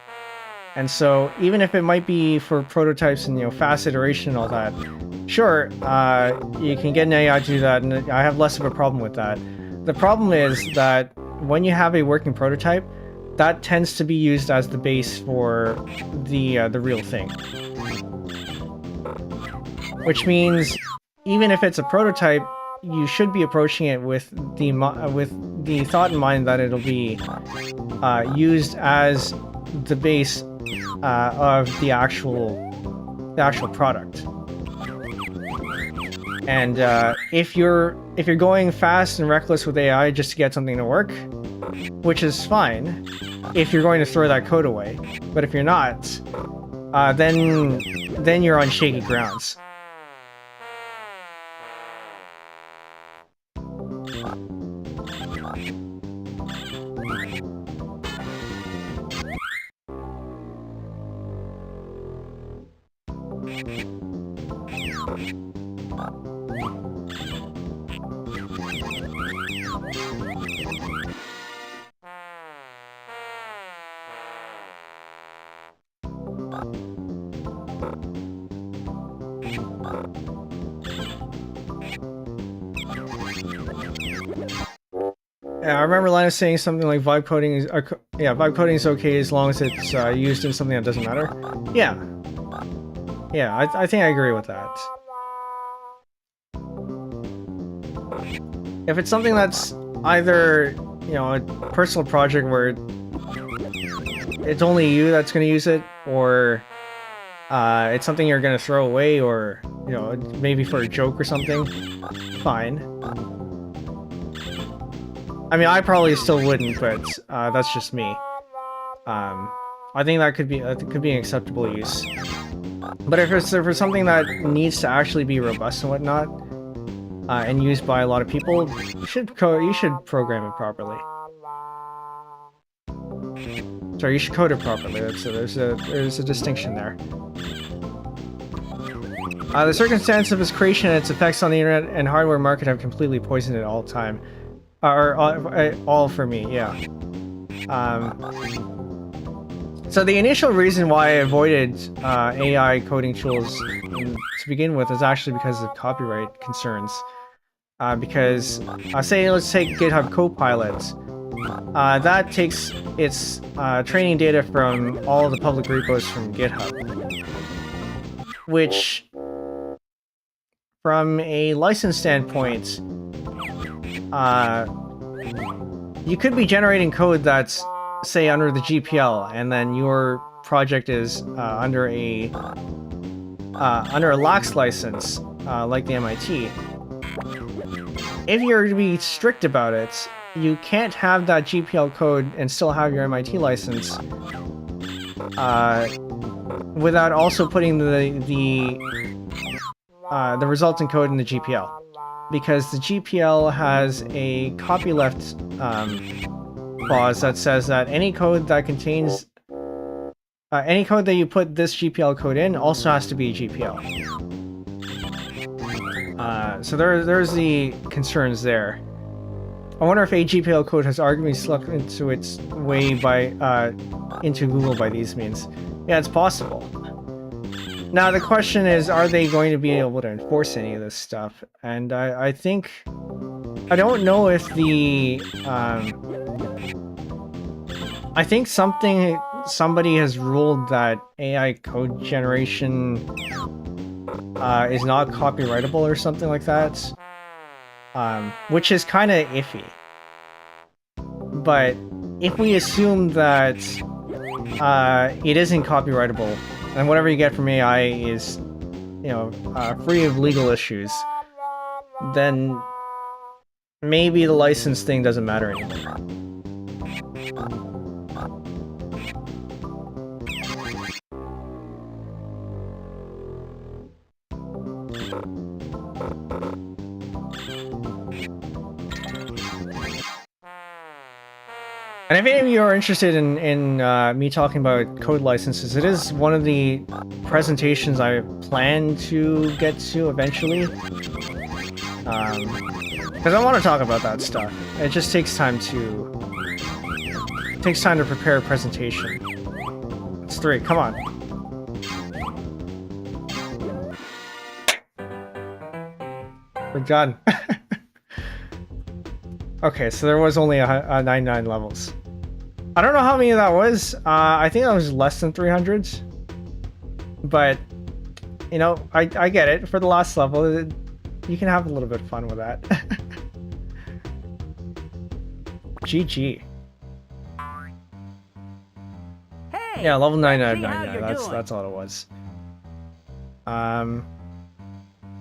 And so even if it might be for prototypes and, you know, fast iteration and all that, sure, you can get an AI to do that, and I have less of a problem with that. The problem is that when you have a working prototype, that tends to be used as the base for the real thing. Which means even if it's a prototype, you should be approaching it with the thought in mind that it'll be used as the base of the actual product. And if you're going fast and reckless with AI just to get something to work, which is fine if you're going to throw that code away, but if you're not, then you're on shaky grounds. Yeah, I remember Linus saying something like vibe coding is vibe coding is okay as long as it's used in something that doesn't matter. Yeah, I think I agree with that. If it's something that's either, you know, a personal project where it's only you that's going to use it, or it's something you're going to throw away, or, you know, maybe for a joke or something, fine. I mean, I probably still wouldn't, but that's just me. I think that could be an acceptable use. But if it's for something that needs to actually be robust and whatnot, and used by a lot of people, you should program it properly. Sorry, you should code it properly. There's a distinction there. The circumstance of its creation and its effects on the internet and hardware market have completely poisoned it all the time. All for me, yeah. So the initial reason why I avoided AI coding tools to begin with is actually because of copyright concerns. Because, let's take GitHub Copilot. That takes its training data from all the public repos from GitHub. Which, from a license standpoint, you could be generating code that's, say, under the GPL, and then your project is under a lax license, like the MIT. If you're to be strict about it, you can't have that GPL code and still have your MIT license without also putting the resulting code in the GPL, because the GPL has a copyleft clause that says that any code that contains any code that you put this GPL code in also has to be a GPL. So there's the concerns there. I wonder if a GPL code has arguably snuck into its way into Google by these means. Yeah, it's possible. Now the question is, are they going to be able to enforce any of this stuff? And I think, I don't know if the I think somebody has ruled that AI code generation is not copyrightable or something like that, which is kind of iffy. But if we assume that it isn't copyrightable, and whatever you get from AI is, you know, free of legal issues, then maybe the license thing doesn't matter anymore. And if any of you are interested in me talking about code licenses, it is one of the presentations I plan to get to eventually. Because I want to talk about that stuff. It just takes time to prepare a presentation. It's 3, come on. We're done. Okay, so there was only 99 levels. I don't know how many that was. I think that was less than 300s. But, you know, I get it. For the last level, you can have a little bit of fun with that. GG. Hey, yeah, level 99. That's all it was.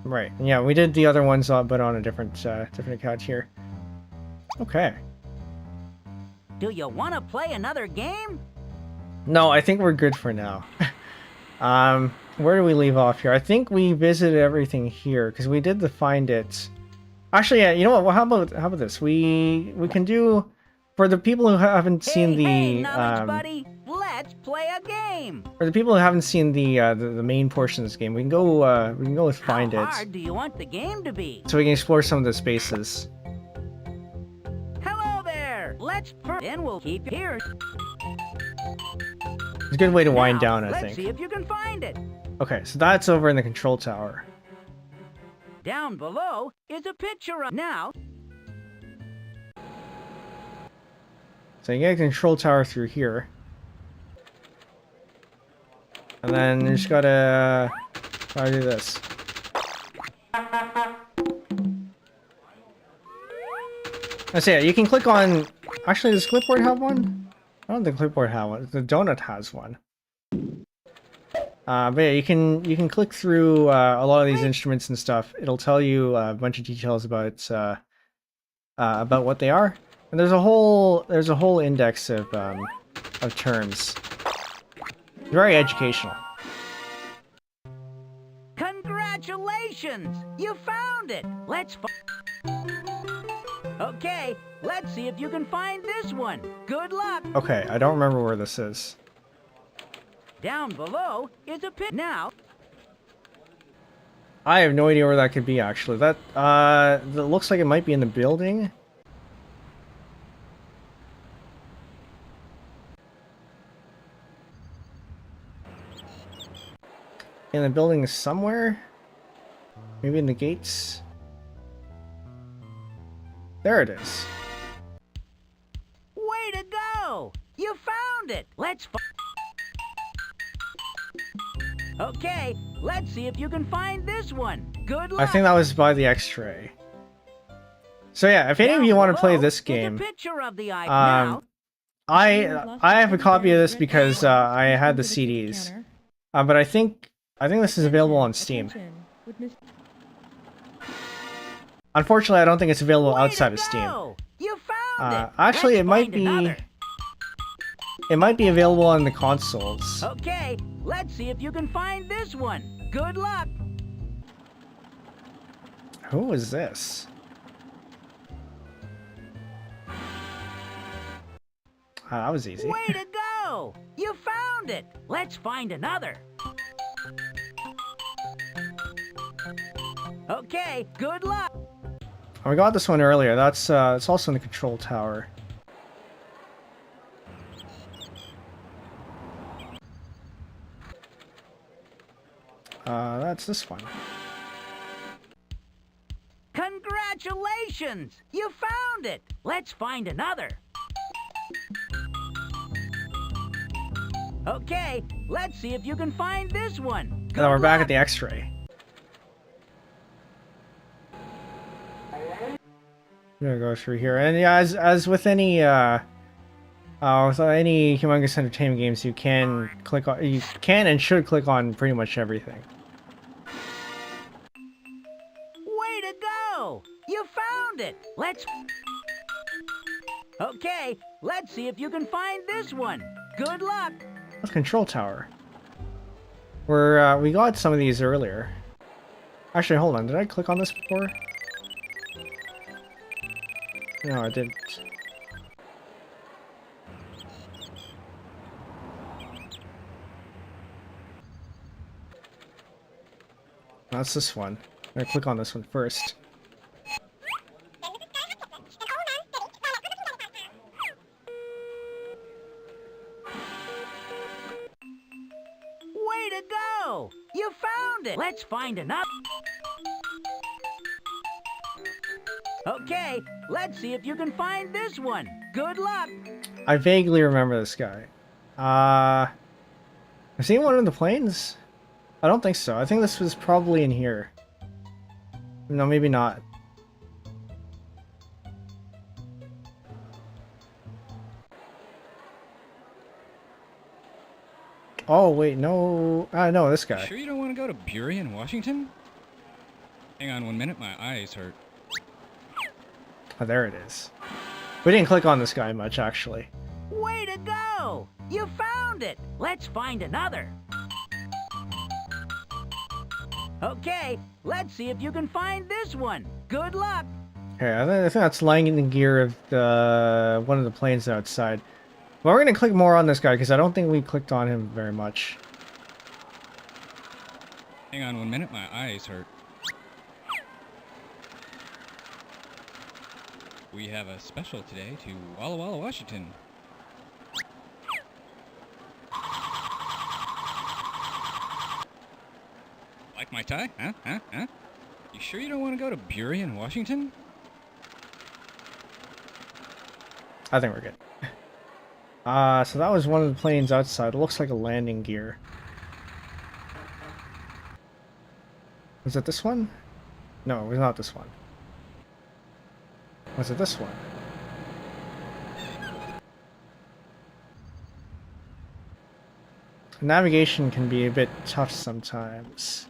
Right. Yeah, we did the other ones, but on a different account here. Okay. Do you want to play another game? No, I think we're good for now. Where do we leave off here? I think we visited everything here because we did the find it. Actually, yeah. You know what? Well, how about this? We can do, for the people who haven't seen the Knowledge buddy, let's play a game. For the people who haven't seen the main portion of this game, we can go with find it. How hard do you want the game to be? So we can explore some of the spaces. Then we'll keep it here. It's a good way to wind down, I think. Let's see if you can find it. Okay, so that's over in the control tower. Down below is a picture of now. So you get a control tower through here. And then you just gotta do this. Let's see, you can click on... Actually, does Clipboard have one? I don't think Clipboard has one. The Donut has one. But yeah, you can click through a lot of these instruments and stuff. It'll tell you a bunch of details about what they are. And there's a whole index of terms. Very educational. Congratulations! You found it! Okay, let's see if you can find this one. Good luck! Okay, I don't remember where this is. Down below is a pit now. I have no idea where that could be, actually. That looks like it might be in the building. In the building somewhere? Maybe in the gates? There it is. Way to go! You found it! Okay, let's see if you can find this one. Good luck! I think that was by the X-ray. So yeah, if any of you want to play this Take a game, picture of the item now. I have a copy of this because I had the CDs, but I think this is available on Steam. Unfortunately, I don't think it's available outside of Steam. You found it. Actually, Let's it might find be. another. It might be available on the consoles. Okay, let's see if you can find this one. Good luck. Who is this? That was easy. Way to go! You found it. Let's find another. Okay, good luck. Oh, we got this one earlier. That's it's also in the control tower. That's this one. Congratulations! You found it. Let's find another. Okay, let's see if you can find this one. Now we're back at the X-ray. I'm gonna go through here, and yeah, as with any humongous entertainment games, you can and should click on pretty much everything. Way to go! You found it. Okay, let's see if you can find this one. Good luck. That's control tower. We got some of these earlier. Actually, hold on. Did I click on this before? No, I didn't. That's this one. I'm gonna click on this one first. Way to go! You found it. Let's find another. Okay, let's see if you can find this one. Good luck. I vaguely remember this guy. I've seen one of the planes? I don't think so. I think this was probably in here. No, maybe not. Oh, wait, no. No, this guy. Sure you don't want to go to Bury in Washington? Hang on 1 minute, my eyes hurt. Oh, there it is. We didn't click on this guy much, actually. Way to go! You found it. Let's find another. Okay, let's see if you can find this one. Good luck. Okay, I think that's landing gear of one of the planes outside. But we're gonna click more on this guy because I don't think we clicked on him very much. Hang on 1 minute, my eyes hurt. We have a special today to Walla Walla, Washington. Like my tie? Huh? You sure you don't want to go to Bury in Washington? I think we're good. So that was one of the planes outside. It looks like a landing gear. Was it this one? No, it was not this one. Was it this one? Navigation can be a bit tough sometimes.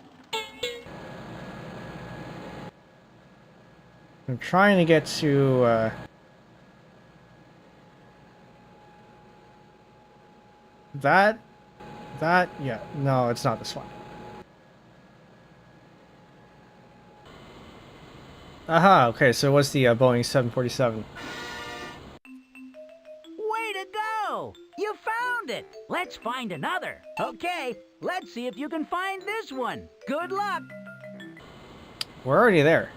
I'm trying to get to that, yeah, no, it's not this one. Aha, okay, so it was the Boeing 747. Way to go! You found it. Let's find another. Okay, let's see if you can find this one. Good luck. We're already there.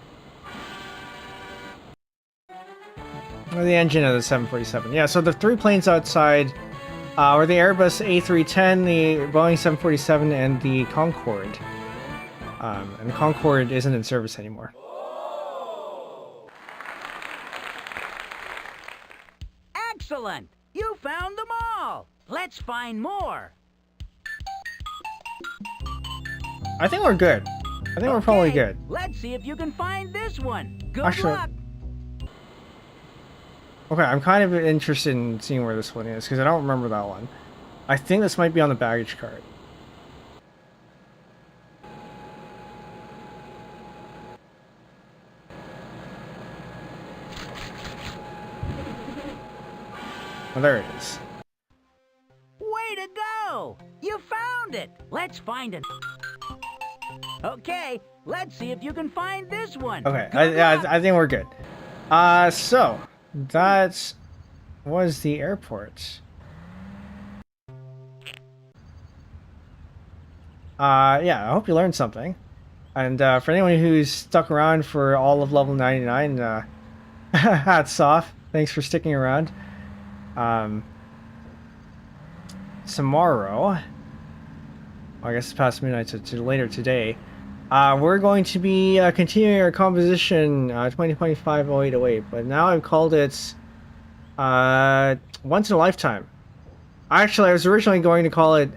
Or the engine of the 747. Yeah, so the three planes outside were the Airbus A310, the Boeing 747, and the Concorde. And the Concorde isn't in service anymore. Excellent! You found them all! Let's find more! I think we're good. I think we're probably good. Let's see if you can find this one. Good Actually, luck! Okay, I'm kind of interested in seeing where this one is, because I don't remember that one. I think this might be on the baggage cart. Oh, there it is. Way to go! You found it! Let's find it. Okay, let's see if you can find this one. Okay, Good luck. I think we're good. So that was the airport. Yeah, I hope you learned something. And for anyone who's stuck around for all of level 99, hats off. Thanks for sticking around. Tomorrow, I guess it's past midnight to later today, we're going to be continuing our composition 2025-0808, but now I've called it Once in a Lifetime. Actually, I was originally going to call it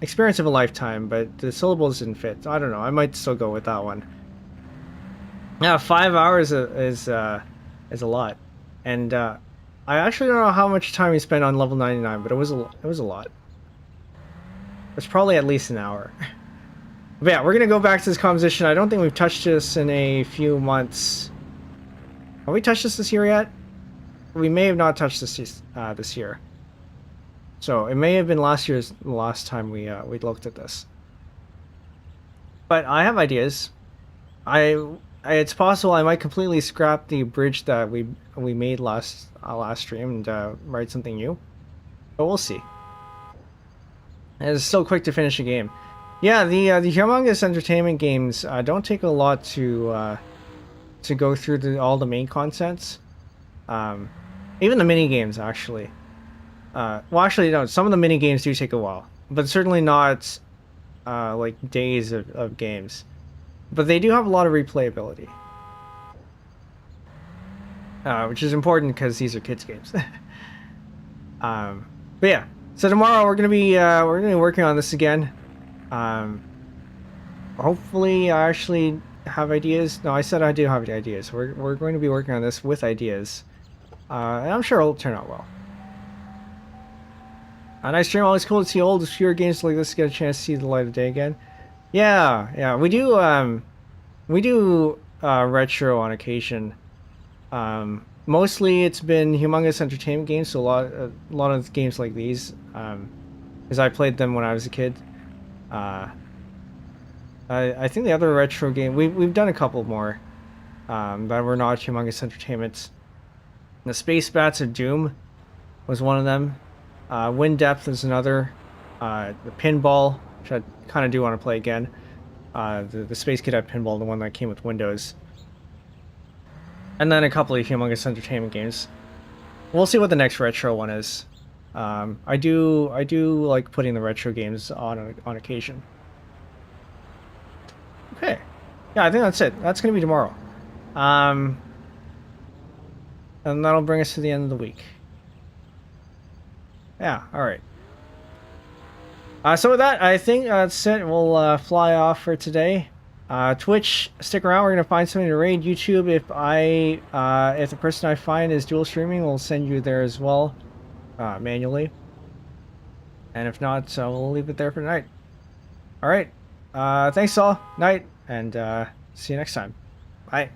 Experience of a Lifetime, but the syllables didn't fit. I don't know. I might still go with that one. Yeah, 5 hours is a lot, and I actually don't know how much time we spent on level 99, but it was a lot. It's probably at least an hour. But yeah, we're gonna go back to this composition. I don't think we've touched this in a few months. Have we touched this year yet? We may have not touched this this year. So it may have been last time we looked at this. But I have ideas. It's possible I might completely scrap the bridge that we made last stream and write something new. But we'll see. And it's so quick to finish a game. Yeah, the humongous entertainment games don't take a lot to go through all the main contents. Even the mini games actually. Well, actually, no. Some of the mini games do take a while, but certainly not like days of games. But they do have a lot of replayability, which is important because these are kids' games. But yeah, so tomorrow we're gonna be working on this again. Hopefully, I actually have ideas. No, I said I do have ideas. We're going to be working on this with ideas, and I'm sure it'll turn out well. A nice stream. Always cool to see old, obscure games like this get a chance to see the light of day again. Yeah, we do retro on occasion. Mostly it's been humongous entertainment games, so a lot of games like these, because I played them when I was a kid. I think the other retro game we've done a couple more that were not humongous entertainments. The Space Bats of Doom was one of them. Wind Depth is another. The Pinball, which I kind of do want to play again. The Space Cadet Pinball, the one that came with Windows. And then a couple of humongous entertainment games. We'll see what the next retro one is. I do like putting the retro games on occasion. Okay. Yeah, I think that's it. That's going to be tomorrow. And that'll bring us to the end of the week. Yeah, alright. So with that, I think that's it. We'll fly off for today. Twitch, stick around. We're going to find something to raid. YouTube, if the person I find is dual streaming, we'll send you there as well, manually. And if not, we'll leave it there for tonight. Alright. Thanks all. Night. And see you next time. Bye.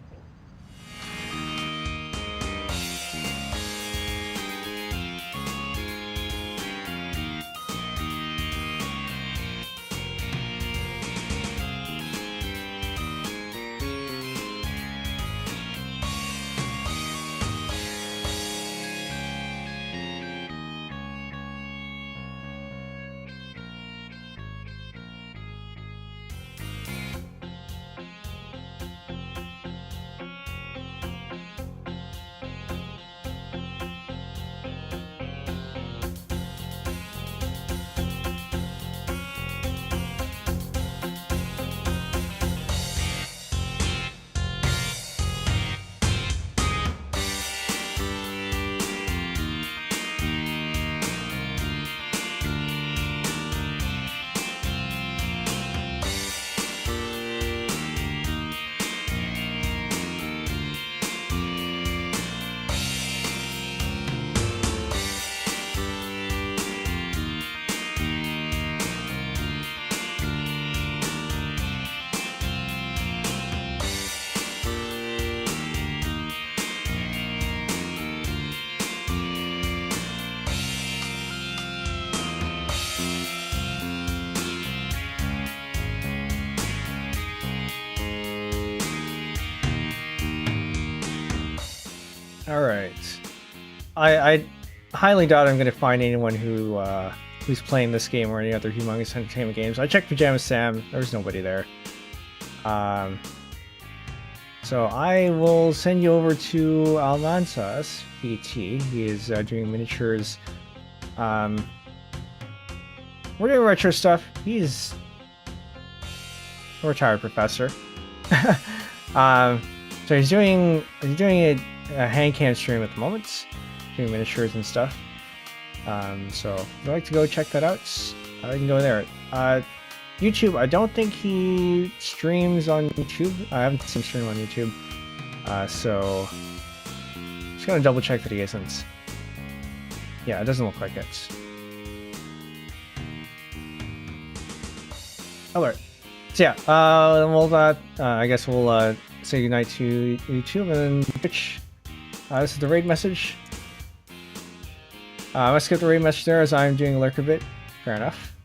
Alright. I highly doubt I'm going to find anyone who's playing this game or any other Humongous Entertainment games. I checked Pajama Sam. There's nobody there. So I will send you over to Almanzas PT. He is doing miniatures. We're doing retro stuff. He's a retired professor. So he's doing a hand cam stream at the moment, doing miniatures and stuff. So if you'd like to go check that out, you can go there. YouTube, I don't think he streams on YouTube. I haven't seen him stream on YouTube. So just gonna double check that he isn't. Yeah, it doesn't look like it. Alright. So yeah, I guess we'll say goodnight to YouTube and then Twitch. This is the raid message. I must skip the raid message there as I'm doing a lurker bit. Fair enough.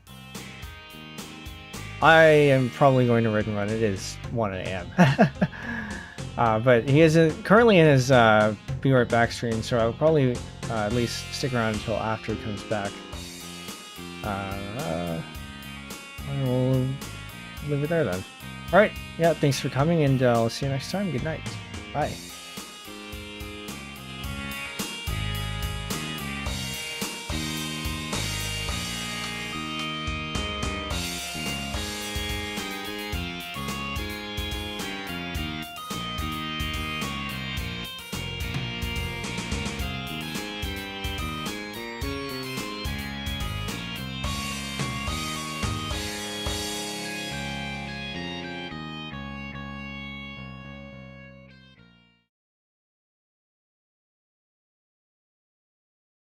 I am probably going to raid and run. It is 1 AM. But he is currently in his Be Right Back stream, so I'll probably at least stick around until after he comes back. We'll leave it there then. Alright, yeah, thanks for coming, and I'll see you next time. Good night. Bye.